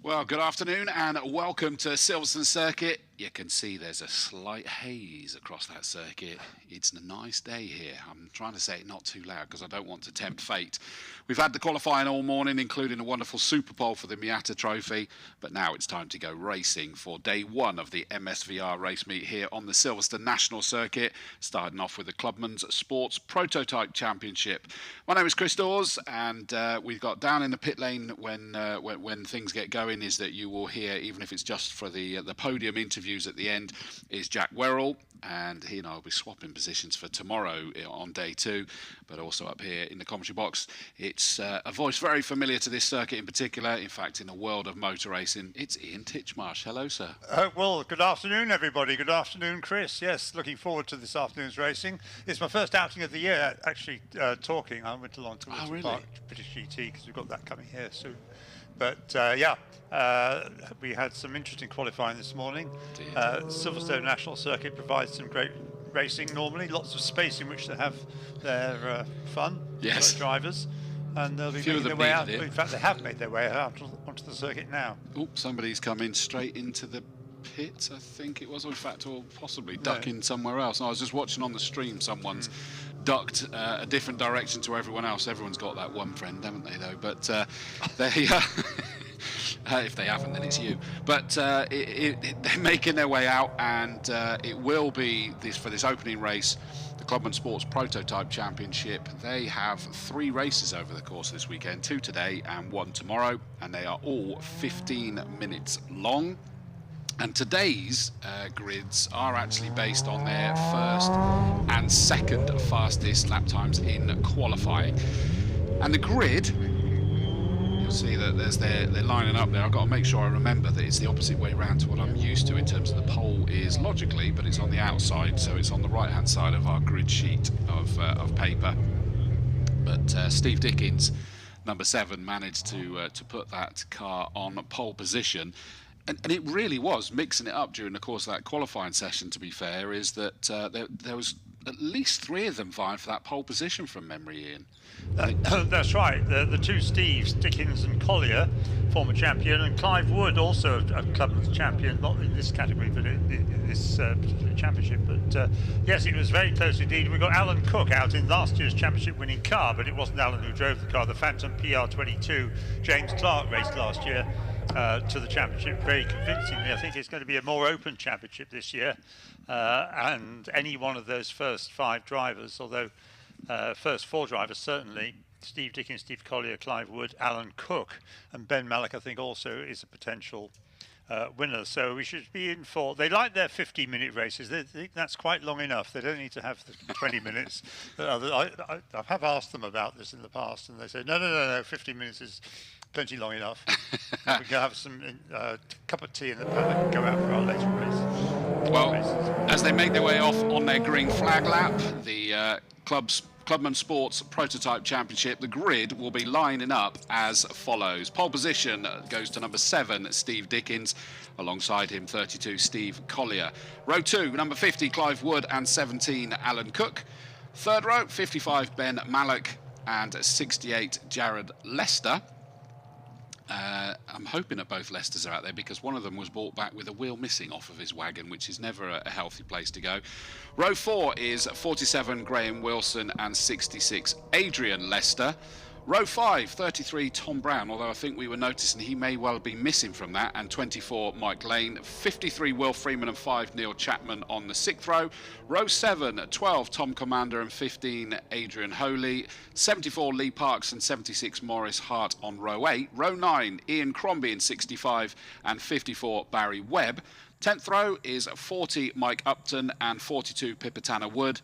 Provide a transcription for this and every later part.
Well, good afternoon and welcome to Silverstone Circuit. You can see there's a slight haze across that circuit. It's a nice day here. I'm trying to say it not too loud because I don't want to tempt fate. We've had the qualifying all morning, including a wonderful Super Bowl for the Miata Trophy, but now it's time to go racing for day one of the MSVR race meet here on the Silverstone National Circuit, starting off with the Clubman's Sports Prototype Championship. My name is Chris Dawes, and we've got down in the pit lane when things get going is that you will hear, even if it's just for the podium interviews at the end, is Jack Werrell, and he and I will be swapping positions for tomorrow on day two, but also up here in the commentary box. It's a voice very familiar to this circuit in particular. In fact, in the world of motor racing, it's Ian Titchmarsh. Hello, sir. Well, good afternoon, everybody. Good afternoon, Chris. Yes, looking forward to this afternoon's racing. It's my first outing of the year, actually, talking. I went along to Park British GT because we've got that coming here soon. But we had some interesting qualifying this morning. Silverstone National Circuit provides some great racing normally, lots of space in which to have their fun, yes, drivers, and they'll be making their way out. In fact, they have made their way out onto the circuit now. Oh, somebody's come in straight into the pit, I think it was, or in fact, or possibly ducking somewhere else. And I was just watching on the stream, someone's ducked a different direction to everyone else. Everyone's got that one friend, haven't they, though? But if they haven't, then it's you. But they're making their way out, and it will be for this opening race, the Clubman Sports Prototype Championship. They have 3 races over the course of this weekend, 2 today and 1 tomorrow, and they are all 15 minutes long. And today's grids are actually based on their first and second fastest lap times in qualifying. And the grid, you'll see that they're lining up there. I've got to make sure I remember that it's the opposite way around to what I'm used to in terms of the pole is logically, but it's on the outside, so it's on the right-hand side of our grid sheet of paper. But Steve Dickens, number 7, managed to put that car on pole position. And it really was mixing it up during the course of that qualifying session, to be fair, is that there was at least 3 of them vying for that pole position from memory, Ian. That's right. The 2 Steves, Dickens and Collier, former champion, and Clive Wood, also a Clubman's champion, not in this category, but in this particular championship. But yes, it was very close indeed. We got Alan Cook out in last year's championship-winning car, but it wasn't Alan who drove the car. The Phantom PR22, James Clark raced last year to the championship very convincingly. I think it's going to be a more open championship this year, and any one of those first 5 drivers, although first 4 drivers certainly, Steve Dickens, Steve Collier, Clive Wood, Alan Cook, and Ben Mallock, I think also is a potential winner. So we should be in for, they like their 50-minute races. They think that's quite long enough. They don't need to have the 20 minutes. I have asked them about this in the past, and they say, no, 50 minutes is plenty long enough. We can have some cup of tea in the paddock and go out for our later race. Well, as they make their way off on their green flag lap, the Clubman Sports Prototype Championship, the grid will be lining up as follows. Pole position goes to number 7, Steve Dickens. Alongside him, 32, Steve Collier. Row 2, number 50, Clive Wood, and 17, Alan Cook. Third row, 55, Ben Mallock, and 68, Jared Lester. I'm hoping that both Lesters are out there because one of them was brought back with a wheel missing off of his wagon, which is never a healthy place to go. Row 4 is 47, Graham Wilson, and 66, Adrian Lester. Row 5, 33, Tom Brown, although I think we were noticing he may well be missing from that, and 24, Mike Lane. 53, Will Freeman, and 5, Neil Chapman on the 6th row. Row 7, 12, Tom Commander, and 15, Adrian Holy. 74, Lee Parks, and 76, Morris Hart on row 8. Row 9, Ian Crombie in 65, and 54, Barry Webb. 10th row is 40, Mike Upton, and 42, Pipitana Wood.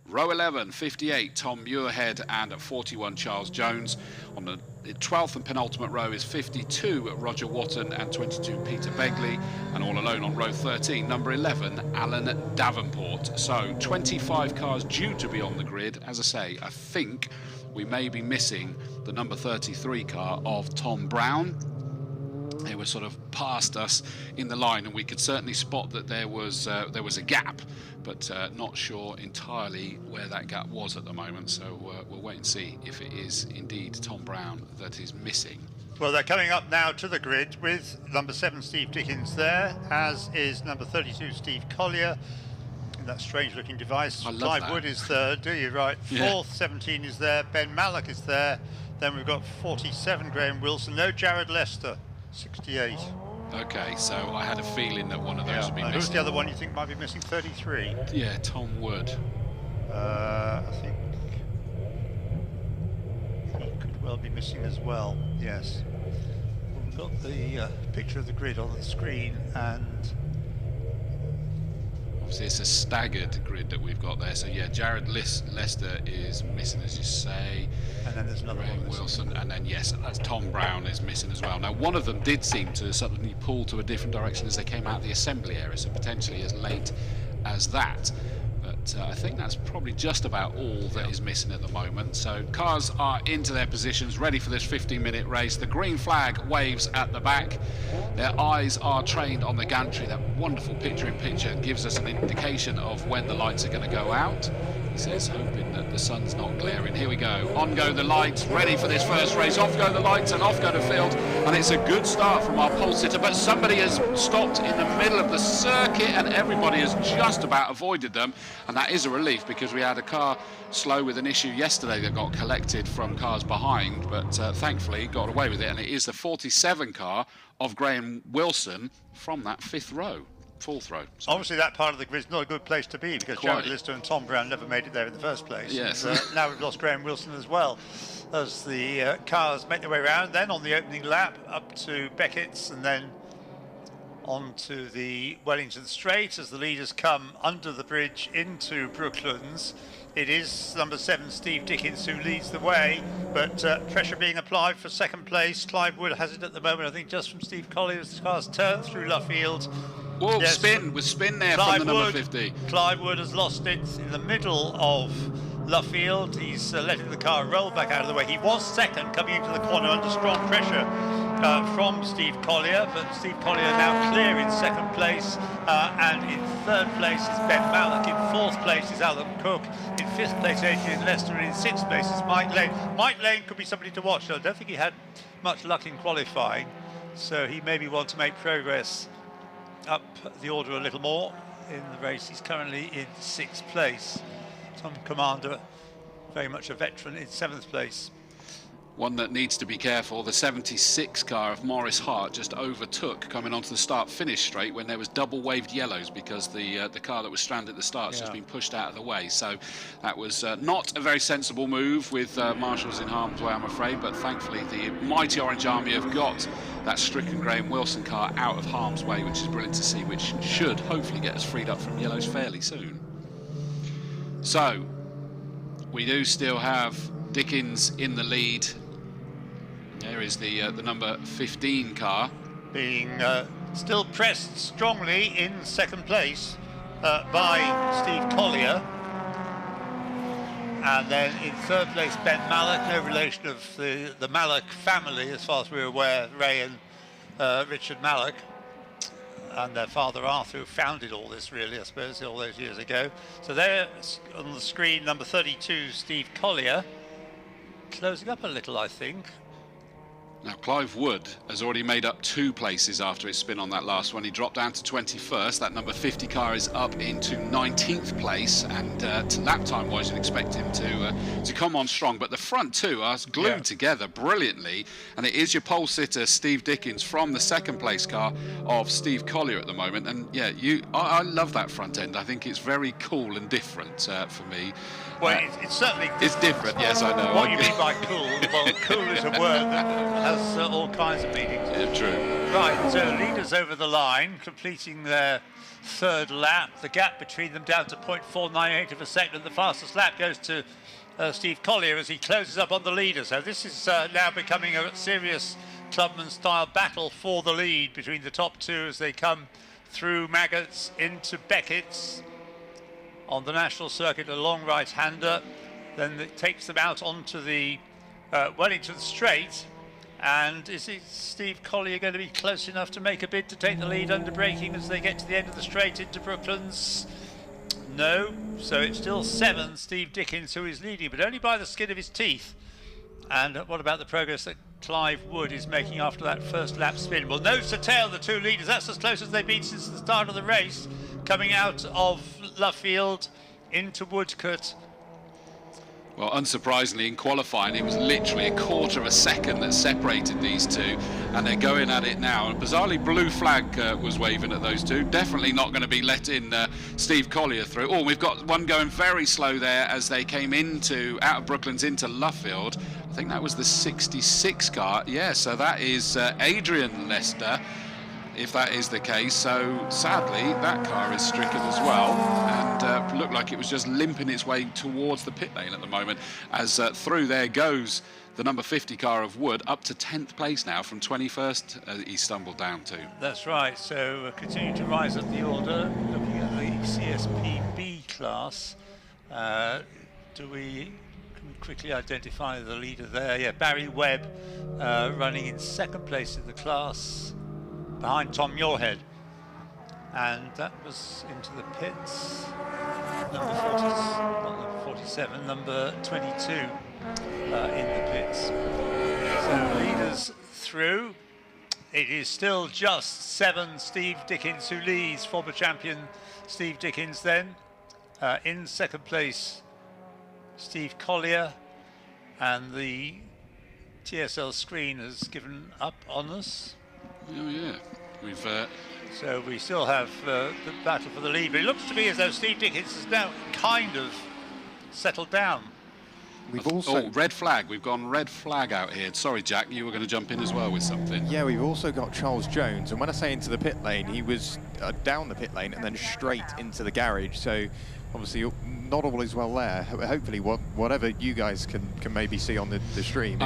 Row 11, 58, Tom Muirhead, and 41, Charles Jones. On the 12th and penultimate row is 52, Roger Watton, and 22, Peter Begley. And all alone on row 13, number 11, Alan Davenport. So 25 cars due to be on the grid. As I say, I think we may be missing the number 33 car of Tom Brown. They were sort of past us in the line, and we could certainly spot that there was a gap, but not sure entirely where that gap was at the moment. So we'll wait and see if it is indeed Tom Brown that is missing. Well, they're coming up now to the grid with number 7 Steve Dickens there, as is number 32 Steve Collier in that strange looking device. I love Clive that. Wood is third, do you? Right. Yeah. Fourth, 17 is there. Ben Mallock is there. Then we've got 47 Graham Wilson. No Jared Lester, 68. Okay, so I had a feeling that one of those would be And missing. who's the other one you think might be missing? 33. Yeah, Tom Wood. I think he could well be missing as well. Yes. Well, we've got the picture of the grid on the screen, and Obviously, it's a staggered grid that we've got there. So yeah, Jared Lester is missing, as you say. then there's another Graham one. Wilson, and then yes, that's Tom Brown is missing as well. Now, one of them did seem to suddenly pull to a different direction as they came out of the assembly area, so potentially as late as that. But I think that's probably just about all that is missing at the moment. So cars are into their positions, ready for this 15-minute race. The green flag waves at the back. Their eyes are trained on the gantry. That wonderful picture-in-picture gives us an indication of when the lights are going to go out. He says, hoping that the sun's not glaring. Here we go. On go the lights, ready for this first race. Off go the lights and off go the field. And it's a good start from our pole sitter, but somebody has stopped in the middle of the circuit and everybody has just about avoided them. And that is a relief, because we had a car slow with an issue yesterday that got collected from cars behind, but thankfully got away with it. And it is the 47 car of Graham Wilson from that fourth row. Obviously, that part of the grid's not a good place to be, because Jared Lister and Tom Brown never made it there in the first place. Yes. And, now we've lost Graham Wilson as well, as the cars make their way around. Then on the opening lap, up to Beckett's, and then onto the Wellington Straight as the leaders come under the bridge into Brooklands. It is number 7 Steve Dickens who leads the way, but pressure being applied for second place. Clive Wood has it at the moment, I think, just from Steve Collier as the cars turn through Luffield. Whoa, Yes, spin there Clive from the number Wood, 50. Clive Wood has lost it in the middle of Luffield. He's letting the car roll back out of the way. He was second coming into the corner under strong pressure from Steve Collier, but Steve Collier now clear in second place, and in third place is Ben Mallock. In fourth place is Alan Cook. In fifth place Adrian Lester, and in sixth place is Mike Lane. Mike Lane could be somebody to watch, though. I don't think he had much luck in qualifying, so he maybe want to make progress up the order a little more in the race. He's currently in sixth place. Tom Commander, very much a veteran, in seventh place. One that needs to be careful, the 76 car of Morris Hart just overtook coming onto the start-finish straight when there was double waved yellows, because the car that was stranded at the start has just been pushed out of the way. So that was not a very sensible move with marshals in harm's way, I'm afraid, but thankfully the mighty Orange Army have got that stricken Graham Wilson car out of harm's way, which is brilliant to see, which should hopefully get us freed up from yellows fairly soon. So we do still have Dickens in the lead. There is the number 15 car. Being still pressed strongly in second place by Steve Collier. And then in third place, Ben Mallock, no relation of the Mallock family, as far as we're aware, Ray and Richard Mallock, and their father Arthur, who founded all this, really, I suppose, all those years ago. So there on the screen, number 32, Steve Collier, closing up a little, I think. Now, Clive Wood has already made up 2 places after his spin on that last one. He dropped down to 21st. That number 50 car is up into 19th place, and lap time wise, you'd expect him to come on strong. But the front two are glued together brilliantly, and it is your pole sitter Steve Dickens from the second place car of Steve Collier at the moment. And yeah, I love that front end. I think it's very cool and different for me. Well, it's certainly different. It's different, yes, I know. What you mean by cool? Well, cool is a word that has all kinds of meanings. Yeah, true. Right, so leaders over the line, completing their third lap. The gap between them down to 0.498 of a second. The fastest lap goes to Steve Collier as he closes up on the leader. So this is now becoming a serious Clubman-style battle for the lead between the top two as they come through Maggots into Beckett's. On the national circuit, a long right-hander, then it takes them out onto the Wellington Straight. And is Steve Collier going to be close enough to make a bid to take the lead under braking as they get to the end of the straight into Brooklands? No, so it's still 7 Steve Dickens who is leading, but only by the skin of his teeth. And what about the progress that Clive Wood is making after that first lap spin. Well, nose to tail, the two leaders. That's as close as they've been since the start of the race. Coming out of Luffield into Woodcote. Well, unsurprisingly, in qualifying, it was literally a quarter of a second that separated these two, and they're going at it now. And bizarrely, blue flag was waving at those two. Definitely not going to be letting Steve Collier through. Oh, we've got one going very slow there as they came out of Brooklands into Luffield. I think that was the 66 car. Yeah, so that is Adrian Lester, if that is the case. So sadly that car is stricken as well, and looked like it was just limping its way towards the pit lane at the moment, as through there goes the number 50 car of Wood, up to 10th place now from 21st he stumbled down to. That's right, so continuing to rise up the order, looking at the CSPB class. Can we quickly identify the leader there? Yeah, Barry Webb running in second place in the class, behind Tom Muirhead, and that was into the pits. Number 40, not number 47, number 22 in the pits. So leaders through. It is still just 7 Steve Dickens who leads, former champion Steve Dickens then. In second place, Steve Collier, and the TSL screen has given up on us. Oh yeah, we've so we still have the battle for the lead, but it looks to me as though Steve Dickens has now kind of settled down. We've also... Oh, red flag. We've gone red flag out here. Sorry, Jack, you were going to jump in as well with something. Yeah, we've also got Charles Jones, and when I say into the pit lane, he was down the pit lane and then straight into the garage. So obviously not all is well there. Hopefully whatever you guys can maybe see on the stream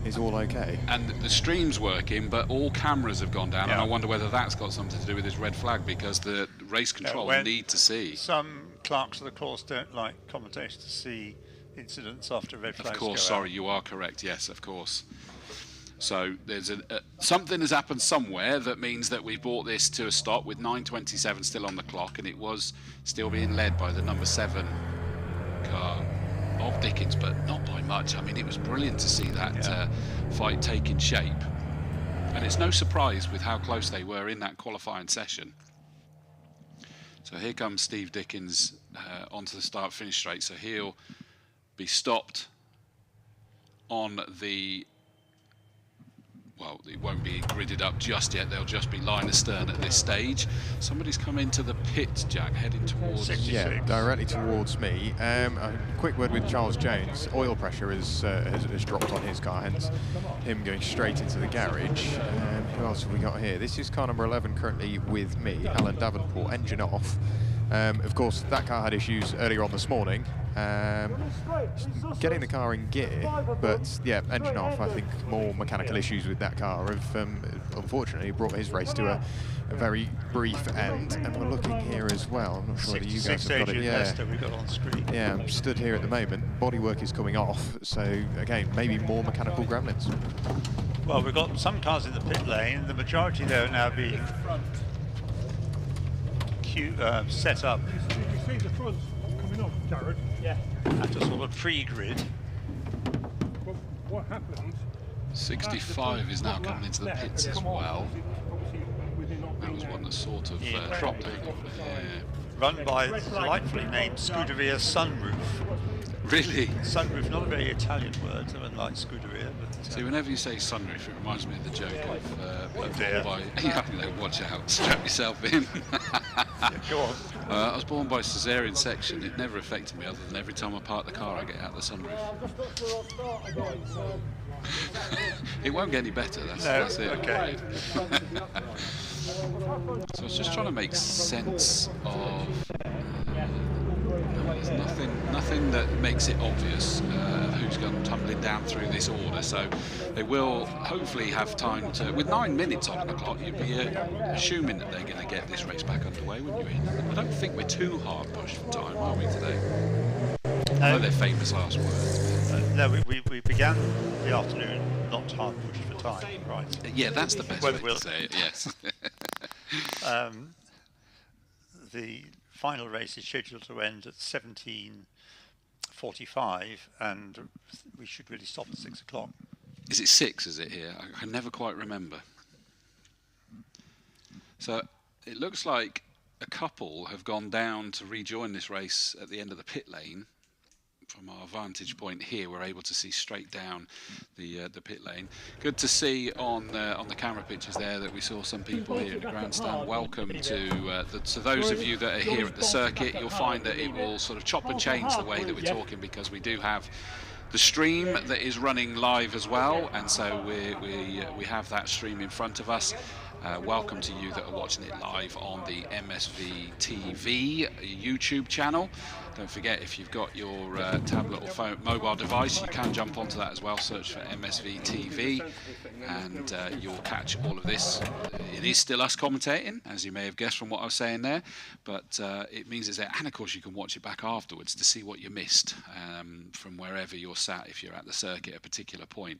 is all okay. And the stream's working, but all cameras have gone down, yeah. And I wonder whether that's got something to do with this red flag, because the race control need to see. Some clerks of the course don't like commentators to see incidents after red flags. Of course, sorry, you are correct. Yes, of course. So there's something has happened somewhere that means that we brought this to a stop with 9:27 still on the clock, and it was still being led by the number 7 car of Dickens, but not by much. I mean, it was brilliant to see that fight taking shape, and it's no surprise with how close they were in that qualifying session. So here comes Steve Dickens onto the start-finish straight. So he'll be stopped on the... Well, it won't be gridded up just yet. They'll just be line astern at this stage. Somebody's come into the pit, Jack, heading towards... Yeah, directly towards me. A quick word with Charles Jones. Oil pressure has dropped on his car, hence him going straight into the garage. Who else have we got here? This is car number 11 currently with me, Alan Davenport, engine off. Of course, that car had issues earlier on this morning. Getting the car in gear, but yeah, engine off. I think more mechanical issues with that car have unfortunately brought his race to a very brief end. And we're looking here as well. I'm not sure whether you guys have got it. Yeah, we got on screen. Yeah, I'm stood here at the moment. Bodywork is coming off, so again, maybe more mechanical gremlins. Well, we've got some cars in the pit lane. The majority there are now being set up. You see the front coming up, Jared? Yeah. At a sort of pre-grid. Well, what happens? 65 is now coming into the pits as well. That was one that sort of dropped over. Yeah. Run by the delightfully named Scuderia Sunroof. Really? Sunroof, not a very Italian word, unlike Scuderia. But, See, whenever you say sunroof, it reminds me of the joke of oh dear. yeah, you know, watch out, strap yourself in. Yeah, go on. I was born by cesarean section. It never affected me, other than every time I park the car, I get out the sunroof. It won't get any better. That's it. Okay. So I was just trying to make sense of. There's nothing that makes it obvious who's going tumbling down through this order. So they will hopefully have time to. With 9 minutes on the clock, you'd be assuming that they're going to get this race back underway, wouldn't you? I don't think we're too hard pushed for time, are we today? I know they're famous last words. No, we began the afternoon not hard pushed for time, right? Yeah, that's the best way to say it. Yes. The final race is scheduled to end at 17:45, and we should really stop at 6 o'clock. Is it 6, is it here? I can never quite remember. So it looks like a couple have gone down to rejoin this race at the end of the pit lane. From our vantage point here, we're able to see straight down the pit lane. Good to see on the camera pictures there that we saw some people here in the grandstand. Welcome to those of you that are here at the circuit. You'll find that it will sort of chop and change the way that we're talking, because we do have the stream that is running live as well, and so we have that stream in front of us. Welcome to you that are watching it live on the MSV TV YouTube channel. Don't forget, if you've got your tablet or phone, mobile device, you can jump onto that as well. Search for MSV TV, and you'll catch all of this. It is still us commentating, as you may have guessed from what I was saying there, but it means it's there. And of course, you can watch it back afterwards to see what you missed from wherever you're sat, if you're at the circuit at a particular point.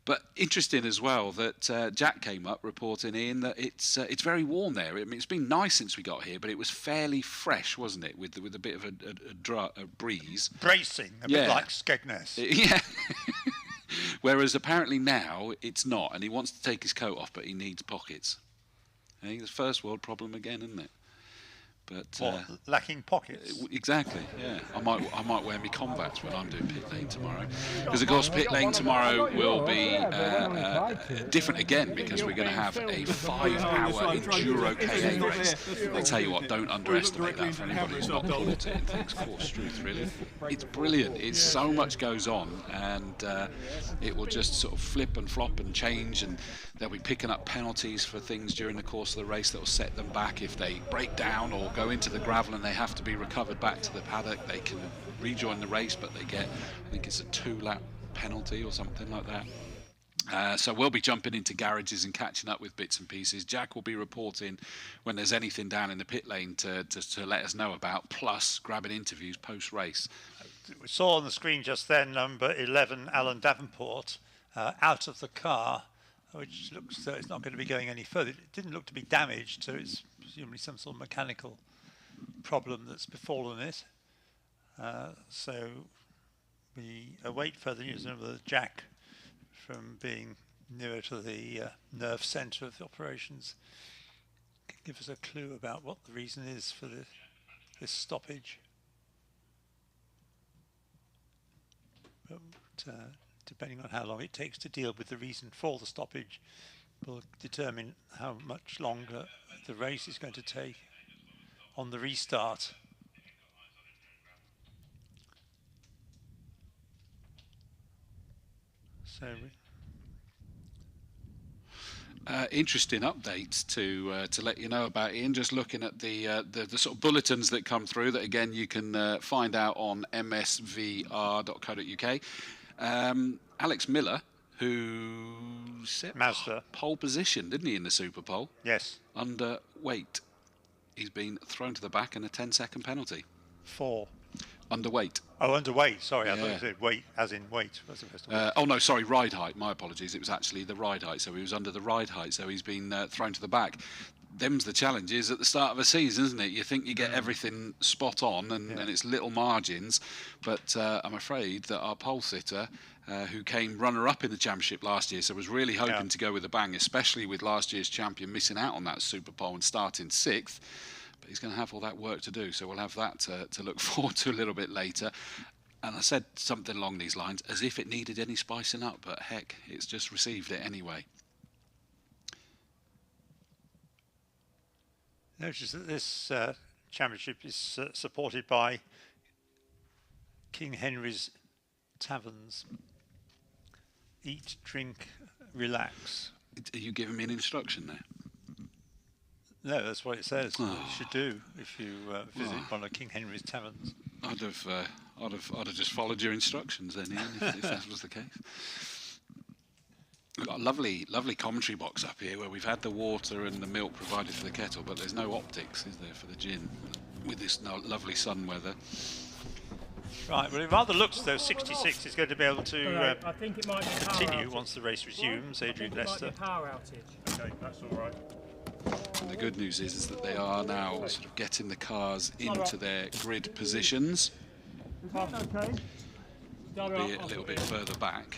But interesting as well that Jack came up reporting in that it's very warm there. I mean, it's been nice since we got here, but it was fairly fresh, wasn't it, with a bit of a breeze. Bracing, a bit like Skegness. Yeah. Whereas apparently now it's not, and he wants to take his coat off, but he needs pockets. I think it's a first world problem again, isn't it? But lacking pockets. Exactly. Yeah. I might wear my combats when I'm doing pit lane tomorrow, because of course pit lane tomorrow will be different again, because we're going to have a 5-hour enduro KA race. I'll tell you what, don't underestimate that for anybody who's not caught it and thinks course truth. Really, it's brilliant. It's so much goes on, and it will just sort of flip and flop and change, and they'll be picking up penalties for things during the course of the race that will set them back if they break down or go into the gravel and they have to be recovered back to the paddock. They can rejoin the race, but they get, I think it's a 2-lap penalty or something like that. So we'll be jumping into garages and catching up with bits and pieces. Jack will be reporting when there's anything down in the pit lane to let us know about, plus grabbing interviews post-race. We saw on the screen just then number 11, Alan Davenport, out of the car, which looks it's not going to be going any further. It didn't look to be damaged, so it's presumably some sort of mechanical problem that's befallen it. So we await further news. Remember, Jack, from being nearer to the nerve centre of the operations, can give us a clue about what the reason is for this stoppage. But, depending on how long it takes to deal with the reason for the stoppage, will determine how much longer the race is going to take on the restart. So interesting updates to let you know about, Ian. Just looking at the sort of bulletins that come through, that again you can find out on msvr.co.uk. Alex Miller, who set Mazda pole position, didn't he, in the Super Pole? Yes. Underweight. He's been thrown to the back and a 10-second penalty. 4. Underweight. Oh, underweight. Sorry, Yeah. I thought you said weight, as in weight. Oh no, sorry, ride height. My apologies. It was actually the ride height. So he was under the ride height. So he's been thrown to the back. Them's the challenges at the start of a season, isn't it? You think you get everything spot on, and it's little margins. But I'm afraid that our pole sitter, who came runner-up in the championship last year, so was really hoping to go with a bang, especially with last year's champion missing out on that Super Pole and starting 6th. But he's going to have all that work to do, so we'll have that to look forward to a little bit later. And I said something along these lines, as if it needed any spicing up, but heck, it's just received it anyway. Notice that this championship is supported by King Henry's Taverns. Eat, drink, relax. Are you giving me an instruction there? No, that's what it says. What you should do if you visit one of King Henry's Taverns. I'd have just followed your instructions then, Ian, if that was the case. We've got a lovely commentary box up here where we've had the water and the milk provided for the kettle, but there's no optics, is there, for the gin, with this lovely sun weather. Right, well, it rather looks though 66 is going to be able to I think it might be continue once the race resumes. Adrian Lester. Power outage. Okay, that's all right. And the good news is that they are now sort of getting the cars into their grid positions. Okay. Be a little bit further back.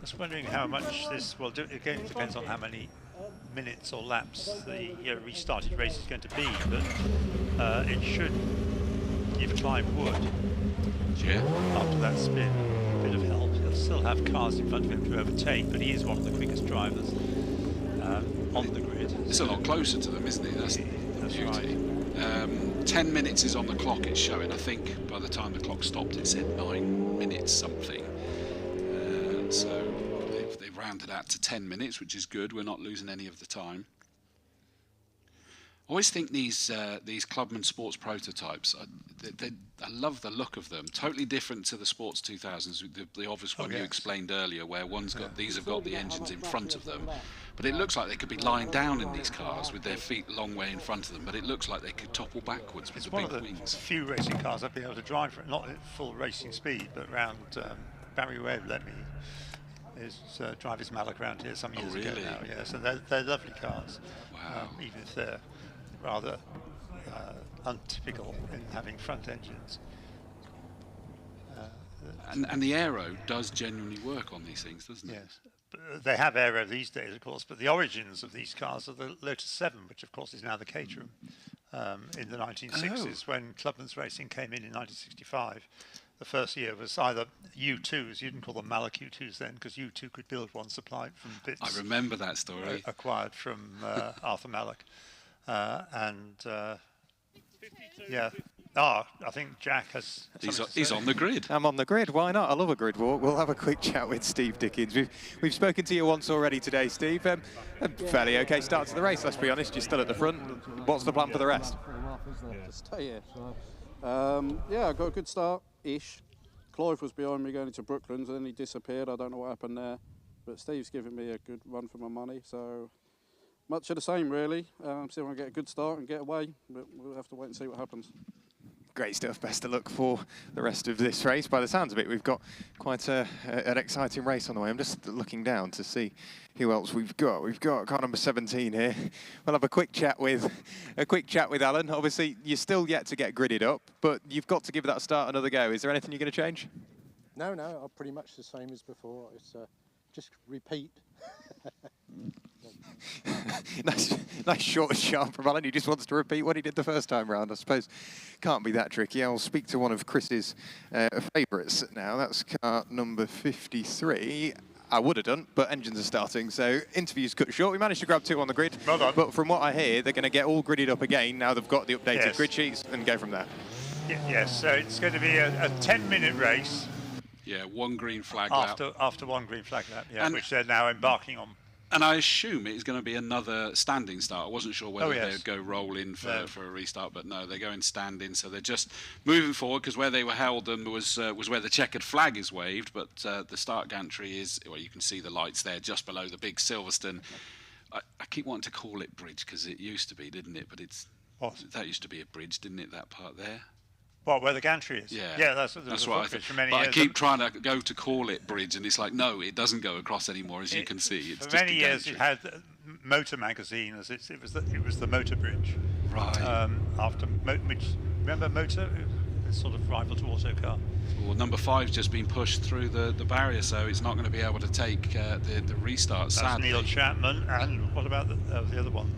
Just wondering how much this, well, again, it depends on how many minutes or laps the restarted race is going to be, but it should give Clive Wood, after that spin, a bit of help. He'll still have cars in front of him to overtake, but he is one of the quickest drivers on the grid. It's a lot closer to them, isn't it? That's beauty. Right. 10 minutes is on the clock, it's showing. I think by the time the clock stopped, it said 9 minutes something. So they've rounded out to 10 minutes, which is good. We're not losing any of the time. I always think these Clubman Sports prototypes, I love the look of them. Totally different to the Sports 2000s, the obvious one you explained earlier, where these have got the engines in front of them. But it looks like they could be lying down in these cars with their feet a long way in front of them, but it looks like they could topple backwards with the big wings. It's few racing cars I've been able to drive for, not at full racing speed, but around Barry Webb let me drive his Malloc around here some years ago now. Yeah, so they're lovely cars. Wow. Even if they're rather untypical in having front engines. And the aero does genuinely work on these things, doesn't it? Yes. But they have aero these days, of course, but the origins of these cars are the Lotus 7, which of course is now the Caterham, in the 1960s when Clubman's Racing came in 1965. The first year was either U2s, you didn't call them Malloc U2s then, because U2 could build one supplied from bits. I remember that story. Acquired from Arthur Malloc. I think Jack has. He's on the grid. I'm on the grid. Why not? I love a grid walk. We'll have a quick chat with Steve Dickens. We've spoken to you once already today, Steve. A fairly okay start to the race. Let's be honest. You're still at the front. What's the plan for the rest? To stay here. I got a good start-ish. Clive was behind me going into Brooklands, and then he disappeared. I don't know what happened there, but Steve's giving me a good run for my money. So much of the same, really. See if I can get a good start and get away, but we'll have to wait and see what happens. Great stuff. Best of luck for the rest of this race. By the sounds of it, we've got quite an exciting race on the way. I'm just looking down to see who else we've got. We've got car number 17 here. We'll have a quick chat with Alan. Obviously, you're still yet to get gridded up, but you've got to give that start another go. Is there anything you're going to change? No, I'm pretty much the same as before. It's just repeat. nice short and sharp from Alan. He just wants to repeat what he did the first time round. I suppose can't be that tricky. I'll speak to one of Chris's favourites now. That's car number 53. I would have done, but engines are starting, so interviews cut short. We managed to grab 2 on the grid, but from what I hear, they're going to get all gridded up again now they've got the updated grid sheets and go from there. Yes, so it's going to be a 10-minute race. Yeah, one green flag lap. After one green flag lap, which they're now embarking on. And I assume it is going to be another standing start. I wasn't sure whether they would go roll in for a restart, but no, they're going standing. So they're just moving forward because where they were held was where the checkered flag is waved. But the start gantry is, well, you can see the lights there just below the big Silverstone. I keep wanting to call it bridge because it used to be, didn't it? But that used to be a bridge, didn't it? That part there. What, where the gantry is? Yeah, that's what I think. For many years. I keep trying to go to call it bridge, and it's like, no, it doesn't go across anymore, as you can see. It's for just many years, it had Motor magazine, as it was the Motor Bridge. Right. Remember Motor? It's sort of rival to Autocar. Well, number 5's just been pushed through the barrier, so it's not going to be able to take the restart. That's Neil Chapman, and what about the other one?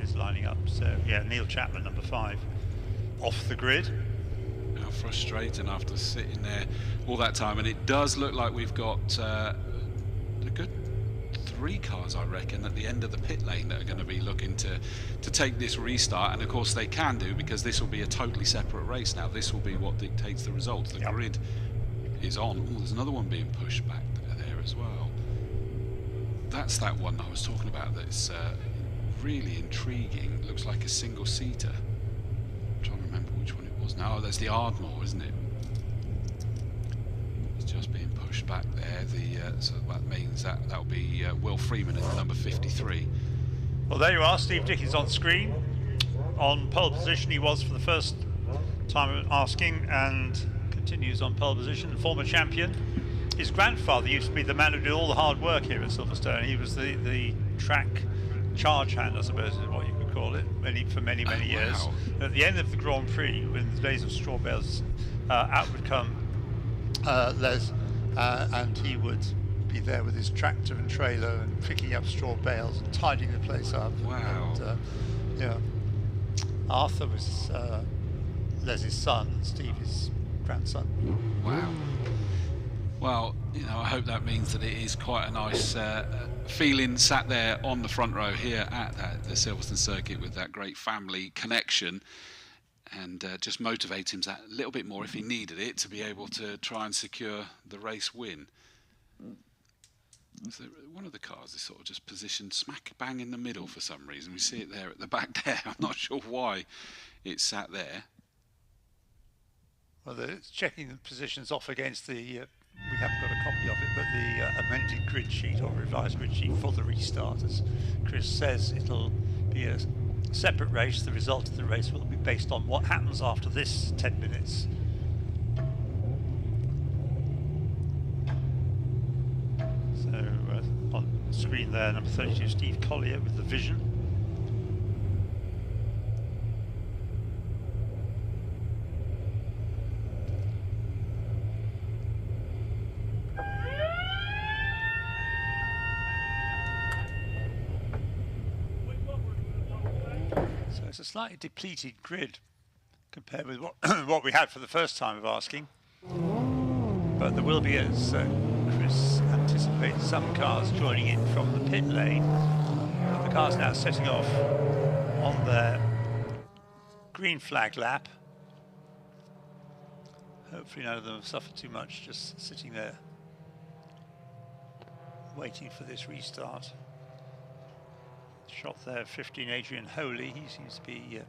Is lining up. So yeah, Neil Chapman, number 5, off the grid. How frustrating after sitting there all that time, and it does look like we've got a good 3 cars, I reckon, at the end of the pit lane that are going to be looking to take this restart, and of course they can do, because this will be a totally separate race now. This will be what dictates the results. The grid is on. Oh, there's another one being pushed back there as well. That's that one I was talking about that's really intriguing. Looks like a single-seater. I'm trying to remember which one it was now. Oh, there's the Ardmore, isn't it? It's just being pushed back there. So that means that'll be Will Freeman at number 53. Well, there you are, Steve Dickens on screen. On pole position he was for the first time asking, and continues on pole position. Former champion. His grandfather used to be the man who did all the hard work here at Silverstone. He was the track charge hand, I suppose is what you could call it, for many years. Wow. At the end of the Grand Prix, when the days of straw bales, out would come Les, and he would be there with his tractor and trailer and picking up straw bales and tidying the place up. Wow. And, yeah. Arthur was Les's son, and Steve his grandson. Wow. Well, you know, I hope that means that it is quite a nice feeling sat there on the front row here at the Silverstone circuit with that great family connection, and just motivate him that little bit more if he needed it to be able to try and secure the race win. So one of the cars is sort of just positioned smack bang in the middle for some reason. We see it there at the back there. I'm not sure why it's sat there. Well, it's checking the positions off against the, we haven't got a copy of it, but the amended grid sheet or revised grid sheet for the restart. As Chris says, it'll be a separate race. The result of the race will be based on what happens after this 10 minutes. So on screen there, number 32, Steve Collier with the Vision. So it's a slightly depleted grid compared with what we had for the first time of asking. But there will be, as Chris anticipated, some cars joining in from the pit lane. But the cars now setting off on their green flag lap. Hopefully none of them have suffered too much, just sitting there waiting for this restart. Shot there, 15, Adrian Holy. He seems to be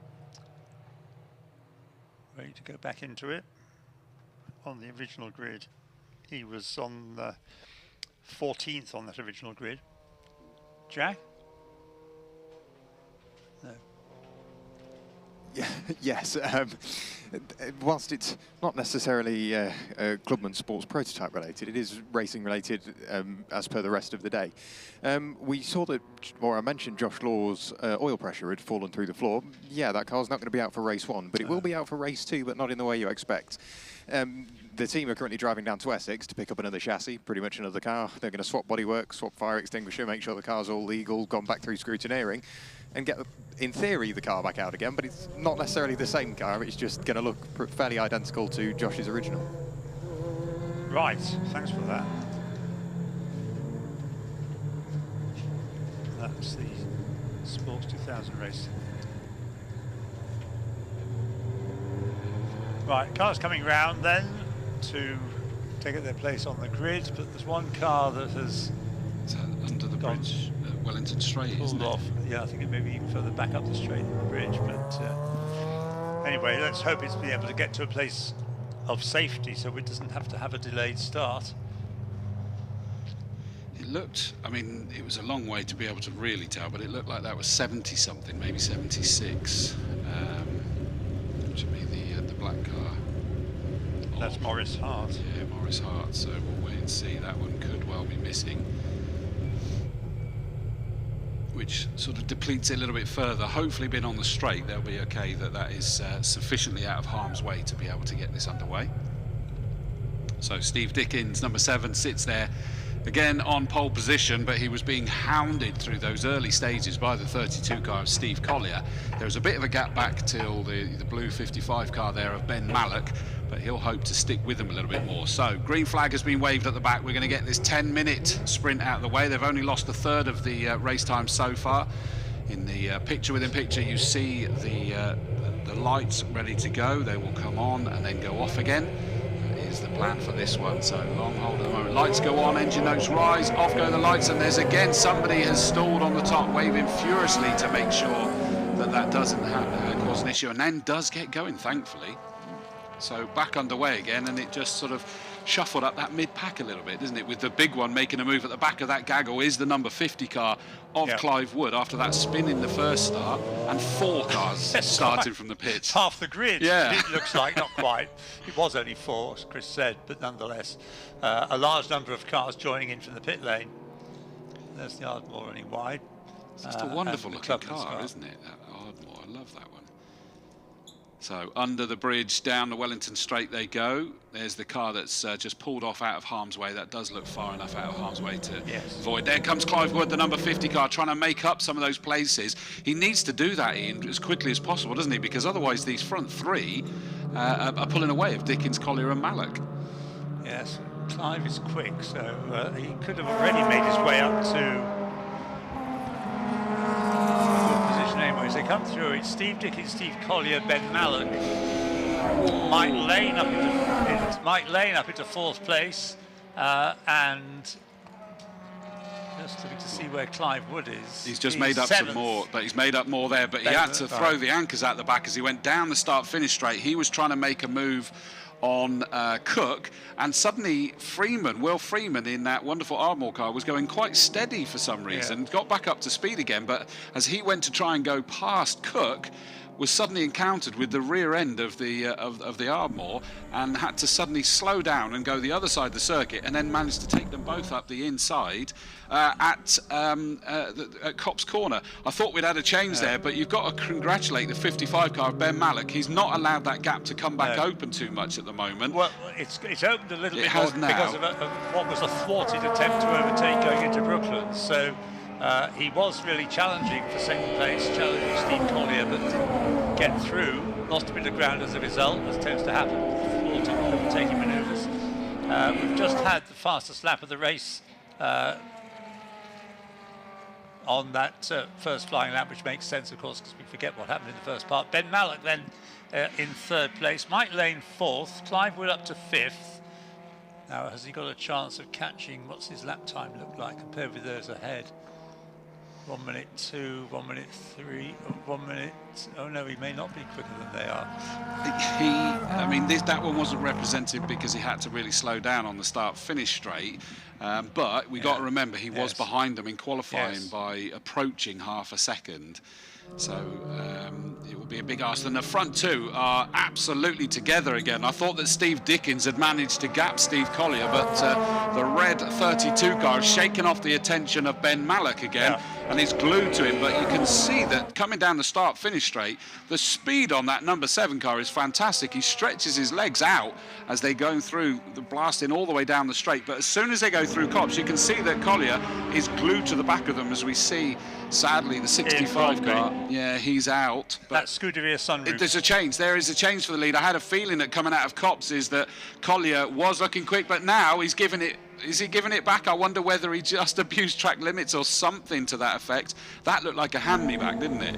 ready to go back into it on the original grid. He was on 14th on that original grid. Jack? No. Yeah, yes. Whilst it's not necessarily Clubman Sports prototype related, it is racing related as per the rest of the day. We saw that, or I mentioned Josh Law's oil pressure had fallen through the floor. Yeah, that car's not going to be out for race 1, but it will be out for race 2, but not in the way you expect. The team are currently driving down to Essex to pick up another chassis, pretty much another car. They're going to swap bodywork, swap fire extinguisher, make sure the car's all legal, gone back through scrutineering, and get, in theory, the car back out again, but it's not necessarily the same car. It's just going to look fairly identical to Josh's original. Right, thanks for that. That's the Sports 2000 race. Right, cars coming round then to take their place on the grid, but there's one car that has under the bridge, Wellington Straight, isn't it? Off. Yeah, I think it may be even further back up the straight than the bridge, but anyway, let's hope it's been able to get to a place of safety so it doesn't have to have a delayed start. It looked, I mean, it was a long way to be able to really tell, but it looked like that was 70 something, maybe 76, which would be the black car. That's Morris Hart. Yeah, Morris Hart, so we'll wait and see. That one could well be missing, which sort of depletes it a little bit further. Hopefully being on the straight, they'll be okay, that is sufficiently out of harm's way to be able to get this underway. So Steve Dickens, number 7, sits there again on pole position, but he was being hounded through those early stages by the 32 car of Steve Collier. There was a bit of a gap back till the blue 55 car there of Ben Mallock, but he'll hope to stick with them a little bit more. So green flag has been waved at the back. We're going to get this 10-minute sprint out of the way. They've only lost a third of the race time so far. In the picture within picture, you see the lights ready to go. They will come on and then go off again. Is the plan for this one. So long hold at the moment. Lights go on, engine notes rise, off go the lights, and there's again somebody has stalled on the top, waving furiously to make sure that that doesn't cause an issue, and then does get going, thankfully. So back underway again, and it just sort of shuffled up that mid-pack a little bit, isn't it? With the big one making a move at the back of that gaggle is the number 50 car of Clive Wood after that spin in the first start, and 4 cars starting from the pits. Half the grid, yeah. It looks like, not quite. It was only 4, as Chris said, but nonetheless, a large number of cars joining in from the pit lane. There's the Ardmore running wide. It's just a wonderful looking car, isn't it? That Ardmore, I love that one. So under the bridge, down the Wellington Straight they go. There's the car that's just pulled off out of harm's way. That does look far enough out of harm's way to avoid. There comes Clive Wood, the number 50 car, trying to make up some of those places. He needs to do that, Ian, as quickly as possible, doesn't he? Because otherwise these front three are pulling away of Dickens, Collier and Mallock. Yes, Clive is quick, so he could have already made his way up to position anyway. As they come through, it's Steve Dickens, Steve Collier, Ben Mallock, Mike Lane up into fourth place, and just looking to see where Clive Wood is. He's just made up some more, but he's made up more there. But he had to throw the anchors out the back as he went down the start-finish straight. He was trying to make a move on Cook, and suddenly Will Freeman in that wonderful Ardmore car was going quite steady for some reason, got back up to speed again, but as he went to try and go past Cook, was suddenly encountered with the rear end of the Ardmore and had to suddenly slow down and go the other side of the circuit, and then managed to take them both up the inside at Copse Corner. I thought we'd had a change there, but you've got to congratulate the 55 car of Ben Mallock. He's not allowed that gap to come back open too much at the moment. Well, it's opened a little bit more because of what was a thwarted attempt to overtake going into Brooklands. So he was really challenging for second place, challenging Steve Collier, but didn't get through. Lost a bit of ground as a result, as tends to happen with thwarting overtaking manoeuvres. We've just had the fastest lap of the race on that first flying lap, which makes sense, of course, because we forget what happened in the first part. Ben Mallock then in third place, Mike Lane fourth, Clive Wood up to fifth. Now, has he got a chance of catching, what's his lap time look like compared with those ahead? 1 minute 2, 1 minute 3, 1 minute. Oh no, he may not be quicker than they are. I mean, that one wasn't represented because he had to really slow down on the start-finish straight. But we got to remember he was behind them in qualifying by approaching half a second. So it will be a big ask. And the front two are absolutely together again. I thought that Steve Dickens had managed to gap Steve Collier, but the red 32 car has shaken off the attention of Ben Mallock again and is glued to him. But you can see that coming down the start-finish straight, the speed on that number 7 car is fantastic. He stretches his legs out as they go through, the blasting all the way down the straight. But as soon as they go through Copse, you can see that Collier is glued to the back of them, as we see, sadly, the 65 car. Yeah, he's out. But that Scuderia sunroof. There's a change. There is a change for the lead. I had a feeling that coming out of Copse is that Collier was looking quick, but now he's giving it. Is he giving it back? I wonder whether he just abused track limits or something to that effect. That looked like a hand-me-back, didn't it?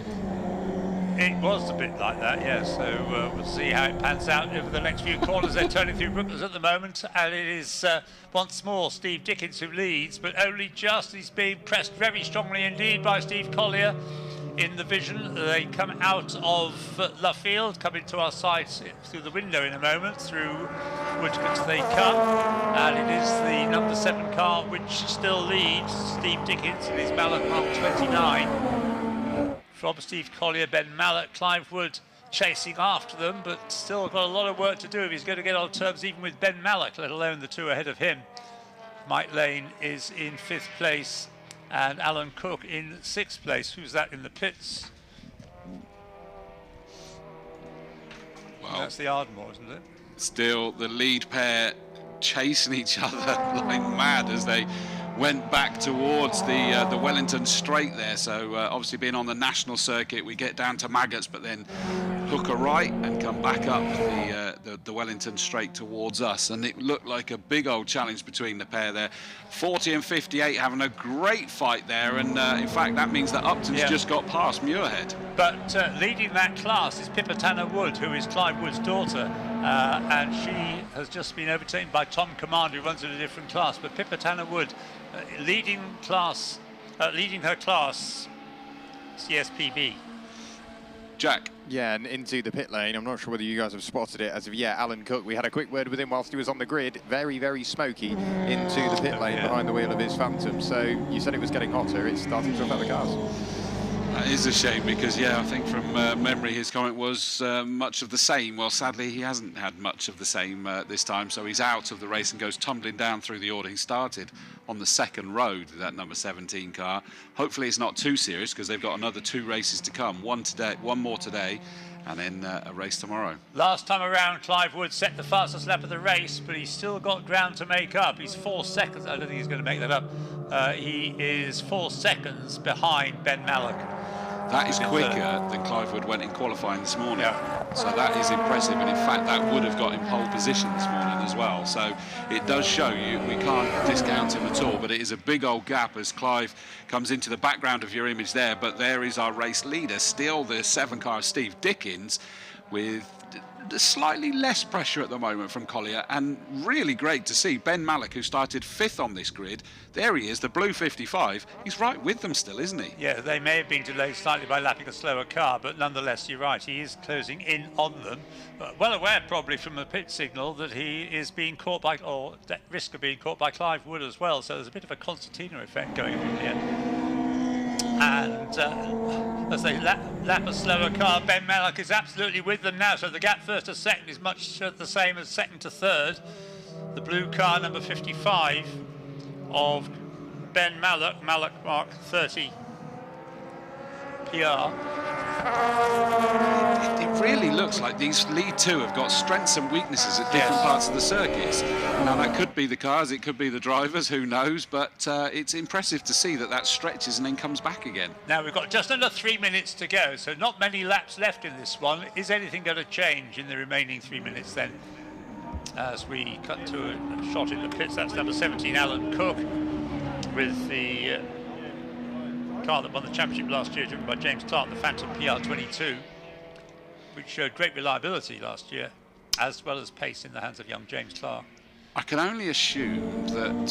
It was a bit like that, yes. So we'll see how it pans out over the next few corners. They're turning through Brooklands at the moment, and it is once more Steve Dickens who leads, but only just. He's being pressed very strongly indeed by Steve Collier in the vision. They come out of Luffield, come into our sides through the window in a moment, through Woodcote they come, and it is the number 7 car which still leads, Steve Dickens in his Mallock Mark 29. From Steve Collier, Ben Mallock, Clive Wood chasing after them, but still got a lot of work to do if he's going to get on terms even with Ben Mallock, let alone the two ahead of him. Mike Lane is in 5th place and Alan Cook in 6th place. Who's that in the pits? Well, that's the Ardmore, isn't it? Still the lead pair chasing each other like mad as they went back towards the Wellington Straight there. So obviously being on the national circuit, we get down to Maggots, but then hook a right and come back up the Wellington Straight towards us. And it looked like a big old challenge between the pair there. 40 and 58 having a great fight there, and in fact that means that Upton's just got past Muirhead. But leading that class is Pippa Tanner Wood, who is Clive Wood's daughter, and she has just been overtaken by Tom Command, who runs in a different class. But Pippa Tanner Wood leading her class CSPB. Jack. Yeah, and into the pit lane. I'm not sure whether you guys have spotted it. As of Alan Cook, we had a quick word with him whilst he was on the grid. Very, very smoky into the pit lane behind the wheel of his Phantom. So you said it was getting hotter. It's starting to affect the cars. That is a shame because, I think from memory his comment was much of the same. Well, sadly, he hasn't had much of the same this time, so he's out of the race and goes tumbling down through the order. He started on the second row, that number 17 car. Hopefully it's not too serious because they've got another 2 races to come. One more today, and then a race tomorrow. Last time around, Clive Wood set the fastest lap of the race, but he's still got ground to make up. He's 4 seconds. I don't think he's going to make that up. He is 4 seconds behind Ben Mallock. That is quicker than Clive Wood went in qualifying this morning. Yeah. So that is impressive, and in fact that would have got him pole position this morning as well. So it does show you, we can't discount him at all, but it is a big old gap as Clive comes into the background of your image there. But there is our race leader, still the 7 car Steve Dickens, with slightly less pressure at the moment from Collier, and really great to see Ben Mallock, who started 5th on this grid. There he is, the blue 55. He's right with them still, isn't he? Yeah, they may have been delayed slightly by lapping a slower car, but nonetheless, you're right, he is closing in on them. Well aware probably from the pit signal that he is being caught by, or at risk of being caught by Clive Wood as well, so there's a bit of a concertina effect going on here. And as they lap a slower car, Ben Mallock is absolutely with them now, so the gap first to second is much the same as second to third. The blue car, number 55 of Ben Mallock, Mallock mark 30 PR. It really looks like these lead 2 have got strengths and weaknesses at different parts of the circuits. Now that could be the cars, it could be the drivers, who knows, but it's impressive to see that stretches and then comes back again. Now we've got just under 3 minutes to go, so not many laps left in this one. Is anything going to change in the remaining 3 minutes then? As we cut to a shot in the pits, that's number 17, Alan Cook, with the car that won the championship last year, driven by James Clark, the Phantom PR22, which showed great reliability last year, as well as pace in the hands of young James Clark. I can only assume that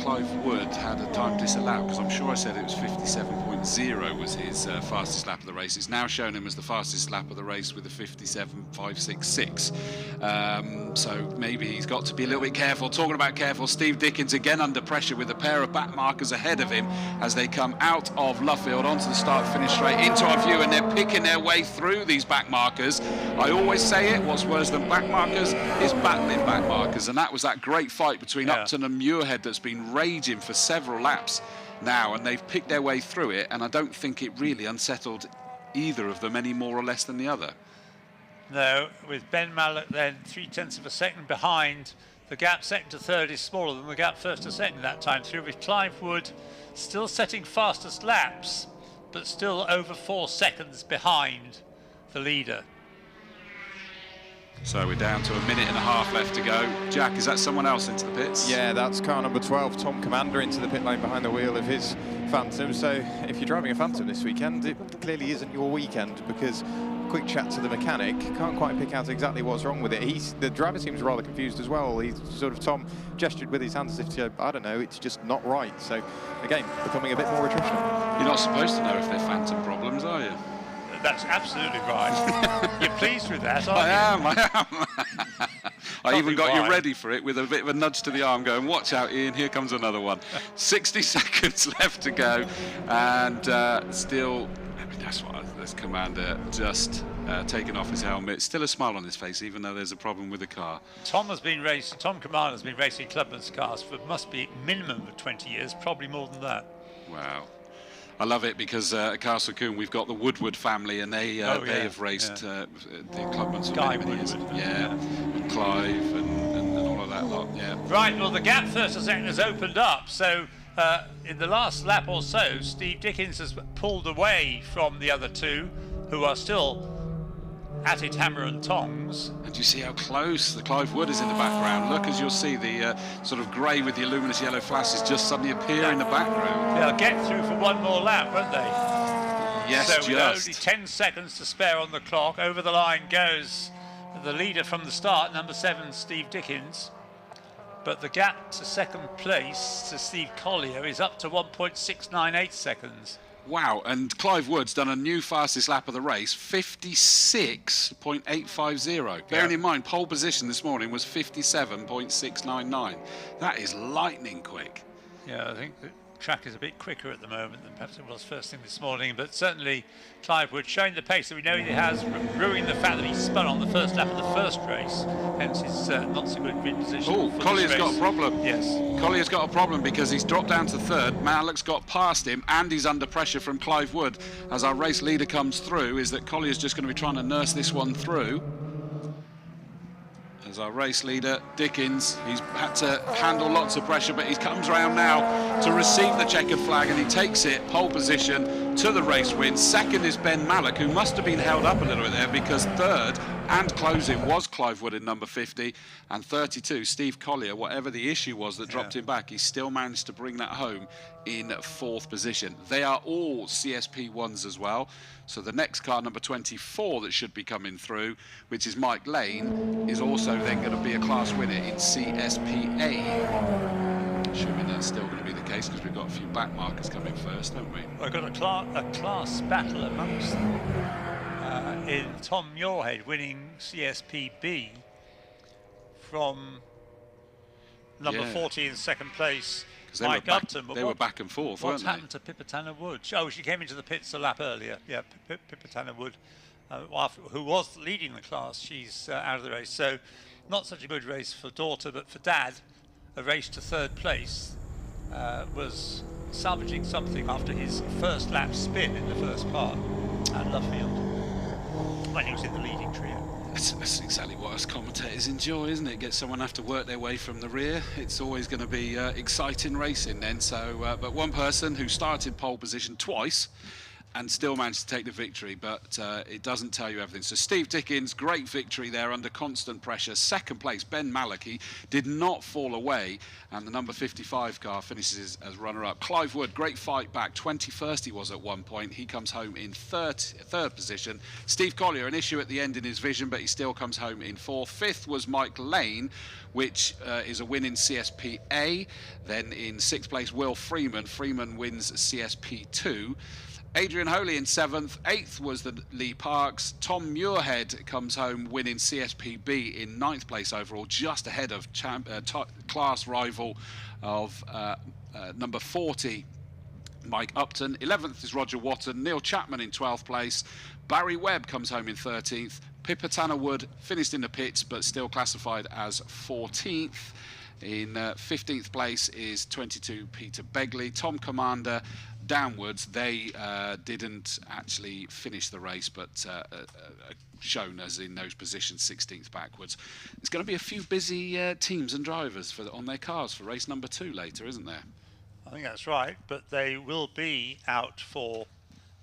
Clive Wood had a time disallowed, because I'm sure I said it was 57.0 was his fastest lap of the race. It's now shown him as the fastest lap of the race with a 57.566. So maybe he's got to be a little bit careful. Talking about careful, Steve Dickens again under pressure with a pair of back markers ahead of him as they come out of Luffield onto the start-finish straight into our view, and they're picking their way through these back markers. I always say it, what's worse than back markers is battling back markers, and that was that great fight between Upton and Muirhead that's been raging for several laps now, and they've picked their way through it, and I don't think it really unsettled either of them any more or less than the other. No, with Ben Mallock then 0.3 of a second behind. The gap second to third is smaller than the gap first to second that time through, with Clive Wood still setting fastest laps, but still over 4 seconds behind the leader. So we're down to 1.5 minutes left to go. Jack, is that someone else into the pits? Yeah, that's car number 12, Tom Commander, into the pit lane behind the wheel of his Phantom. So if you're driving a Phantom this weekend, it clearly isn't your weekend, because quick chat to the mechanic, can't quite pick out exactly what's wrong with it. The driver seems rather confused as well. Tom gestured with his hands as if to go, I don't know, it's just not right. So again, becoming a bit more attritional. You're not supposed to know if they're Phantom problems, are you? That's absolutely right. You're pleased with that, aren't you? I am. I even got you ready for it with a bit of a nudge to the arm going, watch out, Ian, here comes another one. 60 seconds left to go, and still, I mean, that's what this Commander just taking off his helmet. Still a smile on his face, even though there's a problem with the car. Tom Commander has been racing Clubman's cars for must be minimum of 20 years, probably more than that. Wow. I love it because at Castle Coombe we've got the Woodward family, and they have raced the Clubman's for many years. And Clive and all of that lot. Yeah. Right. Well, the gap first and second has opened up. So in the last lap or so, Steve Dickens has pulled away from the other two, who are still at it hammer and tongs. And you see how close the Clive Wood is in the background. Look, as you'll see, the sort of grey with the luminous yellow flashes just suddenly appear in the background. They'll get through for one more lap, won't they? Yes, so with only 10 seconds to spare on the clock, over the line goes the leader from the start, number 7, Steve Dickens. But the gap to second place, to Steve Collier, is up to 1.698 seconds. Wow, and Clive Wood's done a new fastest lap of the race, 56.850. Bearing in mind, pole position this morning was 57.699. That is lightning quick. Yeah, I think that track is a bit quicker at the moment than perhaps it was first thing this morning, but certainly Clive Wood showing the pace that we know he has, ruining the fact that he spun on the first lap of the first race, hence his not so good grid position. Oh, Collier's got a problem. Yes. Collier's got a problem because he's dropped down to third. Malek's got past him and he's under pressure from Clive Wood. As our race leader comes through, is that Collier's just going to be trying to nurse this one through. As our race leader, Dickens, he's had to handle lots of pressure, but he comes around now to receive the checkered flag and he takes it, pole position to the race win. Second is Ben Malek, who must have been held up a little bit there because third and closing was Clive Wood in number 50, and 32, Steve Collier. Whatever the issue was that dropped him back, he still managed to bring that home in fourth position. They are all CSP1s as well. So the next car, number 24, that should be coming through, which is Mike Lane, is also then going to be a class winner in CSPA. Assuming that's still going to be the case, because we've got a few back markers coming first, haven't we? We've got a class battle amongst them. In Tom Muirhead winning CSPB from number 40 in second place. Mike Upton. They were back and forth, weren't What's happened to Pipitana Wood? Oh, she came into the pits a lap earlier. Yeah, Pipitana Wood, who was leading the class, she's out of the race. So not such a good race for daughter, but for dad, a race to third place was salvaging something after his first lap spin in the first part at Luffield when he was in the leading trio. That's exactly what us commentators enjoy, isn't it? Get someone have to work their way from the rear. It's always going to be exciting racing then. So, but one person who started pole position twice and still managed to take the victory, but it doesn't tell you everything. So Steve Dickens, great victory there under constant pressure. Second place, Ben Malek did not fall away, and the number 55 car finishes as runner-up. Clive Wood, great fight back, 21st he was at one point. He comes home in third position. Steve Collier, an issue at the end in his vision, but he still comes home in fourth. Fifth was Mike Lane, which is a win in CSPA. Then in sixth place, Will Freeman. Freeman wins CSP2. Adrian Holy in seventh. Eighth was the Lee Parks. Tom Muirhead comes home winning CSPB in ninth place overall, just ahead of class rival of number 40, Mike Upton. 11th is Roger Watton. Neil Chapman in 12th place. Barry Webb comes home in 13th. Pipitana Wood finished in the pits, but still classified as 14th. In 15th place is 22 Peter Begley. Tom Commander downwards. They didn't actually finish the race, but shown as in those positions, 16th backwards. There's going to be a few busy teams and drivers on their cars for race number 2 later, isn't there? I think that's right, but they will be out for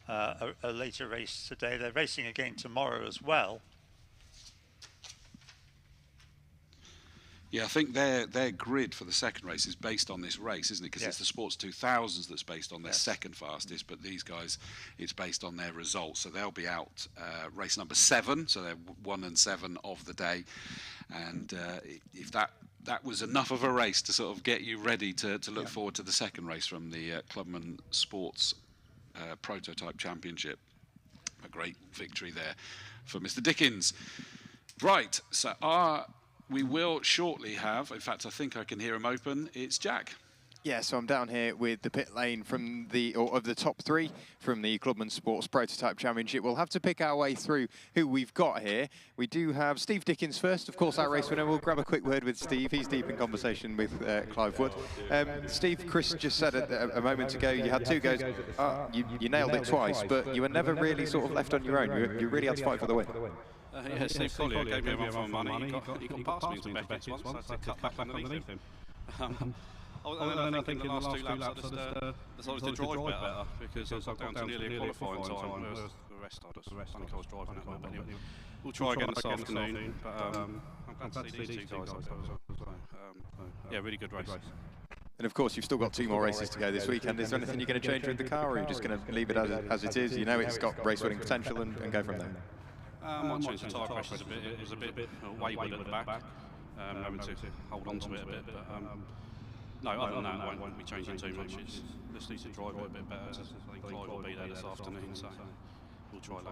a later race today. They're racing again tomorrow as well. Yeah, I think their grid for the second race is based on this race, isn't it? Because it's the Sports 2000s that's based on their second fastest, but these guys, it's based on their results. So they'll be out race number 7, so they're 1 and 7 of the day. And if that was enough of a race to sort of get you ready to look forward to the second race from the Clubman Sports Prototype Championship. A great victory there for Mr. Dickens. Right, so we will shortly have, in fact, I think I can hear him open. It's Jack. Yeah, so I'm down here with the pit lane from of the top 3 from the Clubman Sports Prototype Championship. We'll have to pick our way through who we've got here. We do have Steve Dickens first, of course, our race winner. We'll grab a quick word with Steve. He's deep in conversation with Clive Wood. Steve, Chris just said a moment ago you had 2 goes. You nailed it twice, but you were never really sort of left on your own. You really had to fight for the win. Yeah, Steve Collier gave me a run for my money. He got past me into Beckett's once, so I had to cut back underneath him. And then I think in the last 2 laps I just decided to drive better because I got down to nearly a qualifying time, whereas the rest I just think I was driving at that. But anyway, we'll try again this afternoon. But I'm glad to see these 2 guys up there as well. Yeah, really good race. And of course, you've still got 2 more races to go this weekend. Is there anything you're going to change with the car, or are you just going to leave it as it is? You know it's got race-winning potential and go from there. I might change the tyre pressures a bit. It was a bit wayward at the back, having to hold on to it a bit. But no, other than that, I won't be changing too much. It's just need to drive it a bit better. I think Clive will be there this afternoon, so we'll try later.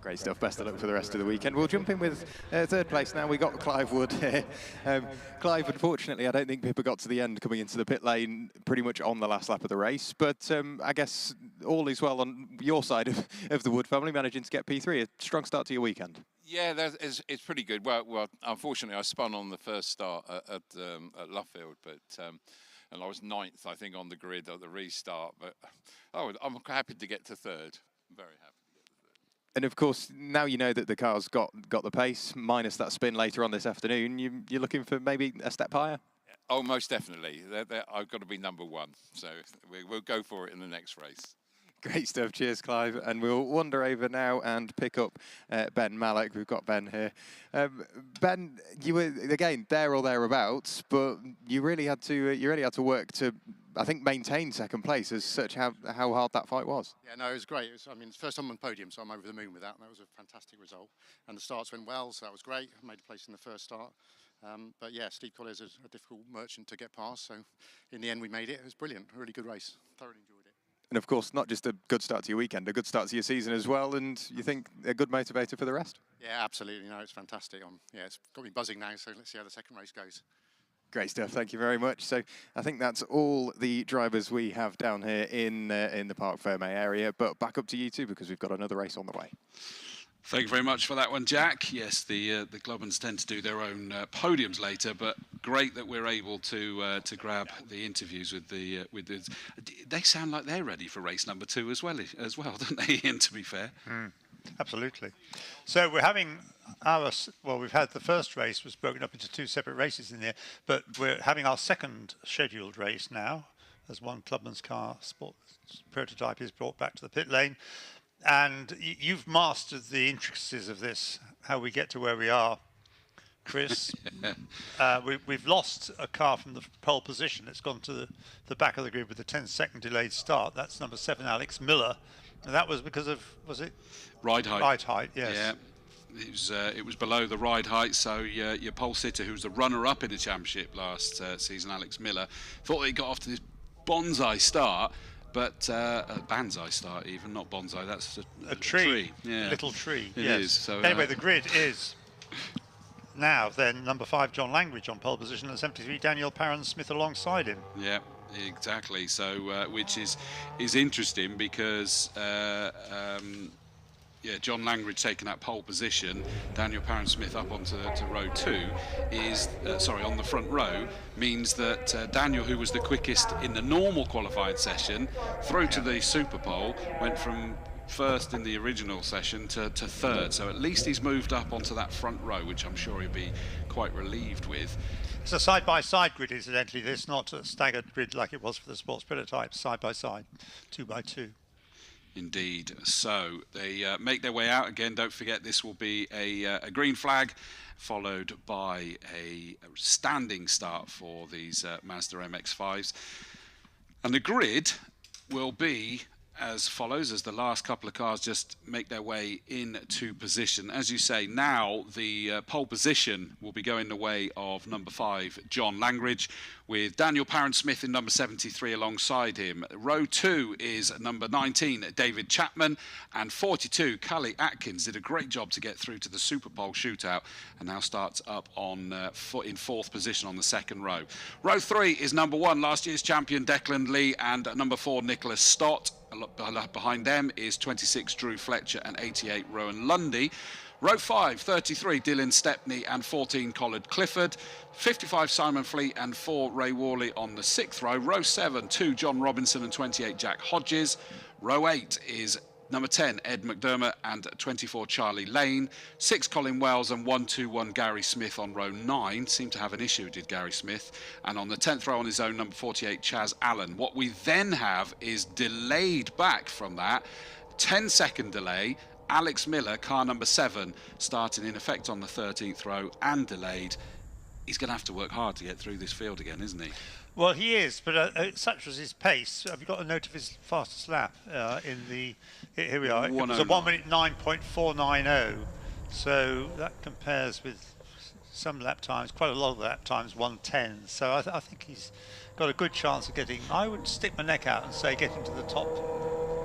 Great stuff. Best of luck for the rest of the weekend. We'll jump in with third place now. We got Clive Wood here. Clive, unfortunately, I don't think Pippa got to the end coming into the pit lane pretty much on the last lap of the race. But I guess all is well on your side of the Wood family, managing to get P3. A strong start to your weekend. Yeah, it's pretty good. Well, unfortunately, I spun on the first start at Luffield, but and I was 9th, I think, on the grid at the restart. But I'm happy to get to 3rd. Very happy. And of course, now you know that the car's got the pace, minus that spin later on this afternoon, you're looking for maybe a step higher? Oh, most definitely. I've got to be number 1, so we'll go for it in the next race. Great stuff. Cheers, Clive. And we'll wander over now and pick up Ben Malek. We've got Ben here. Ben, you were, again, there or thereabouts, but you really had to work to, I think, maintain second place as such, how hard that fight was. Yeah, no, it was great. It's the first time on the podium, so I'm over the moon with that. And that was a fantastic result. And the starts went well, so that was great. I made a place in the first start. But yeah, Steve Collier's a difficult merchant to get past. So in the end, we made it. It was brilliant. A really good race. Thoroughly enjoyed it. And of course, not just a good start to your weekend, a good start to your season as well. And you think a good motivator for the rest? Yeah, absolutely. No, it's fantastic. It's got me buzzing now. So let's see how the second race goes. Great stuff. Thank you very much. So I think that's all the drivers we have down here in the Parc Ferme area. But back up to you two, because we've got another race on the way. Thank you very much for that one, Jack. Yes, the Clubmans tend to do their own podiums later, but great that we're able to grab the interviews with the. They sound like they're ready for race number 2 as well, don't they? Ian, to be fair. Absolutely. So we're having we've had the first race was broken up into 2 separate races in there, but we're having our second scheduled race now, as one Clubman's car sport prototype is brought back to the pit lane. And you've mastered the intricacies of this, how we get to where we are, Chris. We've lost a car from the pole position. It's gone to the back of the grid with a 10-second delayed start. That's number 7, Alex Miller. And that was because of, was it? Ride height. Ride height, yes. Yeah. It was below the ride height, so your pole sitter, who was the runner-up in the championship last season, Alex Miller, thought that he got off to this bonsai start. But a banzai start, even, not bonsai. That's a tree. Yeah. Little tree. It yes. is. So, anyway, the grid is now then number 5, John Langridge on pole position, and 73, Daniel Parron-Smith alongside him. Yeah, exactly. So, which is interesting because. John Langridge taking that pole position, Daniel Parron-Smith up onto row 2 is, on the front row, means that Daniel, who was the quickest in the normal qualifying session, through to the Super Pole, went from first in the original session to 3rd. So at least he's moved up onto that front row, which I'm sure he'll be quite relieved with. It's a side-by-side grid, incidentally. It's not a staggered grid like it was for the sports prototype, side-by-side, 2x2. Indeed. So they make their way out again. Don't forget, this will be a green flag, followed by a standing start for these Mazda MX-5s. And the grid will be as follows, as the last couple of cars just make their way into position. As you say, now the pole position will be going the way of number 5, John Langridge, with Daniel Parron-Smith in number 73 alongside him. Row 2 is number 19, David Chapman, and 42, Cully Atkins did a great job to get through to the Super Pole shootout, and now starts up on in 4th position on the 2nd row. Row 3 is number 1, last year's champion Declan Lee, and number 4, Nicholas Stott. Behind them is 26, Drew Fletcher, and 88, Rowan Lundy. Row 5, 33, Dylan Stepney, and 14, Collard Clifford. 55, Simon Fleet, and 4, Ray Worley on the 6th row. Row 7, 2, John Robinson, and 28, Jack Hodges. Row 8 is number 10, Ed McDermott, and 24, Charlie Lane. 6, Colin Wells, and 121, Gary Smith on row 9. Seemed to have an issue, did Gary Smith. And on the 10th row on his own, number 48, Chaz Allen. What we then have is delayed back from that, 10-second delay. Alex Miller, car number 7, starting in effect on the 13th row and delayed. He's going to have to work hard to get through this field again, isn't he? Well, he is, but such was his pace. Have you got a note of his fastest lap in the... Here we are. It was a 1 minute 9.490. So that compares with some lap times, quite a lot of lap times, 110. So I think he's got a good chance of getting... I would stick my neck out and say getting to the top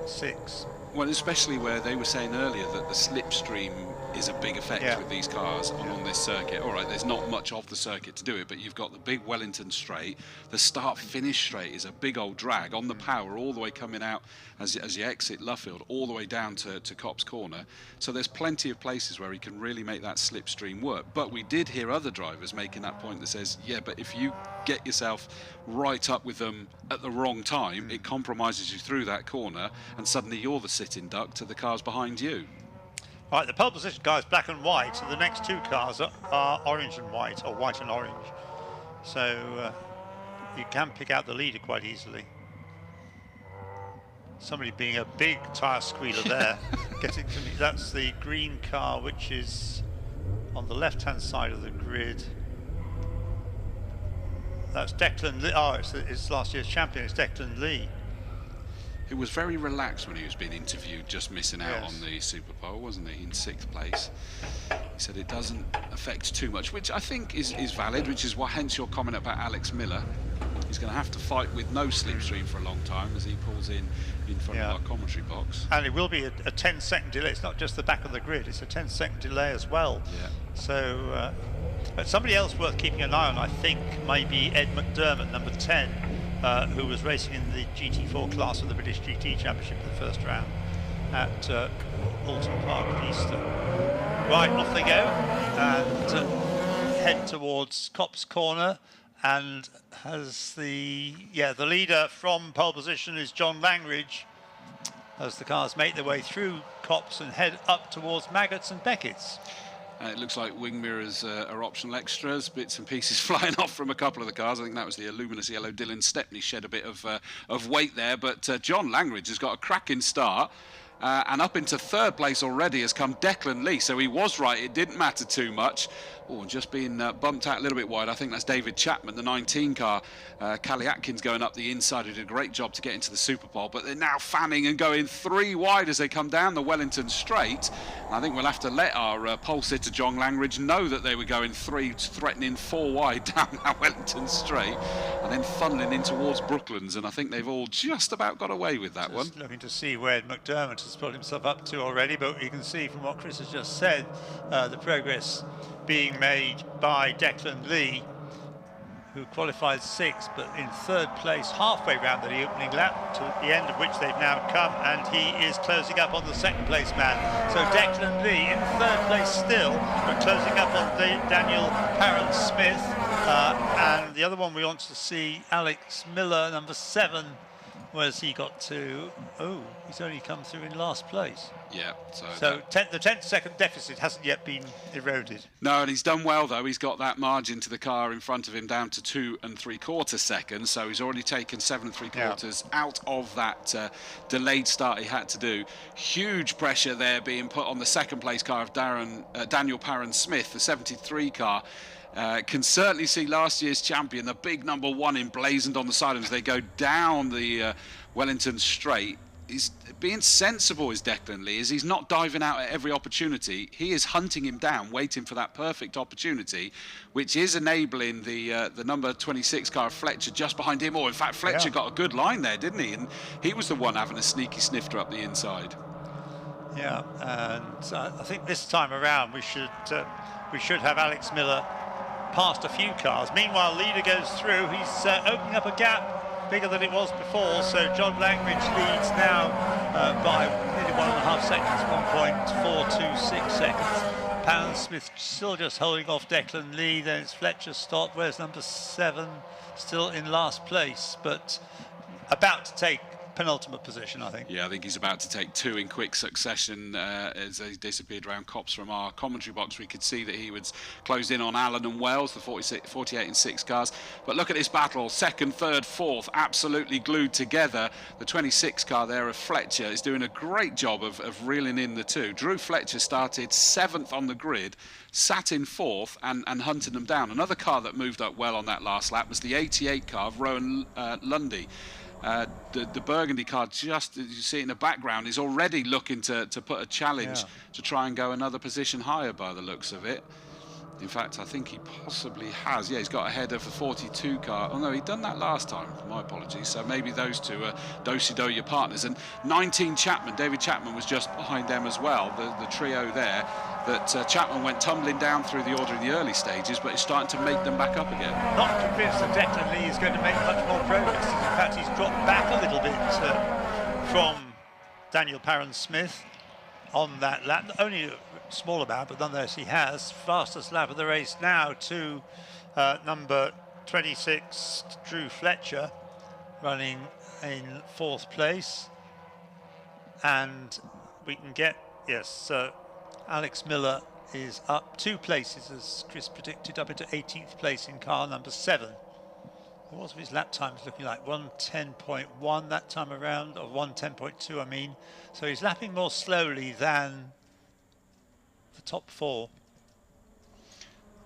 6. Well, especially where they were saying earlier that the slipstream is a big effect with these cars on this circuit. All right, there's not much of the circuit to do it, but you've got the big Wellington straight. The start-finish straight is a big old drag on the power all the way coming out as you exit Luffield, all the way down to Copse Corner. So there's plenty of places where he can really make that slipstream work. But we did hear other drivers making that point that says, yeah, but if you get yourself right up with them at the wrong time, it compromises you through that corner, and suddenly you're the sitting duck to the cars behind you. Right, the pole position car is black and white, and the next two cars are orange and white, or white and orange. So you can pick out the leader quite easily. Somebody being a big tyre squealer there, getting to me. That's the green car, which is on the left-hand side of the grid. That's Declan Lee. Oh, it's last year's champion. It's Declan Lee. He was very relaxed when he was being interviewed, just missing out on the Super Pole, wasn't he, in 6th place. He said it doesn't affect too much, which I think is valid, which is why, hence your comment about Alex Miller. He's going to have to fight with no slipstream for a long time as he pulls in front of our commentary box. And it will be a 10-second delay. It's not just the back of the grid, it's a 10-second delay as well. Yeah. So, but somebody else worth keeping an eye on, I think, maybe Ed McDermott, number 10, who was racing in the GT4 class of the British GT Championship in the first round at Alton Park in Easton. Right, off they go and head towards Copse Corner. And as the leader from pole position is John Langridge, as the cars make their way through Copse and head up towards Maggots and Beckett's. It looks like wing mirrors are optional extras, bits and pieces flying off from a couple of the cars. I think that was the luminous yellow Dylan Stepney shed a bit of weight there, but John Langridge has got a cracking start. And up into 3rd place already has come Declan Lee, so he was right, it didn't matter too much. Oh, just being bumped out a little bit wide. I think that's David Chapman, the 19 car. Callie Atkins going up the inside, who did a great job to get into the Super Pole, but they're now fanning and going 3 wide as they come down the Wellington straight. And I think we'll have to let our pole sitter John Langridge know that they were going 3, threatening 4 wide down that Wellington straight, and then funneling in towards Brooklands, and I think they've all just about got away with that one. Looking to see where McDermott has put himself up to already, but you can see from what Chris has just said, the progress being made by Declan Lee, who qualified 6th, but in 3rd place halfway round the opening lap, to the end of which they've now come, and he is closing up on the 2nd place man. So Declan Lee in 3rd place still, but closing up on Daniel Parent-Smith, and the other one we want to see, Alex Miller, number 7. Where's he got to? Oh, he's only come through in last place. Yeah. So the 10-second deficit hasn't yet been eroded. No, and he's done well, though. He's got that margin to the car in front of him down to 2 3/4 seconds. So he's already taken 7 3/4 out of that delayed start he had to do. Huge pressure there being put on the 2nd place car of Daniel Parent-Smith, the 73 car. Can certainly see last year's champion, the big number 1, emblazoned on the side as they go down the Wellington straight. He's being sensible, is Declan Lee, is he's not diving out at every opportunity. He is hunting him down, waiting for that perfect opportunity, which is enabling the number 26 car of Fletcher just behind him. Or in fact, Fletcher got a good line there, didn't he? And he was the one having a sneaky snifter up the inside. Yeah, and I think this time around we should have Alex Miller past a few cars. Meanwhile, leader goes through. He's opening up a gap bigger than it was before. So John Langridge leads now by nearly 1.5 seconds, 1.426 seconds. Parent-Smith still just holding off Declan Lee. Then it's Fletcher Stott. Where's number 7? Still in last place, but about to take penultimate position, I think. Yeah, I think he's about to take 2 in quick succession as they disappeared around Copse. From our commentary box, we could see that he was closed in on Allen and Wells, the 48 and 6 cars. But look at this battle, 2nd, 3rd, 4th, absolutely glued together. The 26 car there of Fletcher is doing a great job of reeling in the 2. Drew Fletcher started 7th on the grid, sat in 4th and hunting them down. Another car that moved up well on that last lap was the 88 car of Rowan Lundy. The Burgundy car, just as you see it in the background, is already looking to put a challenge to try and go another position higher by the looks of it. In fact, I think he possibly has. Yeah, he's got ahead of the 42 car. Oh no, he'd done that last time. My apologies. So maybe those two are do-si-do-ya partners. And 19 Chapman, David Chapman was just behind them as well, the trio there. That Chapman went tumbling down through the order in the early stages, but is starting to make them back up again. Not convinced that Declan Lee is going to make much more progress. In fact, he's dropped back a little bit from Daniel Parron-Smith on that lap. Only a small amount, but nonetheless he has. Fastest lap of the race now to number 26, Drew Fletcher, running in 4th place. And we can get, yes, Alex Miller is up 2 places, as Chris predicted, up into 18th place in car number 7. What was his lap times looking like? 1:10.1 that time around, or 1:10.2 I mean. So he's lapping more slowly than the top 4.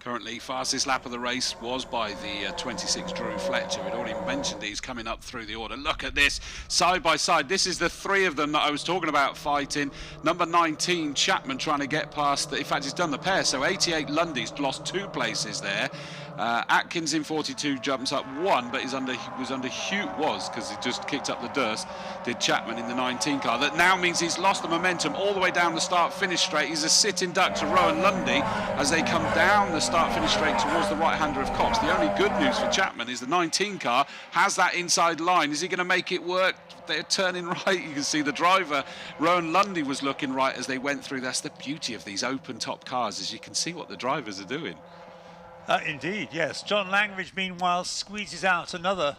Currently, fastest lap of the race was by the 26 Drew Fletcher. We'd already mentioned he's coming up through the order. Look at this, side by side. This is the 3 of them that I was talking about fighting. Number 19, Chapman, trying to get past. In fact, he's done the pair. So 88 Lundy's lost 2 places there. Atkins in 42 jumps up 1, but was because he just kicked up the dust. Did Chapman in the 19 car. That now means he's lost the momentum all the way down the start-finish straight. He's a sitting duck to Rowan Lundy as they come down the start-finish straight towards the right-hander of Cox. The only good news for Chapman is the 19 car has that inside line. Is he going to make it work? They're turning right. You can see the driver, Rowan Lundy, was looking right as they went through. That's the beauty of these open-top cars, is you can see what the drivers are doing. Indeed, yes. John Langridge, meanwhile, squeezes out another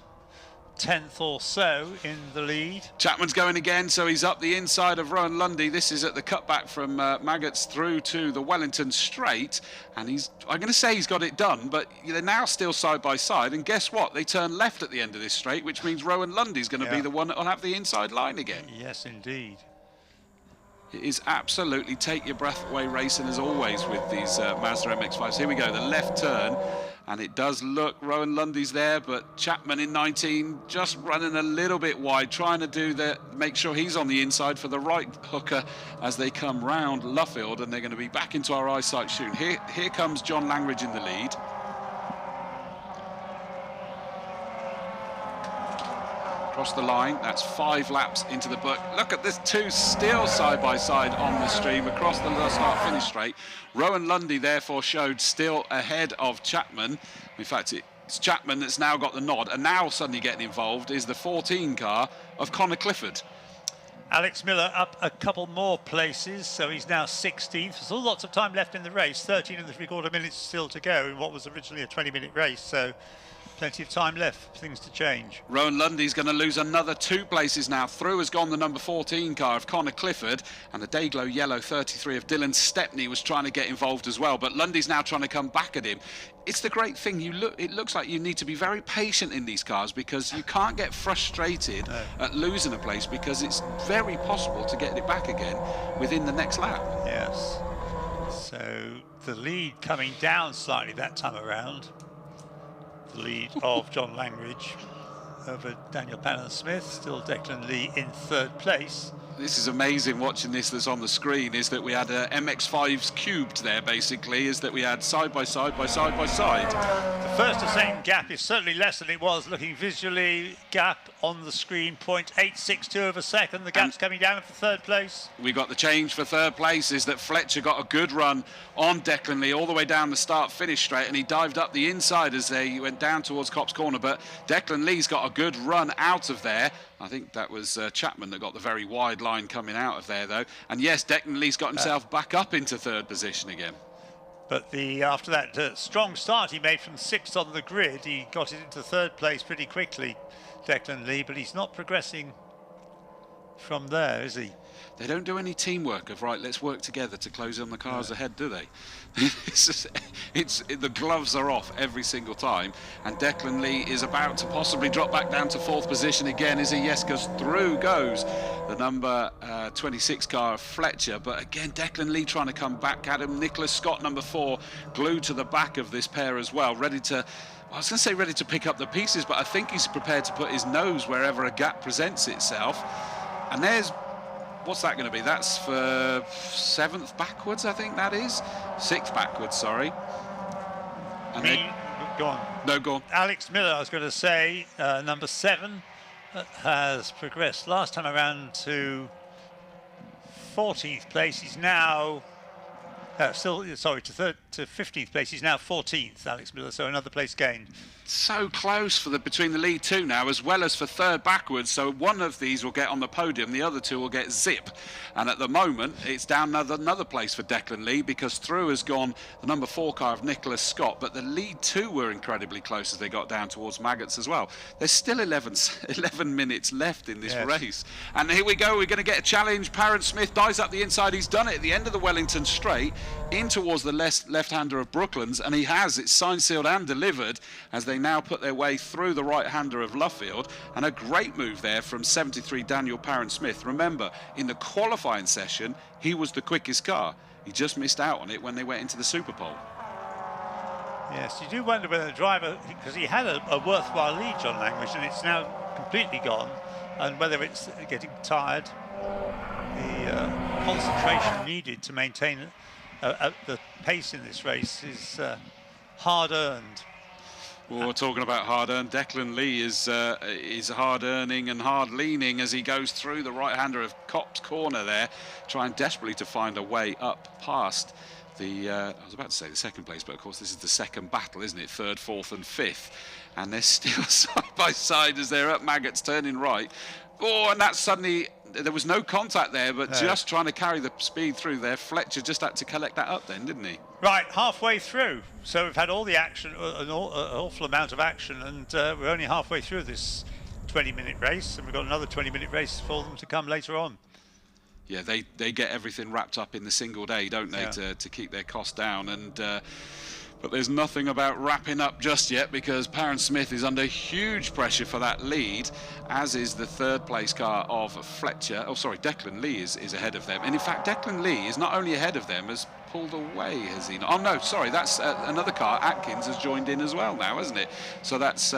10th or so in the lead. Chapman's going again, so he's up the inside of Rowan Lundy. This is at the cutback from Maggots through to the Wellington Straight, and I'm going to say he's got it done, but they're now still side by side, and guess what? They turn left at the end of this straight, which means Rowan Lundy's going to be the one that will have the inside line again. Yes, indeed. It is absolutely take your breath away racing, as always, with these Mazda MX-5s. Here we go, the left turn, and it does look, Rowan Lundy's there, but Chapman in 19 just running a little bit wide, trying to make sure he's on the inside for the right hooker as they come round Luffield, and they're going to be back into our eyesight soon. Here comes John Langridge in the lead. Across the line, that's 5 laps into the book. Look at this, 2 still side by side on the stream across the start-finish straight. Rowan Lundy therefore showed still ahead of Chapman. In fact, it's Chapman that's now got the nod, and now suddenly getting involved is the 14 car of Connor Clifford. Alex Miller up a couple more places, so he's now 16th. There's still lots of time left in the race, 13 and 3/4 minutes still to go in what was originally a 20-minute race, so plenty of time left, things to change. Rowan Lundy's going to lose another 2 places now. Through has gone the number 14 car of Connor Clifford, and the Dayglow Yellow 33 of Dylan Stepney was trying to get involved as well, but Lundy's now trying to come back at him. It's the great thing, it looks like you need to be very patient in these cars, because you can't get frustrated at losing a place, because it's very possible to get it back again within the next lap. Yes. So the lead coming down slightly that time around. The lead of John Langridge over Daniel Parron-Smith, still Declan Lee in 3rd place. This is amazing watching this that's on the screen, is that we had MX-5s cubed there, basically, is that we had side by side by side by side. The first to second gap is certainly less than it was looking visually. Gap on the screen, 0.862 of a second. The gap's coming down for 3rd place. We got the change for 3rd place, is that Fletcher got a good run on Declan Lee all the way down the start-finish straight, and he dived up the inside as they went down towards Copse Corner, but Declan Lee's got a good run out of there. I think that was Chapman that got the very wide line coming out of there, though. And yes, Declan Lee's got himself back up into 3rd position again. But after that strong start he made from 6th on the grid, he got it into 3rd place pretty quickly, Declan Lee, but he's not progressing from there, is he? They don't do any teamwork of, right, let's work together to close on the cars ahead, do they? The gloves are off every single time, and Declan Lee is about to possibly drop back down to 4th position again, is he? Yes, because through goes the number 26 car of Fletcher, but again, Declan Lee trying to come back at him. Nicholas Scott, number 4, glued to the back of this pair as well, ready to, I was going to say ready to pick up the pieces, but I think he's prepared to put his nose wherever a gap presents itself. And there's, what's that going to be? That's for 7th backwards, I think that is. 6th backwards, sorry. Go on. No, go on. Alex Miller, I was going to say, number 7, has progressed last time around to 14th place. He's now to 15th place. He's now 14th, Alex Miller, so another place gained. So close for between the lead 2 now, as well as for third backwards. So one of these will get on the podium, the other 2 will get zip. And at the moment, it's down another place for Declan Lee, because through has gone the number 4 car of Nicholas Scott. But the lead 2 were incredibly close as they got down towards Maggots as well. There's still 11 minutes left in this race. And here we go. We're going to get a challenge. Parent Smith dives up the inside. He's done it at the end of the Wellington Straight, in towards the left-hander of Brooklands, and he has. It's signed, sealed and delivered as they now put their way through the right-hander of Luffield. And a great move there from 73 Daniel Parent Smith. Remember, in the qualifying session, he was the quickest car. He just missed out on it when they went into the Super Pole. Yes, you do wonder whether the driver, because he had a worthwhile lead, John Langridge, and it's now completely gone, and whether it's getting tired, the concentration needed to maintain the pace in this race is hard-earned. Well, we're talking about hard-earned. Declan Lee is hard-earning and hard-leaning as he goes through the right-hander of Cop's corner there, trying desperately to find a way up past the, I was about to say the second place, but of course this is the second battle, isn't it? Third, fourth and fifth. And they're still side by side as they're up Maggots turning right. Oh, and that suddenly, there was no contact there, but just trying to carry the speed through there. Fletcher just had to collect that up then, didn't he? Right, halfway through. So we've had all the action, an awful amount of action, and we're only halfway through this 20-minute race, and we've got another 20-minute race for them to come later on. Yeah, they get everything wrapped up in the single day, don't they, to keep their costs down. And but there's nothing about wrapping up just yet, because Parent Smith is under huge pressure for that lead, as is the third place car of Fletcher. Oh, sorry, Declan Lee is ahead of them. And in fact, Declan Lee is not only ahead of them, has pulled away, has he not? Oh, no, sorry, that's another car. Atkins has joined in as well now, hasn't it? So that's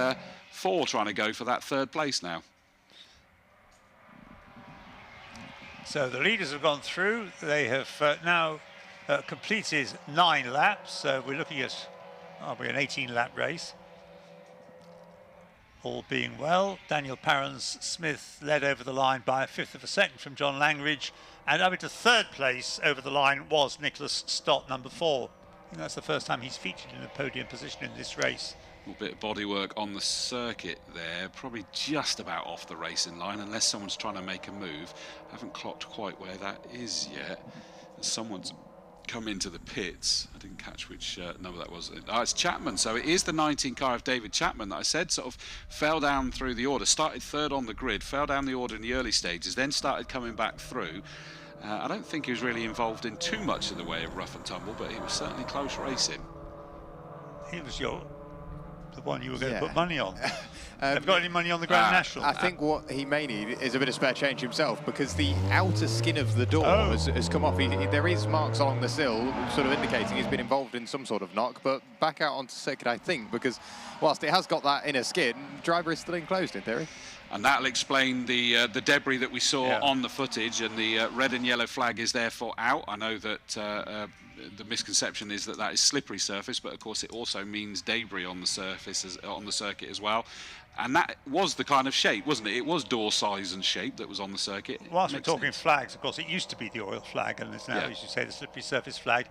4 trying to go for that third place now. So the leaders have gone through. They have now completed 9 laps. So we're looking at an 18-lap race. All being well. Daniel Parent Smith led over the line by 1/5 of a second from John Langridge. And up into third place over the line was Nicholas Stott, number 4. I think that's the first time he's featured in a podium position in this race. A little bit of bodywork on the circuit there, probably just about off the racing line, unless someone's trying to make a move. I haven't clocked quite where that is yet. Someone's come into the pits. I didn't catch which number that was. Oh, it's Chapman. So it is the 19 car of David Chapman that I said sort of fell down through the order, started third on the grid, fell down the order in the early stages, then started coming back through. I don't think he was really involved in too much in the way of rough and tumble, but he was certainly close racing. He was the one you were going to put money on. Have you got any money on the Grand National? I think what he may need is a bit of spare change himself, because the outer skin of the door has come off. There is marks along the sill sort of indicating he's been involved in some sort of knock, but back out onto circuit, I think, because whilst it has got that inner skin, driver is still enclosed in theory. And that'll explain the debris that we saw on the footage, and the red and yellow flag is therefore out. I know that the misconception is that is slippery surface, but of course it also means debris on the surface, on the circuit as well. And that was the kind of shape, wasn't it? It was door size and shape that was on the circuit. Whilst we're talking flags, of course, it used to be the oil flag, and it's now, as you say, the slippery surface flag.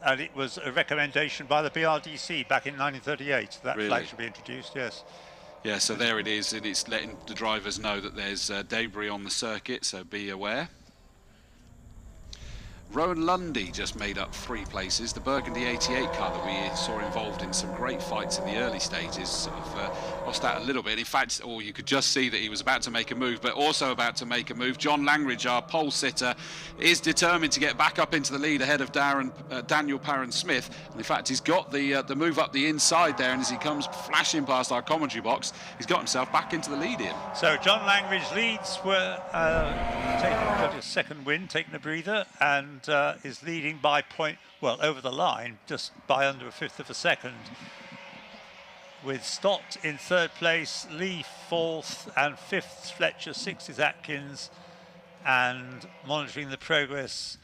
And it was a recommendation by the BRDC back in 1938. That flag should be introduced, yes. Yeah, so there it is, and it's letting the drivers know that there's debris on the circuit, so be aware. Rowan Lundy just made up 3 places. The Burgundy 88 car that we saw involved in some great fights in the early stages sort of lost out a little bit. In fact, you could just see that he was about to make a move, but also about to make a move. John Langridge, our pole sitter, is determined to get back up into the lead ahead of Daniel Parent Smith. And in fact, he's got the move up the inside there, and as he comes flashing past our commentary box, he's got himself back into the lead in. So John Langridge leads, got his second win, taking a breather, and is leading by over the line, just by under 1/5 of a second. With Stott in third place, Lee 4th, and 5th Fletcher, 6th is Atkins, and monitoring the progress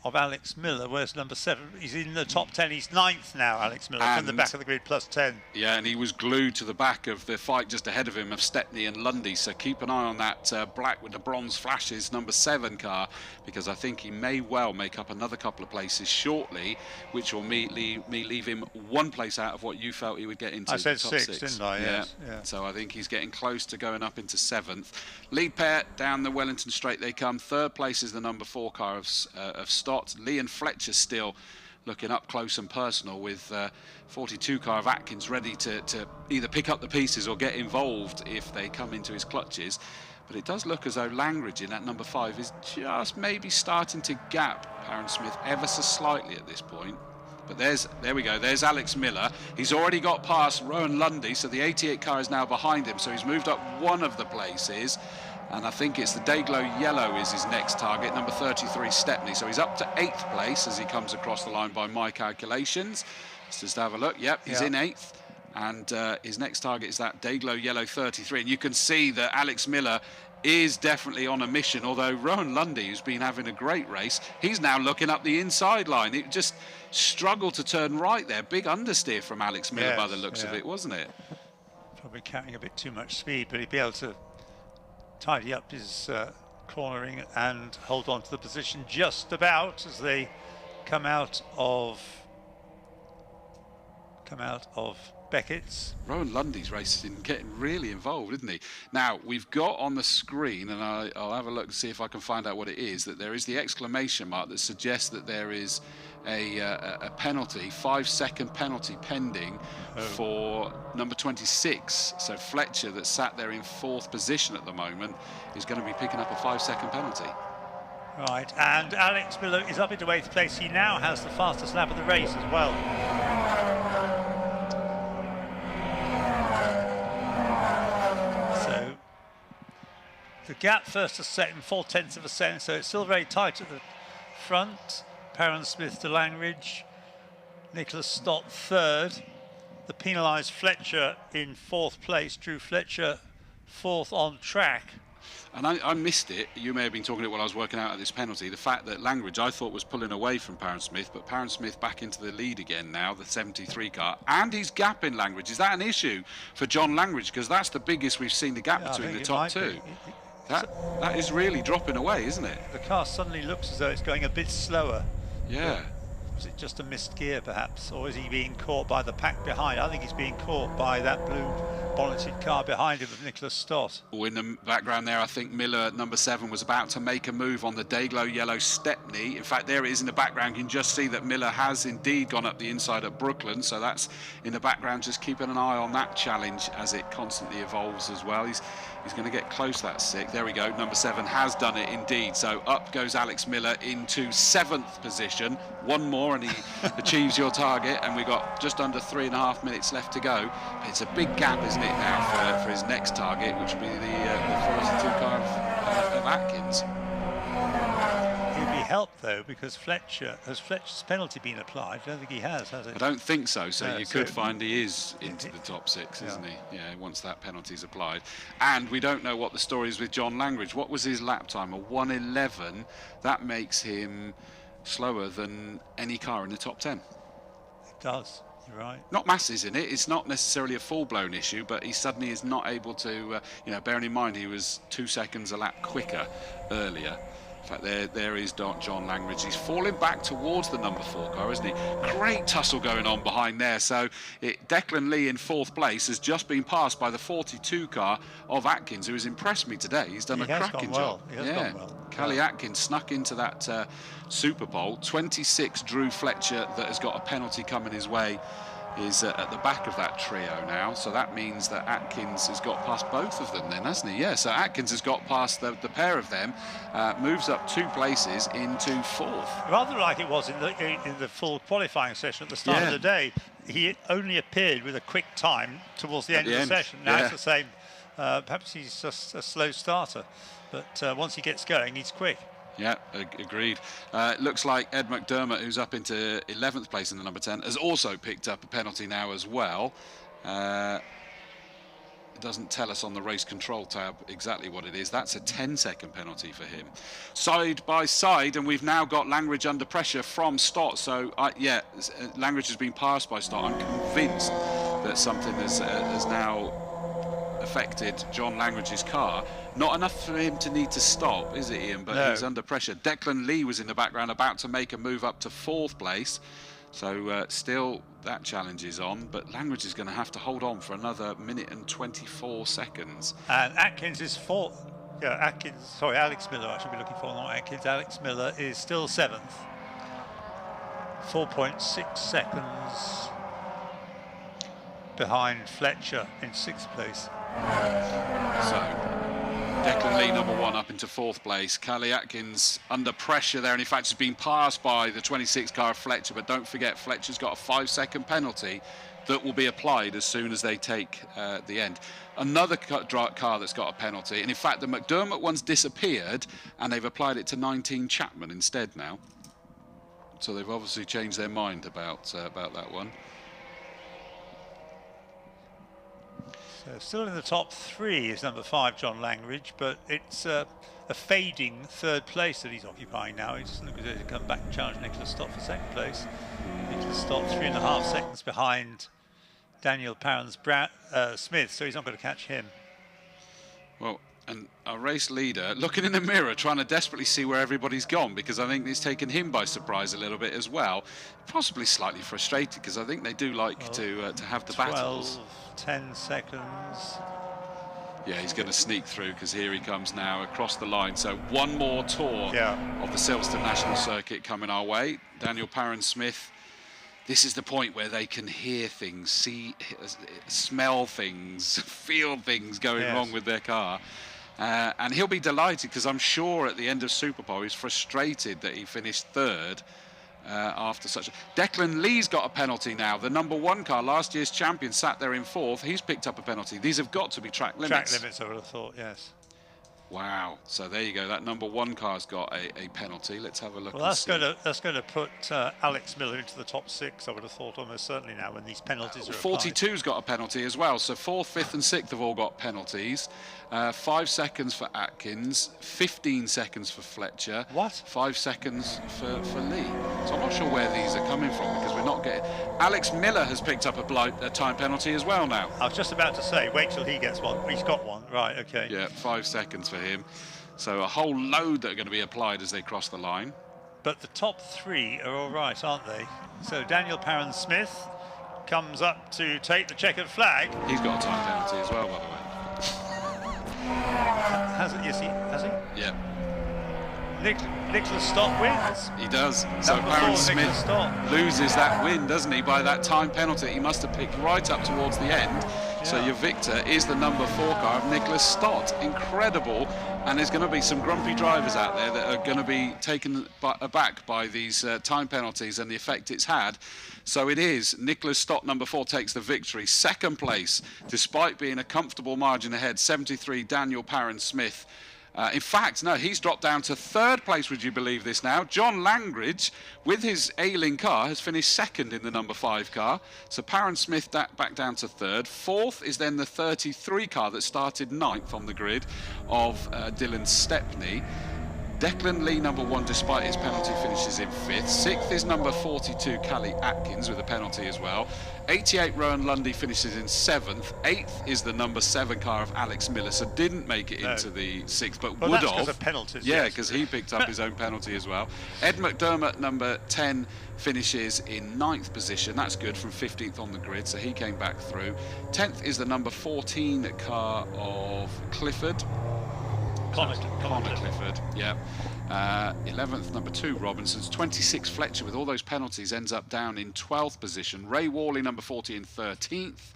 of Alex Miller. Where's number 7? He's in the top 10. He's 9th now, Alex Miller, from the back of the grid, plus 10. Yeah, and he was glued to the back of the fight just ahead of him of Stepney and Lundy. So keep an eye on that black with the bronze flashes number 7 car, because I think he may well make up another couple of places shortly, which will leave him one place out of what you felt he would get into. I said the top 6, didn't I? Yeah. Yes. Yeah. So I think he's getting close to going up into 7th. Lead pair down the Wellington Straight they come. 3rd place is the number 4 car of Stott. Lee and Fletcher still looking up close and personal, with 42 car of Atkins ready to either pick up the pieces or get involved if they come into his clutches. But it does look as though Langridge in that number 5 is just maybe starting to gap Aaron Smith ever so slightly at this point. But there we go, there's Alex Miller. He's already got past Rowan Lundy, so the 88 car is now behind him, so he's moved up one of the places. And I think it's the Dayglow Yellow is his next target, number 33, Stepney. So he's up to 8th place as he comes across the line by my calculations. Let's just have a look. Yep, he's in 8th. And his next target is that Dayglow Yellow 33. And you can see that Alex Miller is definitely on a mission, although Rowan Lundy, who's been having a great race, he's now looking up the inside line. It just struggled to turn right there. Big understeer from Alex Miller by the looks of it, wasn't it? Probably carrying a bit too much speed, but he'd be able to tidy up his cornering and hold on to the position just about as they come out of Beckett's. Rowan Lundy's race has been getting really involved, isn't he? Now, we've got on the screen, and I'll have a look and see if I can find out what it is, that there is the exclamation mark that suggests that there is a penalty, 5-second penalty pending for number 26. So Fletcher, that sat there in 4th position at the moment, is going to be picking up a 5-second penalty. Right, and Alex Miller is up into 8th place. He now has the fastest lap of the race as well. So the gap first to second, 0.4 of a second, so it's still very tight at the front. Perrin Smith to Langridge, Nicholas Stott 3rd. The penalised Fletcher in 4th place, Drew Fletcher 4th on track. And I missed it. You may have been talking it while I was working out at this penalty. The fact that Langridge, I thought, was pulling away from Perrin Smith, but Perrin Smith back into the lead again now, the 73 car, and he's gapping Langridge. Is that an issue for John Langridge? Because that's the biggest we've seen the gap between the top 2. That is really dropping away, isn't it? The car suddenly looks as though it's going a bit slower. Yeah. Was it just a missed gear, perhaps? Or is he being caught by the pack behind? I think he's being caught by that blue bonneted car behind him of Nicholas Stott. In the background there, I think Miller, number 7, was about to make a move on the Dayglow Yellow Stepney. In fact, there it is in the background. You can just see that Miller has indeed gone up the inside at Brooklyn. So that's in the background, just keeping an eye on that challenge as it constantly evolves as well. He's going to get close, that's 6. There we go, number 7 has done it indeed. So up goes Alex Miller into 7th position. One more and he achieves your target, and we've got just under 3.5 minutes left to go. But it's a big gap, isn't it, now for his next target, which will be the 42 car of Atkins. He'll be helped, though, because Fletcher's penalty been applied? I don't think he has it? I don't think so, so you could find he is into the top 6, isn't he? Yeah, once that penalty's applied. And we don't know what the story is with John Langridge. What was his lap time? A 1:11. That makes him slower than any car in the top 10. It does, you're right. Not masses in it, it's not necessarily a full-blown issue, but he suddenly is not able to, bearing in mind he was 2 seconds a lap quicker earlier. In fact, there is John Langridge. He's falling back towards the number 4 car, isn't he? Great tussle going on behind there. So Declan Lee in 4th place has just been passed by the 42 car of Atkins, who has impressed me today. He's done a cracking job. He has gone well. Callie Atkins snuck into that Super Bowl. 26, Drew Fletcher, that has got a penalty coming his way, is at the back of that trio now. So that means that Atkins has got past both of them then, hasn't he? Yeah, so Atkins has got past the pair of them, moves up 2 places into 4th. Rather like it was in the full qualifying session at the start of the day. He only appeared with a quick time towards the end of the session. Now it's the same. Perhaps he's just a slow starter, but once he gets going, he's quick. Yeah, agreed. Looks like Ed McDermott, who's up into 11th place in the number 10, has also picked up a penalty now as well. it doesn't tell us on the race control tab exactly what it is. That's a 10-second penalty for him. Side by side, and we've now got Langridge under pressure from Stott. So, yeah, Langridge has been passed by Stott. I'm convinced that something has now affected John Langridge's car. Not enough for him to need to stop, is it, Ian? But he's under pressure. Declan Lee was in the background about to make a move up to 4th place. So still that challenge is on, but Langridge is going to have to hold on for another minute and 24 seconds. And Atkins is 4th. Yeah, Alex Miller I should be looking for, not Atkins. Alex Miller is still 7th. 4.6 seconds behind Fletcher in 6th place. So Declan Lee, number 1, up into 4th place. Callie Atkins under pressure there, and in fact has been passed by the 26 car of Fletcher, but don't forget Fletcher's got a 5-second penalty that will be applied as soon as they take the end. Another car that's got a penalty, and in fact the McDermott one's disappeared and they've applied it to 19 Chapman instead now. So they've obviously changed their mind about that one. So still in the top 3 is number 5, John Langridge, but it's a fading 3rd place that he's occupying now. He doesn't look as though to come back and challenge Nicholas Stott for 2nd place. Nicholas Stott 3.5 seconds behind Daniel Parents-Smith, so he's not going to catch him. Well, and our race leader looking in the mirror, trying to desperately see where everybody's gone, because I think it's taken him by surprise a little bit as well. Possibly slightly frustrated, because I think they do like to have the 12, battles. 10 seconds. Yeah, he's going to sneak through, because here he comes now across the line. So one more tour of the Silverstone National Circuit coming our way. Daniel Parents-Smith. This is the point where they can hear things, see, smell things, feel things going wrong with their car. And he'll be delighted, because I'm sure at the end of Superpole he's frustrated that he finished 3rd after such a... Declan Lee's got a penalty now. The number 1 car, last year's champion, sat there in 4th. He's picked up a penalty. These have got to be track limits. Track limits, I would have thought, yes. Wow. So there you go. That number 1 car's got a penalty. Let's have a look. Well, that's going to put Alex Miller into the top 6, I would have thought, almost certainly now, when these penalties are applied. 42's got a penalty as well. So 4th, 5th and 6th have all got penalties. 5 seconds for Atkins, 15 seconds for Fletcher. What? 5 seconds for Lee. So I'm not sure where these are coming from, because we're not getting... Alex Miller has picked up a time penalty as well now. I was just about to say, wait till he gets one. He's got one. Right, OK. Yeah, 5 seconds for him. So a whole load that are going to be applied as they cross the line. But the top 3 are all right, aren't they? So Daniel Parents-Smith comes up to take the checkered flag. He's got a time penalty as well, by the way. Has it? Yes, has he? Yeah. Nicholas Stott wins. He does. So Parents-Smith loses that win, doesn't he, by that time penalty. He must have picked right up towards the end. Yeah. So your victor is the number 4 car of Nicholas Stott. Incredible. And there's going to be some grumpy drivers out there that are going to be taken aback by these time penalties and the effect it's had. So it is Nicholas Stott, number 4, takes the victory. 2nd place, despite being a comfortable margin ahead, 73, Daniel Parents-Smith. In fact, no, he's dropped down to 3rd place, would you believe this now? John Langridge, with his ailing car, has finished 2nd in the number 5 car. So Parents-Smith back down to 3rd. 4th is then the 33 car that started 9th on the grid of Dylan Stepney. Declan Lee, number 1, despite his penalty, finishes in 5th. 6th is number 42, Callie Atkins, with a penalty as well. 88, Rowan Lundy finishes in 7th. 8th is the number 7 car of Alex Miller, so didn't make it into the 6th, but would have. Because of penalties. Yeah, because he picked up his own penalty as well. Ed McDermott, number 10, finishes in 9th position. That's good, from 15th on the grid, so he came back through. 10th is the number 14 car of Clifford. Connor Clifford, yeah. 11th, number 2, Robinson's. 26, Fletcher, with all those penalties, ends up down in 12th position. Ray Worley, number 40, in 13th.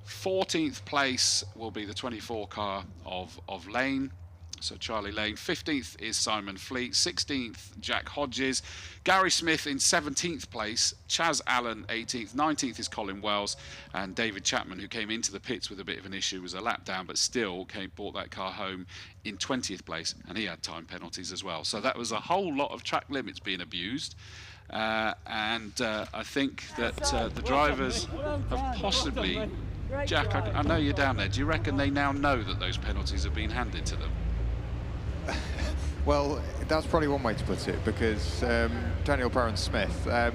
14th place will be the 24 car of Lane. So Charlie Lane. 15th is Simon Fleet. 16th, Jack Hodges. Gary Smith in 17th place. Chaz Allen, 18th. 19th is Colin Wells. And David Chapman, who came into the pits with a bit of an issue, was a lap down, but still brought that car home in 20th place. And he had time penalties as well. So that was a whole lot of track limits being abused. I think that the drivers have possibly Jack, I know you're down there. Do you reckon they now know that those penalties have been handed to them? Well, that's probably one way to put it, because Daniel Perrin-Smith,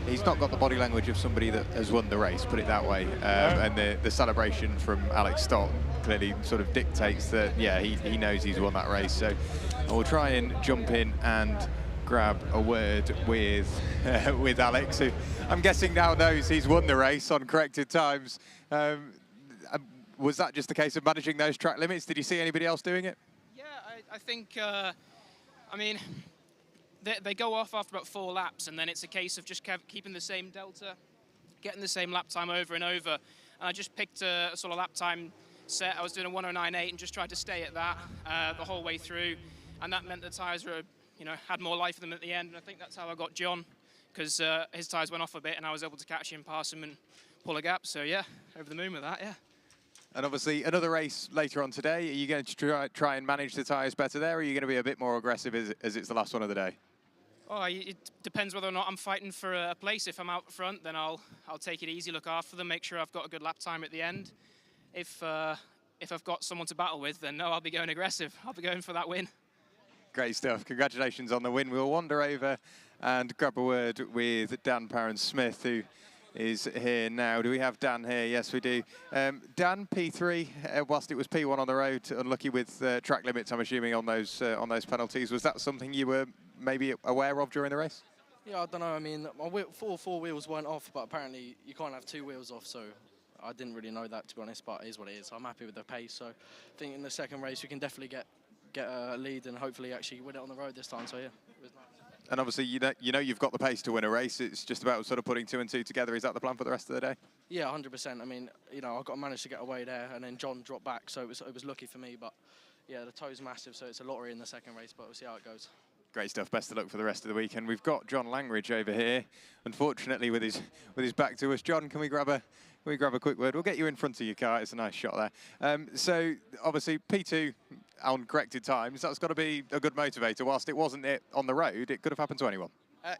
he's not got the body language of somebody that has won the race, put it that way. And the celebration from Alex Stott clearly sort of dictates that, yeah, he knows he's won that race. So we'll try and jump in and grab a word with Alex, who I'm guessing now knows he's won the race on corrected times. Was that just a case of managing those track limits? Did you see anybody else doing it? Yeah, I think, I mean, they go off after about 4 laps, and then it's a case of just keeping the same delta, getting the same lap time over and over. And I just picked a sort of lap time set. I was doing a 109.8 and just tried to stay at that the whole way through. And that meant the tyres were, you know, had more life in them at the end. And I think that's how I got John, because his tyres went off a bit and I was able to catch him, pass him and pull a gap. So yeah, over the moon with that, yeah. And obviously another race later on today. Are you going to try and manage the tyres better there, or are you going to be a bit more aggressive as it's the last one of the day? Oh, it depends whether or not I'm fighting for a place. If I'm out front, then I'll take it easy, look after them, make sure I've got a good lap time at the end. If I've got someone to battle with, then no, I'll be going aggressive. I'll be going for that win. Great stuff. Congratulations on the win. We'll wander over and grab a word with Dan Perrin-Smith, who is here now. Do we have Dan here? Yes, we do. Dan, P3, whilst it was P1 on the road, unlucky with track limits, I'm assuming, on those penalties. Was that something you were maybe aware of during the race? Yeah, I don't know. I mean, my four wheels weren't off, but apparently you can't have 2 wheels off, so I didn't really know that, to be honest, but it is what it is. I'm happy with the pace, so I think in the second race we can definitely get a lead and hopefully actually win it on the road this time, so yeah, it was nice. And obviously, you know you've got the pace to win a race. It's just about sort of putting 2 and 2 together. Is that the plan for the rest of the day? Yeah, 100%. I mean, you know, I managed to get away there, and then John dropped back, so it was lucky for me. But yeah, the toe's massive, so it's a lottery in the second race. But we'll see how it goes. Great stuff. Best of luck for the rest of the weekend. We've got John Langridge over here, unfortunately with his back to us. John, can we grab a quick word? We'll get you in front of your car. It's a nice shot there. So obviously P2 on corrected times. That's got to be a good motivator. Whilst it wasn't on the road, it could have happened to anyone.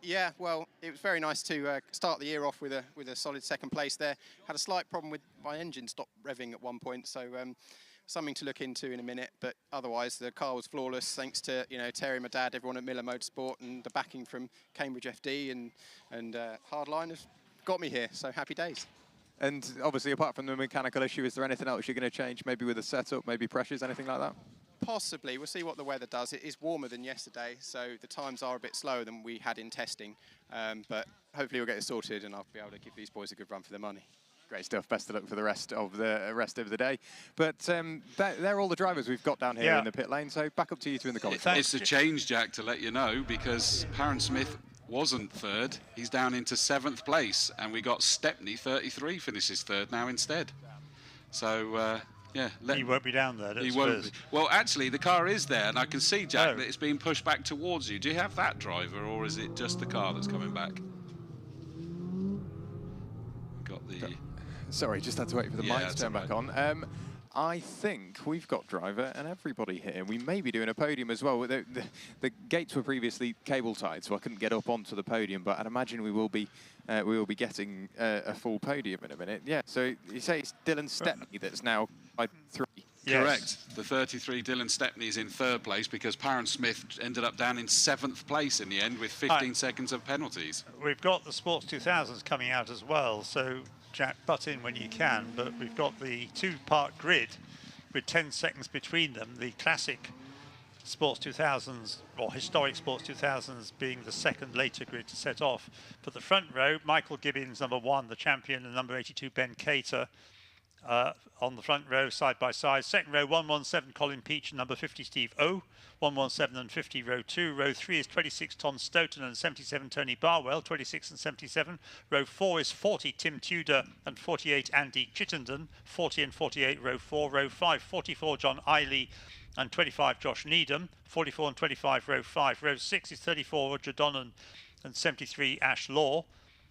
Yeah, well, it was very nice to start the year off with a solid second place there. Had a slight problem with my engine stopped revving at one point, so something to look into in a minute. But otherwise, the car was flawless, thanks to Terry, my dad, everyone at Miller Motorsport, and the backing from Cambridge FD and Hardline has got me here. So happy days. And obviously, apart from the mechanical issue, is there anything else you're going to change? Maybe with the setup, maybe pressures, anything like that? Possibly. We'll see what the weather does. It is warmer than yesterday, so the times are a bit slower than we had in testing. But hopefully we'll get it sorted and I'll be able to give these boys a good run for their money. Great stuff. Best of luck for the rest of the day. But they're all the drivers we've got down here in the pit lane, so back up to you two in the comments. It's a change, Jack, to let you know, because Perrin-Smith wasn't third. He's down into 7th place, and we got Stepney, 33, finishes third now instead. So... yeah, he won't be down there. He won't be. Well, actually, the car is there, and I can see, Jack, that it's being pushed back towards you. Do you have that driver, or is it just the car that's coming back? Got the... Sorry, just had to wait for the mic to turn back on. I think we've got driver and everybody here. We may be doing a podium as well. The gates were previously cable tied, so I couldn't get up onto the podium, but I'd imagine we will be getting a full podium in a minute. Yeah, so you say it's Dylan Stepney that's now by 3. Yes. Correct. The 33 Dylan Stepney is in 3rd place because Perrin-Smith ended up down in 7th place in the end with 15 seconds of penalties. We've got the Sports 2000s coming out as well, so Jack, butt in when you can, but we've got the 2-part grid with 10 seconds between them. The classic Sports 2000s, or historic Sports 2000s, being the second later grid to set off. But the front row, Michael Gibbons, number 1, the champion, and number 82, Ben Cater, on the front row, side by side. Second row, 117, Colin Peach, number 50, Steve O. 117 and 50, row 2. Row 3 is 26, Tom Stoughton, and 77, Tony Barwell, 26 and 77. Row 4 is 40, Tim Tudor, and 48, Andy Chittenden, 40 and 48, row 4. Row 5, 44, John Eiley, and 25, Josh Needham, 44 and 25, row 5. Row 6 is 34, Roger Donnan, and 73, Ash Law.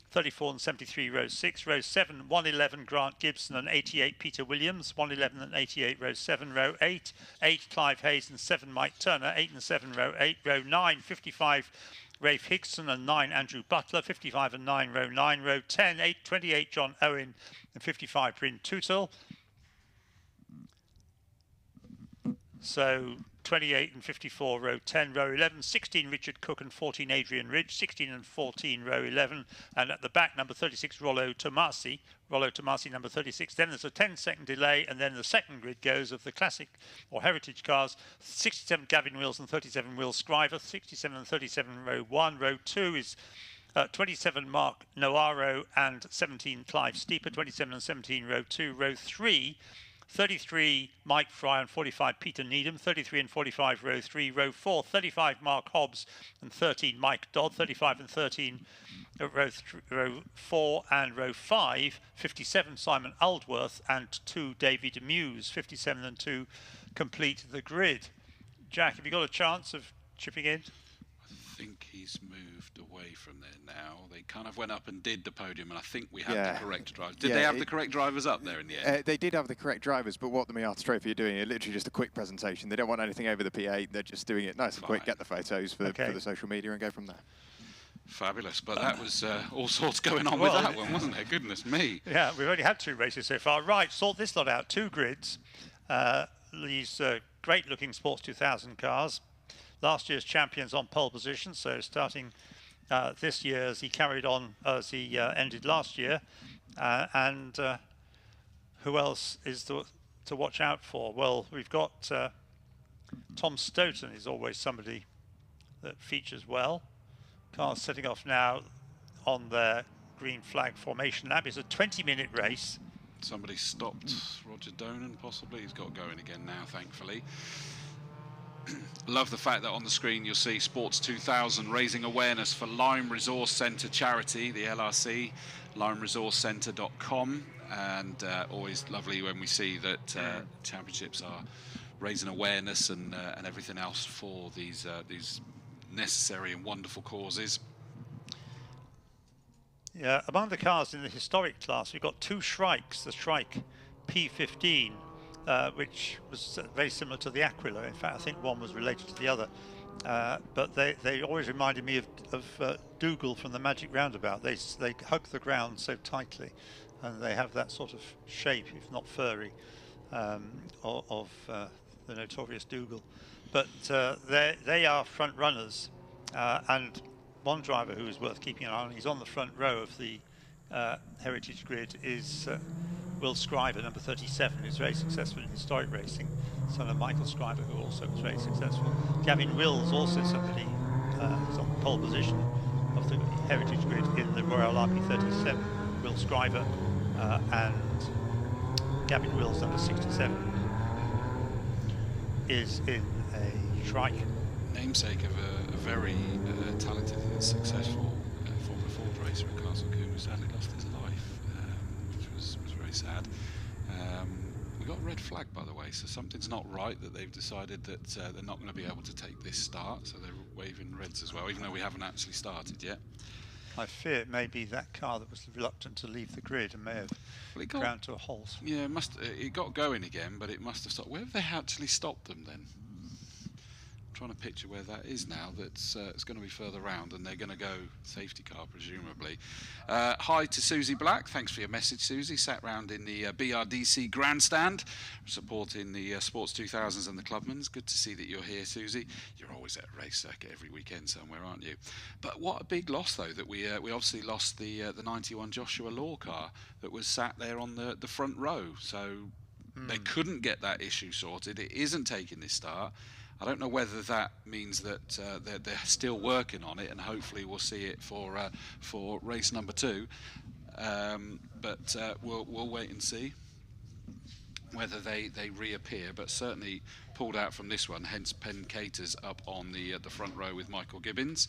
34 and 73, row 6. Row 7, 111, Grant Gibson, and 88, Peter Williams. 111 and 88, row 7. Row 8, 8, Clive Hayes, and 7, Mike Turner. 8 and 7, row 8. Row 9, 55, Rafe Hickson, and 9 Andrew Butler, 55 and 9 row 9, row 10, 28 John Owen, and 55 Bryn Tootle. So 28 and 54 row 10, row 11, 16 Richard Cook and 14 Adrian Ridge, 16 and 14 row 11, and at the back number 36 Rollo Tomasi number 36. Then there's a 10-second delay, and then the second grid goes of the classic or heritage cars. 67 Gavin Wills and 37 Will Scriver, 67 and 37 row 1, row 2 is 27 Mark Noaro and 17 Clive Steeper, 27 and 17 row 2, row 3 33 Mike Fry and 45 Peter Needham, 33 and 45 row 3, row 4 35 Mark Hobbs and 13 Mike Dodd, 35 and 13 row 4 and row 5 57 Simon Aldworth and 2 David Muse, 57 and 2 complete the grid. Jack, have you got a chance of chipping in? I think he's moved away from there now. They kind of went up and did the podium, and I think we had the correct drivers. Did they have the correct drivers up there in the end? They did have the correct drivers, but what the Miata Trophy are doing is literally just a quick presentation. They don't want anything over the P8. They're just doing it nice and quick, get the photos for the social media and go from there. Fabulous, but that was all sorts going on with that one, wasn't there? Goodness me. Yeah, we've only had 2 races so far. Right, sort this lot out. 2 grids. These great-looking Sports 2000 cars. Last year's champions on pole position, so starting this year as he carried on as he ended last year. And who else is to watch out for? Well, we've got Tom Stoughton is always somebody that features well. Cars setting off now on their green flag formation lap. It's a 20-minute race. Somebody stopped Roger Donan, possibly. He's got going again now, thankfully. Love the fact that on the screen you'll see Sports 2000 raising awareness for Lyme Resource Centre charity, the LRC, limeresourcecentre.com, and always lovely when we see that championships are raising awareness and everything else for these necessary and wonderful causes. Yeah, among the cars in the historic class, we've got 2 Shrikes, the Shrike P15. Which was very similar to the Aquila. In fact, I think one was related to the other. But they always reminded me of Dougal from the Magic Roundabout. They hug the ground so tightly, and they have that sort of shape, if not furry, of the notorious Dougal. But they are front runners, and one driver who is worth keeping an eye on, he's on the front row of the Heritage Grid, is Will Scriver, number 37, who's very successful in historic racing, son of Michael Scriver, who also was very successful. Gavin Wills, also somebody who's on pole position of the Heritage Grid in the Royal RP37. Will Scriver and Gavin Wills, number 67, is in a Shrike. Namesake of a very talented and successful Formula Ford racer at Castle Coombe, who sadly lost his life, which was very sad. We got a red flag, by the way, so something's not right, that they've decided that they're not going to be able to take this start, so they're waving reds as well, even though we haven't actually started yet. I fear it may be that car that was reluctant to leave the grid and may have ground to a halt. Yeah, it got going again, but it must have stopped. Where have they actually stopped them then? Trying to picture where that is now. That's it's going to be further round, and they're going to go safety car presumably. Hi to Susie Black, thanks for your message, Susie. Sat round in the BRDC grandstand supporting the Sports 2000s and the Clubmans. Good to see that you're here, Susie. You're always at a race circuit every weekend somewhere, aren't you? But what a big loss though, that we obviously lost the 91 Joshua Law car that was sat there on the front row, so they couldn't get that issue sorted. It isn't taking this start. I don't know whether that means that they're still working on it, and hopefully we'll see it for race number 2. But we'll wait and see whether they reappear. But certainly pulled out from this one. Hence Penn Caters up on the front row with Michael Gibbons.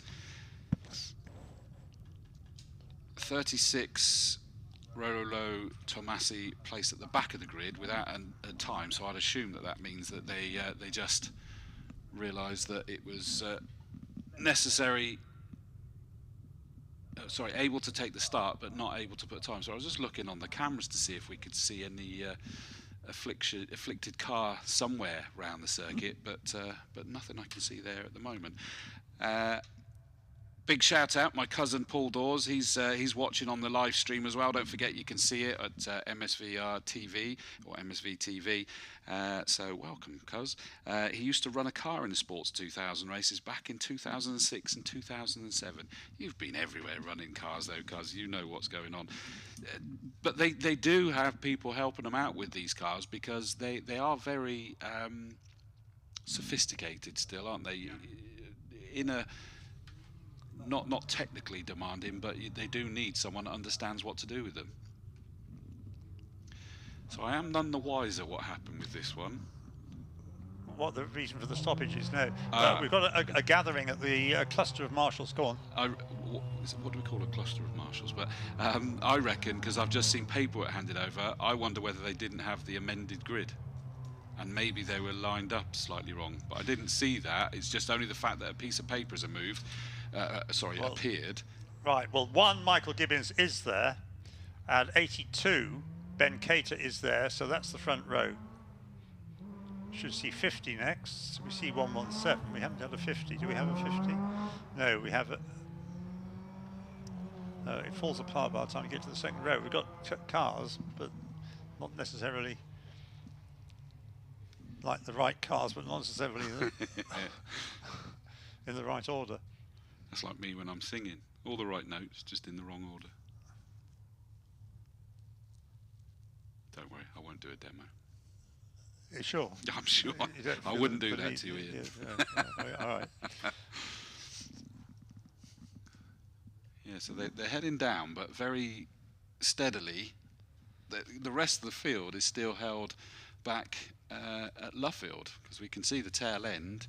36. Rollo Tomasi placed at the back of the grid without a time, so I'd assume that means that they just realised that it was able to take the start but not able to put time. So I was just looking on the cameras to see if we could see any afflicted car somewhere around the circuit, but nothing I can see there at the moment. Big shout out, my cousin Paul Dawes. He's watching on the live stream as well. Don't forget you can see it at MSVR TV or MSV TV. So welcome, cuz. He used to run a car in the Sports 2000 races back in 2006 and 2007. You've been everywhere running cars though, cuz. You know what's going on. But they do have people helping them out with these cars because they are very sophisticated still, aren't they? In a not technically demanding, but they do need someone that understands what to do with them. So I am none the wiser what happened with this one. What the reason for the stoppage is now. We've got a gathering at the cluster of marshals. Go on. What do we call a cluster of marshals? But I reckon, because I've just seen paperwork handed over, I wonder whether they didn't have the amended grid. And maybe they were lined up slightly wrong. But I didn't see that. It's just only the fact that a piece of paper has moved. Appeared. Right, well, 1, Michael Gibbons is there, and 82, Ben Cater is there, so that's the front row. Should see 50 next. We see 117. We haven't had a 50. Do we have a 50? No, we have a... it falls apart by the time we get to the second row. We've got cars, but not necessarily like the right cars, but not necessarily in the right order. That's like me when I'm singing. All the right notes, just in the wrong order. Don't worry, I won't do a demo. You sure? I'm sure. I wouldn't do that to you, Ian. All right. Yeah, so they're heading down, but very steadily. The rest of the field is still held back at Luffield, because we can see the tail end,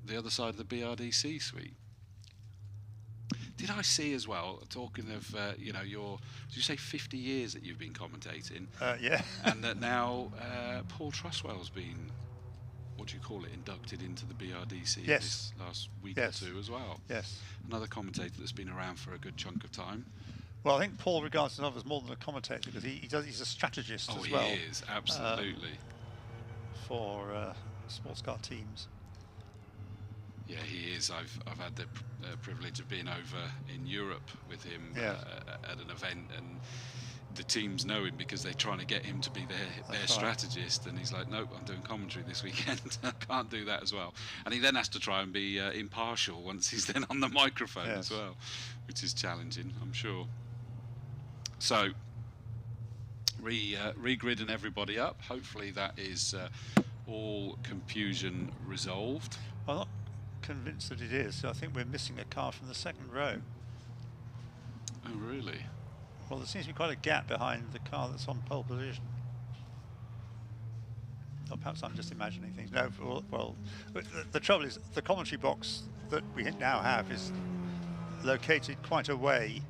the other side of the BRDC suite. Did I see as well, talking of, did you say 50 years that you've been commentating? Yeah. And that now Paul Truswell's been, what do you call it, inducted into the BRDC this last week or two as well. Yes. Another commentator that's been around for a good chunk of time. Well, I think Paul regards himself as more than a commentator because he's a strategist as well. Oh, he is, absolutely. For sports car teams. Yeah, he is. I've had the privilege of being over in Europe with him at an event, and the teams know him because they're trying to get him to be their strategist, and he's like, nope, I'm doing commentary this weekend. I can't do that as well. And he then has to try and be impartial once he's then on the microphone as well, which is challenging, I'm sure. So, re-gridding everybody up. Hopefully that is all confusion resolved. I'm not convinced that it is. So I think we're missing a car from the second row. Oh, really? Well, there seems to be quite a gap behind the car that's on pole position. Or perhaps I'm just imagining things. No, well, the trouble is the commentary box that we now have is located quite away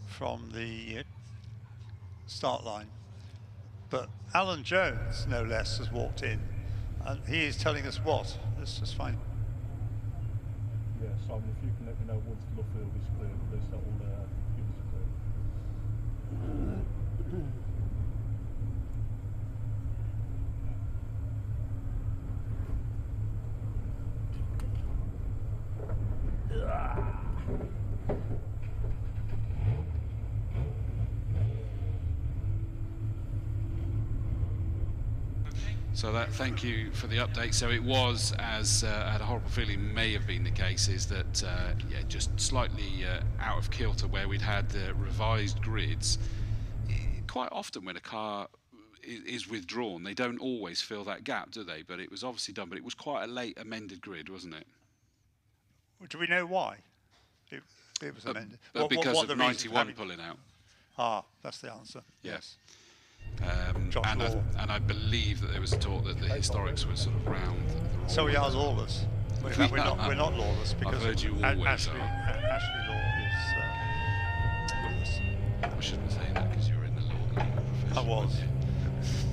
from the start line. But Alan Jones, no less, has walked in, and he is telling us what? Let's just find. Yeah, Simon, if you can let me know once the Luffield is clear, at least that will give us a clear. So thank you for the update. So it was, as I had a horrible feeling may have been the case, is that just slightly out of kilter where we'd had revised grids. Quite often when a car is withdrawn, they don't always fill that gap, do they? But it was obviously done. But it was quite a late amended grid, wasn't it? Do we know why it was amended? Because of 91 pulling out. Ah, that's the answer. Yes. And I believe that there was a talk that the historics were sort of round. So we are lawless. We're not lawless because I've heard you always Ashley Law is. I shouldn't say that because you were in the law profession. I was.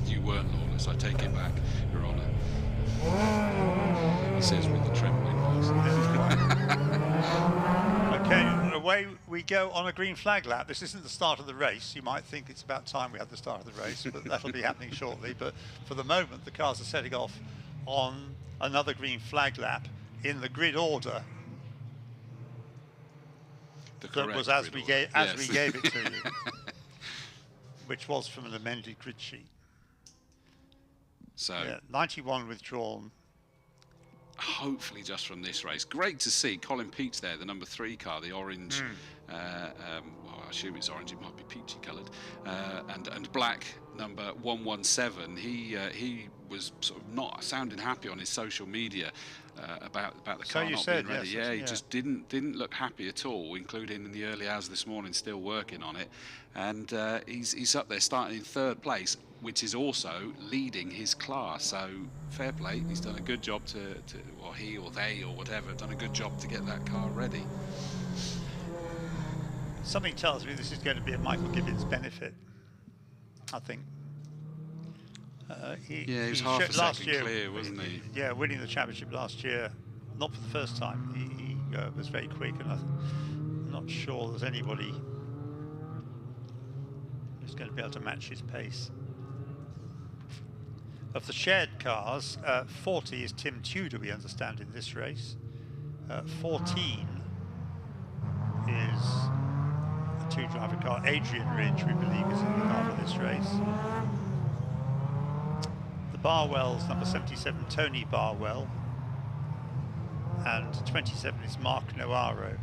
You weren't lawless. I take it back, Your Honour. He says with the trembling voice. Okay, away we go on a green flag lap. This isn't the start of the race. You might think it's about time we had the start of the race, but that'll be happening shortly. But for the moment, the cars are setting off on another green flag lap in the grid order that was as we gave it to you, which was from an amended grid sheet. So yeah, 91 withdrawn. Hopefully just from this race. Great to see Colin Peach there, the number 3 car, the orange. Well, I assume it's orange, it might be peachy coloured, and black number 117. He was sort of not sounding happy on his social media about the car not being ready. Yes, he just didn't look happy at all, including in the early hours this morning, still working on it. And he's up there starting in 3rd place, which is also leading his class. So fair play, he's done a good job or he or they or whatever, done a good job to get that car ready. Something tells me this is going to be a Michael Gibbons benefit, I think. He was half a second clear, wasn't he? Yeah, winning the championship last year, not for the first time. He was very quick, and I'm not sure there's anybody who's going to be able to match his pace. Of the shared cars, 40 is Tim Tudor, we understand, in this race. 14 is a 2-driver car. Adrian Ridge, we believe, is in the car for this race. The Barwell's number 77, Tony Barwell. And 27 is Mark Noaro.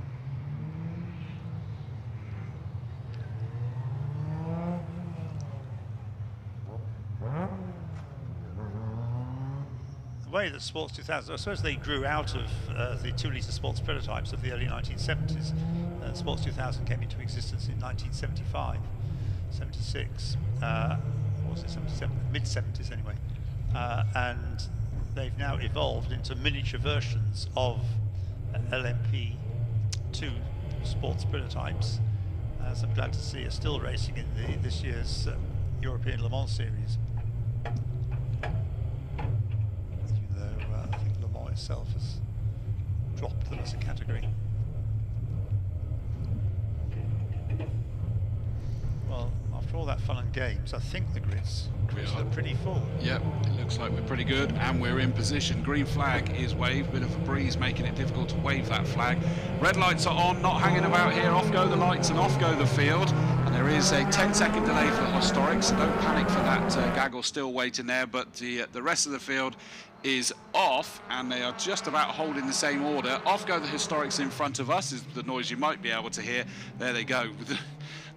The way that Sports 2000, I suppose they grew out of the 2-litre sports prototypes of the early 1970s. Sports 2000 came into existence in 1975, 76, or was it 77? Mid-70s anyway. And they've now evolved into miniature versions of LMP2 sports prototypes, as I'm glad to see are still racing in this year's European Le Mans series. Even though I think Le Mans itself has dropped them as a category. Well, after all that fun and games, I think the grids look pretty full. Yep, it looks like we're pretty good, and we're in position. Green flag is waved, bit of a breeze making it difficult to wave that flag. Red lights are on, not hanging about here. Off go the lights and off go the field. And there is a 10-second delay for Historic, so don't panic for that gaggle still waiting there. But the rest of the field is off, and they are just about holding the same order. Off go the Historics in front of us, is the noise you might be able to hear. There they go.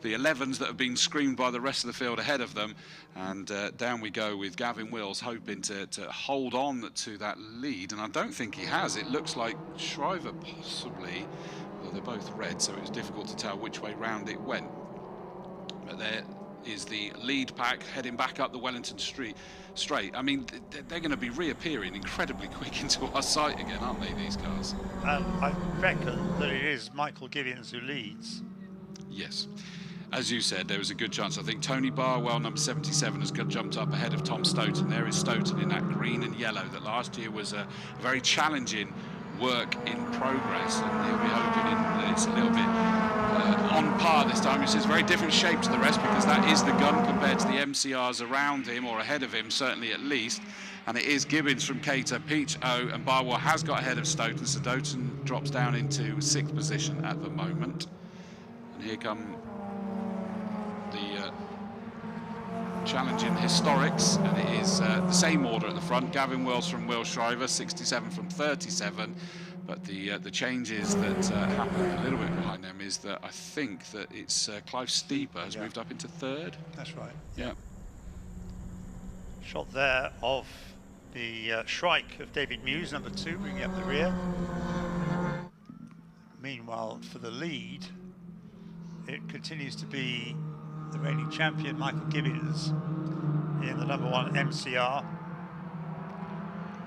The 11s that have been screamed by the rest of the field ahead of them, and down we go with Gavin Wills hoping to hold on to that lead, and I don't think he has. It looks like Shriver possibly, well, they're both red, so it's difficult to tell which way round it went. But there is the lead pack heading back up the Wellington straight. I mean, they're going to be reappearing incredibly quick into our sight again, aren't they, these cars? And I reckon that it is Michael Gibbons who leads. Yes. As you said, there was a good chance. I think Tony Barwell, number 77, has jumped up ahead of Tom Stoughton. There is Stoughton in that green and yellow that last year was a very challenging work in progress, and he'll be hoping that it's a little bit on par this time. It's a very different shape to the rest, because that is the gun compared to the MCRs around him, or ahead of him, certainly at least. And it is Gibbons from Cater, Peach O, and Barwell has got ahead of Stoughton, so Stoughton drops down into 6th position at the moment. And here come the challenging Historics, and it is the same order at the front. Gavin Wills from Will Shriver, 67 from 37. But the changes that happen a little bit behind them is that I think that it's Clive Steeper has moved up into 3rd. That's right. Yeah. Shot there of the Shrike of David Muse, number 2, bringing up the rear. Meanwhile, for the lead, it continues to be the reigning champion Michael Gibbons in the number 1 MCR,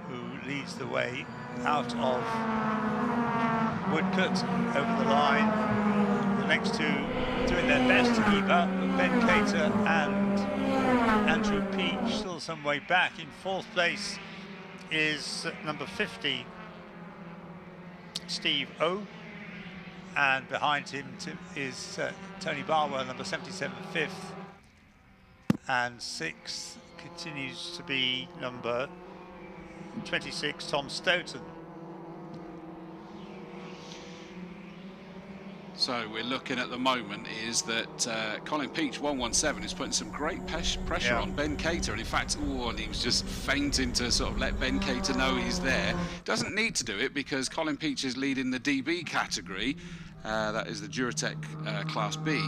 who leads the way out of Woodcote over the line. The next two doing their best to keep up, but Ben Cater and Andrew Peach still some way back. In 4th place is number 50, Steve O. And behind him is Tony Barwell, number 77, 5th. And 6th continues to be number 26, Tom Stoughton. So we're looking at the moment is that Colin Peach 117 is putting some great pressure on Ben Cater, and in fact, and he was just fainting to sort of let Ben Cater know he's there. Doesn't need to do it because Colin Peach is leading the DB category. That is the Duratec Class B.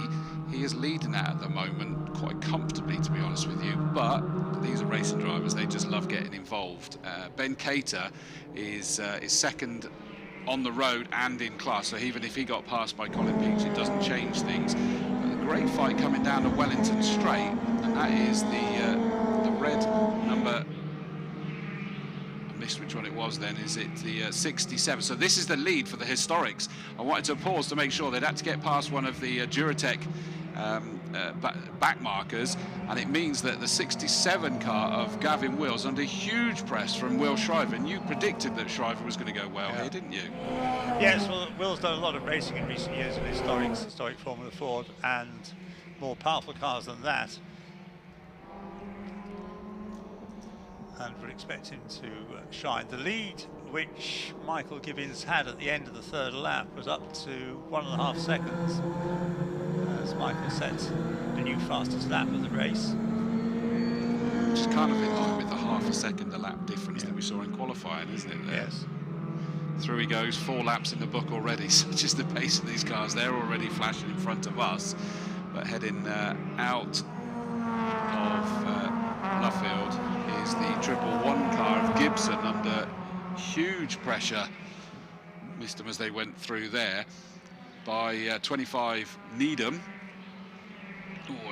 He is leading that at the moment quite comfortably, to be honest with you. But these are racing drivers; they just love getting involved. Ben Cater is second on the road and in class, so even if he got passed by Colin Peach, it doesn't change things. But a great fight coming down to Wellington Straight, and that is the red number. I missed which one it was then. Is it the 67? So this is the lead for the Historics. I wanted to pause to make sure they'd had to get past one of the Duratec back markers, and it means that the 67 car of Gavin Wills under huge press from Will Shriver, and you predicted that Shriver was going to go well here, didn't you? Yes, well, Will's done a lot of racing in recent years in historic Formula Ford and more powerful cars than that, and would expect him to shine. The lead which Michael Gibbons had at the end of the third lap was up to 1.5 seconds. As Michael set the new fastest lap of the race. Which is kind of in line with the half a second a lap difference that we saw in qualifying, isn't it? There? Yes. Through he goes, 4 laps in the book already. Such is the pace of these cars. They're already flashing in front of us. But heading out of Luffield is the 111 car of Gibson under huge pressure. Missed them as they went through there by 25 Needham.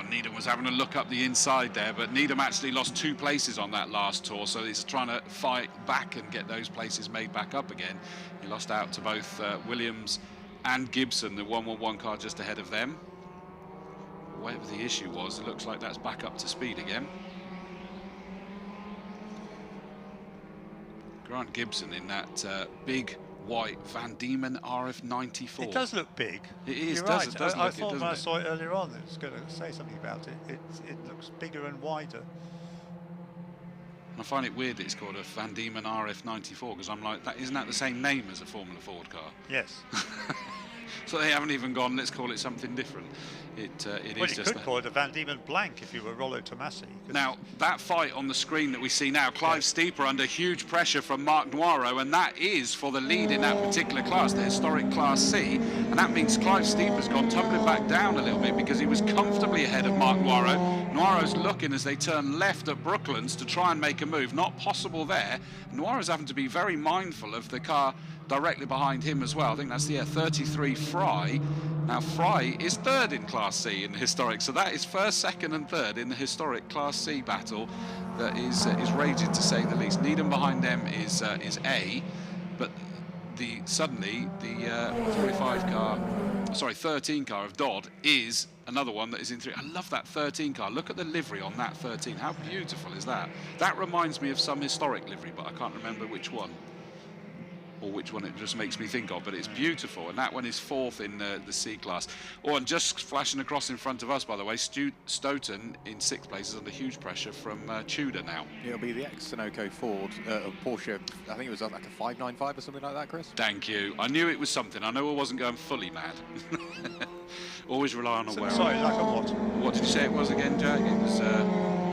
Needham was having a look up the inside there, but Needham actually lost 2 places on that last tour, so he's trying to fight back and get those places made back up again. He lost out to both Williams and Gibson, the 111 car just ahead of them. Whatever the issue was, it looks like that's back up to speed again. Grant Gibson in that big white Van Diemen RF94. It does look big. It is, You're does right. it? Does I look thought it, when I doesn't saw it earlier on, it was going to say something about it. It looks bigger and wider. I find it weird that it's called a Van Diemen RF94 because I'm like, isn't that the same name as a Formula Ford car? Yes. So they haven't even gone, let's call it something different. It well, is you just could call it a Van Diemen blank if you were Rollo Tomasi. Now, that fight on the screen that we see now, Clive Steeper under huge pressure from Mark Noiro, and that is for the lead in that particular class, the historic Class C, and that means Clive Steeper's gone tumbling back down a little bit because he was comfortably ahead of Mark Noiro. Noiro's looking as they turn left at Brooklands to try and make a move. Not possible there. Noiro's having to be very mindful of the car directly behind him as well. I think that's the 33 Fry. Now Fry is third in Class C in the historic, so that is first, second and third in the historic Class C battle that is raging to say the least. Needham behind them is A, but suddenly the 13 car of Dodd is another one that is in 3. I love that 13 car. Look at the livery on that 13. How beautiful is that? That reminds me of some historic livery, but I can't remember which one. Or which one it just makes me think of, but it's beautiful, and that one is 4th in the C class. Oh, and just flashing across in front of us, by the way, Stoughton in 6th place is under huge pressure from Tudor now. It'll be the ex-Sunoco Ford Porsche. I think it was like a 595 or something like that, Chris. Thank you. I knew it was something. I know I wasn't going fully mad. Always rely on a wearer. Sorry, like a what? What did you say it was again, Jack? It was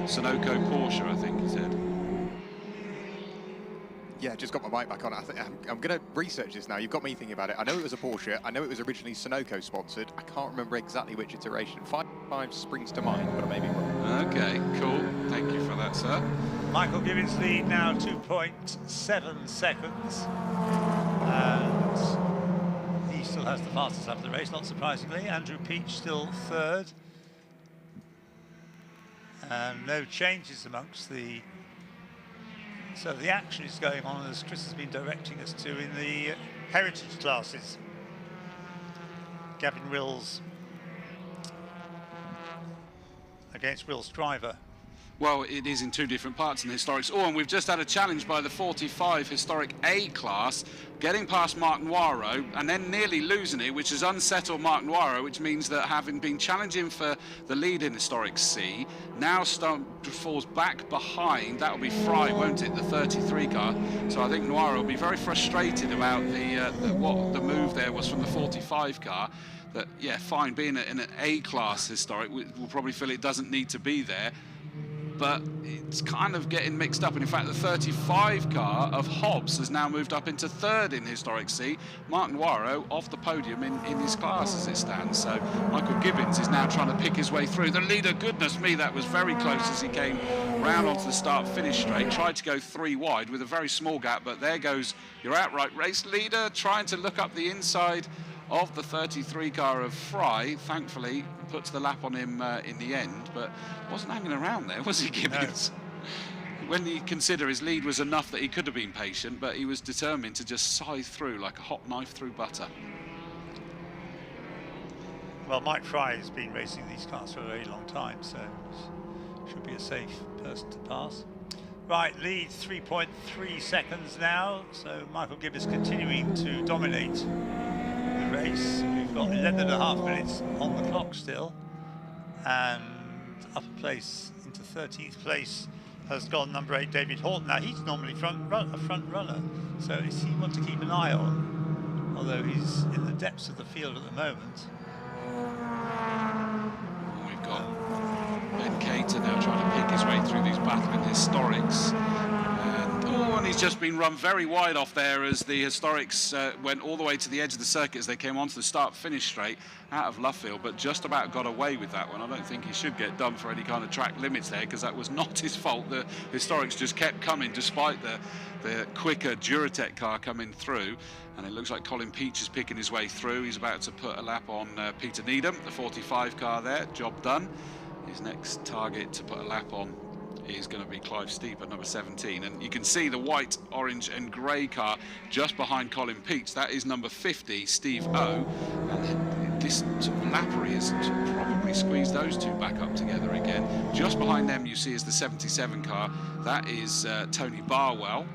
Sunoco Porsche, I think he said. Yeah, just got my mic back on. I'm going to research this now. You've got me thinking about it. I know it was a Porsche. I know it was originally Sunoco sponsored. I can't remember exactly which iteration. 5 springs to mind, but I may be wrong. Okay, cool. Thank you for that, sir. Michael Gibbons lead now 2.7 seconds. And he still has the fastest lap of the race, not surprisingly. Andrew Peach still third. And no changes amongst the... So the action is going on, as Chris has been directing us to, in the heritage classes. Gavin Wills against Will Stryver. Well, it is in two different parts in the Historics. Oh, and we've just had a challenge by the 45 Historic A class, getting past Mark Noiro and then nearly losing it, which has unsettled Mark Noiro, which means that having been challenging for the lead in Historic C, now falls back behind. That'll be Fry, won't it, the 33 car? So I think Noiro will be very frustrated about what the move there was from the 45 car. That, yeah, fine, being in an A class Historic, we'll probably feel it doesn't need to be there. But it's kind of getting mixed up, and in fact the 35 car of Hobbs has now moved up into third in Historic C. Mark Noiro off the podium in his class as it stands, so Michael Gibbons is now trying to pick his way through. The leader, goodness me, that was very close as he came round onto the start-finish straight, tried to go 3 wide with a very small gap, but there goes your outright race leader trying to look up the inside of the 33 car of Fry. Thankfully puts the lap on him in the end, but wasn't hanging around there, was he, Gibbons? No. When you consider his lead was enough that he could have been patient, but he was determined to just scythe through like a hot knife through butter. Well, Mike Fry has been racing these cars for a very long time, so should be a safe person to pass. Right, lead 3.3 seconds now, so Michael Gibbons continuing to dominate the race. We've got 11.5 minutes on the clock still, and upper place into 13th place has gone number 8 David Horton. Now he's normally a front runner, so is he one to keep an eye on, although he's in the depths of the field at the moment. We've got Ben Cater now trying to pick his way through these battling Historics. And he's just been run very wide off there as the Historics went all the way to the edge of the circuit as they came onto the start-finish straight out of Luffield, but just about got away with that one. I don't think he should get done for any kind of track limits there, because that was not his fault. The Historics just kept coming despite the quicker Duratec car coming through. And it looks like Colin Peach is picking his way through. He's about to put a lap on Peter Needham, the 45 car there. Job done. His next target to put a lap on is going to be Clive Steeper, number 17. And you can see the white, orange and grey car just behind Colin Peach. That is number 50, Steve O. And this sort of lappery has probably squeezed those two back up together again. Just behind them you see is the 77 car. That is Tony Barwell.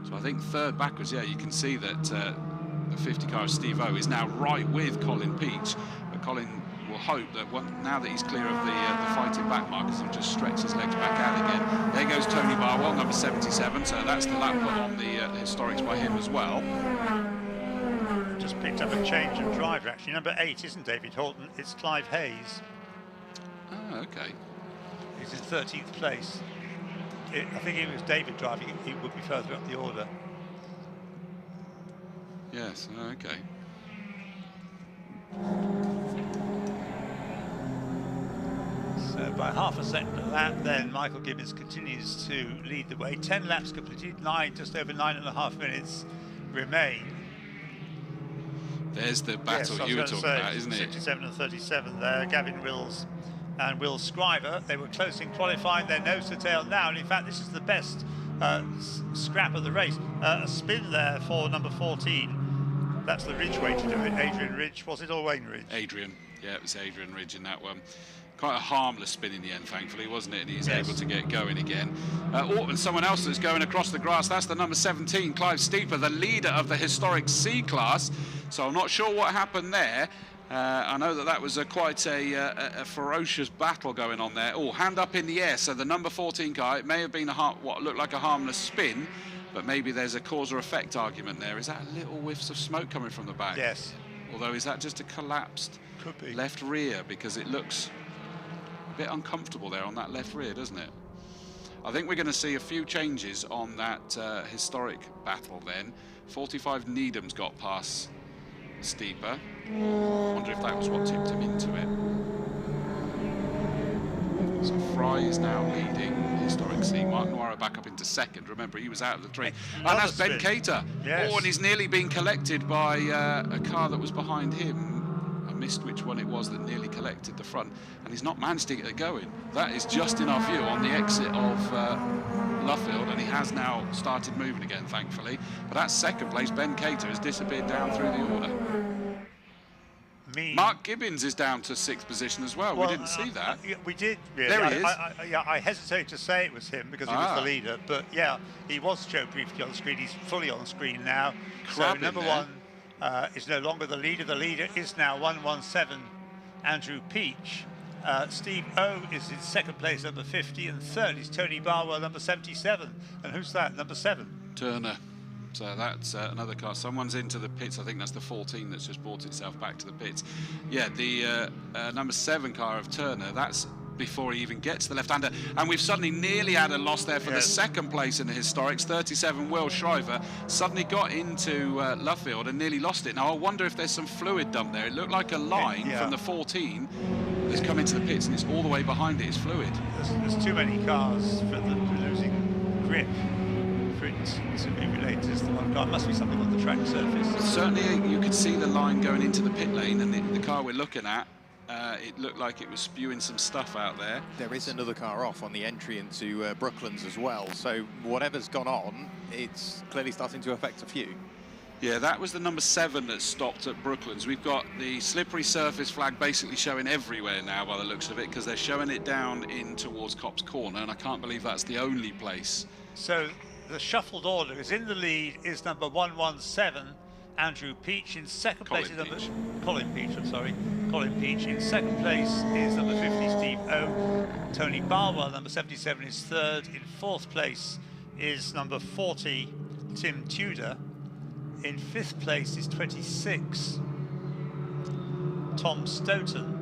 So I think third backwards, yeah, you can see that the 50 car of Steve O is now right with Colin Peach. But Colin will hope that now that he's clear of the fighting back markers, he'll just stretch his legs back out again. There goes Tony Barwell, number 77, so that's the lap put on the Historics by him as well. Just picked up a change of driver, actually. Number 8 isn't David Horton, it's Clive Hayes. Oh, okay. He's in 13th place. I think if it was David driving, he would be further up the order. Yes, okay. So by half a second of lap, then Michael Gibbons continues to lead the way. 10 laps completed, just over 9.5 minutes remain. There's the battle you were talking about, isn't it? 67 and 37 there. Gavin Wills and Will Scriver, they were close in qualifying, they're nose to tail now, and in fact this is the best scrap of the race. A spin there for number 14. That's the Ridge way to do it. Adrian Ridge, was it, or Wayne Ridge? Adrian, yeah, it was Adrian Ridge in that one. Quite a harmless spin in the end, thankfully, wasn't it? And he's able to get going again. And someone else that's going across the grass, that's the number 17, Clive Steeper, the leader of the Historic C class. So I'm not sure what happened there. I know that was quite a ferocious battle going on there. Oh, hand up in the air. So the number 14 car, it may have been what looked like a harmless spin, but maybe there's a cause or effect argument there. Is that little whiffs of smoke coming from the back? Yes. Although, is that just a collapsed left rear? Because it looks a bit uncomfortable there on that left rear, doesn't it? I think we're going to see a few changes on that Historic battle then. 45 Needham's got past Steeper. I wonder if that was what tipped him into it. So Fry is now leading Historic C. Martin Noiro back up into second. Remember, he was out of the three. And that's Ben Cater. Yes. Oh, and he's nearly been collected by a car that was behind him. I missed which one it was that nearly collected the front. And he's not managed to get it going. That is just in our view on the exit of Luffield, and he has now started moving again, thankfully. But that's second place. Ben Cater has disappeared down through the order. mean... Mark Gibbons is down to 6th position as well. We didn't see that. Yeah, we did, really. There he is. I hesitate to say it was him because he was the leader, but yeah, he was shown briefly on the screen. He's fully on screen now. So number one is no longer the leader. The leader is now 117, Andrew Peach. Steve O is in 2nd place, number 50, and 3rd is Tony Barwell, number 77. And who's that, number 7? Turner. So that's another car. Someone's into the pits. I think that's the 14 that's just brought itself back to the pits. Yeah, the number 7 car of Turner, that's before he even gets the left-hander. And we've suddenly nearly had a loss there for the 2nd place in the historics. 37, Will Shriver, suddenly got into Luffield and nearly lost it. Now, I wonder if there's some fluid dump there. It looked like a line from the 14 that's come into the pits, and it's all the way behind it. It's fluid. There's too many cars for the losing grip for it to be related to the one car. It must be something on the track surface. Certainly, you could see the line going into the pit lane, and the car we're looking at, it looked like it was spewing some stuff out there. There is another car off on the entry into Brooklands as well, so whatever's gone on, it's clearly starting to affect a few. Yeah, that was the number 7 that stopped at Brooklands. We've got the slippery surface flag basically showing everywhere now by the looks of it, because they're showing it down in towards Copse Corner, and I can't believe that's the only place. So the shuffled order is in the lead is number 117, Andrew Peach. In 2nd place is Colin Peach, I'm sorry. Colin Peach. In 2nd place is number 50, Steve O. Tony Barwell, number 77, is 3rd. In 4th place is number 40, Tim Tudor. In 5th place is 26, Tom Stoughton.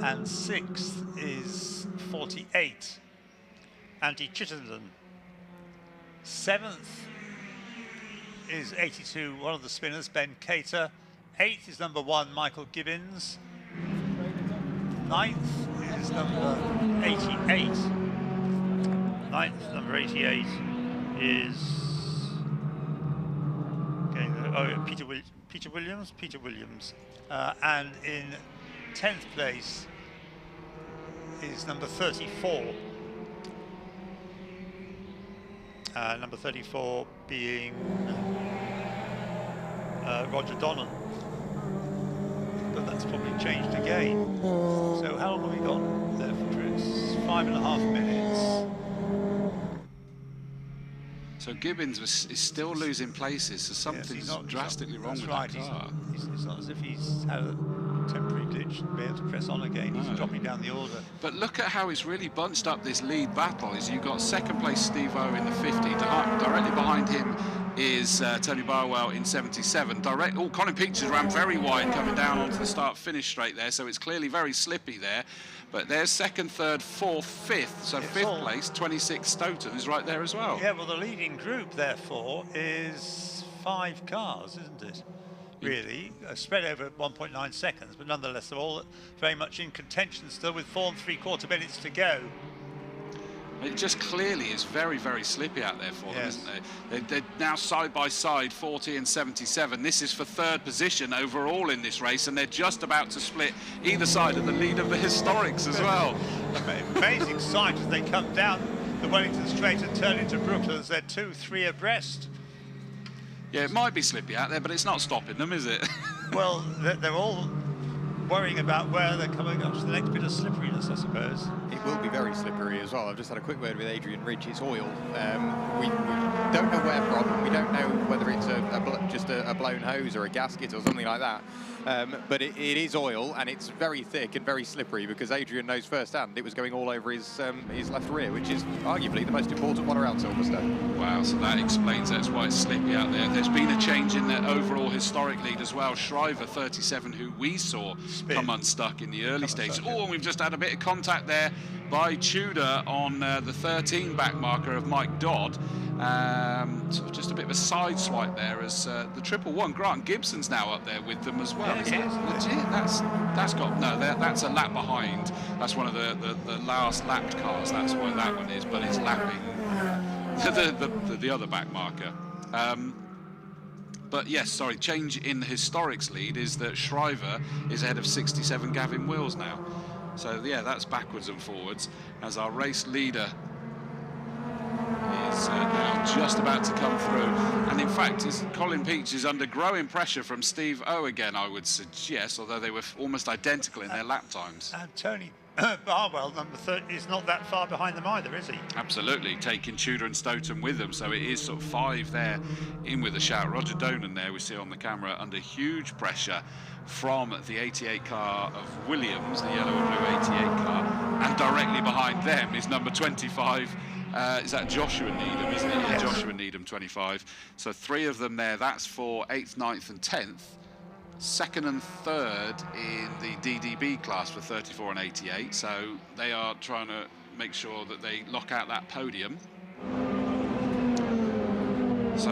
And 6th is 48, Andy Chittenden. 7th is 82, one of the spinners, Ben Cater. 8th is number 1, Michael Gibbons. 9th is number 88. 9th, number 88 is Peter Williams. And in 10th place is number 34. Number 34 being Roger Donnan. But that's probably changed again. So how long have we got there for Chris? 5.5 minutes. So Gibbons is still losing places, so something's drastically wrong with that car. It's not as if he's had a temporary glitch and be able to press on again. He's dropping down the order. But look at how it's really bunched up this lead battle. Is you've got 2nd place Steve O in the 50. Directly behind him is Tony Barwell in 77. Colin Peach has ran very wide coming down onto the start-finish straight there, so it's clearly very slippy there. But there's 2nd, 3rd, 4th, 5th. So 5th place, 26 Stoughton is right there as well. Yeah, well, the leading group, therefore, is 5 cars, isn't it? Really, spread over 1.9 seconds, but nonetheless, they're all very much in contention still with 4 3/4 minutes to go. It just clearly is very, very slippy out there for them, isn't it? They're now side by side, 40 and 77. This is for 3rd position overall in this race, and they're just about to split either side of the lead of the historics as well. Amazing sight as they come down the Wellington Straight and turn into Brooklands. They're 2, 3 abreast. Yeah, it might be slippy out there, but it's not stopping them, is it? Well, they're all worrying about where they're coming up to the next bit of slipperiness, I suppose. It will be very slippery as well. I've just had a quick word with Adrian Ridge. It's oil. We don't know where from. We don't know whether it's just a blown hose or a gasket or something like that. But it is oil, and it's very thick and very slippery, because Adrian knows firsthand it was going all over his left rear, which is arguably the most important one around Silverstone. Wow, so that explains that's why it's slippy out there. There's been a change in the overall historic lead as well. Shriver, 37, who we saw come unstuck in the early stages. Oh, and we've just had a bit of contact there by Tudor on the 13 back marker of Mike Dodd. Sort of just a bit of a side swipe there as the 111 Grant Gibson's now up there with them as well. Yeah, is that legit? That's got no. That's a lap behind. That's one of the last lapped cars. That's what that one is. But it's lapping the other back marker. But yes, sorry. Change in the historics lead is that Shriver is ahead of 67 Gavin Wills now. So yeah, that's backwards and forwards as our race leader is It's now just about to come through. And in fact, Colin Peach is under growing pressure from Steve O again, I would suggest, although they were almost identical in their lap times. And Tony Barwell, number 30, is not that far behind them either, is he? Absolutely, taking Tudor and Stoughton with them, so it is sort of 5 there in with a shout. Roger Donan there, we see on the camera, under huge pressure from the 88 car of Williams, the yellow and blue 88 car, and directly behind them is number 25. Is that Joshua Needham, isn't it? Yeah, yes. Joshua Needham, 25. So 3 of them there, that's for 8th, 9th and 10th. 2nd and 3rd in the DDB class for 34 and 88. So they are trying to make sure that they lock out that podium. So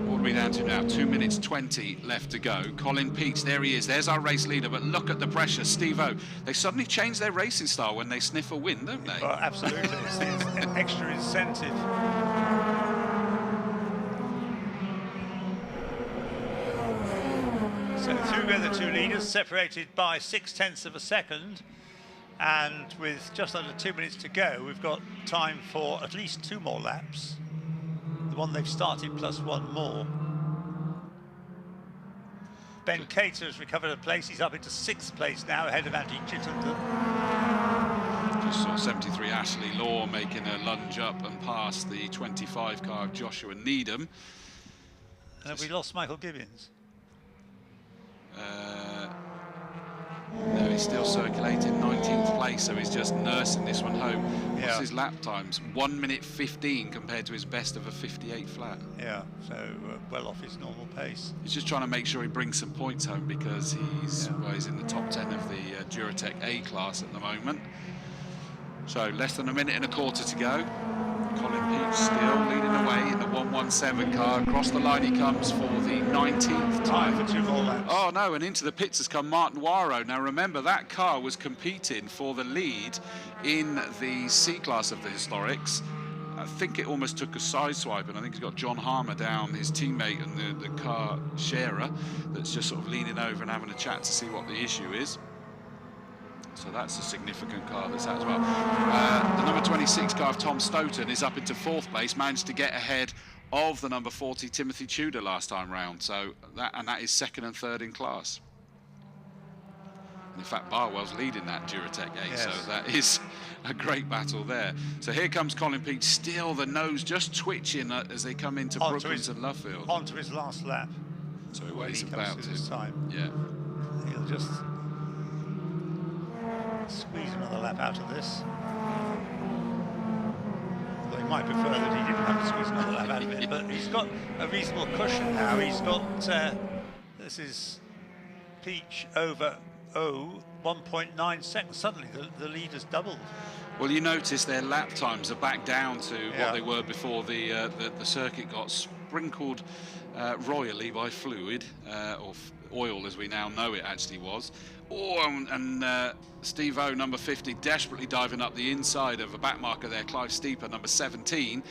what are we down to now? 2 minutes 20 left to go. Colin Peach, there he is. There's our race leader, but look at the pressure. Steve-O, they suddenly change their racing style when they sniff a win, don't they? Well, absolutely. It's an extra incentive. So through go the 2 leaders, separated by 0.6 of a second. And with just under 2 minutes to go, we've got time for at least 2 more laps. The one they've started plus 1 more. Ben Cater has recovered a place. He's up into 6th place now, ahead of Andy Chittenden. Just saw 73 Ashley Law making a lunge up and past the 25 car of Joshua Needham. And have we lost Michael Gibbons? No, he's still circulating 19th place, so he's just nursing this one home. What's his lap times? 1 minute 15 compared to his best of a 58 flat. Yeah, so well off his normal pace. He's just trying to make sure he brings some points home because he's, well, he's in the top 10 of the Duratec A class at the moment. So less than a minute and a quarter to go. Colin Peach still leading away in the 117 car. Across the line he comes for the 19th time. For 2 more laps. Oh no, and into the pits has come Martin Waro. Now remember, that car was competing for the lead in the C class of the Historics. I think it almost took a side swipe, and I think he's got John Harmer down, his teammate and the car sharer, that's just sort of leaning over and having a chat to see what the issue is. So that's a significant car that's out as well. The number 26 car of Tom Stoughton is up into 4th place, managed to get ahead of the number 40 Timothy Tudor last time round. So that is 2nd and 3rd in class. And in fact, Barwell's leading that Duratec A, yes. So that is a great battle there. So here comes Colin Peach, still the nose just twitching as they come into Brooklands and Luffield. On to his last lap. So what he's about to. This time. Yeah. He'll just squeeze another lap out of this. Although he might prefer that he didn't have to squeeze another lap out of it, but he's got a reasonable cushion now. He's got, this is Peach over O, 1.9 seconds. Suddenly the lead has doubled. Well, you notice their lap times are back down to what they were before the circuit got sprinkled royally by fluid, or oil as we now know it actually was. Oh, and Steve O, number 50, desperately diving up the inside of a backmarker there, Clive Steeper, number 17,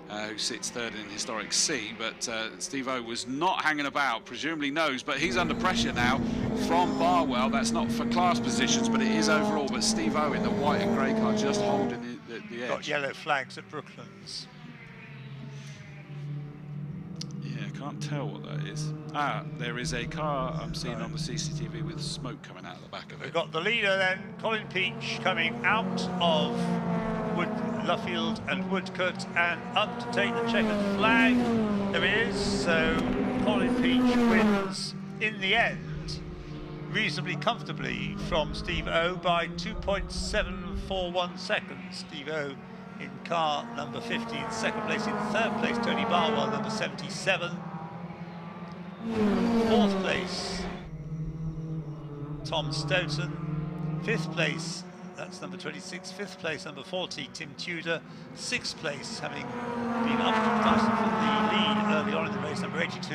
who sits 3rd in Historic C. But Steve O was not hanging about, presumably knows, but he's under pressure now from Barwell. That's not for class positions, but it is overall. But Steve O in the white and grey car just holding the edge. Got yellow flags at Brooklands. Can't tell what that is. There is a car I'm seeing on the CCTV with smoke coming out of the back of it. We've got the leader then, Colin Peach, coming out of Luffield and Woodcote and up to take the checkered flag. There he is. So Colin Peach wins in the end reasonably comfortably from Steve O by 2.741 seconds. Steve O in car number 50 in 2nd place. In 3rd place, Tony Barwell, number 77. 4th place, Tom Stoughton. 5th place, that's number 26. 5th place, number 40, Tim Tudor. 6th place, having been up for the lead early on in the race, number 82,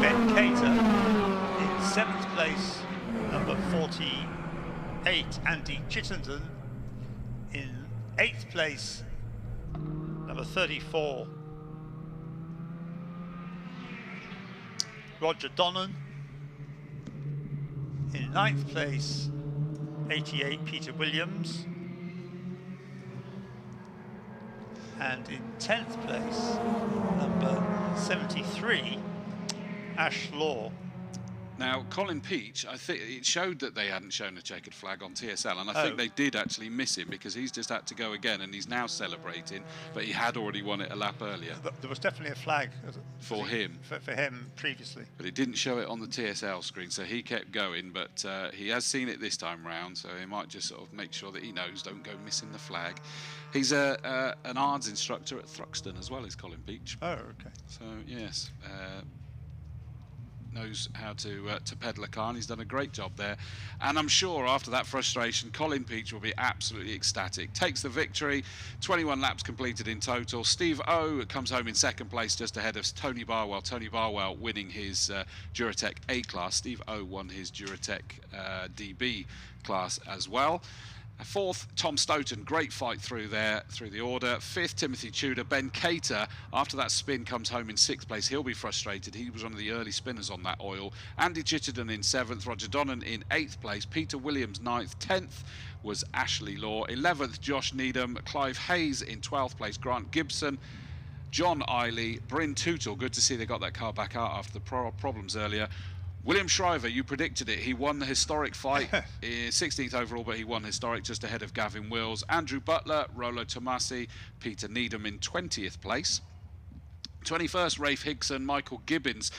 Ben Cater. In 7th place, number 48, Andy Chittenden. In 8th place, number 34, Roger Donnan. In 9th place, 88, Peter Williams. And in 10th place, number 73, Ash Law. Now, Colin Peach, I think it showed that they hadn't shown a checkered flag on TSL, and I think they did actually miss him because he's just had to go again, and he's now celebrating, but he had already won it a lap earlier. There was definitely a flag for him. For him previously. But it didn't show it on the TSL screen, so he kept going, but he has seen it this time round, so he might just sort of make sure that he knows, don't go missing the flag. He's an ARDS instructor at Thruxton as well as Colin Peach. Oh, okay. So, yes. Knows how to pedal a car, and he's done a great job there. And I'm sure after that frustration, Colin Peach will be absolutely ecstatic. Takes the victory, 21 laps completed in total. Steve O comes home in second place, just ahead of Tony Barwell. Tony Barwell winning his Duratec A class. Steve O won his Duratec DB class as well. Fourth, Tom Stoughton, great fight through there, through the order. Fifth, Timothy Tudor. Ben Cater, after that spin, comes home in sixth place. He'll be frustrated. He was one of the early spinners on that oil. Andy Chittenden in seventh. Roger Donnan in eighth place. Peter Williams, ninth. 10th was Ashley Law. 11th, Josh Needham. Clive Hayes in 12th place. Grant Gibson. John Eiley. Bryn Tootle. Good to see they got that car back out after the problems earlier. William Shriver, you predicted it. He won the historic fight, 16th overall, but he won historic just ahead of Gavin Wills. Andrew Butler, Rolo Tomasi, Peter Needham in 20th place. 21st, Rafe Higson. Michael Gibbons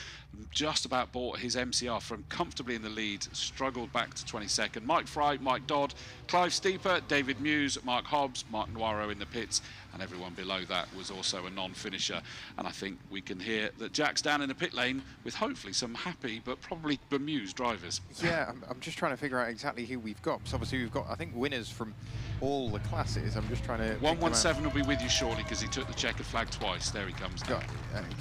just about bought his MCR from comfortably in the lead, struggled back to 22nd. Mike Fry, Mike Dodd, Clive Steeper, David Muse, Mark Hobbs, Mark Noiro in the pits, and everyone below that was also a non-finisher. And I think we can hear that Jack's down in the pit lane with hopefully some happy but probably bemused drivers. Yeah, I'm just trying to figure out exactly who we've got. So obviously we've got, I think, winners from all the classes. I'm just trying to... 117 will be with you shortly because he took the checkered flag twice. There he comes now.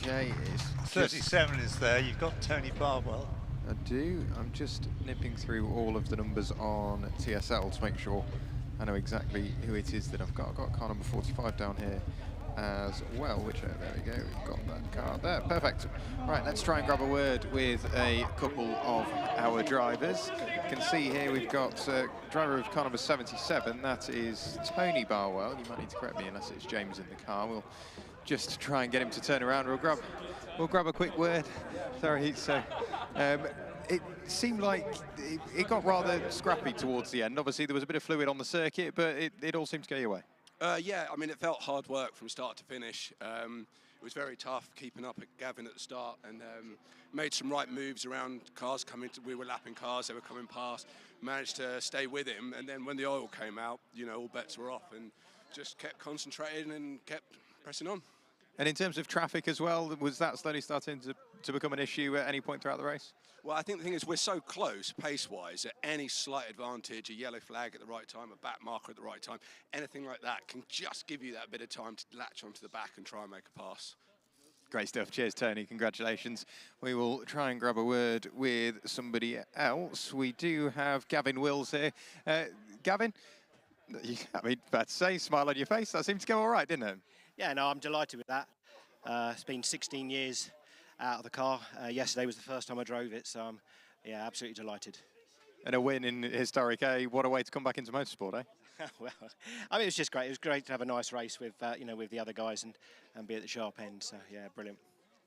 Okay, it's 37 is there. You've got Tony Barwell. I do. I'm just nipping through all of the numbers on TSL to make sure I know exactly who it is that I've got. I've got car number 45 down here as well, which, there we go, we've got that car there. Perfect. Right, let's try and grab a word with a couple of our drivers. You can see here we've got driver of car number 77, that is Tony Barwell. You might need to correct me unless it's James in the car. We'll just try and get him to turn around. We'll grab a quick word. Sorry, so it seemed like it got rather scrappy towards the end. Obviously, there was a bit of fluid on the circuit, but it all seemed to go your way. Yeah, I mean, it felt hard work from start to finish. It was very tough keeping up at Gavin at the start, and made some right moves around cars coming. We were lapping cars, they were coming past. Managed to stay with him, and then when the oil came out, you know, all bets were off, and just kept concentrating and kept pressing on. And in terms of traffic as well, was that slowly starting to become an issue at any point throughout the race? Well, I think the thing is we're so close pace-wise that any slight advantage, a yellow flag at the right time, a back marker at the right time, anything like that can just give you that bit of time to latch onto the back and try and make a pass. Great stuff. Cheers, Tony. Congratulations. We will try and grab a word with somebody else. We do have Gavin Wills here. Gavin, I mean, bad to say, smile on your face. That seemed to go all right, didn't it? Yeah, no, I'm delighted with that. It's been 16 years out of the car. Yesterday was the first time I drove it, so I'm, yeah, absolutely delighted. And a win in historic A. What a way to come back into motorsport, eh? Well, I mean, it was just great. It was great to have a nice race with, you know, with the other guys and be at the sharp end. So, yeah, brilliant.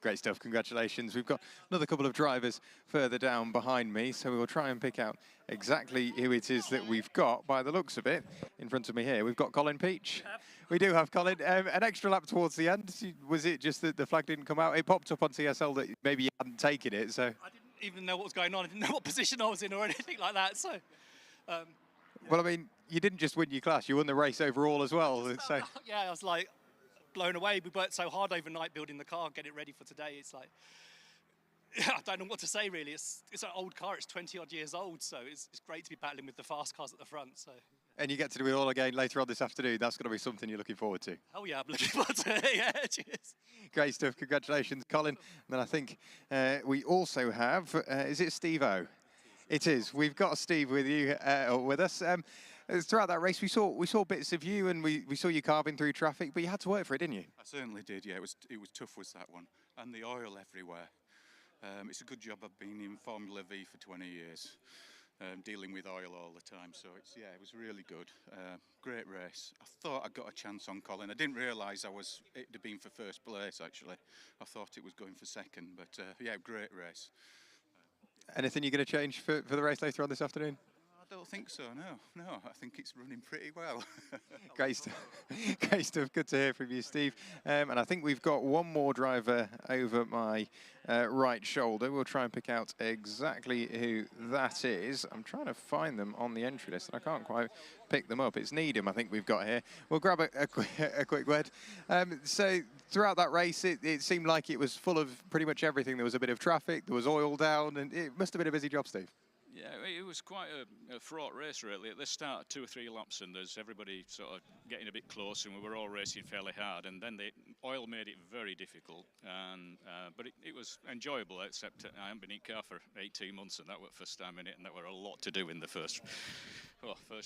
Great stuff. Congratulations. We've got another couple of drivers further down behind me, so we will try and pick out exactly who it is that we've got. By the looks of it, in front of me here, we've got Colin Peach. We do have Colin. An extra lap towards the end. Was it just that the flag didn't come out? It popped up on TSL that maybe you hadn't taken it, so... I didn't even know what was going on. I didn't know what position I was in or anything like that, so... Well, I mean, you didn't just win your class, you won the race overall as well. So. Yeah, I was like blown away. We worked so hard overnight building the car, getting it ready for today. It's like, I don't know what to say really. It's an old car, it's 20-odd years old, so it's great to be battling with the fast cars at the front. So. And you get to do it all again later on this afternoon. That's going to be something you're looking forward to. Oh yeah, I'm looking forward to it. Yeah, cheers. Great stuff. Congratulations, Colin. And then I think we also have, is it Steve-O? It is. We've got Steve with you, with us. Throughout that race, we saw bits of you, and we saw you carving through traffic, but you had to work for it, didn't you? I certainly did. Yeah, it was tough, was that one, and the oil everywhere. It's a good job I've been in Formula V for 20 years. dealing with oil all the time. So it was really good. Great race. I thought I got a chance on Colin. I didn't realise it had been for first place actually. I thought it was going for second, but yeah, great race. Anything you're going to change for the race later on this afternoon? I don't think so, no. I think it's running pretty well. Great stuff. Good to hear from you, Steve. And I think we've got one more driver over my right shoulder. We'll try and pick out exactly who that is. I'm trying to find them on the entry list, and I can't quite pick them up. It's Needham, I think we've got here. We'll grab a quick word. So throughout that race, it seemed like it was full of pretty much everything. There was a bit of traffic, there was oil down, and it must have been a busy job, Steve. Yeah, it was quite a fraught race, really. At the start, 2 or 3 laps, and there's everybody sort of getting a bit close, and we were all racing fairly hard. And then the oil made it very difficult, and but it was enjoyable. Except I haven't been in car for 18 months, and that was first time in it, and that were a lot to do in the first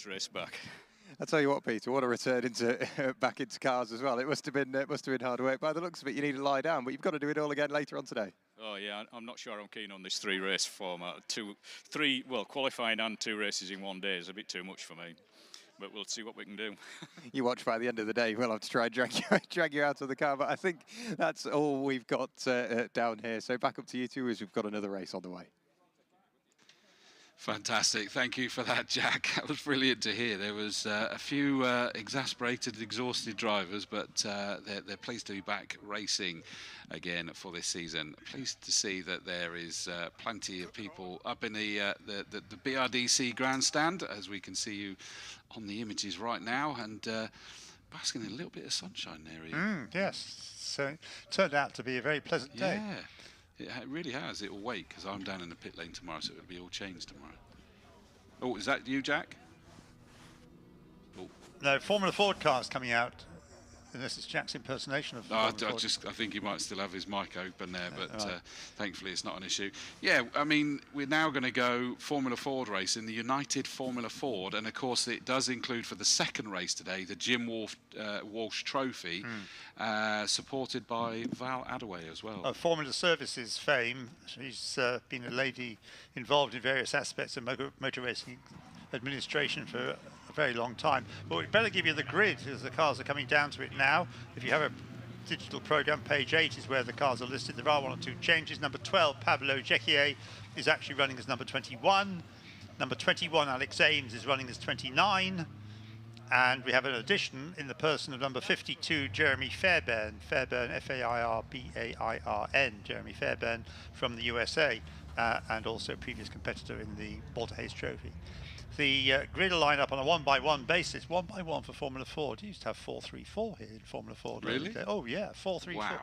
race back. I'll tell you what, Peter, what a return back into cars as well. It must have been hard work. By the looks of it, you need to lie down, but you've got to do it all again later on today. Oh yeah, I'm not sure I'm keen on this 3-race format. Qualifying and 2 races in one day is a bit too much for me. But we'll see what we can do. You watch by the end of the day. We'll have to try and drag you out of the car. But I think that's all we've got down here. So back up to you two as we've got another race on the way. Fantastic. Thank you for that, Jack. That was brilliant to hear. There was a few exasperated, exhausted drivers, but they're pleased to be back racing again for this season. Pleased to see that there is plenty of people up in the BRDC grandstand, as we can see you on the images right now, and basking in a little bit of sunshine there, Ian. Yes, so it turned out to be a very pleasant day. Yeah. It really has. It will wait because I'm down in the pit lane tomorrow, so it'll be all changed tomorrow. Oh, is that you, Jack? Oh. No, Formula Ford cars coming out. Unless it's Jack's impersonation of I think he might still have his mic open there, but thankfully it's not an issue. Yeah, I mean, we're now going to go Formula Ford race in the United Formula Ford, and of course it does include for the second race today the Jim Walsh Trophy, supported by Val Adaway as well. Of Formula Services fame, she's been a lady involved in various aspects of motor racing administration for a very long time. But we'd better give you the grid as the cars are coming down to it now. If you have a digital program, page 8 is where the cars are listed. There are 1 or 2 changes. Number 12, Pablo Jequier, is actually running as number 21. Number 21, Alex Ames, is running as 29. And we have an addition in the person of number 52, Jeremy Fairbairn, F-A-I-R-B-A-I-R-N, Jeremy Fairbairn from the USA, and also a previous competitor in the Walter Hayes Trophy. The grid will line up on a 1-by-1 basis, 1-by-1 for Formula Ford. You used to have 4-3-4 here in Formula Ford. Really? Oh yeah, 4-3-4.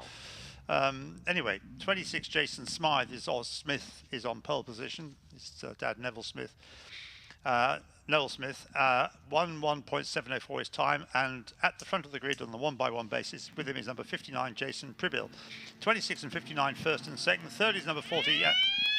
Wow. Anyway, 26 Jason Smythe Smith is on pole position. His dad Neville Smith. 1:1.704 his time, and at the front of the grid on the 1-by-1 basis with him is number 59 Jason Pribill. 26 and 59 first and second. Third is number 40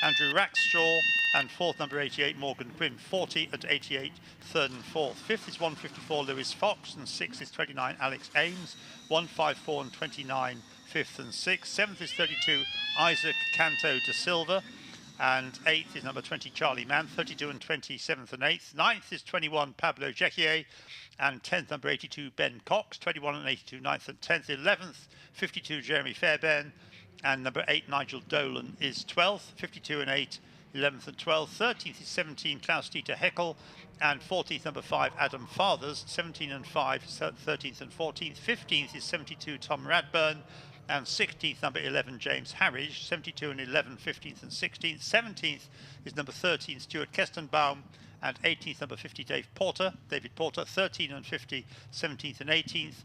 Andrew Rackstraw, and fourth number 88 Morgan Quinn. 40 and 88 third and fourth. Fifth is 154 Lewis Fox, and sixth is 29 Alex Ames. 154 and 29 fifth and sixth. Seventh is 32 Isaac Canto de Silva, and 8th is number 20 Charlie Mann. 32 and 20 7th and 8th. 9th is 21 Pablo Jequier, and 10th number 82 Ben Cox. 21 and 82 9th and 10th. 11th 52 Jeremy Fairbairn, and number 8 Nigel Dolan is 12th. 52 and 8 11th and 12th. 13th is 17 Klaus Dieter Heckel, and 14th number 5 Adam Fathers. 17 and 5 13th and 14th. 15th is 72 Tom Radburn, and 16th number 11 James Harridge. 72 and 11 15th and 16th. 17th is number 13 Stuart Kestenbaum, and 18th number 50 David Porter. 13 and 50 17th and 18th.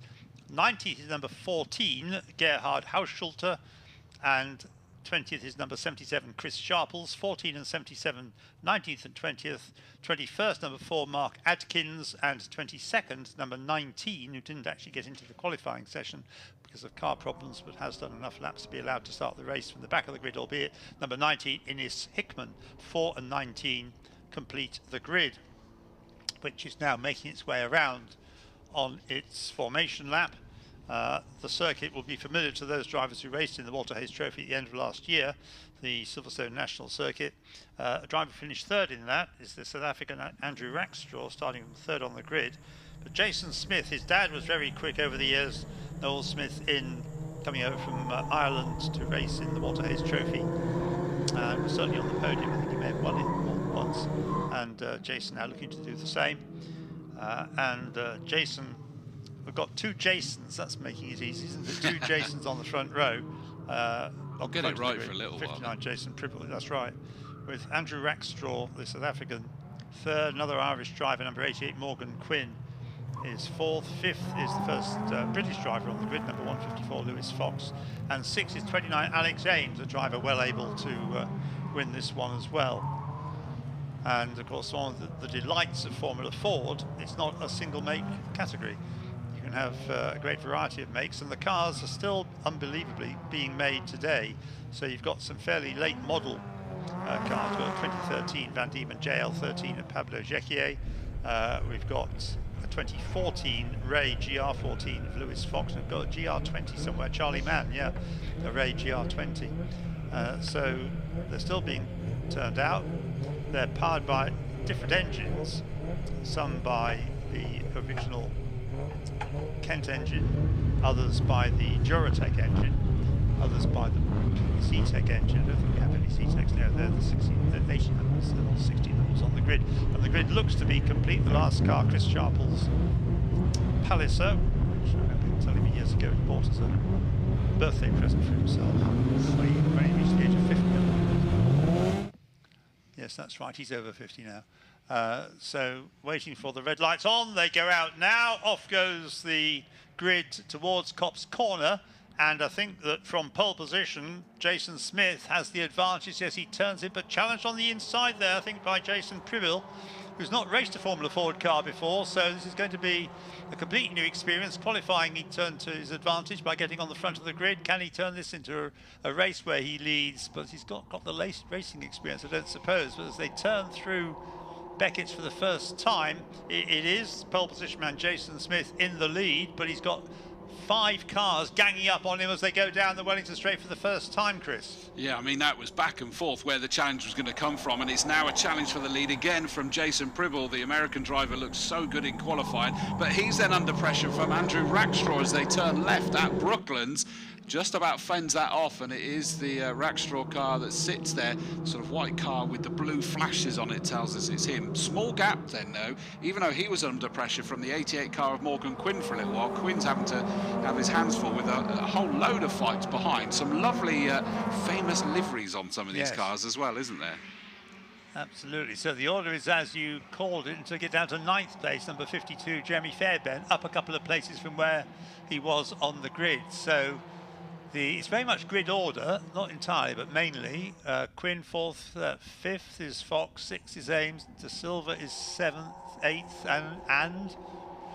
19th is number 14 Gerhard Hausschulter, and 20th is number 77 Chris Sharples. 14 and 77 19th and 20th. 21st number 4 Mark Adkins, and 22nd number 19, who didn't actually get into the qualifying session because of car problems, but has done enough laps to be allowed to start the race from the back of the grid, albeit number 19 Innes Hickman. 4 and 19 complete the grid, which is now making its way around on its formation lap. The circuit will be familiar to those drivers who raced in the Walter Hayes Trophy at the end of last year, the Silverstone National circuit. A driver who finished third in that is the South African Andrew Rackstraw, starting from third on the grid. But Jason Smith, his dad was very quick over the years, Noel Smith, in coming over from Ireland to race in the Walter Hayes Trophy. Was certainly on the podium. I think he may have won it more than once. And Jason now looking to do the same. Jason, we've got two Jasons. That's making it easy, isn't it? Two Jasons on the front row. I'll get it right for a little 59 while. Jason Pribble, that's right. With Andrew Rackstraw, the South African, third. Another Irish driver, number 88, Morgan Quinn, is fourth. Fifth is the first British driver on the grid, number 154, Lewis Fox. And sixth is 29, Alex Ames, a driver well able to win this one as well. And of course, one of the delights of Formula Ford, it's not a single make category. You can have a great variety of makes, and the cars are still unbelievably being made today. So you've got some fairly late model cars. We've got 2013 Van Diemen JL13 and Pablo Jecquier. We've got a 2014 Ray GR14 of Lewis Fox, and we've got a GR20 somewhere, Charlie Mann, yeah, a Ray GR20. So they're still being turned out. They're powered by different engines, some by the original Kent engine, others by the Duratec engine, others by the C-Tech engine. I don't think we have any C-Techs now. They're the 1800s, the 1600s on the grid. And the grid looks to be complete. The last car, Chris Sharple's Palliser, which I remember telling me years ago he bought as a birthday present for himself when he reached the age of 50. Yes, that's right, he's over 50 now. So waiting for the red lights on, they go out now. Off goes the grid towards Copse Corner, and I think that from pole position, Jason Smith has the advantage. Yes, he turns it, but challenged on the inside there, I think, by Jason Pribble, who's not raced a Formula Ford car before, so this is going to be a completely new experience. Qualifying, he turned to his advantage by getting on the front of the grid. Can he turn this into a race where he leads? But he's got the racing experience, I don't suppose. But as they turn through Beckett's for the first time, it is pole position man Jason Smith in the lead, but he's got 5 cars ganging up on him as they go down the Wellington Straight for the first time, Chris. Yeah, I mean, that was back and forth where the challenge was going to come from, and it's now a challenge for the lead again from Jason Pribble. The American driver looks so good in qualifying, but he's then under pressure from Andrew Rackstraw as they turn left at Brooklands. Just about fends that off, and it is the Rackstraw car that sits there, sort of white car with the blue flashes on it, tells us it's him. Small gap then, though, even though he was under pressure from the 88 car of Morgan Quinn for a little while. Quinn's having to have his hands full with a whole load of fights behind. Some lovely famous liveries on some of these cars as well, isn't there? Absolutely. So the order is as you called it, and to get down to 9th place, number 52, Jeremy Fairbairn, up a couple of places from where he was on the grid. So it's very much grid order, not entirely, but mainly. Quinn 4th, 5th is Fox, 6th is Ames, De Silva is 7th, 8th, and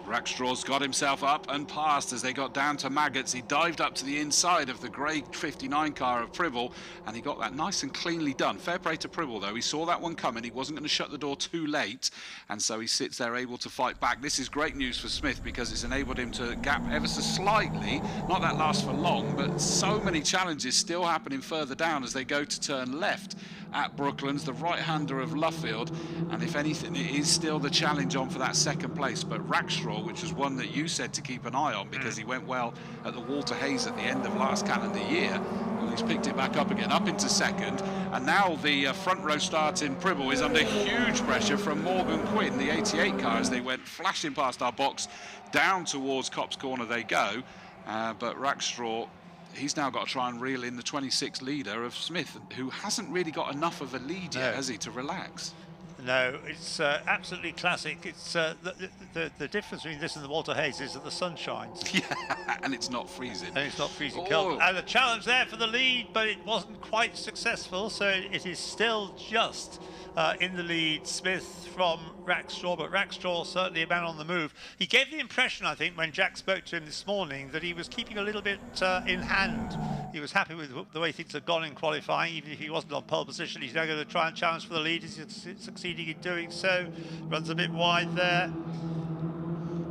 Rackstraw's got himself up and passed as they got down to Maggots. He dived up to the inside of the grey 59 car of Pribble, and he got that nice and cleanly done. Fair play to Pribble, though. He saw that one coming. He wasn't going to shut the door too late, and so he sits there able to fight back. This is great news for Smith because it's enabled him to gap ever so slightly. Not that lasts for long, but so many challenges still happening further down as they go to turn left at Brooklands, the right-hander of Luffield, and if anything, it is still the challenge on for that second place. But Rackstraw, which was one that you said to keep an eye on because he went well at the Walter Hayes at the end of last calendar year, well, he's picked it back up again, up into second, and now the front row start in Pribble is under huge pressure from Morgan Quinn, the 88 car, as they went flashing past our box, down towards Copse Corner they go, but Rackstraw, he's now got to try and reel in the 26 leader of Smith, who hasn't really got enough of a lead yet, has he, to relax? No, it's absolutely classic. It's the difference between this and the Walter Hayes is that the sun shines. Yeah, and it's not freezing. And it's not freezing cold. And the challenge there for the lead, but it wasn't quite successful, so it is still just in the lead, Smith from Rackstraw, but Rackstraw certainly a man on the move. He gave the impression, I think, when Jack spoke to him this morning, that he was keeping a little bit in hand. He was happy with the way things had gone in qualifying, even if he wasn't on pole position. He's now going to try and challenge for the lead. He's succeeding in doing so. Runs a bit wide there.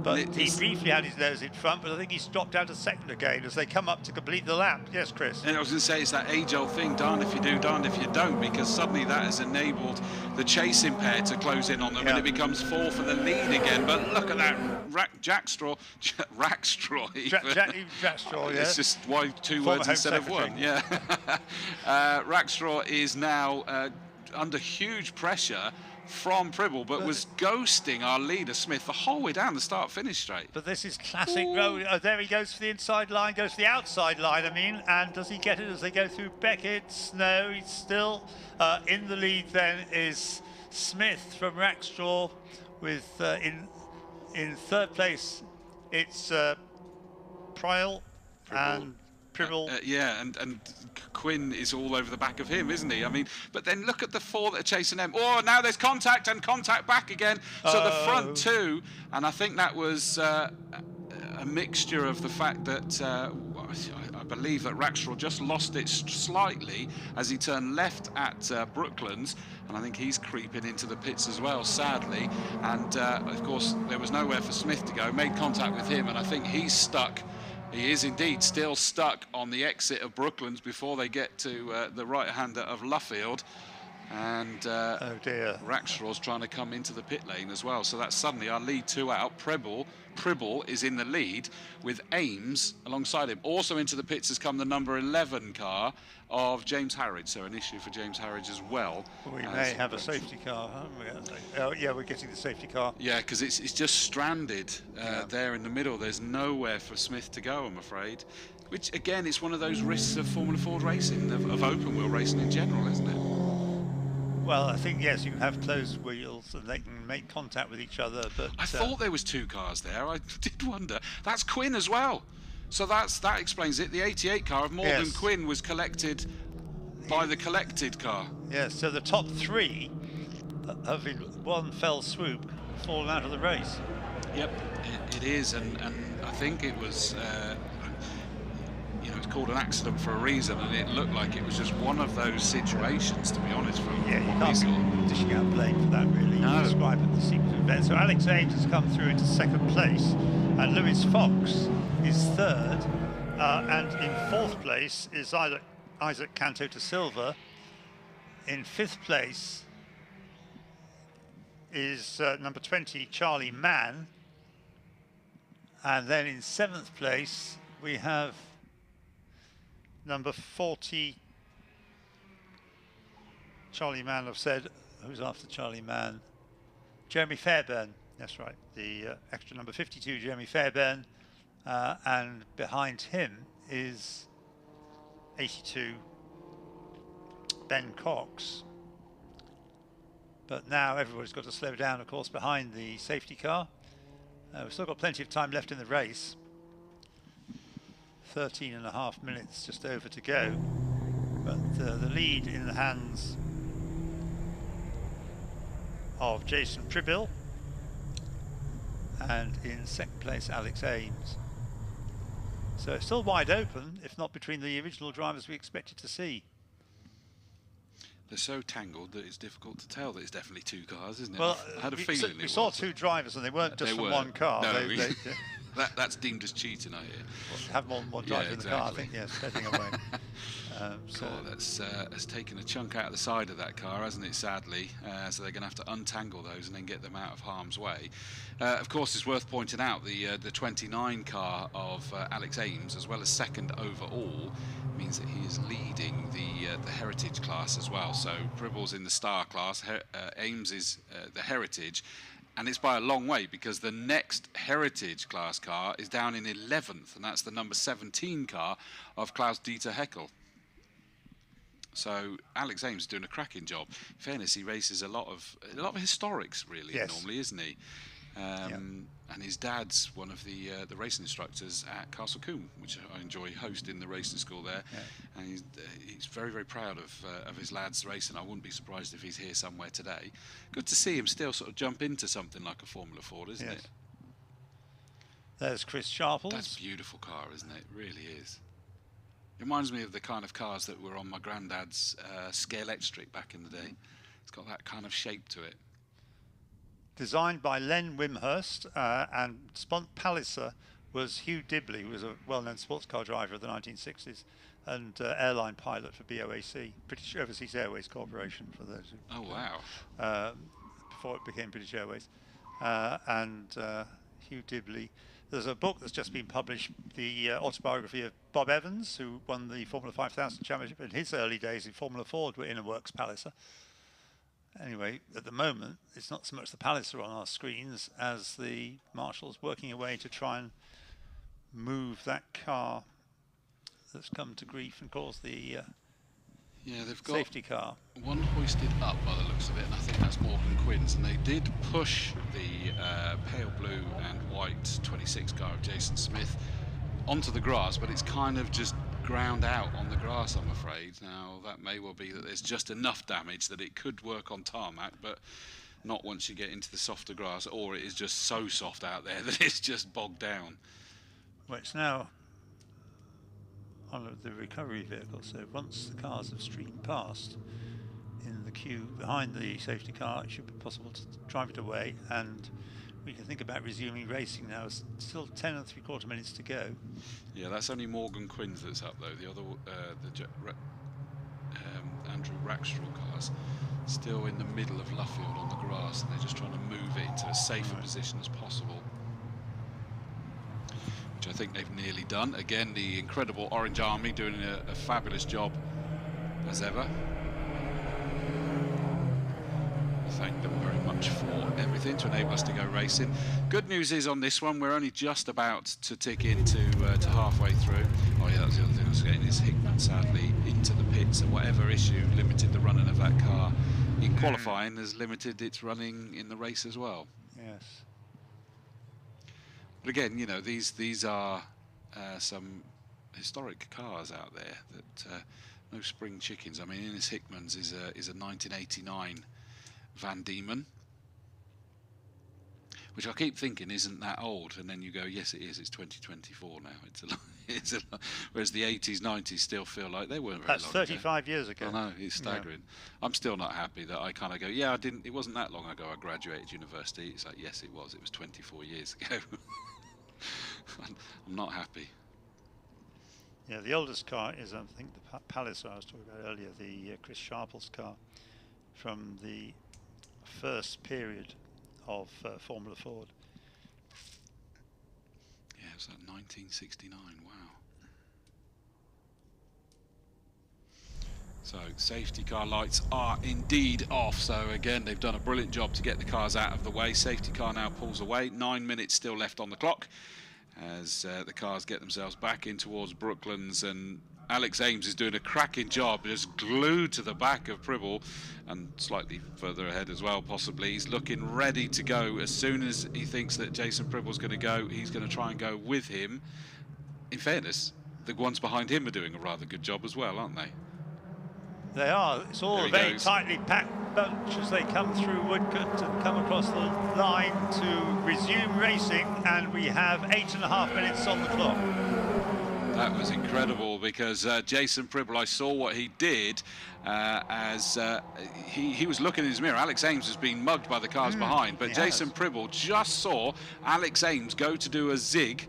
But he briefly had his nose in front, but I think he's dropped down to second again as they come up to complete the lap. Yes, Chris? And I was going to say, it's that age-old thing, darned if you do, darned if you don't, because suddenly that has enabled the chasing pair to close in on them, and it becomes 4 for the lead again. But look at that Rackstraw, Jackstraw, yeah. It's just why two Former words Home instead Secretary. of one. Yeah. Rackstraw is now under huge pressure from Pribble, but was ghosting our leader Smith the whole way down the start-finish straight. But this is classic road. Oh, there he goes for the inside line, goes for the outside line, I mean, and does he get it as they go through Beckett's? No, he's still in the lead. Then is Smith from Rackstraw with in third place. It's Pryle and Pribble. Yeah, and Quinn is all over the back of him, isn't he? I mean, but then look at the 4 that are chasing them. Oh, now there's contact and contact back again. So the front 2, and I think that was a mixture of the fact that I believe that Rackstraw just lost it slightly as he turned left at Brooklands, and I think he's creeping into the pits as well, sadly. And of course, there was nowhere for Smith to go. Made contact with him, and I think he's stuck. He is indeed still stuck on the exit of Brooklands before they get to the right-hander of Luffield. And oh dear, Rackstraw's trying to come into the pit lane as well. So that's suddenly our lead 2 out. Pribble is in the lead with Ames alongside him. Also into the pits has come the number 11 car of James Harridge. So an issue for James Harridge as well. We may have a safety car, haven't we? Oh yeah, we're getting the safety car. Yeah, because it's just stranded there in the middle. There's nowhere for Smith to go, I'm afraid. Which again, it's one of those risks of Formula Ford racing, of open wheel racing in general, isn't it? Well, I think, yes, you have closed wheels and they can make contact with each other, but... I thought there was 2 cars there. I did wonder. That's Quinn as well. So that explains it. The 88 car of Morgan Quinn was collected by the collected car. Yes, so the top 3 have in one fell swoop fallen out of the race. Yep, it is, and I think it was... it's called an accident for a reason, and it looked like it was just one of those situations, to be honest. From you can't be dishing out blame for that, really. No. Describing the sequence of events. So Alex Ames has come through into second place, and Lewis Fox is third, and in fourth place is Isaac Canto to Silva. In fifth place is number 20 Charlie Mann, and then in seventh place we have number 40, Charlie Mann, I've said. Who's after Charlie Mann? Jeremy Fairbairn, that's right. The extra number 52, Jeremy Fairbairn. And behind him is 82, Ben Cox. But now everybody's got to slow down, of course, behind the safety car. We've still got plenty of time left in the race. 13.5 minutes just over to go, but the lead in the hands of Jason Tribbill, and in second place Alex Ames. So it's still wide open, if not between the original drivers we expected to see. They're so tangled that it's difficult to tell that it's definitely 2 cars, isn't it? Well, I had a feeling we saw 2 drivers, and they weren't just from one car. No, that's deemed as cheating, I hear. Well, have more than one driver in the car, I think, yes, heading away. That's taken a chunk out of the side of that car, hasn't it, sadly? So they're going to have to untangle those and then get them out of harm's way. Of course, it's worth pointing out the 29 car of Alex Ames, as well as second overall, means that he is leading the Heritage class as well. So Pribble's in the Star class, Ames is the Heritage, and it's by a long way because the next Heritage class car is down in 11th, and that's the number 17 car of Klaus-Dieter Heckel. So Alex Ames is doing a cracking job. In fairness, he races a lot of historics, really, normally, isn't he? And his dad's one of the racing instructors at Castle Combe, which I enjoy hosting the racing school there. And he's very, very proud of his lads racing. I wouldn't be surprised if he's here somewhere today. Good to see him still sort of jump into something like a Formula Ford, isn't it? There's Chris Sharples. That's a beautiful car, isn't it? It really is. It reminds me of the kind of cars that were on my granddad's Scale Electric back in the day. It's got that kind of shape to it. designed by Len Wimhurst, and Palliser was Hugh Dibley, who was a well-known sports car driver of the 1960s and airline pilot for BOAC, British Overseas Airways Corporation, for those who... Oh, wow. Before it became British Airways. Hugh Dibley. There's a book that's just been published, the autobiography of Bob Evans, who won the Formula 5000 Championship. In his early days in Formula Ford were in a works Palliser. Anyway, at the moment, it's not so much the Palliser on our screens as the marshals working away to try and move that car that's come to grief and caused the they've got safety car. One hoisted up by the looks of it, and I think that's Morgan Quinn's, and they did push the pale blue and white 26 car of Jason Smith onto the grass, but it's kind of just ground out on the grass, I'm afraid. Now, that may well be that there's just enough damage that it could work on tarmac, but not once you get into the softer grass, or it is just so soft out there that it's just bogged down. Well, it's now on the recovery vehicle, so once the cars have streamed past in the queue behind the safety car, it should be possible to drive it away, and we can think about resuming racing now. It's still 10 and 3/4 minutes to go. Yeah, that's only Morgan Quinn's that's up though. The other, Andrew Rackstraw cars, still in the middle of Luffield on the grass, and they're just trying to move it into as safe a position as possible, which I think they've nearly done. Again, the incredible Orange Army doing a fabulous job as ever. Thank them very much for everything to enable us to go racing. Good news is on this one, we're only just about to tick into to halfway through. Oh yeah, that's the other thing I was getting, is Hickman sadly into the pits, and whatever issue limited the running of that car in qualifying has limited its running in the race as well. Yes. But again, you know, these are some historic cars out there that no spring chickens. I mean, Innes Hickman's is a 1989 Van Diemen, which I keep thinking isn't that old, and then you go, yes, it is. It's 2024 now. It's a lot. Whereas the 80s, 90s still feel like they weren't very long. That's 35 years ago. I know, it's staggering. Yeah. I'm still not happy that I kind of go, yeah, it wasn't that long ago I graduated university. It's like, yes, it was. It was 24 years ago. I'm not happy. Yeah, the oldest car is, I think, the Palliser I was talking about earlier, the Chris Sharples car from the first period of Formula Ford. Yeah, it was like 1969, wow. So safety car lights are indeed off. So again, they've done a brilliant job to get the cars out of the way. Safety car now pulls away. 9 minutes still left on the clock as the cars get themselves back in towards Brooklands, and Alex Ames is doing a cracking job, just glued to the back of Pribble, and slightly further ahead as well, possibly. He's looking ready to go. As soon as he thinks that Jason Pribble's going to go, he's going to try and go with him. In fairness, the ones behind him are doing a rather good job as well, aren't they? They are. It's all a very tightly packed bunch as they come through Woodcote and come across the line to resume racing, and we have 8.5 minutes on the clock. That was incredible, because Jason Pribble, I saw what he did as he was looking in his mirror. Alex Ames has been mugged by the cars behind, but Jason Pribble just saw Alex Ames go to do a zig,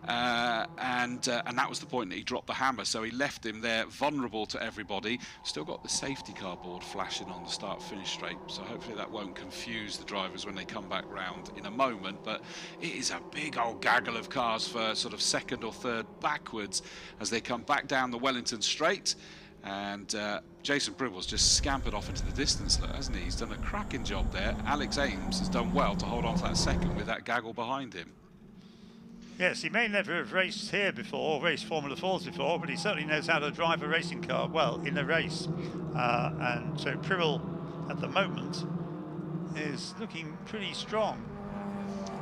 and that was the point that he dropped the hammer. So he left him there vulnerable to everybody. Still got the safety car board flashing on the start-finish straight, so hopefully that won't confuse the drivers when they come back round in a moment. But it is a big old gaggle of cars for sort of second or third backwards as they come back down the Wellington straight. And Jason Pribble's just scampered off into the distance, hasn't he? He's done a cracking job there. Alex Ames has done well to hold on to that second with that gaggle behind him. Yes, he may never have raced here before, or raced Formula Fords before, but he certainly knows how to drive a racing car well in a race. And so Pribble, at the moment, is looking pretty strong.